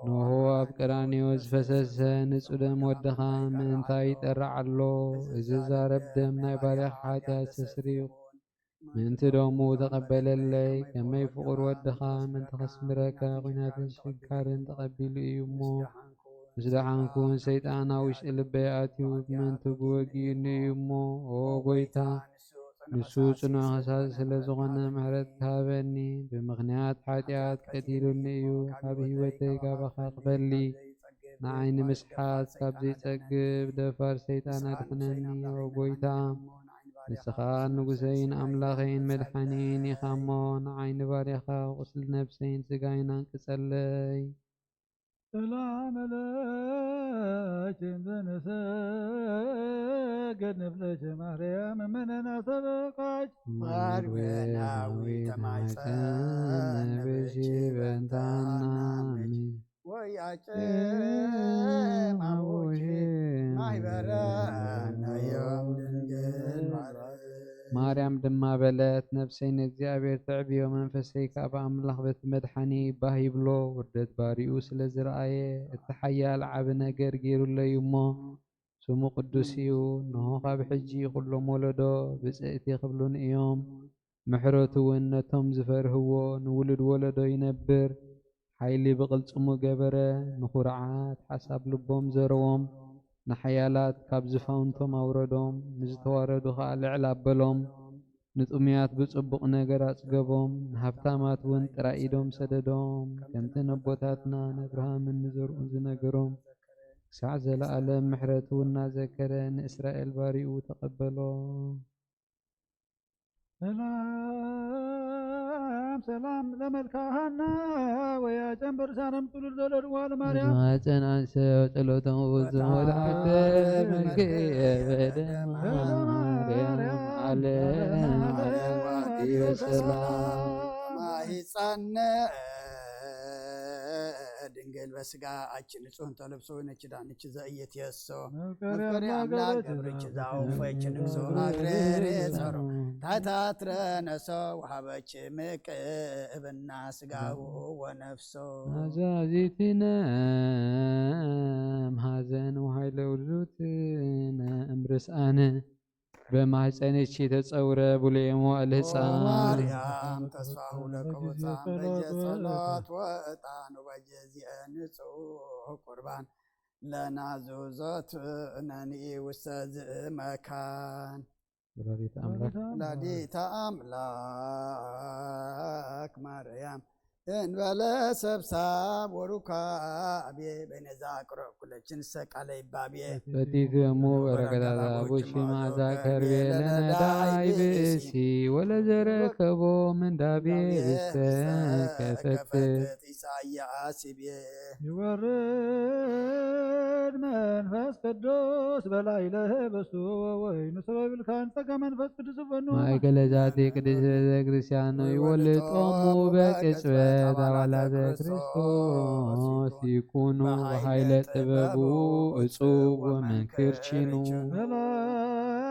ንሆ ኣብ ቀራንዮ ዝፈሰሰ ንጹህ ደም ወድኻ ምእንታይ ይጠርዕ ኣሎ። እዚ ዛረብ ደም ናይ ባርያኻ ሓጢአት ተስሪዩ ምእንቲ ደሙ ተቐበለለይ። ከመይ ፍቑር ወድኻ ምእንቲ ከስምረካ ኲናትን ሽግካርን ተቐቢሉ እዩ እሞ ምስዳዓንኩን ሰይጣን ውሽጢ ልበይ ኣትዩ ብመንቱ ብወጊኡኒ እዩ እሞ ኦ ጎይታ ንሱ ጽኑዕ ክሳብ ስለ ዝኾነ ምሕረት ካበኒ ብምኽንያት ሓጢኣት ቀቲሉኒ እዩ ካብ ህይወተይ ጋባኻ ክፈሊ ንዓይኒ ምስሓት ካብ ዘይጸግብ ደፋር ሰይጣን ኣድሕነኒ ኦ ጎይታ ንስኻ ንጉሰይን ኣምላኸይን መድሓኒን ኢኻ እሞ ንዓይኒ ባርያኻ ቁስሊ ነብሰይን ስጋይን አንቅጸለይ ሰላም ለኪ እንዘንሰግድ ንብለኪ ማርያም እመነና ሰበቃች ማርዌናዊ ተማይፀን ብሺ በንታና ወያጭም አቦሽ ማይበረናዮም ድንግል ማርያም ድማ በለት ነፍሰይ ንእግዚአብሔር ትዕብዮ መንፈሰይ ካብ ኣምላኽ በቲ መድሓኒ ባህ ይብሎ ውርደት ባሪኡ ስለ ዝረኣየ እቲ ሓያል ዓብ ነገር ገይሩለዩ እሞ ስሙ ቅዱስ እዩ ንሆ ካብ ሕጂ ኩሎም ወለዶ ብፅእቲ ክብሉን እዮም ምሕረቱ እውን ነቶም ዝፈርህዎ ንውሉድ ወለዶ ይነብር ሓይሊ ብቕልጽሙ ገበረ ንኹርዓት ሓሳብ ልቦም ዘረዎም ንሓያላት ካብ ዝፋውንቶም ኣውረዶም ንዝተዋረዱ ከዓ ልዕል ኣበሎም ንጥሙያት ብጽቡቕ ነገር ኣጽገቦም ንሃብታማት እውን ጥራይ ኢዶም ሰደዶም ከምቲ ነቦታትና ንኣብርሃምን ንዘርኡን ዝነገሮም ክሳዕ ዘለኣለም ምሕረቱ እናዘከረ ንእስራኤል ባሪኡ ተቐበሎ ሰላም ለመልካሃና ወያ ጀንበር ሳነም ጥሉል ዘለድዋል ማርያም ማፀናንሰ ጸሎቶም ውዝሞላተ መልክየ በደማርያም ዓለማዲ በሰላም ማሂፃነ ድንግል በስጋ አች ንጹህን ተለብሶ ነች ዳንች ዘእየት የሶ መፍቀሪ አምላክ ገብርች ዛውፈች ንግሶ አግሬሬ ጸሮ ታታትረ ነሶ ወሃበች ምቅብና ስጋው ወነፍሶ አዛዚትነም ሐዘን ወሃይለ ውሉትነ እምርስአነ በማህፀንች የተጸውረ ቡሌሞ አልህፃን ማርያም ተስፋሁ ለቅቡፃን በየጸሎት ወእጣን ወበየዚአ ንጹህ ቁርባን ለናዙዞት ነኒ ውስተ ዝመካን ወላዲተ አምላክ ማርያም እንበለ ሰብሳብ ወሩካቤ በነዛ ቅረብ ኩለችን ሰቃለይ ባቤ በቲትሙ በረከታት አቡሽ ማዛ ከርቤ ለነዳይ ብእሲ ወለዘረከቦ ምንዳቤ ብስተ ከፈት ኢሳያስ ቤ ይወርድ መንፈስ ቅዱስ በላይ ለህበሱ ወይኑ ሰበብል ካንጸጋ መንፈስ ቅዱስ በኑ ማእከለ ዛቲ ቅድስት ቤተ ክርስቲያን ይወልጦሙ በቅጽበት አባላተ ክርስቶስ ይኩኑ በኃይለ ጥበቡ እጹብ ወመንክር ቺኑ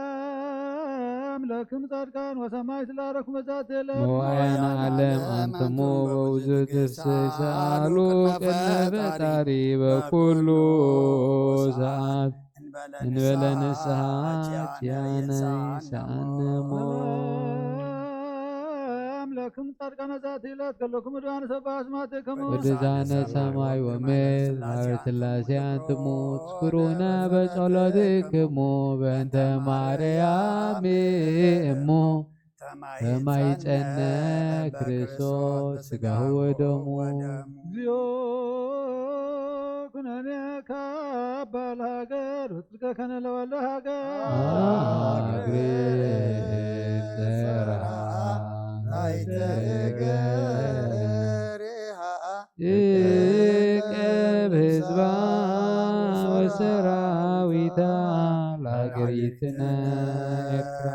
ሰላም ለክም ጻድቃን ወሰማዕት ላረኩ መዛት የለም መዋያን ዓለም አንትሙ በውዙት ሰአሉ ቅድመ ፈጣሪ በኩሉ ሰዓት እንበለ ንስሐ ኪያነ ይስአንሞ ለክም ጻድቃን ዛት ይላት ከለኩም ዳን ሰባስ ማተከሙ ወደዛነ ሰማይ ወምድር አብያተ ሥላሴ አንትሙ ትኩሩነ በጸሎትክሙ በእንተ ማርያም እሙ በማይጸነ ክርስቶስ ሥጋሁ ወደሙ እግዚኦ ኩነኔ ካባል ሀገር ወጥርከ ከነለዋለ ሀገር እቀብ ህዝባ ወሰራዊታ ለአገሪትነ ኤርትራ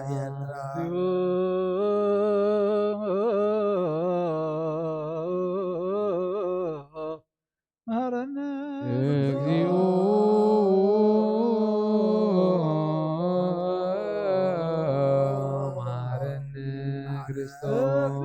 መሐረነ እግዚኦ መሐረነ ክርስቶስ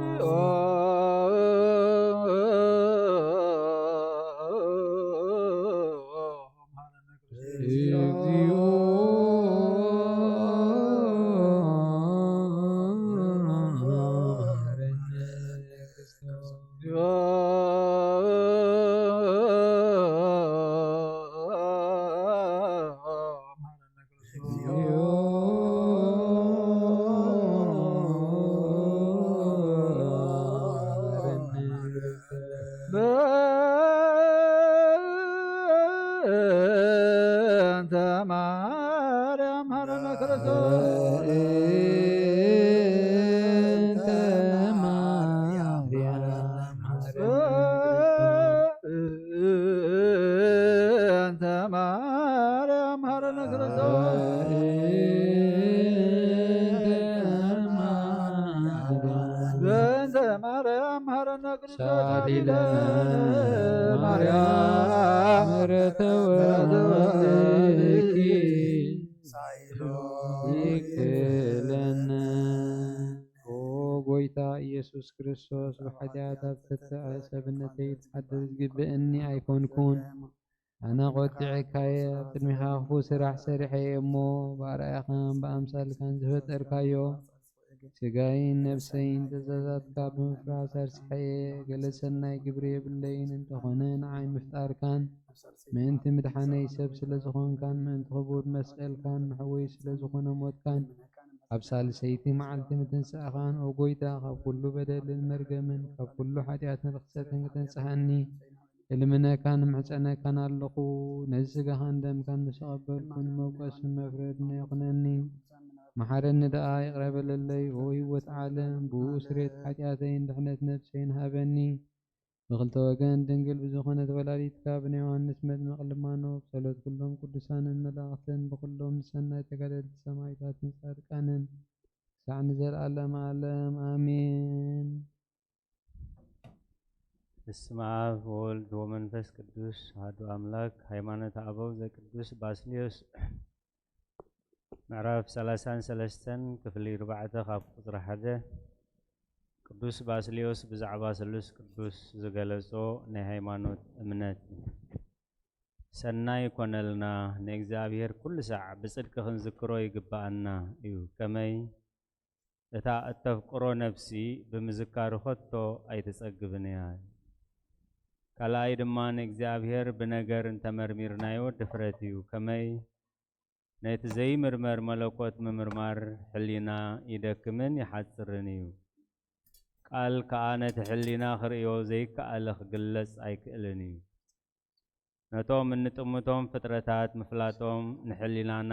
أمهرنا كرسوس أنت مريم أنت مريم هرنا كرسوس أنت مريم هرنا كرسوس سالي لنا مريم مرتولك ይክለነ ኦ ጎይታ ኢየሱስ ክርስቶስ ብሓጢኣት ኣብ ተተኣሰብነተይ ተሓድር ዝግብአኒ ኣይኮንኩን ኣነ ቆጢዕካየ ኣብ ቅድሚኻ ክፉ ስራሕ ሰሪሐ እሞ ብኣርኣያኻን ብኣምሳልካን ዝፈጠርካዮ ስጋይን ነብሰይን ትእዛዛትካ ብምፍራስ ኣርሲሐየ ገለ ሰናይ ግብሪ የብለይን እንተኾነ ንዓይ ምፍጣርካን ምእንቲ ምድሓነይ ሰብ ስለ ዝኾንካን ምእንቲ ክቡር መስቀልካን ንሕወይ ስለ ዝኾነ ሞትካን ኣብ ሳልሰይቲ መዓልቲ ምትንስእኻን ኦ ጎይታ ካብ ኩሉ በደልን መርገምን ካብ ኩሉ ሓጢኣትን ርክሰትን ክተንጽሐኒ እልምነካን ምሕፀነካን ኣለኹ ነዚ ስጋኻን ደምካን ምስተቐበልኩን መውቀስን መፍረድን ይኹነኒ መሓረኒ ደኣ ይቕረበለለይ ኦ ህይወት ዓለም ብኡ ስሬት ሓጢኣተይን ድሕነት ነብሰይን ሃበኒ ብክልተ ወገን ድንግል ብዝኾነት ወላዲትካ ብናይ ዮሃንስ መጥምቕ ልማኖ ብጸሎት ኩሎም ቅዱሳንን መላእኽትን ብኩሎም ንሰናይ ተጋደልቲ ሰማዕታትን ጻድቃንን ክሳዕ ንዘለኣለም ዓለም ኣሜን። በስመ አብ ወወልድ ወመንፈስ ቅዱስ አሐዱ አምላክ። ሃይማኖተ አበው ዘቅዱስ ባስልዮስ ምዕራፍ 33 ክፍሊ 4 ካብ ቁጥሪ 1 ቅዱስ ባስልዮስ ብዛዕባ ስሉስ ቅዱስ ዝገለጾ ናይ ሃይማኖት እምነት ሰናይ ኮነልና ንእግዚአብሔር ኩሉ ሰዓት ብጽድቅ ክንዝክሮ ይግባአና እዩ። ከመይ እታ እተፍቅሮ ነፍሲ ብምዝካር ኸቶ ኣይትጸግብን እያ። ካልኣይ ድማ ንእግዚአብሔር ብነገር እንተመርሚርናዮ ድፍረት እዩ። ከመይ ነቲ ዘይምርመር መለኮት ምምርማር ሕሊና ይደክምን ይሓጽርን እዩ። ቃል ከዓ ነቲ ሕሊና ክርእዮ ዘይከኣለ ክግለጽ ኣይክእልን እዩ። ነቶም እንጥምቶም ፍጥረታት ምፍላጦም ንሕሊናና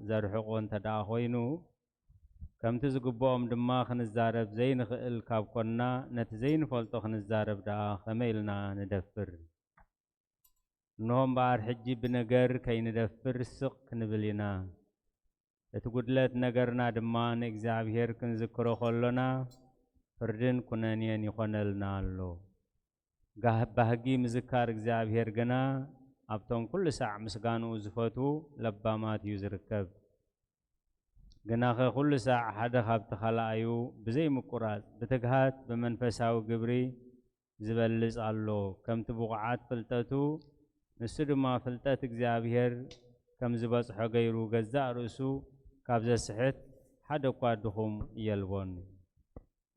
ዘርሕቆ እንተደኣ ኮይኑ ከምቲ ዝግብኦም ድማ ክንዛረብ ዘይንኽእል ካብ ኮንና ነቲ ዘይንፈልጦ ክንዛረብ ደኣ ከመይ ኢልና ንደፍር? እንሆም በዓር ሕጂ ብነገር ከይንደፍር ስቕ ክንብል ኢና። እቲ ጉድለት ነገርና ድማ ንእግዚአብሔር ክንዝክሮ ከሎና ፍርድን ኩነንየን ይኾነልና ኣሎ። ባህጊ ምዝካር እግዚአብሔር ግና ኣብቶም ኩሉ ሰዕ ምስጋንኡ ዝፈቱ ለባማት እዩ ዝርከብ። ግና ኩሉ ሰዕ ሓደ ካብቲ ኻልኣዩ ብዘይ ምቁራጽ ብትግሃት ብመንፈሳዊ ግብሪ ዝበልጽ ኣሎ። ከምቲ ብቑዓት ፍልጠቱ ንሱ ድማ ፍልጠት እግዚአብሔር ከም ዝበጽሖ ገይሩ ገዛእ ርእሱ ካብ ዘስሕት ሓደ እኳ ድኹም እየልቦን።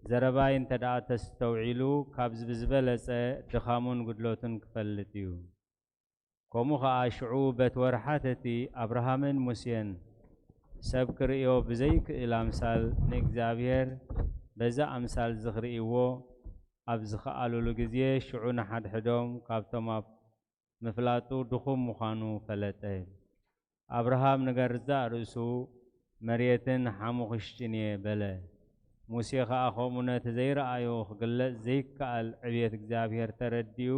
ዘረባይ እንተደኣ ተስተውዒሉ ካብ ዝበለጸ ድኻሙን ጉድለቱን ክፈልጥ እዩ። ከምኡ ከዓ ሽዑ በት ወርሓተቲ አብርሃምን ሙሴን ሰብ ክርእዮ ብዘይክእል ኣምሳል ንእግዚአብሔር በዛ ኣምሳል ዝኽርእይዎ ኣብ ዝኸኣልሉ ግዜ ሽዑ ንሓድሕዶም ካብቶም ኣብ ምፍላጡ ድኹም ምዃኑ ፈለጠ። አብርሃም ንገርዛእ ርእሱ መሬትን ሓሙኽሽጭን እየ በለ። ሙሴ ከዓ ከምኡ ነቲ ዘይረኣዮ ክግለጽ ዘይከኣል ዕብየት እግዚአብሔር ተረዲኡ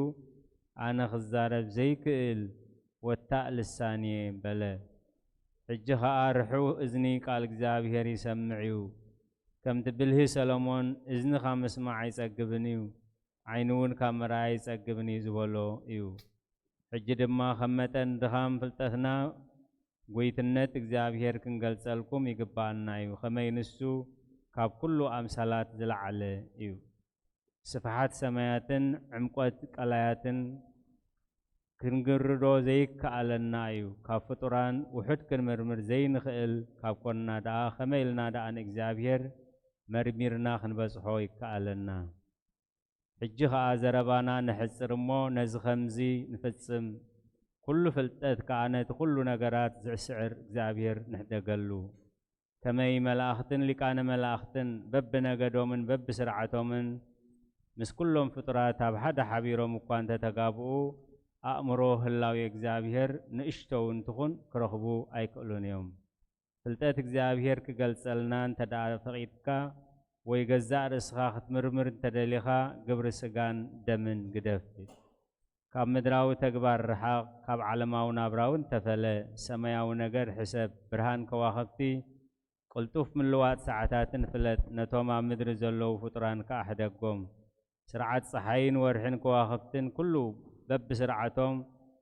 ኣነ ክዛረብ ዘይክእል ወታእ ልሳን እየ በለ። ሕጂ ከዓ ርሑቕ እዝኒ ቃል እግዚአብሔር ይሰምዕ እዩ። ከምቲ ብልሂ ሰሎሞን እዝኒ ካብ ምስማዕ ኣይጸግብን እዩ፣ ዓይኒ እውን ካብ ምርኣይ ኣይጸግብን እዩ ዝበሎ እዩ። ሕጂ ድማ ከም መጠን ድኻም ፍልጠትና ጎይትነት እግዚአብሔር ክንገልጸልኩም ይግባአና እዩ። ከመይ ንሱ ካብ ኩሉ ኣምሳላት ዝለዓለ እዩ። ስፍሓት ሰማያትን ዕምቆት ቀላያትን ክንግርዶ ዘይከኣለና እዩ። ካብ ፍጡራን ውሑድ ክንምርምር ዘይንኽእል ካብ ኮንና ደኣ ከመይ ኢልና ደኣ ንእግዚአብሔር መርሚርና ክንበጽሖ ይከኣለና። ሕጂ ከዓ ዘረባና ንሕጽር እሞ ነዚ ከምዚ ንፍጽም ኩሉ ፍልጠት ከዓ ነቲ ኩሉ ነገራት ዝስዕር እግዚአብሔር ንሕደገሉ። ከመይ መላእኽትን ሊቃነ መላእኽትን በብነገዶምን በብስርዓቶምን ምስ ኩሎም ፍጡራት ኣብ ሓደ ሓቢሮም እኳ እንተተጋብኡ ኣእምሮ ህላዊ እግዚአብሔር ንእሽተው እንትኹን ክረኽቡ ኣይክእሉን እዮም። ፍልጠት እግዚአብሔር ክገልጸልና እንተዳ ፈቂድካ ወይ ገዛእ ርእስኻ ክትምርምር እንተደሊኻ ግብሪ ስጋን ደምን ግደፍ ካብ ምድራዊ ተግባር ርሓቕ ካብ ዓለማዊ ናብራውን ተፈለ ሰማያዊ ነገር ሕሰብ ብርሃን ከዋኸብቲ ቅልጡፍ ምልዋጥ ሰዓታትን ፍለጥ ነቶም ኣብ ምድሪ ዘለዉ ፍጡራን ከኣሕደጎም ስርዓት ፀሓይን ወርሕን ከዋኸብትን ኩሉ በብስርዓቶም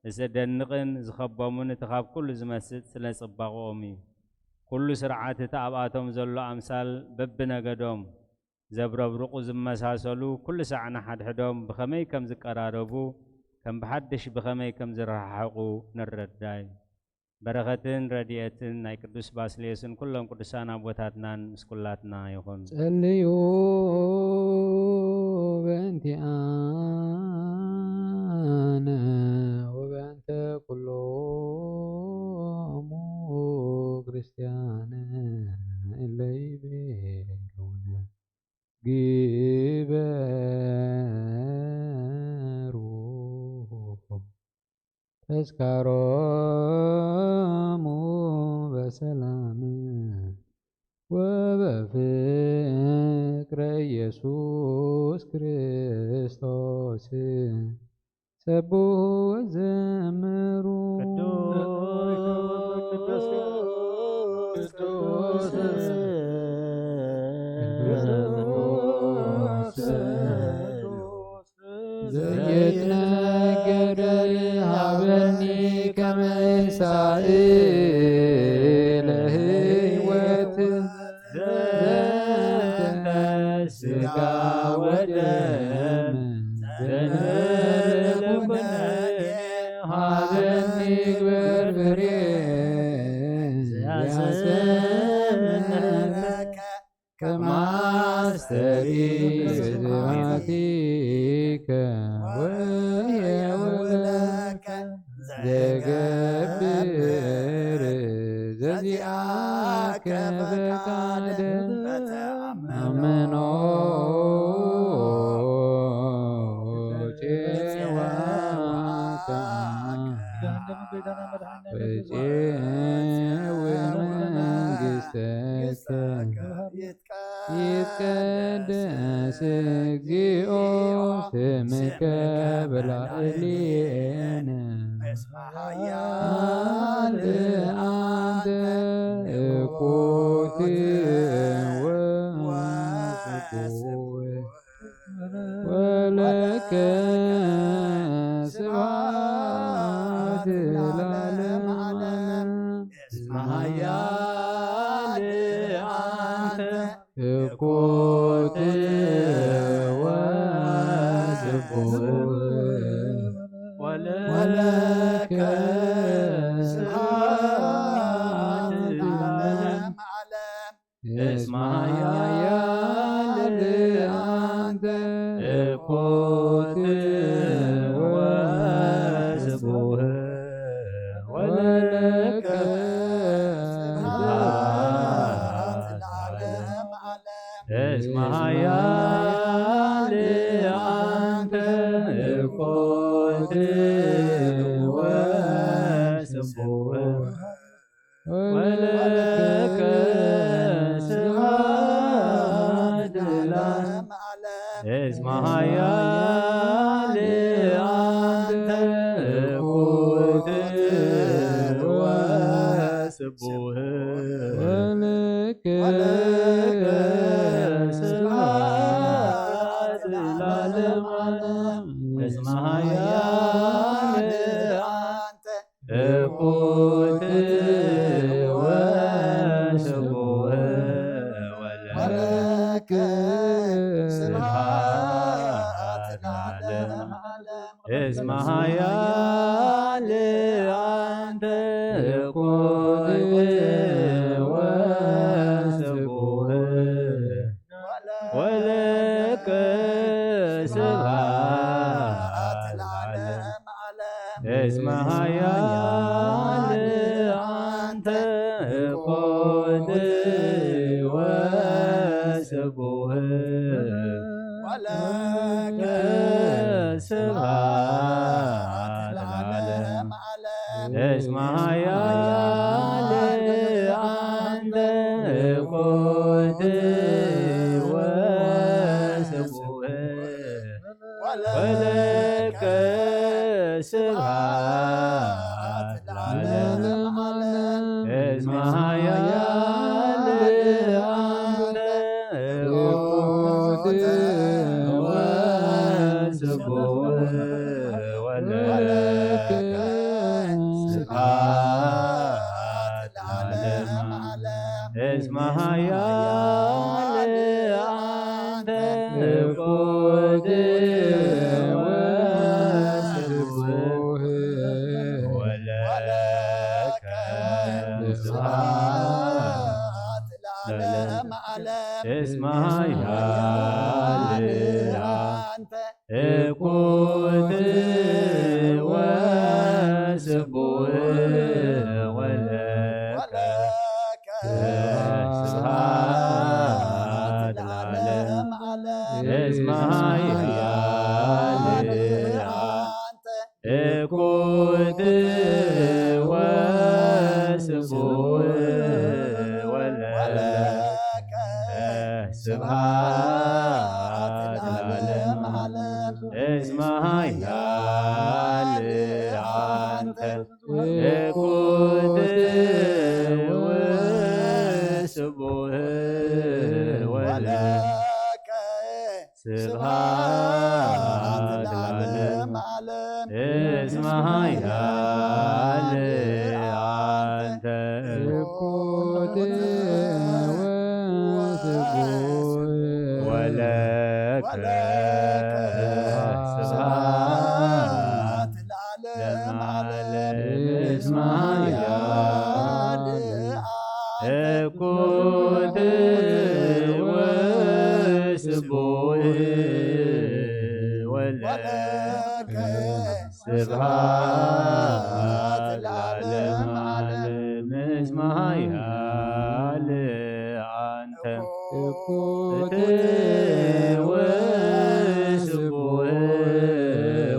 ዘደንቕን ዝኸቦምን እቲ ካብ ኩሉ ዝመስጥ ስለ ጽባቕኦም እዩ ኩሉ ስርዓት እቲ ኣብኣቶም ዘሎ ኣምሳል በብነገዶም ዘብረብርቑ ዝመሳሰሉ ኩሉ ሰዓና ሓድሕዶም ብኸመይ ከም ዝቀራረቡ ከም ብሓድሽ ብኸመይ ከም ዝረሓሓቑ ንረዳይ በረኸትን ረድኤትን ናይ ቅዱስ ባስልዮስን ኩሎም ቅዱሳን ኣቦታትናን ምስ ኩላትና ይኹን ጸልዩ በእንቲአነ ወበእንተ ኩሎሙ ክርስቲያን እለ ይቤሉነ ግበሩ ተዝካሮሙ በሰላም ወበፍቅረ ኢየሱስ ክርስቶስ ሰብሑ ወዘምሩ ዘይትነገር ሀበኒ ከመ እንሳእ ለሕይወት ዘንተ ሥጋ ወደም ዘንበለ ሀበኒ ግበር ፍሬ ዘያሰምነከ ከማስተሪ ዝማቲከ ወየውለከ ዘገብር ዘዚአከ ፈቃደ አመኖ ፄዋከ በፄው መንግሥተከ ይትቀደስ እግዚኦ ስምከ በላዕሌነ አንተ እኩት ወስቡሕ ወለከ ስብሐት ለዓለመ ዓለም እስመ ኃያል አንተ እኩት ወስቡሕ ወለከ ስብሐት ለዓለመ ዓለም እስመ ኃያል አንተ እኩት ወስቡሕ ወለከ ስብሐት ለዓለመ ዓለም እስመ ኃያል አንተ እኩት ወስቡሕ ወለከ ስብሐት ለዓለመ ዓለም እስመ ኃያል አንተ እኩት ወስቡሕ ወለከ ስብሐት ለዓለመ ዓለም እስመ ኃያል አንተ እኩት ወስቡሕ ወለከ ስብሐት ለዓለመ ዓለም እስመ ኃያል አንተ እኩት ወስቡሕ ወለከ ስብሐት ለዓለመ ዓለም እስመ ኃያል አንተ እኩት ወስቡሕ ወለከ ስብሐት ለዓለመ ዓለም እስመ ኃያል መለኮት ወስቡህ ወለከ ስብሐት ለዓለመ ዓለም እስመ ኃያል አንተ መለኮት ወስቡህ ወለከ ስብሐት ለዓለመ ዓለም እስመ ኃያል አንተ መለኮት ወስቡህ ወለከ ስብሐት ለዓለመ ዓለም እስመ ኃያል አንተ መለኮት ወስቡህ ወለከ ስብሐት ለዓለመ ዓለም እስመ ኃያል አንተ መለኮት ወስቡህ ወለከ ስብሐት ለዓለመ ዓለም እስመ ኃያል አንተ መለኮት ወስቡህ ወለከ ስብሐት ለዓለመ ዓለም እስመ ኃያል አንተ መለኮት ወስቡህ ወለከ ስብሐት ለዓለመ ዓለም እስመ ኃያል መለኮት ወስቡህ ወለከ ስብሐት ለዓለመ ዓለም እስመ ኃያል አንተ መለኮት ወስቡህ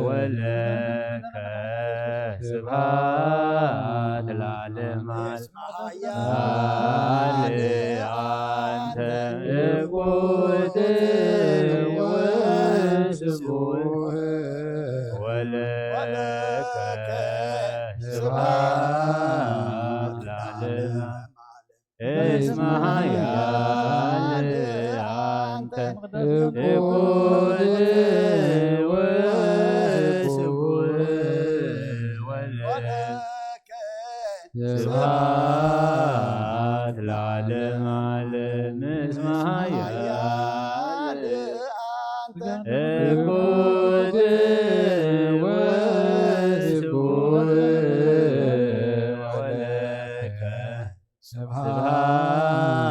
ወለከ ስብሐት ለዓለመ ዓለም አንተ መለኮት ወስቡህ ወለከ ስብሐት ለዓለመ እስመ ኃያል አንተ መለኮት ወስቡህ ወለከ ስብሐት ለዓለመ ዓለም እስመ ኃያል አንተ መለኮት ወስቡህ ወለከ ስብሐት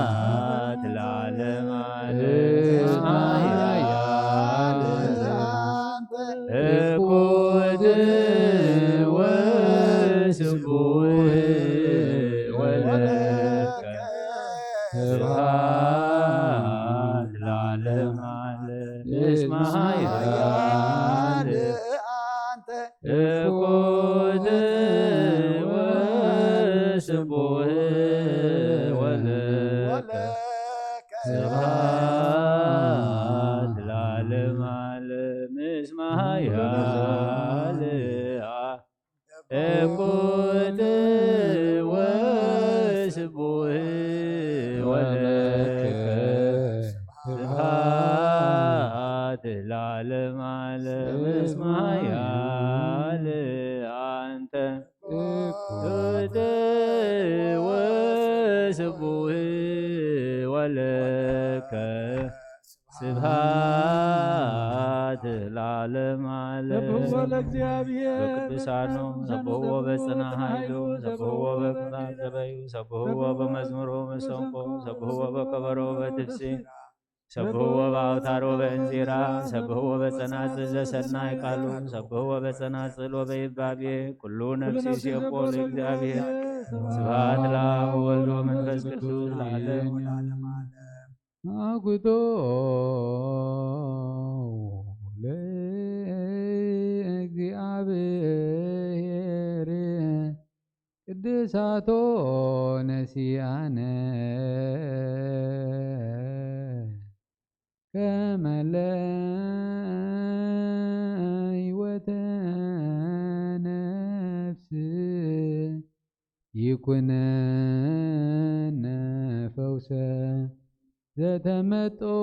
ለዓለመ ዓለም እስመ ኃያል አንተ መለኮት ወስቡህ ወለከ ስብሐት ለዓለመ ዓለም እስመ ኃያል አንተ መለኮት ወስቡህ ወለከ ስብሐት ለዓለመ ዓለም እስመ ኃያል መለኮት ወስቡህ ወለከ ስብሐት ለዓለመ ዓለም እስመ ኃያል አንተ መለኮት ወስቡህ ወለከ ስብሐት ለዓለመ ዓለም በቅዱሳኑ ሰብሕዎ በጽንዓ ኃይሉ ሰብሕዎ በምሥራቅ ዘበዩ ሰብሕዎ በመዝሙሮ መሰንቆ ሰብሕዎ በከበሮ በትፍሲት ሰብሕዎ በአውታሮ በእንዚራ ሰብሕዎ በጸናጽል ዘሰናይ ቃሉ ሰብሕዎ በጸናጽል ወበይባቤ ኩሉ ነፍሲ ሲኦል ለእግዚአብሔር ስብሐት ለአብ ወወልድ ወመንፈስ ቅዱስ ለዓለሙ አጉቶ ለእግዚአብሔር ቅድሳቶ ነሲአነ ከመለይወተ ነፍስ ይኩነነ ፈውሰ ዘተመጦነ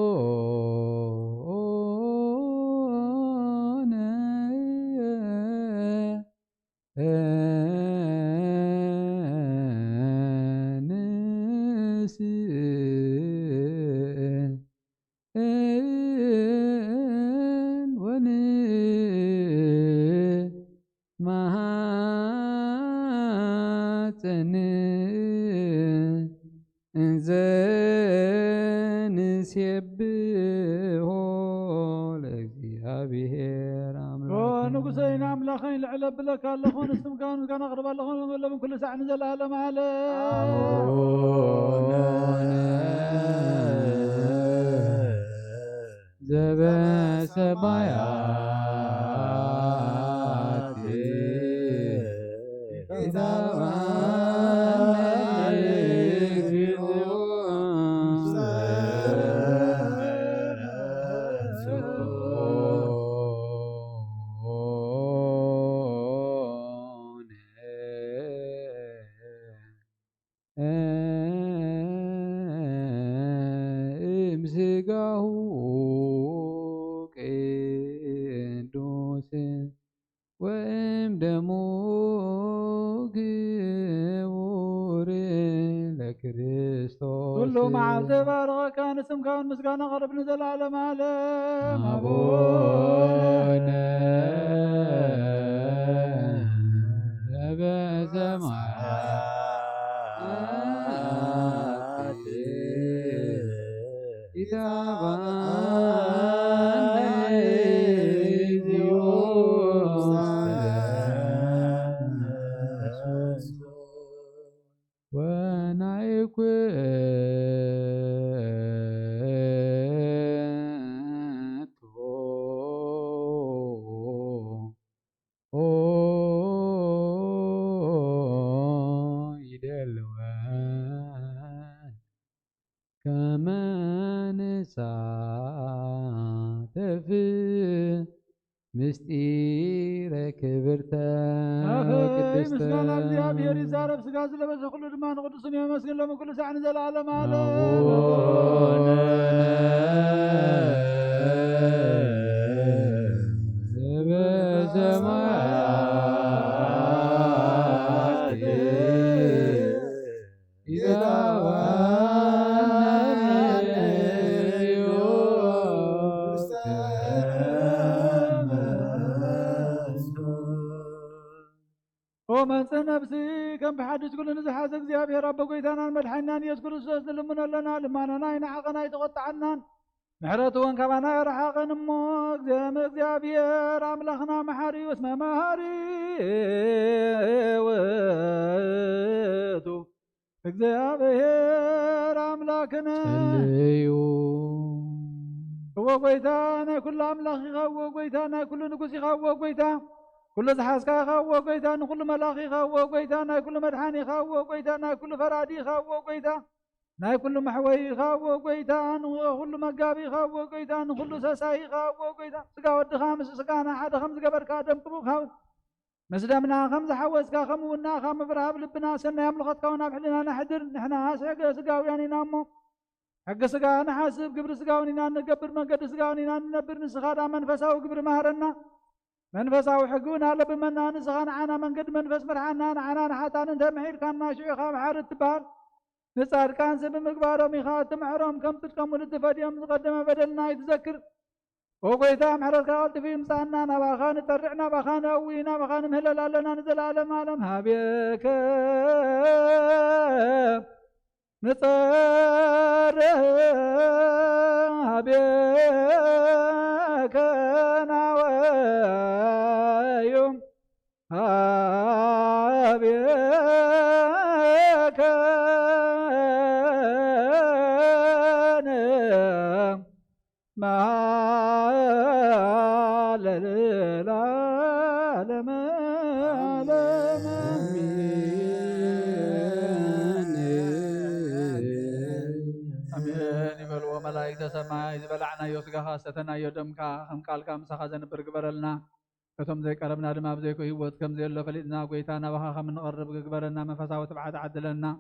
ማሐፀን እንዘንሴብሖ ለእግዚአብሔር ንጉሰይን አምላኸኝ ልዕለ ብለካ ኣለኹን እስምካ ምስጋና ቅርባ ኣለኹን ለምን ኩሉ ሳዕ ንዘለዓለም ዘበሰማያት እምስጋሁ ቅዱስ ወእም ደሙ ክቡር ለክርስቶስ ኩሉ መዓልቲ ባረኸካ ንስምካ ምስጋና ቀርብ ንዘለዓለም ዓለም አቡነ ዘበሰማያት ኢታባነ እግዚኦ ወናይኩቶ ይደልወን ከመ ንሳተፍ ምስጢረ ክብርተ ወቅድስተ ምስጋና እግዚአብሔር ይዛረብ ስጋ ዝለበሰ ኩሉ ድማ ንቅዱስን የመስግን ሎሚ ኩሉ ሳዕ ንዘለዓለም አቡነ ዘበሰማያት ኢታባነ ወመንጽህ ነፍሲ ከም ብሓድሽ ኩሉ ንዝሓዘ እግዚአብሔር ኣቦ ጎይታናን መድሓኒናን ኢየሱስ ክርስቶስ ንልምኖ ኣለና ልማናና ይንዓቐና ይተቆጣዓናን ምሕረቱ እውን ካባና የረሓቐን እሞ እግዚአብሔር ኣምላኽና መሓሪ ወስመ መሃሪ ውእቱ እግዚአብሔር ኣምላክነ ጸልዩ እወ ጎይታ ናይ ኩሉ ኣምላኽ ኢኻ እወ ጎይታ ናይ ኩሉ ንጉስ ኢኻ እወ ጎይታ ኩሉ ዝሓዝካ ኢኻ እወ ጎይታ ንኩሉ መላኽ ኢኻ እወ ጎይታ ናይ ኩሉ መድሓኒ ኢኻ እወ ጎይታ ናይ ኩሉ ፈራዲ ኢኻ እወ ጎይታ ናይ ኩሉ መሕወይ ኢኻ እወ ጎይታ ንኩሉ መጋቢ ኢኻ እወ ጎይታ ንኩሉ ሰሳይ ኢኻ እወ ጎይታ ስጋ ወድኻ ምስ ስጋና ሓደ ከም ዝገበርካ ደም ቅቡእ ካብ ምስ ደምና ከም ዝሓወስካ ከምኡ እውን ናኻ ምብራህብ ልብና ሰናይ ኣምልኾትካ እውን ኣብ ሕሊናና ሕድር ንሕና ሕገ ስጋውያን ኢና እሞ ሕጊ ስጋ ንሓስብ ግብሪ ስጋውን ኢና ንገብር መንገዲ ስጋውን ኢና ንነብር ንስኻ ዳ መንፈሳዊ ግብሪ ማህረና መንፈሳዊ ሕጊ እውን ኣለብመና ንስኻ ንዓና መንገዲ መንፈስ ምርሓና ንዓና ንሓጣን እንተምሒርካና ሽዑኻ መሓሪ ትበሃል ንጻድቃን ብምግባሮም ኢኻ እትምሕሮም ከም ትጥቀሙሉ ትፈድዮም ዝቐደመ በደልና ይትዘክር ወጎይታ ምሕረትካ ቀልጥፊ ምፃና ናባኻ ንጠርዕ ናባኻ ነዊ ናባኻ ንምህለል ኣለና ንዘለዓለም ዓለም ሃብየከ ንጸርሕ ሃብየከ ናወዩ ሃብየከ ለዓለመ ዓለም ملائكة سماء زبلعنا يوسقا خاصتنا يدمكا خم قالكا مسخا زنبر قبرلنا كتم زي قربنا دما بزيكو هيوت كم زي اللو فليدنا قويتانا وخا خم نقرب قبرلنا منفسا وتبعات عدلنا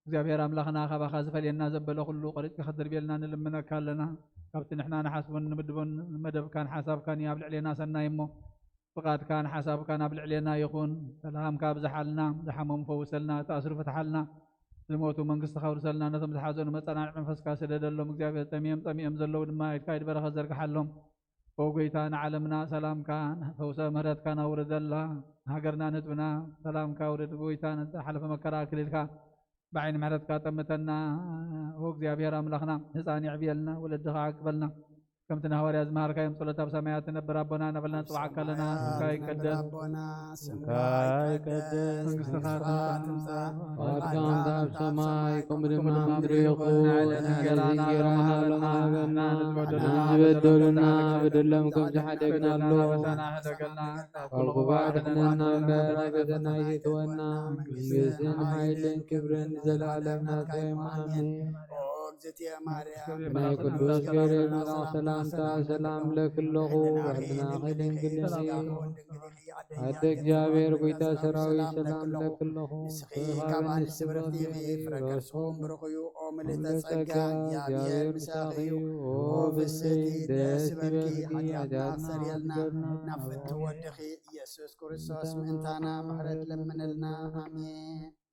እግዚአብሔር አምላኽና ኸባኻ ዝፈልየና ዘበለ ኩሉ ቆሪጽ ክኽድር ቤልና ንልምነካ ኣለና ካብቲ ንሕና ንሓስቦን ንምድቦን መደብካን ሓሳብካን ኣብ ልዕሌና ሰናይ እሞ ፍቓድካን ሓሳብካን ኣብ ልዕሌና ይኹን ሰላምካ ብዝሓልና ዝሓመሙ ፈውሰልና ተኣስሩ ፍትሓልና ዝሞቱ መንግስቲ ኸውርሰልና ነቶም ዝሓዘኑ መፀናዕዕ መንፈስካ ስደደሎም እግዚአብሔር ጠሚኦም ዘለው ድማ ኢድካ ኢድ በረኸት ዘርግሓሎም ወጎይታ ንዓለምና ሰላምካ ፈውሰ ምህረትካ ናውርደላ ሃገርና ንህዝብና ሰላምካ ውርድ ጎይታ ሓለፈ መከራ ክልልካ بعين معرض كاتم متنا هو እግዚአብሔር አምላኽና ህፃን ይዕብየልና ወለድኻ አቅበልና كم تنهار أزمار كايم صلاة بسمايات نبر ربنا نبلنا طوعك لنا كاي كدس كاي كدس واركان داب سمايكم رمنا مدريقون علينا لنا نزبدلنا بدلمكم جحدقنا اللو والقبادنا بارقتنا يتونا يزن حيلين كبرن زلالمنا كيمامين ما قدوس كريم سلامتا سلام لكله وحدنا خيلين كلني عدك جابر قيتا سراوي سلام لكله خيخابن السبرتي رسوم برقيو وملتسكا جابر ساقي وبسي دس بلكي حجاجات سريلنا نفت ودخي يسوس كريستوس منتانا محرد لمن لنا آمين.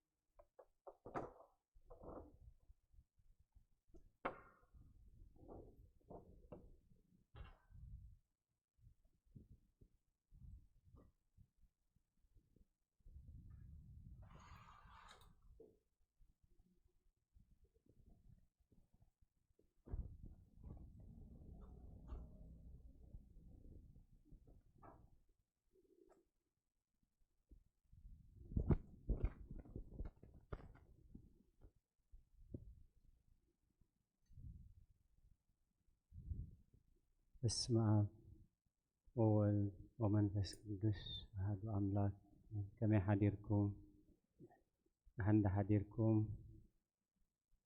بسم الله والولد ومنفس قدوس أحد أملاك كما حديركم عند حديركم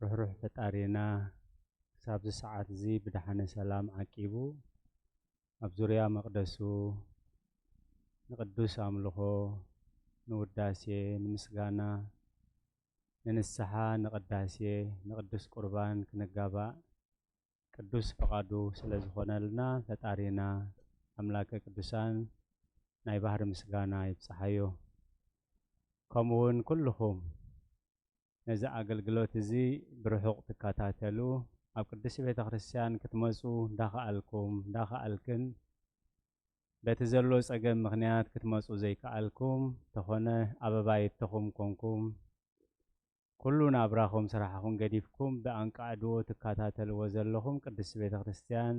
روح فتارينا ساب ساعات زي بدحنا سلام عقيبو أبزوريا مقدسو نقدس أملخو نوداسي نمسغانا ننسحا نقداسي نقدس قربان كنقابا ቅዱስ ፈቃዱ ስለዝኾነልና ፈጣሪና አምላከ ቅዱሳን ናይ ባህር ምስጋና ይብጽሐዮ ከምኡውን ኩልኹም ነዚ አገልግሎት እዚ ብርሑቕ ትከታተሉ ኣብ ቅዱስ ቤተ ክርስቲያን ክትመጹ እንዳኸኣልክን በቲ ዘሎ ፀገም ምክንያት ክትመጹ ዘይከኣልኩም ተኾነ ኣበባይትኹም ኮንኩም كلنا أبراكم سرحكم قديفكم بأنقادو تكاتاتلو وزلهم قدس بيت خريستيان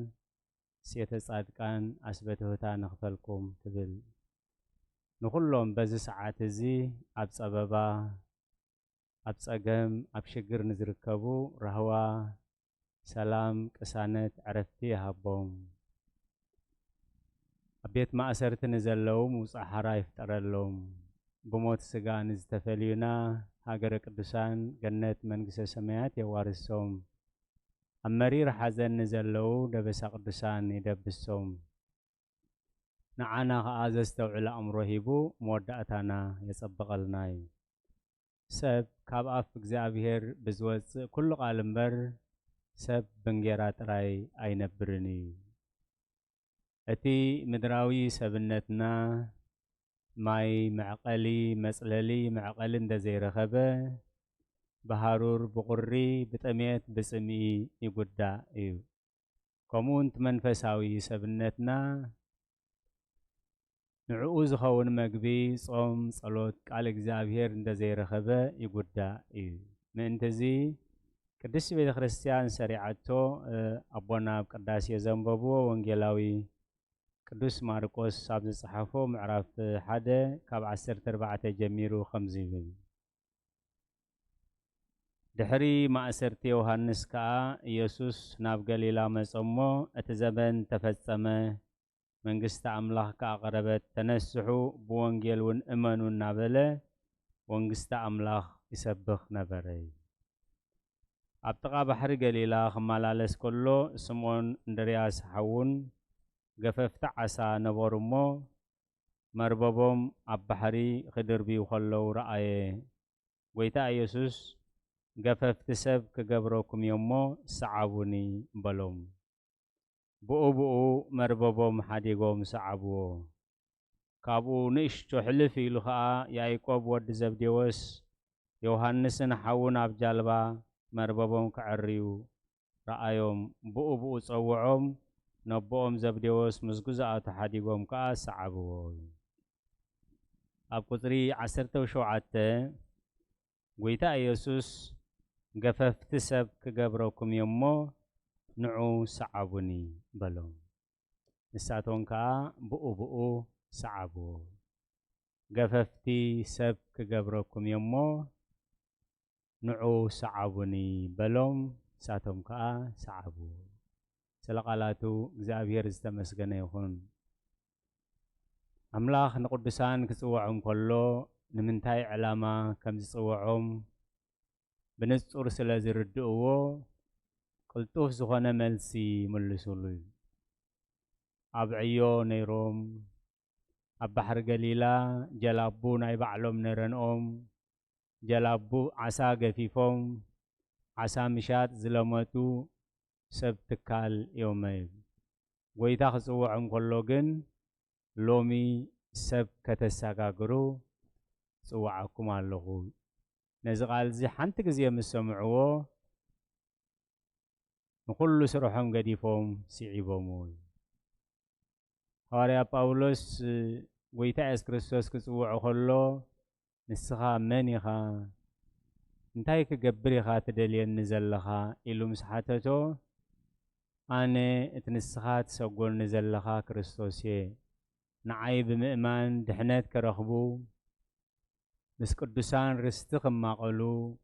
سيتة صادقان أسبته تانخفلكم تبل نقولهم بزي ساعات زي أبس أبابا أبس أقم أبشقر نزركبو رهوا سلام كسانت عرفتي هبوم أبيت ما أسرت نزلهم وصحرا يفترلهم بموت سجان استفلينا هاجر قدسان جنة منقسة سماوات يوارثهم أمرير حزن نزلوا دبس قدسان يدبسهم نعنا غازستو على أمره بو مودعتنا يسبق لناي سب كاب أف እግዚአብሔር بزوز كل قالم بر سب بنجرات راي أينبرني أتي مدراوي سبنتنا ماي معقلي مسللي معقل اندزي رخبه بهارور بقري بتميت بسمي يقدا ايو كمونت منفساوي سبنتنا نعوز خون مقبي صوم صلوت قال እግዚአብሔር اندزي رخبه يقدا ايو من انتزي قدس بيت ክርስቲያን سريعتو ابونا بقداسي زنببو وانجيلاوي ቅዱስ ማርቆስ ኣብ ዝጽሓፎ ምዕራፍ 1 ካብ 14 ጀሚሩ ከምዚ ይብል ድሕሪ ማእሰርቲ ዮሐንስ ከዓ ኢየሱስ ናብ ገሊላ መጸሞ እቲ ዘመን ተፈጸመ መንግስቲ ኣምላኽ ከዓ ቀረበት ተነስሑ ብወንጌል እውን እመኑ እናበለ መንግስቲ ኣምላኽ ይሰብኽ ነበረ أبتقى بحر قليلا خمالالس كله سمون اندرياس حون قففت عسى نبورمو مرببهم أبحري خدر بيو خلو رأيه ويتا يسوس قففت سب كقبروكم يومو سعبوني بلوم بؤو مرببهم حديقهم سعبو كابو نشتو حلفي لخاء يايكوب ود زبديوس يوحنسن حون أبجالبا مرببهم كعريو رأيهم بؤو صوعهم نبوهم زبديوس مسجزات حديقهم كاس سعبو أب قطري عسرته وشوعته ويتا يسوس قففت سب كقبركم يمو نعو سعبوني بلوم نساتون كا بؤو سعبو قففتي سب كقبركم يمو نعو سعبوني بلوم ساتهم كا سعبو سلقالاتو እግዚአብሔር ዝተመስገነ ይኹን أملاخ نقدسان كصوعهم كله نمنتاي علامة كم صوعهم بنصور سلازي ردؤو قلتوف زخانة ملسي ملسولي أبعيو نيروم أبحر قليلا جلابو ناي بعلوم نرنهم جلابو عسا قفيفهم عسا مشات زلمتو سبتكال يومين ويتاخ صوعهم كله جن لومي سب كتساقاقرو صوعكم اللغو نزغال زي حانتك زي مسمعوه نقول سروحهم قديفهم سيعيبهم هاريا باولوس ويتا اسكريستوس كصوعو خلو نسخا منيخا انتاي كقبريخا تدلين نزلخا إلو مسحاتتو أنا اتنسخات سوقول نزلخا كريستوسيه نعي بمئمان دحنات كرخبو بس قدسان رستخم ما قلو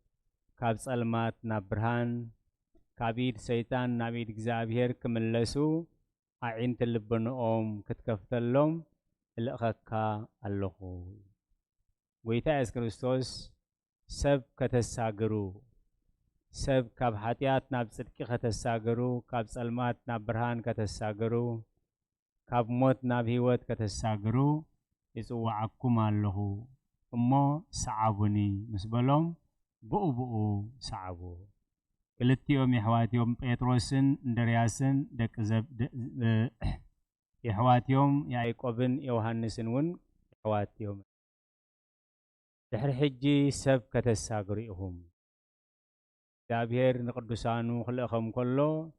كاب صلمات نابرهان كابيد سيطان نابيد اكزابير كملسو عين تلبنهم كتكفتلهم الأخكا اللخو ويتا اس كريستوس سب كتساقرو سب كاب حاتيات ناب صدقي كتساقرو كاب صلمات نابرهان كتساقرو كاب موت ناب هيوت كتساقرو يسوعكم الله أمو سعبوني مسبلهم بؤو سعبو كلتيوم يحواتيوم بيتروسن اندرياسن دك زب يحواتيوم يعيقوبن يوحنسن ون يحواتيوم دحر حجي سب كتساقريهم دابير نقدسانو خلقهم كله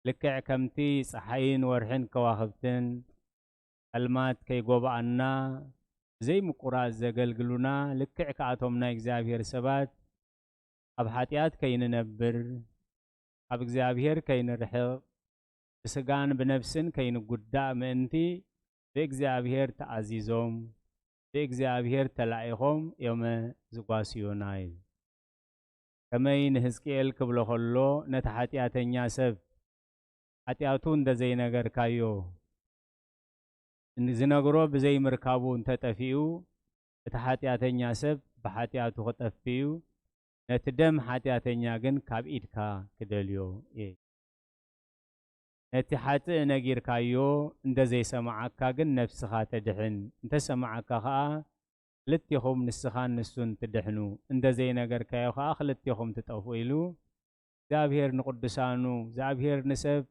لكع كمتي صحين ورحن كواخبتن المات كي قوبعنا زي مقراز زقلقلونا لكع كاتهمنا اكزابير سبات أب حاتيات كي ننبر أب اكزابير كي نرحق بسقان بنفسن كي نقدع منتي بإكزابير تعزيزهم بإكزابير تلعيهم يوم زقاسيوناي كمين هزكيل كبلو خلو نتحاتياتن ياسب حاتياتون دا زي نگر كايو زنقرو بزي مركابون تتفيو تحاتياتن ياسب بحاتياتو خطفيو نتدم حاتياتن ياغن كاب إيدكا كدليو نتحاتي نغير كايو اندا زي سماعكا غن نفسخا تدحن انت سماعكا خا لتيهم نسخان نسون تدحنو اندا زي نغر كايو خا خلتيهم تطفويلو زابير نقدسانو زابير نسب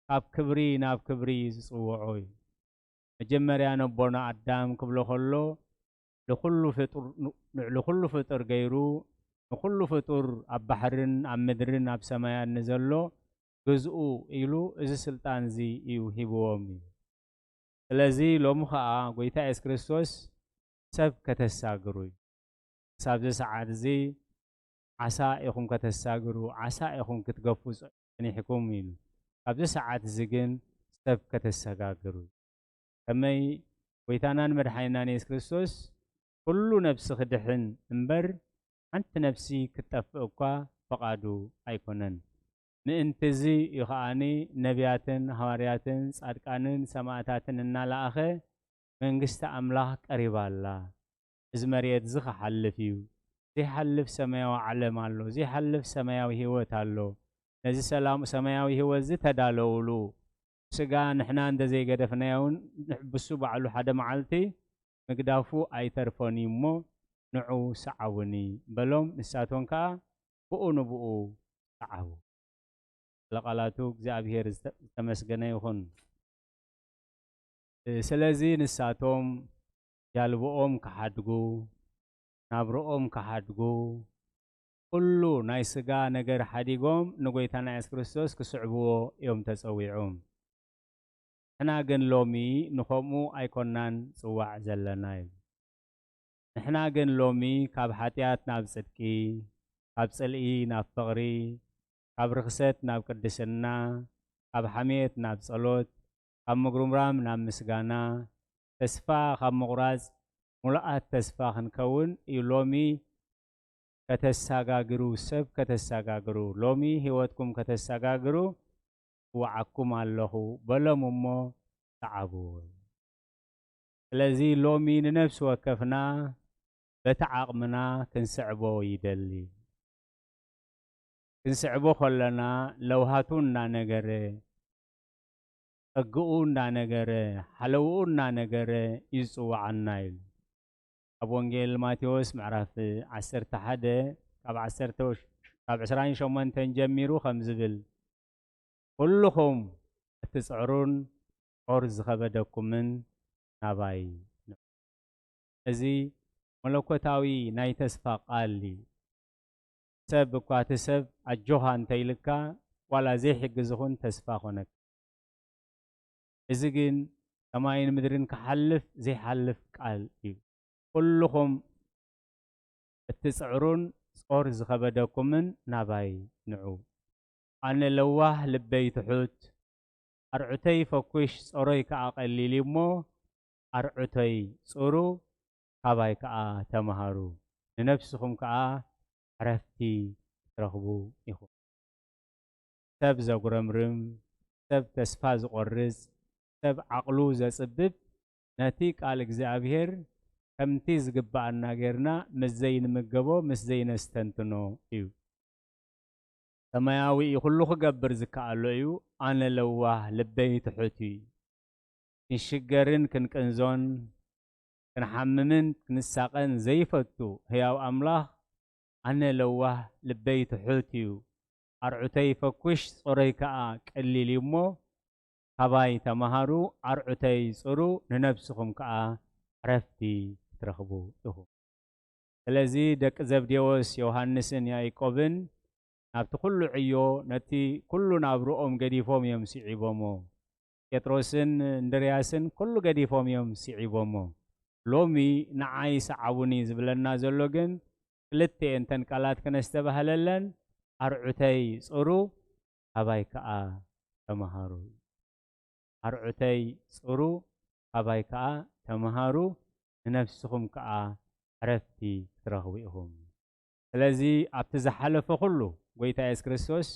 كاب كبري ناب كبري صوعوي مجمريا نبونا عدام كبلو خلو لكل فطر غيرو لكل فطر اب بحرن اب مدرن اب سمايا نزلو جزء إلو إذا سلطان زي إيو هيبوامي لذي لومخا قويتا إس كريستوس سب كتساقروي سب ساعات زي عسى إخون كتساقرو عسى إخون كتقفوز يعني حكومين سب ساعات زيجن سب كتساقروي كمي قويتانان مرحينان إس كريستوس كل نفس خدحن انبر أنت نفسي كتفقوا فقادو أيكونن ننتزي يخاني نبياتن حوارياتن صادقانن سماعتاتن نالاخه منغست املاح قريبا الله ازمريت زخ حلفيو ዘይሓልፍ ሰማያዊ ዓለም ኣሎ ዘይሓልፍ ሰማያዊ ህይወት ኣሎ ነዚ ሰላም ሰማያዊ ህይወት ዝተዳለውሉ ስጋ ንሕና እንደዘይገደፍናዮን ንሕብሱ ባዕሉ ሓደ መዓልቲ ምግዳፉ ኣይተርፎን እሞ ንዑ ሰዓውኒ በሎም ንሳቶም ከዓ ብኡ ንብኡ ሰዓቡ ለቃላቱ እግዚአብሔር ዝተመስገነ ይኹን ስለዚ ንሳቶም ጃልብኦም ክሓድጉ ናብርኦም ክሓድጉ ኩሉ ናይ ስጋ ነገር ሓዲጎም ንጎይታና ኢየሱስ ክርስቶስ ክስዕብዎ እዮም ተጸዊዖም ንሕና ግን ሎሚ ንኸምኡ ኣይኮናን ጽዋዕ ዘለና እዩ ንሕና ግን ሎሚ ካብ ሓጢኣት ናብ ጽድቂ ካብ ጽልኢ ናብ ፍቕሪ ካብ ርክሰት ናብ ቅድስና ካብ ሓሜት ናብ ጸሎት ካብ ምጉርምራም ናብ ምስጋና ተስፋ ካብ ምቑራጽ ሙሉኣት ተስፋ ክንከውን እዩ ሎሚ ከተሳጋግሩ ሰብ ከተሳጋግሩ ሎሚ ህይወትኩም ከተሳጋግሩ ወዓኩም ኣለኹ በሎም እሞ ተዓቡ ስለዚ ሎሚ ንነፍሲ ወከፍና በቲ ዓቕምና ክንስዕቦ ይደሊ ክንስዕቦ ከለና ለውሃቱ እናነገረ ፀግኡ እናነገረ ሓለውኡ እናነገረ ይፅዋዓና ኢሉ ኣብ ወንጌል ማቴዎስ ምዕራፍ 11 ካብ 28 ጀሚሩ ከም ዝብል ኩልኹም እትፅዕሩን ጦር ዝኸበደኩምን ናባይ እዚ መለኮታዊ ናይ ተስፋ ቃል ሰብ እኳ እቲ ሰብ ኣጆኻ እንተይልካ ዋላ ዘይሕግዝኹን ተስፋ ኾነክ እዚ ግን ሰማይን ምድርን ክሓልፍ ዘይሓልፍ ቃል እዩ ኩልኹም እትፅዕሩን ጦር ዝኸበደኩምን ናባይ ንዑ ኣነ ለዋህ ልበይ ትሑት ኣርዑተይ ፈኩሽ ጾሮይ ከዓ ቀሊል እሞ ኣርዑተይ ጽሩ ካባይ ከዓ ተምሃሩ ንነፍስኹም ከዓ ዕረፍቲ ትረኽቡ ኢኹም ሰብ ዘጉረምርም ሰብ ተስፋ ዝቖርጽ ሰብ ዓቕሉ ዘጽብብ ነቲ ቃል እግዚኣብሔር ከምቲ ዝግባአና ጌርና ምስ ዘይንምገቦ ምስ ዘይነስተንትኖ እዩ ሰማያዊ ኩሉ ክገብር ዝከኣሎ እዩ ኣነ ለዋህ ልበይ ትሑት እዩ ክንሽገርን ክንቅንዞን ክንሓምምን ክንሳቐን ዘይፈቱ ህያው ኣምላኽ ኣነ ለዋህ ልበይ ትሑት እዩ ኣርዑተይ ፈኩሽ ጾረይ ከዓ ቀሊል እሞ ካባይ ተምሃሩ ኣርዑተይ ጽሩ ንነፍስኹም ከዓ ዕረፍቲ ትረኽቡ ኢኹም ስለዚ ደቂ ዘብዴዎስ ዮሃንስን ያዕቆብን ናብቲ ኩሉ ዕዮ ነቲ ኩሉ ናብርኦም ገዲፎም እዮም ስዒቦሞ ጴጥሮስን እንድርያስን ኩሉ ገዲፎም እዮም ስዒቦሞ ሎሚ ንዓይ ሰዓቡኒ ዝብለና ዘሎ ግን ክልቲአን ተን ቃላት ከነስተባህለለን ኣርዑተይ ጽሩ ካባይ ከዓ ተምሃሩ ኣርዑተይ ጽሩ ካባይ ከዓ ተምሃሩ ንነፍስኹም ከዓ ዕረፍቲ ትረኽቡ ኢኹም ስለዚ ኣብቲ ዝሓለፈ ኩሉ ጎይታ ኢየሱስ ክርስቶስ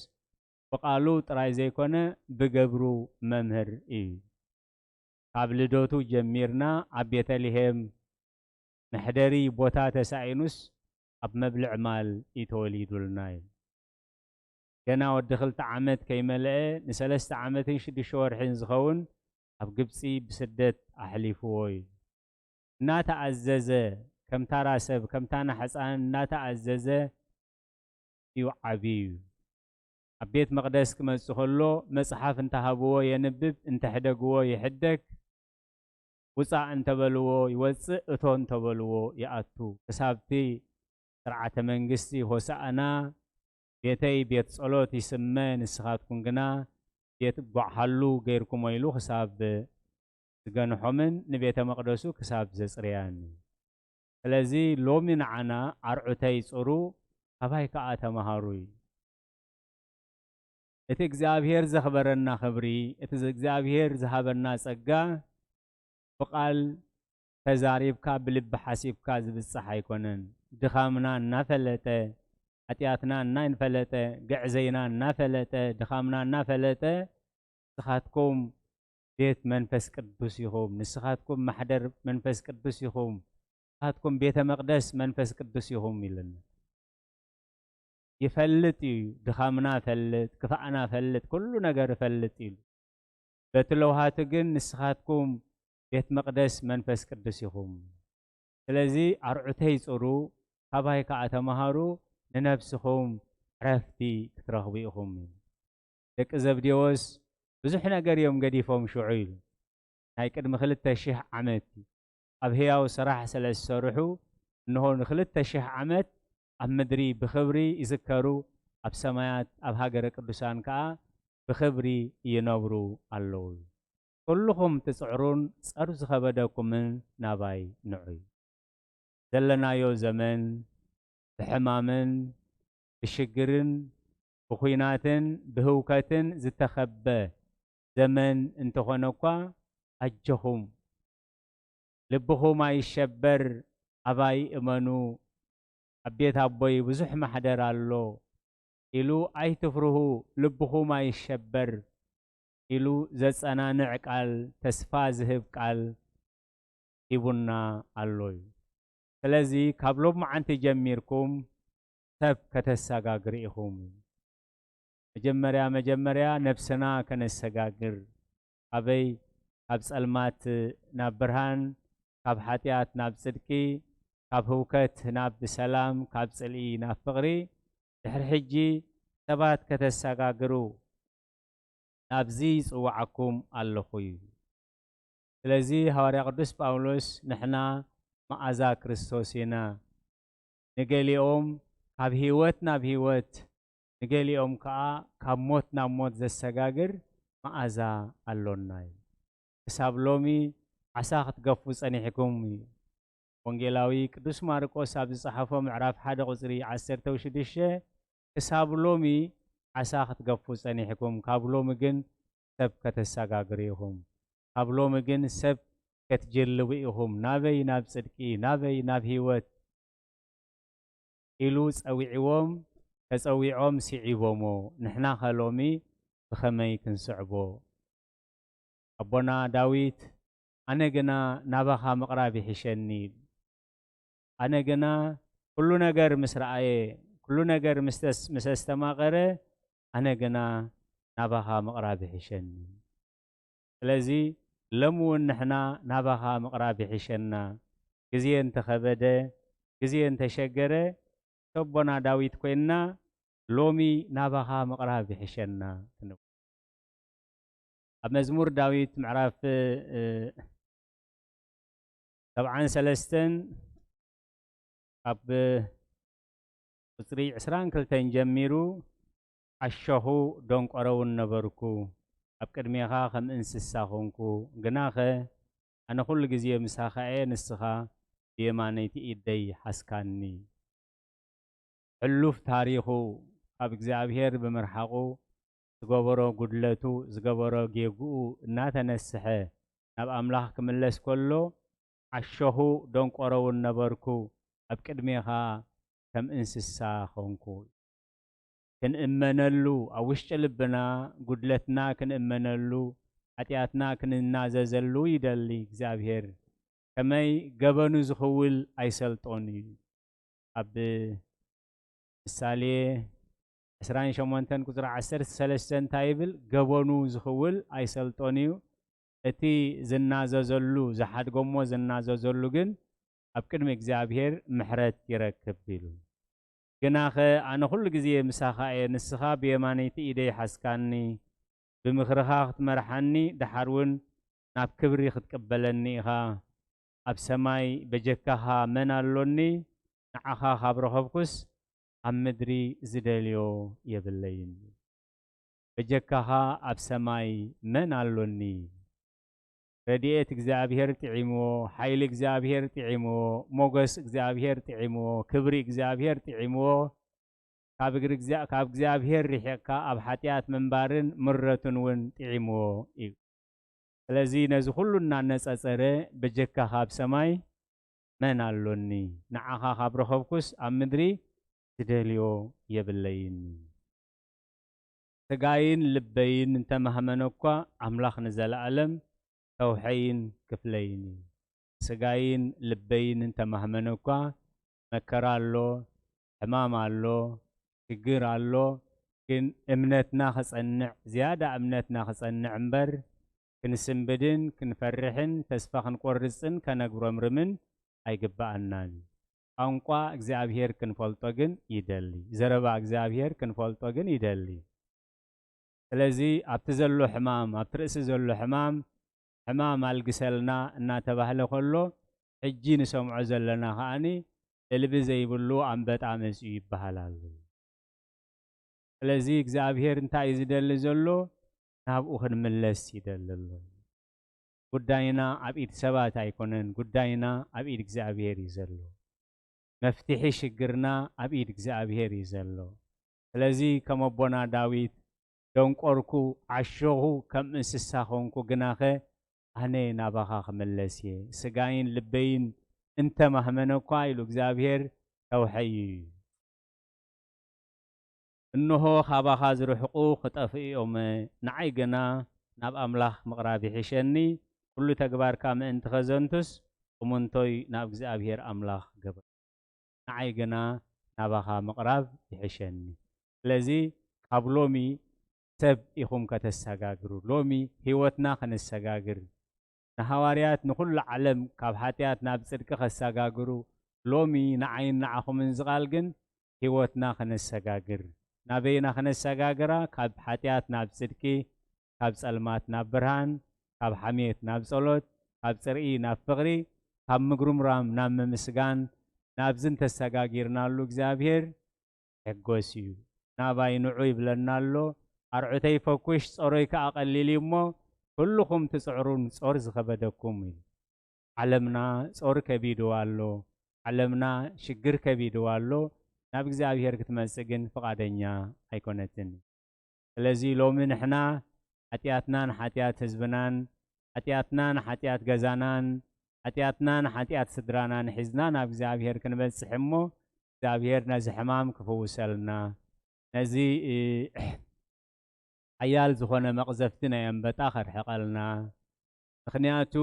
ብቃሉ ጥራይ ዘይኮነ ብገብሩ መምህር እዩ ካብ ልደቱ ጀሚርና ኣብ ቤተልሔም መሕደሪ ቦታ ተሳኢኑስ ኣብ መብልዕ ማል ይተወሊዱልና እዩ ገና ወዲ 2 ዓመት ከይመልአ ን3 ዓመትን 6 ወርሕን ዝኸውን ኣብ ግብፂ ብስደት ኣሕሊፍዎ እዩ እናተኣዘዘ ከምታ ራሰብ ከምታና ሕፃን እናተኣዘዘ እዩ ዓብዩ ኣብ ቤት መቅደስ ክመጽእ ከሎ መጽሓፍ እንተሃብዎ የንብብ እንተሕደግዎ ይሕደግ ውፃእ እንተበልዎ ይወፅእ እቶ እንተበልዎ ይኣቱ ክሳብቲ ስርዓተ መንግስቲ ሆሳእና ቤተይ ቤት ጸሎት ይስመ ንስኻትኩም ግና ቤት ጓዕሃሉ ገይርኩም ኢሉ ክሳብ ዝገንሖምን ንቤተ መቅደሱ ክሳብ ዘጽርያን ስለዚ ሎሚ ንዓና ኣርዑተይ ጽሩ ካባይ ከዓ ተምሃሩ እዩ እቲ እግዚኣብሔር ዘኽበረና ክብሪ እቲ እግዚኣብሔር ዝሃበና ጸጋ ብቃል ተዛሪብካ ብልቢ ሓሲብካ ዝብፅሕ ኣይኮነን ድኻምና እናፈለጠ ኃጢአትና እናንፈለጠ ግዕዘይና እናፈለጠ ድኻምና እናፈለጠ ንስኻትኩም ቤት መንፈስ ቅዱስ ኢኹም ንስኻትኩም ማሕደር መንፈስ ቅዱስ ኢኹም هاتكم بيت مقدس منفس قدس يهم يلنا يفلت دخامنا فلت كفأنا فلت كل نجار فلت يلو بتلو هاتجن نسخاتكم بيت مقدس منفس قدس يهم ስለዚህ አርዑተይ ጽሩ ካባይ ከአተማሃሩ ንነፍስኹም ዕረፍቲ ክትረኽቡ ኢኹም ደቂ ዘብዴዎስ ብዙሕ ነገር እዮም ገዲፎም ሽዑ ኢሉ ናይ ቅድሚ 2000 ዓመት ኣብ ህያው ስራሕ ስለ ዝሰርሑ እንሆ ን2000 ዓመት ኣብ ምድሪ ብኽብሪ ይዝከሩ ኣብ ሰማያት ኣብ ሃገረ ቅዱሳን ከዓ ብኽብሪ ይነብሩ ኣለዉ ኩልኹም ትጽዕሩን ጸሩ ዝኸበደኩምን ናባይ ንዑይ ዘለናዮ ዘመን ብሕማምን ብሽግርን ብኹናትን ብህውከትን ዝተኸበ ዘመን እንተኾነ እኳ ኣጀኹም ልብኹም ኣይሸበር ኣባይ እመኑ ኣብ ቤት ኣቦይ ብዙሕ ማሕደር ኣሎ ኢሉ ኣይትፍርሁ ልብኹም ኣይሸበር ኢሉ ዘጸናንዕ ቃል ተስፋ ዝህብ ቃል ሂቡና ኣሎ እዩ ስለዚህ ካብሎም ማዓንቲ ጀሚርኩም ሰብ ከተሰጋግር ኢኹም መጀመርያ ነፍስና ከነሰጋግር ኣበይ ካብ ጸልማት ናብ ብርሃን ካብ ሓጢኣት ናብ ጽድቂ ካብ ህውከት ናብ ሰላም ካብ ጽልኢ ናብ ፍቕሪ ድሕሪ ሕጂ ሰባት ከተሰጋግሩ ናብዚ ይጽዋዓኩም ኣለኹ እዩ ስለዚህ ሐዋርያ ቅዱስ ጳውሎስ ንሕና መዓዛ ክርስቶስ ኢና ንገሊኦም ካብ ህይወት ናብ ህይወት ንገሊኦም ከዓ ካብ ሞት ናብ ሞት ዘሰጋግር መዓዛ ኣሎና እዩ ክሳብ ሎሚ ዓሳ ክትገፉ ጸኒሕኩም እዩ ወንጌላዊ ቅዱስ ማርቆስ ኣብ ዝጸሓፎ ምዕራፍ 1 ቁጽሪ 16 ክሳብ ሎሚ ዓሳ ክትገፉ ጸኒሕኩም ካብ ሎሚ ግን ሰብ ከተሰጋግር ኢኹም ካብ ሎሚ ግን ሰብ ከትጀልቡ ኢኹም ናበይ ናብ ጽድቂ ናበይ ናብ ህይወት ኢሉ ጸዊዕዎም ተጸዊዖም ሲዒቦሞ ንሕና ኸሎሚ ብኸመይ ክንስዕቦ ኣቦና ዳዊት ኣነ ግና ናባኻ ምቕራብ ይሕሸኒ ኣነ ግና ኩሉ ነገር ምስ ረአየ ኩሉ ነገር ምስ ዝተማቐረ ኣነ ግና ናባኻ ምቕራብ ይሕሸኒ ስለዚ ሎሚ እውን ንሕና ናባኻ ምቕራብ ይሕሸና ግዜ እንተኸበደ ግዜ እንተሸገረ ኣቦና ዳዊት ኮይንና ሎሚ ናባኻ ምቕራብ ይሕሸና ኣብ መዝሙር ዳዊት ምዕራፍ 73 ኣብ ቁጽሪ 22 ጀሚሩ ዓሸኹ ደንቆረውን ነበርኩ ኣብ ቅድሜኻ ከም እንስሳ ኾንኩ ግናኸ ኣነ ኩሉ ግዜ ምሳኻ እየ ንስኻ ብየማነይቲ ኢደይ ሓስካኒ ሕሉፍ ታሪኹ ካብ እግዚኣብሔር ብምርሓቑ ዝገበሮ ጉድለቱ ዝገበሮ ጌጉኡ እናተነስሐ ናብ ኣምላኽ ክምለስ ከሎ ዓሸኹ ደንቆረውን ነበርኩ ኣብ ቅድሜኻ ከም እንስሳ ኾንኩ ክንእመነሉ ኣብ ውሽጢ ልብና ጉድለትና ክንእመነሉ ኃጢአትና ክንናዘዘሉ ይደሊ እግዚአብሔር ከመይ ገበኑ ዝኽውል ኣይሰልጦን እዩ ኣብ ምሳሌ 28 ቁጥሪ 13 እንታይ ይብል ገበኑ ዝኽውል ኣይሰልጦን እዩ እቲ ዝናዘዘሉ ዝሓድጎሞ ዝናዘዘሉ ግን ኣብ ቅድሚ እግዚአብሔር ምሕረት ይረክብ ኢሉ ግናኸ ኣነ ኩሉ ግዜ ምሳኻ እየ ንስኻ ብየማነይቲ ኢደይ ሓስካኒ ብምኽርኻ ክትመርሓኒ ድሓር እውን ናብ ክብሪ ክትቅበለኒ ኢኻ ኣብ ሰማይ በጀካኻ መን ኣሎኒ ንዓኻ ካብ ረኸብኩስ ኣብ ምድሪ ዝደልዮ የብለይን በጀካኻ ኣብ ሰማይ መን ኣሎኒ ረድኤት እግዚአብሔር ጥዒምዎ ሓይሊ እግዚአብሔር ጥዒምዎ ሞገስ እግዚአብሔር ጥዒምዎ ክብሪ እግዚአብሔር ጥዒምዎ ካብ እግዚአብሔር ርሒቕካ ኣብ ሓጢአት ምንባርን ምረትን እውን ጥዒምዎ እዩ ስለዚ ነዚ ኩሉ እናነጸጸረ በጀካኻ ኣብ ሰማይ መን ኣሎኒ ንዓኻ ካብ ረኸብኩስ ኣብ ምድሪ ዝደልዮ የብለይን ስጋይን ልበይን እንተመሃመነ እኳ ኣምላኽ ንዘለኣለም ተውሐይን ክፍለይን ስጋይን ልበይን እንተማህመነኳ መከራ አሎ ሕማም አሎ ችግር አሎ ግን እምነትና ኸጸንዕ ዝያዳ እምነትና ኸጸንዕ እምበር ክንስንብድን ክንፈርሕን ተስፋ ክንቆርጽን ከነግሮምርምን አይግባአናን ቋንቋ እግዚአብሔር ክንፈልጦ ግን ይደሊ ዘረባ እግዚአብሔር ክንፈልጦ ግን ይደሊ ስለዚህ ኣብቲ ዘሎ ሕማም ኣብቲ ርእሲ ዘሎ ሕማም ኣልግሰልና እናተባህለ ከሎ ሕጂ ንሰምዖ ዘለና ከዓኒ ልቢ ዘይብሉ ኣንበጣ መፅኡ ይበሃል ስለዚ እግዚአብሔር እንታይ እዩ ዝደሊ ዘሎ ናብኡ ክንምለስ ይደሊ ኣሎ ጉዳይና ኣብ ኢድ ሰባት ኣይኮነን ጉዳይና ኣብ ኢድ እግዚአብሔር እዩ ዘሎ መፍትሒ ሽግርና ኣብ ኢድ እግዚአብሔር እዩ ዘሎ ስለዚ ከም ኣቦና ዳዊት ደንቆርኩ ዓሸኹ ከም እንስሳ ኾንኩ ግናኸ ኣነ ናባኻ ክምለስ እየ ስጋይን ልበይን እንተማህመነኳ ኢሉ እግዚአብሔር ተውሐይ እንሆ ካባኻ ዝርሕቁ ክጠፍእዮም ንዓይ ግና ናብ ኣምላኽ ምቕራብ ይሕሸኒ ኩሉ ተግባርካ ምእንቲ ኸዘንቱስ እሙንቶይ ናብ እግዚአብሔር ኣምላኽ ገበር ንዓይ ግና ናባኻ ምቕራብ ይሕሸኒ ስለዚ ካብ ሎሚ ሰብ ኢኹም ከተሰጋግሩ ሎሚ ህይወትና ክንሰጋግር ንሃዋርያት ንኩሉ ዓለም ካብ ሓጢያት ናብ ጽድቂ ከሰጋግሩ ሎሚ ንዓይን ንዓኹምን ዝቓል ግን ህይወትና ክንሰጋግር ናበይና ክንሰጋግራ ካብ ሓጢያት ናብ ጽድቂ ካብ ጸልማት ናብ ብርሃን ካብ ሓሜት ናብ ጸሎት ካብ ጽርኢ ናብ ፍቕሪ ካብ ምግሩምራም ናብ ምምስጋን ናብዝን ተሰጋጊርናሉ እግዚአብሔር ሕጎስ እዩ ናባይ ንዑ ይብለና ኣሎ ኣርዑተይ ፈኩሽ ጾሮይ ከዓ ቀሊል እሞ ኩልኩም ትጽዕሩን ጾር ዝኸበደኩም እዩ ዓለምና ጾር ከቢድዋ ኣሎ ዓለምና ሽግር ከቢድዋ ኣሎ ናብ እግዚአብሔር ክትመጽእ ግን ፈቃደኛ ኣይኮነትን ስለዚ ሎሚ ንሕና ሓጢያትናን ሓጢያት ህዝብናን ሓጢያትናን ሓጢያት ገዛናን ሓጢያትናን ሓጢያት ስድራናን ሒዝና ናብ እግዚአብሔር ክንበጽሕ እሞ እግዚአብሔር ነዚ ሕማም ክፍውሰልና ነዚ ሓያል ዝኾነ መቕዘፍቲ ናይ ኣንበጣ ኸርሕቐልና ምክንያቱ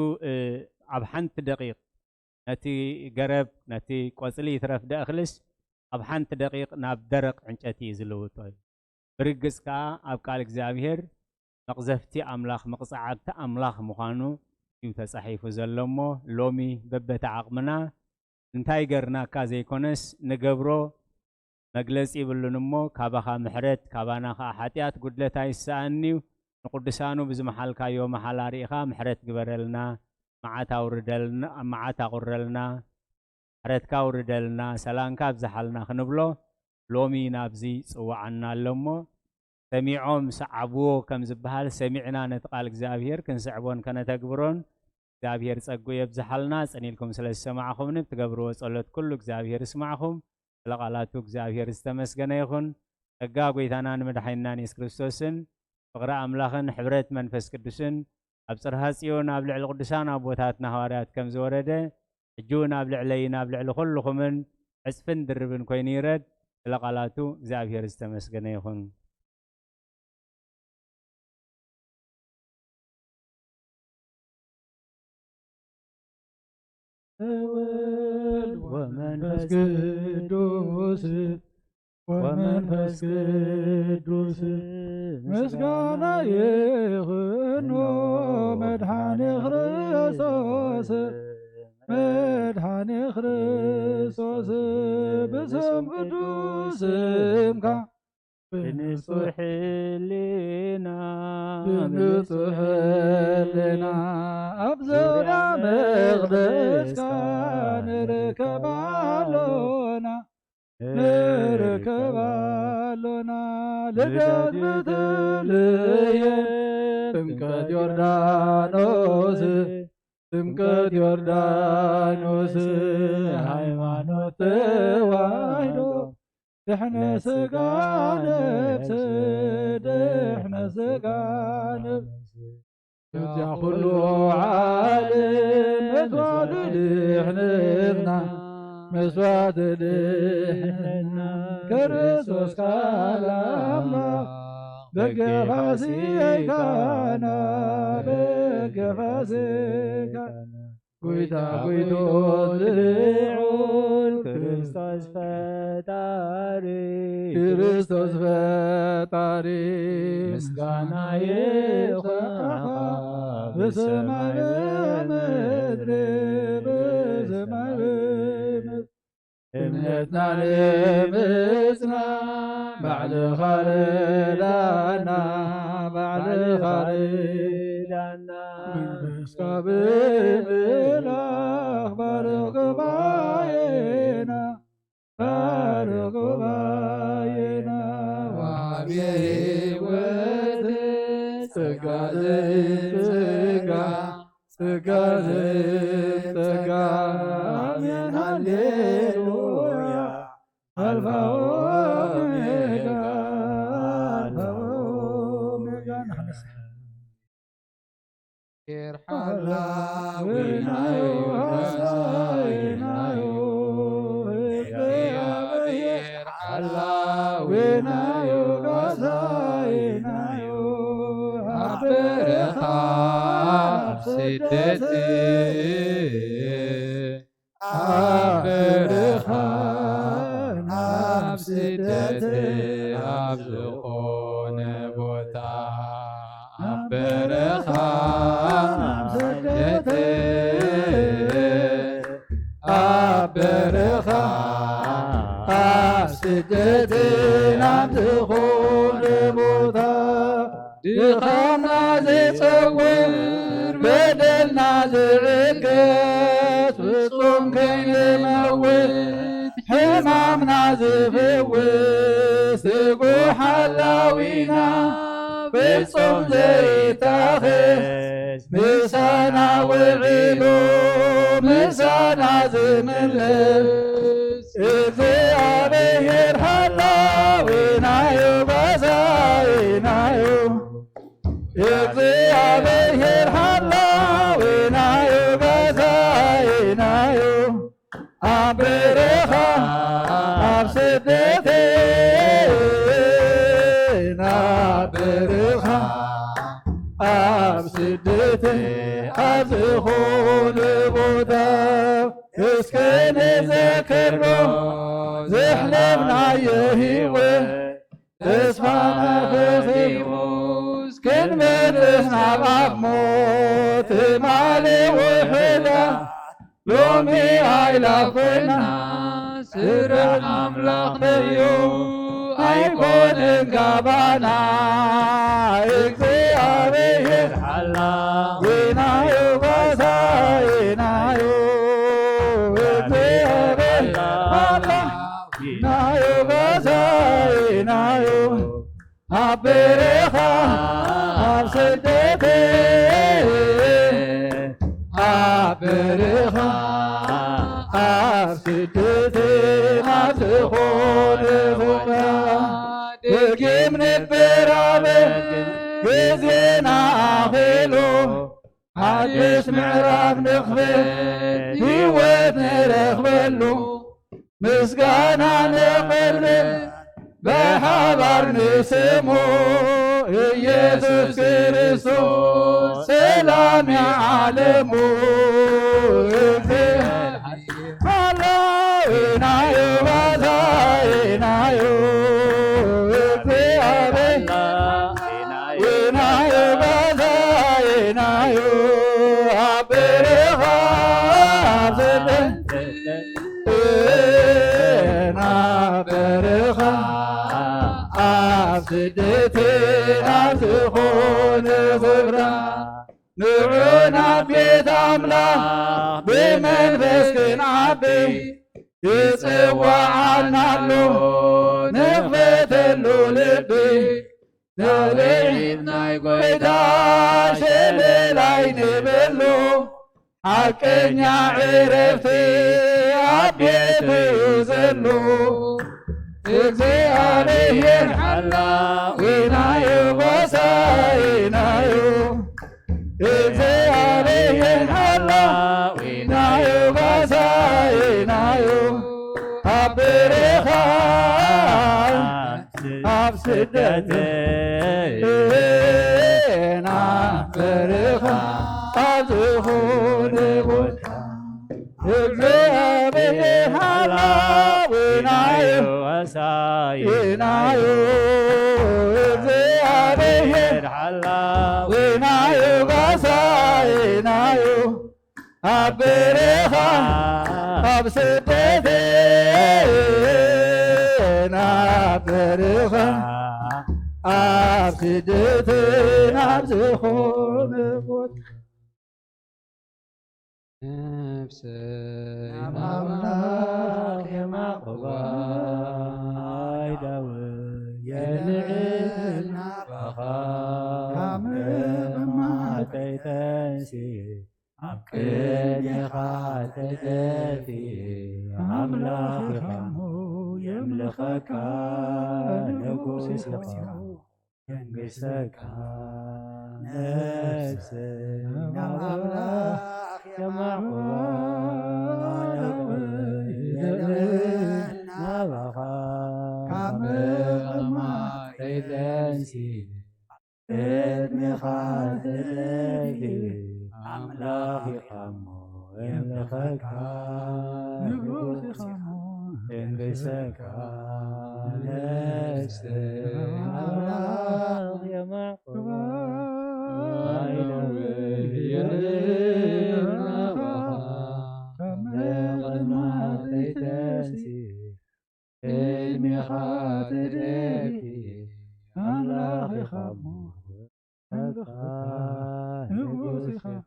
ኣብ ሓንቲ ደቂቕ ነቲ ገረብ ነቲ ቆጽሊ ይትረፍደ እኽልስ ኣብ ሓንቲ ደቂቕ ናብ ደረቕ ዕንጨቲ እዩ ዝልውጦ ብርግጽ ከዓ ኣብ ቃል እግዚአብሔር መቕዘፍቲ ኣምላኽ መቕጻዕቲ ኣምላኽ ምዃኑ እዩ ተጻሒፉ ዘሎ እሞ ሎሚ በበተ ዓቕምና እንታይ ገርናካ ዘይኮነስ ንገብሮ መግለጽ ይብሉን እሞ ካባኻ ምሕረት ካባና ከዓ ሓጢያት ጉድለት ኣይሰኣኒዩ ንቅዱሳኑ ብዝመሓልካዮ መሓላ ሪኢኻ ምሕረት ግበረልና መዓት ኣቁረልና ሕረትካ ውርደልና ሰላምካ ብዝሓልና ክንብሎ ሎሚ ናብዚ ጽዋዓና ኣሎ እሞ ሰሚዖም ሰዓብዎ ከም ዝበሃል ሰሚዕና ነቲ ቃል እግዚአብሔር ክንስዕቦን ከነተግብሮን እግዚአብሔር ጸጉ የብዝሓልና ጸኒልኩም ስለ ዝሰማዕኹምኒ ብትገብርዎ ጸሎት ኩሉ እግዚአብሔር ይስማዕኹም ስለቃላቱ እግዚአብሔር ዝተመስገነ ይኹን ጸጋ ጎይታናን መድሓኒናን ኢየሱስ ክርስቶስን ፍቕሪ ኣምላኽን ሕብረት መንፈስ ቅዱስን ኣብ ጽርሐ ጽዮን ኣብ ልዕሊ ቅዱሳን ኣቦታትና ሐዋርያት ከም ዝወረደ ሕጂ ናብ ልዕለይ ናብ ልዕሊ ኩልኹምን ዕጽፍን ድርብን ኮይኑ ይረድ ስለቃላቱ እግዚአብሔር ዝተመስገነ ይኹን ወመንፈስ ቅዱስ ወመንፈስ ቅዱስ ምስጋና ይኹን መድኃኔ ክርስቶስ መድኃኔ ክርስቶስ በስም ቅዱስምካ ብንጹሕ ሕሊና ኣብ ዙርያ መቕደስካ ንርከባሎና ልደት በተለየ ጥምቀት ዮርዳኖስ ሃይማኖት ተዋሕዶ ድሕነ ስጋ ነፍስ እዚያ ኩሉ ዓለም መስዋዕት ድሕነትና ክርስቶስ ቃል አምላክ በገፋሲካና ጎይታ ጎይቶ ልዑል ክርስቶስ ፈጣሪ ክርስቶስ ፈጣሪ ምስጋና ይሁን በሰማይ በምድር በሰማይ በምድር እምነትና ንምጽና ባዕልኻ ረዳእና ባዕልኻ ረዳእና መንፈስካ ብምልኣኽ ባርኽ ጉባኤና ባርኽ ጉባኤና ወሃብየ ሕይወት ጸጋ ዘጸጋ ጸጋ ዘጸጋ አሜን ሃሌሉያ አልፋ ኦሜጋ አልፋ ኦሜጋ ሓላዊናዮ ሃሳይናዮ እግዚአብሔር ሓላዊናዮ ሃሳይናዮ አበረኻ ስደት አበረኻ ናብ ስደት ኣብ ዝኾነ ቦታ አበረኻ ስደት አበረኻ ስደት ናብ ዝኾነ ቦታ ድኻምና ዝፀውር በደልና ዝዕገት ፍጹም ከይንመውት ሕማምና ዝፍውስ ትጉሕ ሓላዊና ፍጹም ዘይታኽስ ምሳና ውዒሉ ምሳና ዝምልስ እግዚአብሔር ሓላዊናዮ ባሳይናዮ እግዚአብሔር ሓላዊናዮ ባሳይናዮ ኣብ በረኻ ኣብ ስደት ናብ በረኻ ኣብ ስደት ኣብ ዝኾነ ቦታ እስከ ንዘክሮ ዘሕለፍናዮ ህይወት ተስፋና ፈኺሙ ክንመልስ ናብ ኣብ ሞት ማለ ውሕዳ ሎሚ ኣይላፍ ኮይና ስራሕ ኣምላኽነዮ ኣይኮንን ጋባና እግዚአብሔር ሓላዊናዮ ባሳይናዮ እግዚአብሔር ሓላዊናዮ ባሳይናዮ ኣብ በረኻ ኣብ ስደት ኣብ በረኻ ኣብ ስደት ናብ ዝኾነ ቦታ ድጊም ንበራበን ግዜና ኣኺሉ ሓድሽ ምዕራፍ ንኽፍል ህይወት ንረኽበሉ ምስጋና ንቕልል በሓባር ንስሙ ኢየሱስ ክርስቶስ ሰላም የዓለሙ ሓላዊናዮ ባሳይናዮ እግዚአብሔርናዮ ባሳይናዮ ኣብ በረኻ ኣብ ስደት ናብ በረኻ ኣብ ስደት ናብ ዝኾነ ስፍራ ንዑና ቤት ኣምላኽ ብመንፈስ ክንዓቢ ይጽዋዓናሉ ንኽፈተሉ ልቢ ንልዒት ናይ ጐይታ ሸለላይ ንበሉ ሓቀኛ ዕረፍቲ ኣብ ቤቱ እዩ ዘሎ እግዚአብሔር ሓላዊናዮ ባሳይናዮ እግዚአብሔር ሓላዊናዮ ባሳይናዮ ኣብ በረኻ ኣብ ስደት ናብ በረኻ ኣብ ዝኾነ ቦታ وينايو زيابيه حلا وينايو بساينايو أبريخا أبسدتين أبريخا أبسدتين أبسخون فوت نفسي أملاك يا مقباي داوي يا لعلنا بخام ما تيتنسي أبكي خاتتي أملاك خمو يملخك نقوس ينقسك نفسي أملاك يا مقباي يلنا بخام ما تيتنسي أبكي خاتتي أملاكي خمو يملخك نقوسي خمو ينقسك نفسي أملاك يا مقباي يلنا بخام ما تيتنسي علمي خاطرك أملاكي خمو نقوسي خمو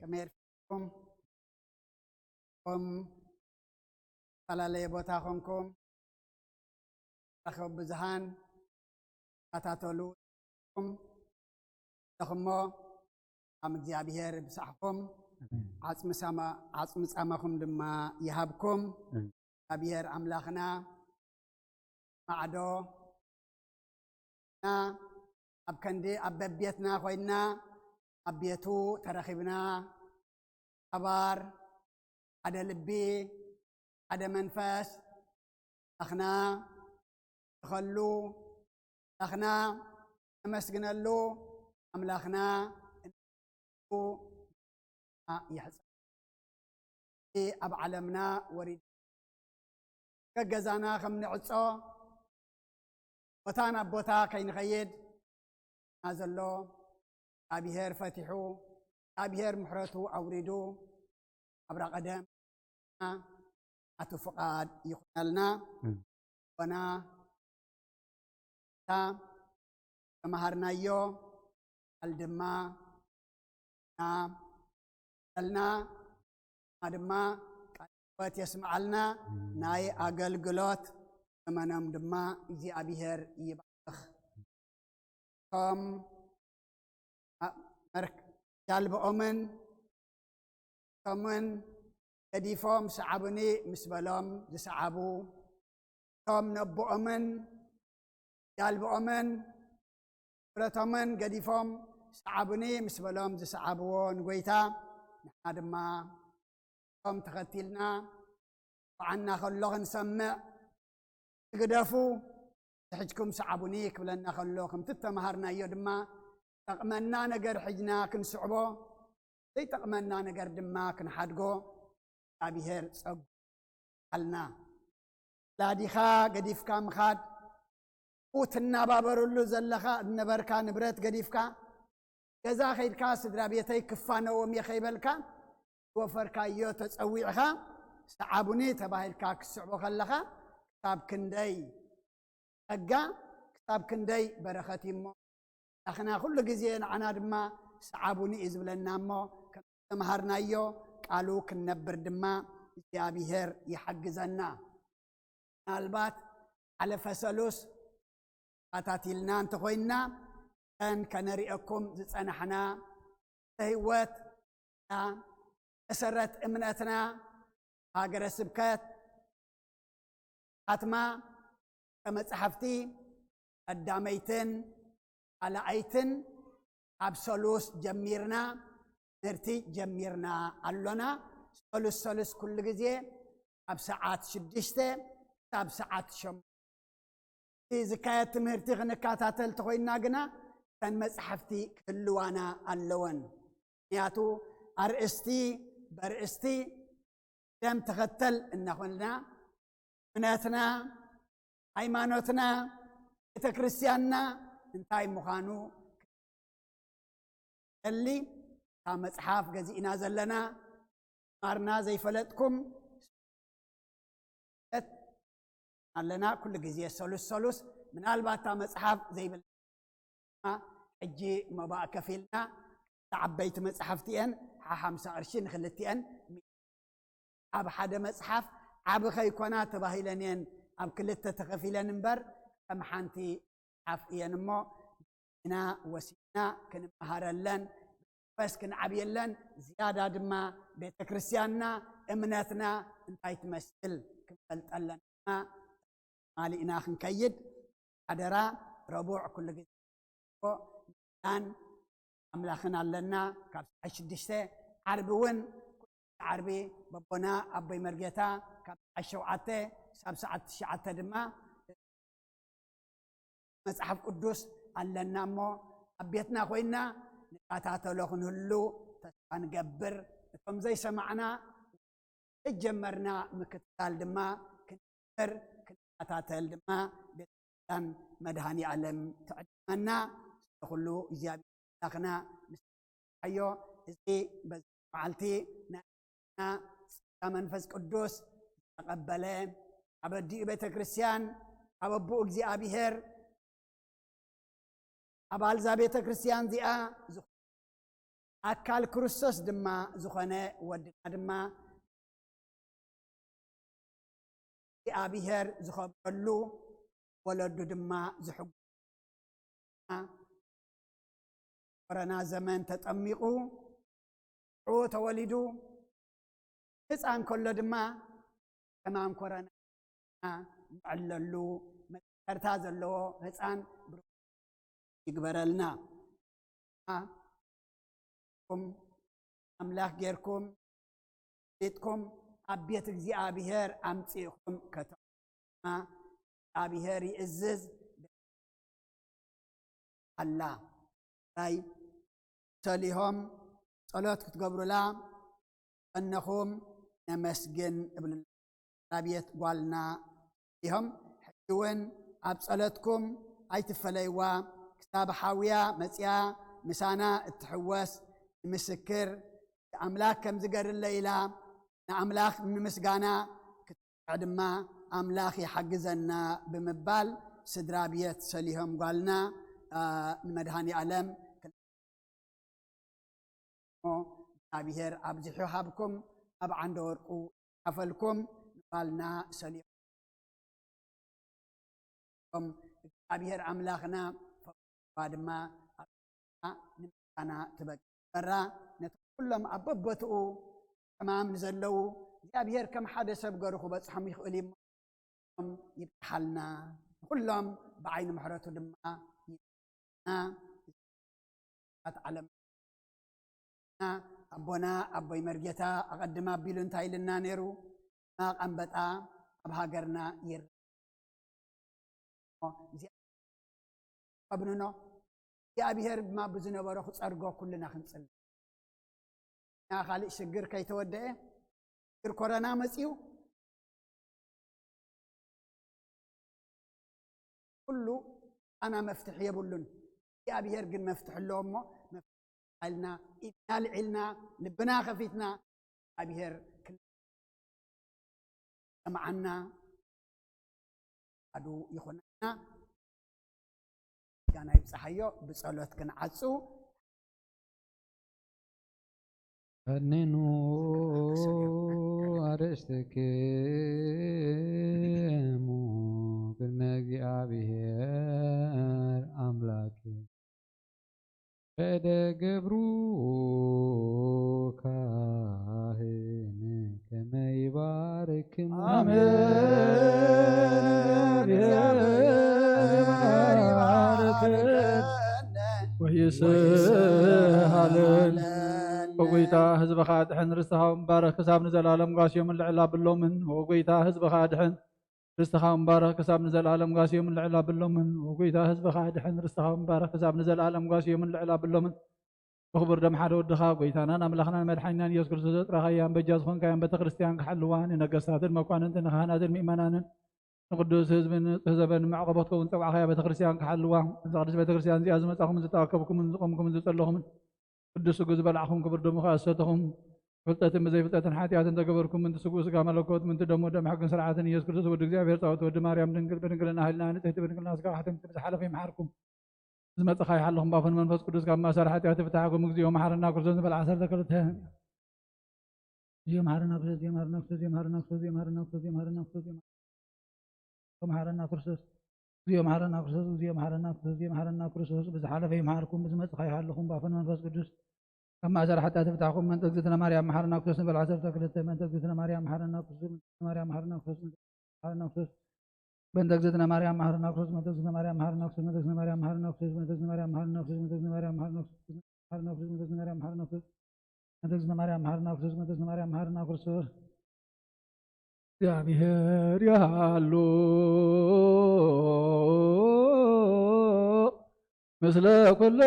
كمير فيكم فلالي بوتاخمكم رخب بزهان أتاتولو تخمو أم እግዚአብሔር بسحكم عصم ساماكم دما يهبكم እግዚአብሔር أملاخنا معدو أبكندي أببيتنا خوينا أبيتو ترخبنا أبار على لبي على منفس أخنا خلو أخنا مسجنا له أملاخنا يحسن أب علمنا وريد كجزانا خمن عصا وتانا بوتا كين خيد نازلو أبيهر فتحو أبيهر محرتو أوريدو أبرا قدم أتفقاد يخلنا ونا تا كمهرنا يو الدما لنا أدما قد يسمع لنا ناي أقل قلوت كمانام دما يجي أبيهر يبخ كم مرك جالب أمن كمن كديفهم سعبني مسبلهم زسعبو كم نبو أمن جالب أمن فرتمن كديفهم سعبني مسبلهم زسعبون قويتا نحن دما كم تختلنا وعنا خلوه نسمع تقدفو تحجكم سعبني كبلنا خلوكم تتمهرنا يدما تقمنا نقر حجنا كن صعبو زي تقمنا نقر دما كن حدقو أبيهر صعب قلنا لا ديخا قديفكا مخاد وتنا بابرولو زلخا نبركا نبرت قديفكا جزا خيركا سدرا بيتي كفانا ومي خيبلكا وفركا يو تسويعها سعبني تباهلكا كسعبو خلخا كتاب كندي أجا كتاب كندي برختي مو أخنا كل جزين عنا دما سعبوني إزبلنا مو كمهرنا يو قالوا كنبر دما يابيهر يحجزنا البات على فسلوس أتاتيلنا انتقوينا أن كنريئكم زتسنحنا تهوت أسرت إمنتنا هاجر السبكات أتما كمصحفتي قداميتن على أيتن أبسولوس جميرنا نرتي جميرنا اللونا سلس كل جزء أبساعات شدشته أبساعات شم إذا كانت مرتي غنكاتاتل تخوينا جنا كان مصحفتي كلوانا اللون ياتو أرئستي برئستي لم تختل إننا مناتنا هيمانوتنا تكريستياننا انتاي مخانو اللي تا مصحف غزينا زلنا مارنا زي فلتكم علنا كل جزيه سولس من الباتا مصحف زي بل اجي مبا كفيلنا تعبيت مصحفتين 50 قرشين خلتين اب حدا مصحف اب خيكونا تباهيلنين اب كلته تخفيلن انبر كم حانتي عفيان مو هنا وسينا كنمهارلن بس كنعبيلن زياده دما بيت كريستياننا امناتنا انتي تمثل كنفلطلن مالينا خنكيد ادرا ربوع كل كان املاخنا لنا كاب 6 عربون عربي ببنا ابي مرجتا كاب 7 ساعات شعات دما مصحف قدوس علنا مو ابيتنا خوينا نقاتاتلو كنهلو تسفا نقبر كم زي سمعنا تجمرنا مكتال دما كنمر كنقاتاتل دما بيتان مدهاني علم تعدمنا كله زياد اخنا ايو ازي بزعلتي نا منفس قدوس تقبله ابدي بيت كريستيان ابو እግዚአብሔር أبال زابيت كريستيان زيا أكال كريستوس دما زخنة ودنا دما أبيهر زخبلو ولد دما زحب قرنا زمان تتأمقو عو تولدو هسان كل دما تمام قرنا عللو مرتازلو هسان يقبرلنا أملاك غيركم بيتكم أبيت እግዚአብሔር أمصيكم كتما እግዚአብሔር يعزز الله راي تليهم صلاه تقبروا لا انهم نمسجن ابن رابيت قالنا يهم حدون اب صلاتكم اي تفليوا كتاب حاويه مصيا مسانا التحوس مسكر املاك كم زقر الليله املاك من مسغانا كتعدما املاك يحجزنا بمبال سدرابيت سليهم قالنا مدهاني علم እግዚአብሔር አብዝሑ ሃብኩም ኣብ ዓንደ ወርቁ ከፈልኩም ባልና ሰሊም እግዚአብሔር አምላክና ባድማ ንምሳና ትበራ ነኩሎም አበበትኡ ተማም ንዘለው እግዚአብሔር ከም ሓደ ሰብ ገርኹ በጽሐም ይኽእል ይብሓልና ኩሎም ብዓይኒ ምሕረቱ ድማ ዓለም أبونا أبوي مرجتا أقدم أبيلون تايلنا نيرو ما قنبتا أبهاجرنا ير أبننا يا أبي هرب ما بزنا بروح أرجع كلنا خنسل يا خالي شجر كي تودع شجر كورونا مسيو كله أنا مفتح يبولون يا أبي هرب مفتح اللهم علنا إبنال علنا لبنا خفيتنا أبيهر كل سمعنا أدو يخوننا كان يبصحيو بصلوت كن عصو أنينو أرشتك مو كنجي أبيهر أملاكي فدقبرو كاهن كما يبارك آمين ይስሃልን ወጎይታ ህዝበኻ ድሕን ርስትኻ ምባረኽ ክሳብ ንዘላለም ጓስዮም ልዕላ ብሎምን ወጎይታ ህዝበኻ ድሕን ርስትኻ ምባረኽ ክሳብ ንዘላለም ጓስዮም ልዕላ ብሎምን ወጎይታ ህዝበኻ ድሕን ርስትኻ ምባረኽ ክሳብ ንዘላለም ጓስዮም ልዕላ ብሎምን ብኽቡር ደም ሓደ ወድኻ ጎይታናን ኣምላኽናን መድሓኒናን ኢየሱስ ክርስቶስ ዘጥራኻያን በጃ ዝኾንካያን ቤተ ክርስቲያን ክሓልዋ ንነገስታትን መኳንንትን ንካህናትን ምእመናንን ንቅዱስ ህዝብን ህዘበን መዕቆበት ከውን ፀውዓኻያ ቤተ ክርስቲያን ክሓልዋ እዛ ቅዱስ ቤተ ክርስቲያን እዚኣ ዝመፃኹምን ዝተኣከብኩምን ዝቆምኩምን ዝፀለኹምን ቅዱስ ስጉ ዝበልዓኹም ክብር ደሙኻ ዝሰተኹም ፍልጠትን ብዘይፍልጠትን ሓጢኣትን ተገበርኩም ምንቲ ስጉእ ስጋ መለኮት ምንቲ ደሞ ደም ሕግን ስርዓትን ኢየሱስ ክርስቶስ ወዲ እግዚአብሔር ፃወት ወዲ ማርያም ድንግል ብድንግልና ሃይልና ንፅሕቲ ብድንግልና ስጋ ሓተምቲ ዝሓለፈ ይምሓርኩም ዝመፅኻ ይሓለኹም ባፈን መንፈስ ቅዱስ ካብ ማእሰር ሓጢኣት ፍታሓኩም እግዚኦ መሓረና ክርስቶስ ዝበል 12 እግዚኦ መሓረና ክርስቶስ እግዚኦ መሓረና ክርስቶስ እግዚኦ መሓረና ክርስቶስ እግዚኦ መሓረና ክርስቶስ እግዚኦ መሓረና ክርስቶስ መሓረና ክርስቶስ እግዚኦ መሓረና ክርስቶስ እግዚኦ መሓረና ክርስቶስ እግዚኦ መሓረና ክርስቶስ ብዝሓለፈ ይምሓርኩም ብዝመፅኻ ይሓለኹም ባፈን መንፈስ ቅዱስ ካብ ማእሰር ሓጢኣት ፍታሓኩም መንተ እግዝእትነ ማርያም መሓረና ክርስቶስ ንበል 12 መንተ እግዝእትነ ማርያም መሓረና ክርስቶስ ማርያም መሓረና ክርስቶስ መሓረና ክርስቶስ بنت اجزتنا مريم مهرنا كروز بنت اجزتنا مريم مهرنا كروز بنت اجزتنا مريم مهرنا كروز بنت اجزتنا مريم مهرنا كروز بنت اجزتنا مريم مهرنا كروز بنت اجزتنا مريم مهرنا كروز بنت اجزتنا مريم مهرنا كروز بنت اجزتنا مريم مهرنا كروز يا بهر يا هالو مثل كل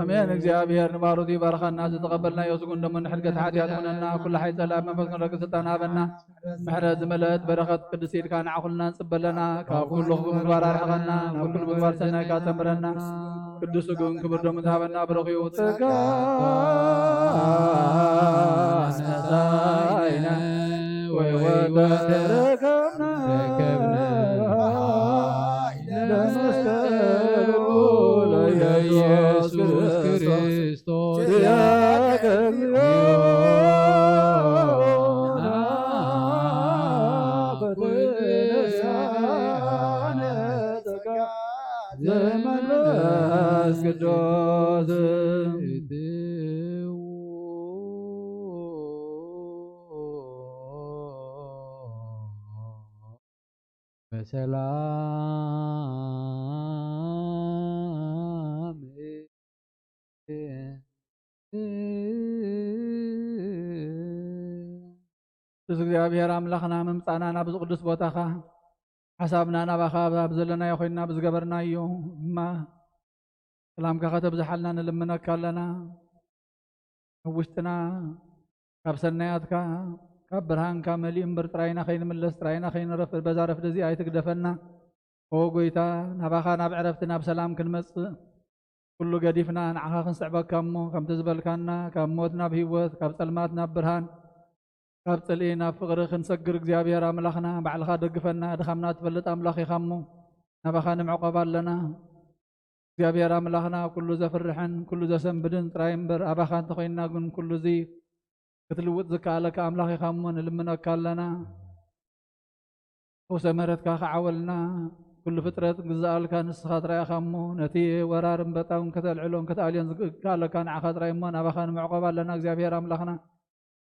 آمين እግዚአብሔር ንባሮቱ ይባርኸና ዝተቀበልና የሱጉን ደሞ ንሕልገት ሓጢአት ኩነና ኩሉ ሓይ ሰላም መንፈስ ንረግ ስልጣን ሃበና ምሕረት ዝመልአት በረኸት ቅዱስ ኢድካ ንዓኹልና ንፅበለና ካብ ኩሉ ምግባር ኣርሕቐና ናብ ኩሉ ምግባር ሰናይካ ተምረና ቅዱስ ስጉን ክብር ደሞ ዝሃበና ብረኺቡ ፅጋ ነሳይና ወይ ወተረከብና ለመስቀሉ ለኢየሱስ ክርስቶስ ያገልግሎ በተነሳነ ጸጋ ዘመንፈስ ቅዱስ በሰላም እግዚአብሔር አምላኽና ምምፃና ናብ ቅዱስ ቦታኻ ሓሳብና ናባኻ ኣብ ዘለናዮ ኮይንና ብዝገበርናዮ ድማ ሰላምካ ከተብዝሓልና ንልምነካ ኣለና ኣብ ውሽጥና ካብ ሰናያትካ ካብ ብርሃንካ መሊእ እምበር ጥራይና ከይንምለስ ጥራይና ከይንረፍድ በዛ ረፍዲ እዚኣ ኣይትግደፈና ኦ ጎይታ ናባኻ ናብ ዕረፍቲ ናብ ሰላም ክንመፅእ ኩሉ ገዲፍና ንዓኻ ክንስዕበካ እሞ ከምቲ ዝበልካና ካብ ሞት ናብ ሂወት ካብ ፀልማት ናብ ብርሃን ካብ ፅልኢ ናብ ፍቕሪ ክንሰግር እግዚኣብሔር ኣምላኽና ባዕልኻ ደግፈና ድኻምና ትፈልጥ ኣምላኽ ኢኻ እሞ ናባኻ ንምዕቆብ ኣለና እግዚኣብሔር ኣምላኽና ኩሉ ዘፍርሕን ኩሉ ዘሰንብድን ጥራይ እምበር ኣባኻ እንተኮይንና ግን ኩሉ እዚ ክትልውጥ ዝከኣለካ ኣምላኽ ኢኻ እሞ ንልምነካ ኣለና ውሰ ምህረትካ ክዓወልና ኩሉ ፍጥረት ግዛኣልካ ንስኻ ጥራይኻ እሞ ነቲ ወራርን በጣውን ከተልዕሎን ከተኣልዮን ዝከኣለካ ንዓኻ ጥራይ እሞ ናባኻ ንምዕቆብ ኣለና እግዚኣብሔር ኣምላኽና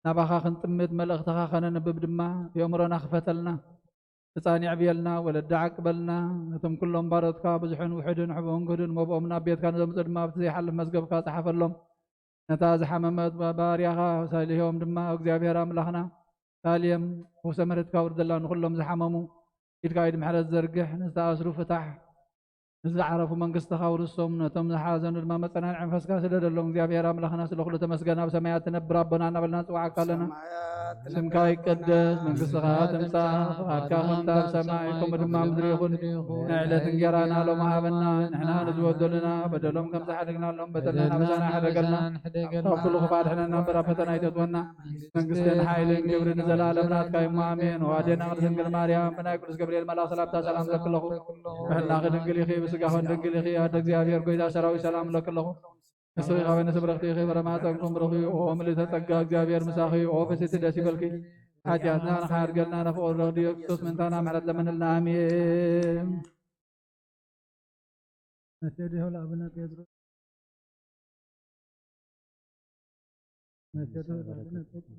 ናባኻ ክንጥምት መልእኽትኻ ከነንብብ ድማ የእምሮና ክፈተልና ህፃን ይዕብየልና ወለዳ ዓቅበልና ነቶም ኩሎም ባሮትካ ብዙሕን ውሕድን ሕቡእን ግህድን መብኦም ናብ ቤትካ ንዘምፅእ ድማ ኣብቲ ዘይሓልፍ መዝገብካ ፀሓፈሎም ነታ ዝሓመመት ባርያኻ ሳሊሆም ድማ እግዚኣብሔር ኣምላኽና ሳልዮም ውሰ ምህረትካ ውርደላ ንኩሎም ዝሓመሙ ኢድካ ኢድ ምሕረት ዘርግሕ ንዝተኣስሩ ፍታሕ ንዝዓረፉ መንግስትኻ ውርሶም ነቶም ዝሓዘኑ ድማ መፀናንዒ መንፈስካ ስደደሎም እግዚኣብሔር ኣምላኽና ስለኩሉ ተመስገን ኣብ ሰማያት ትነብር ኣቦና እናበልና ንፅዋዓካ ኣለና ስምካ ይቀደስ መንግስትኻ ትምፃእ ፍቃድካ ከምቲ ኣብ ሰማይ ከምኡ ድማ ምድሪ ይኹን ናይ ዕለት እንጀራና ሎሚ ሃበና ንሕና ንዝበደሉና በደሎም ከም ዝሓደግናሎም በደልና ናበሳና ሕደገልና ካብ ኩሉ ክፋ ድሕነና እምበር ኣብ ፈተና ኣይተትወና መንግስትን ሓይልን ግብርን ንዘለኣለም ናትካ እሞ ኣሜን ዋዴና ቅድስት ድንግል ማርያም ብናይ ቅዱስ ገብርኤል መልኣክ ሰላምታ ሰላም ለክለኹ ምሕላኺ ድንግል ኢኺ ብስጋኹን ድንግል ኢኺ ኣደ እግዚኣብሔር ጎይታ ሰራዊት ሰላም ለክለኹ ንስኺ ኻብ ንስብረኽቲ ኢኺ በረማፀንኩም ብረኺ ኦ ምልዕተ ጸጋ እግዚኣብሔር ምሳኺ ኦ ፍስቲ ደስ ይበልኪ ሓጢኣትና ንኻያድገልና ነፍቅር ረኽዲ ክርስቶስ ምንታና ምሕረት ለመንልና ኣሜን نسأله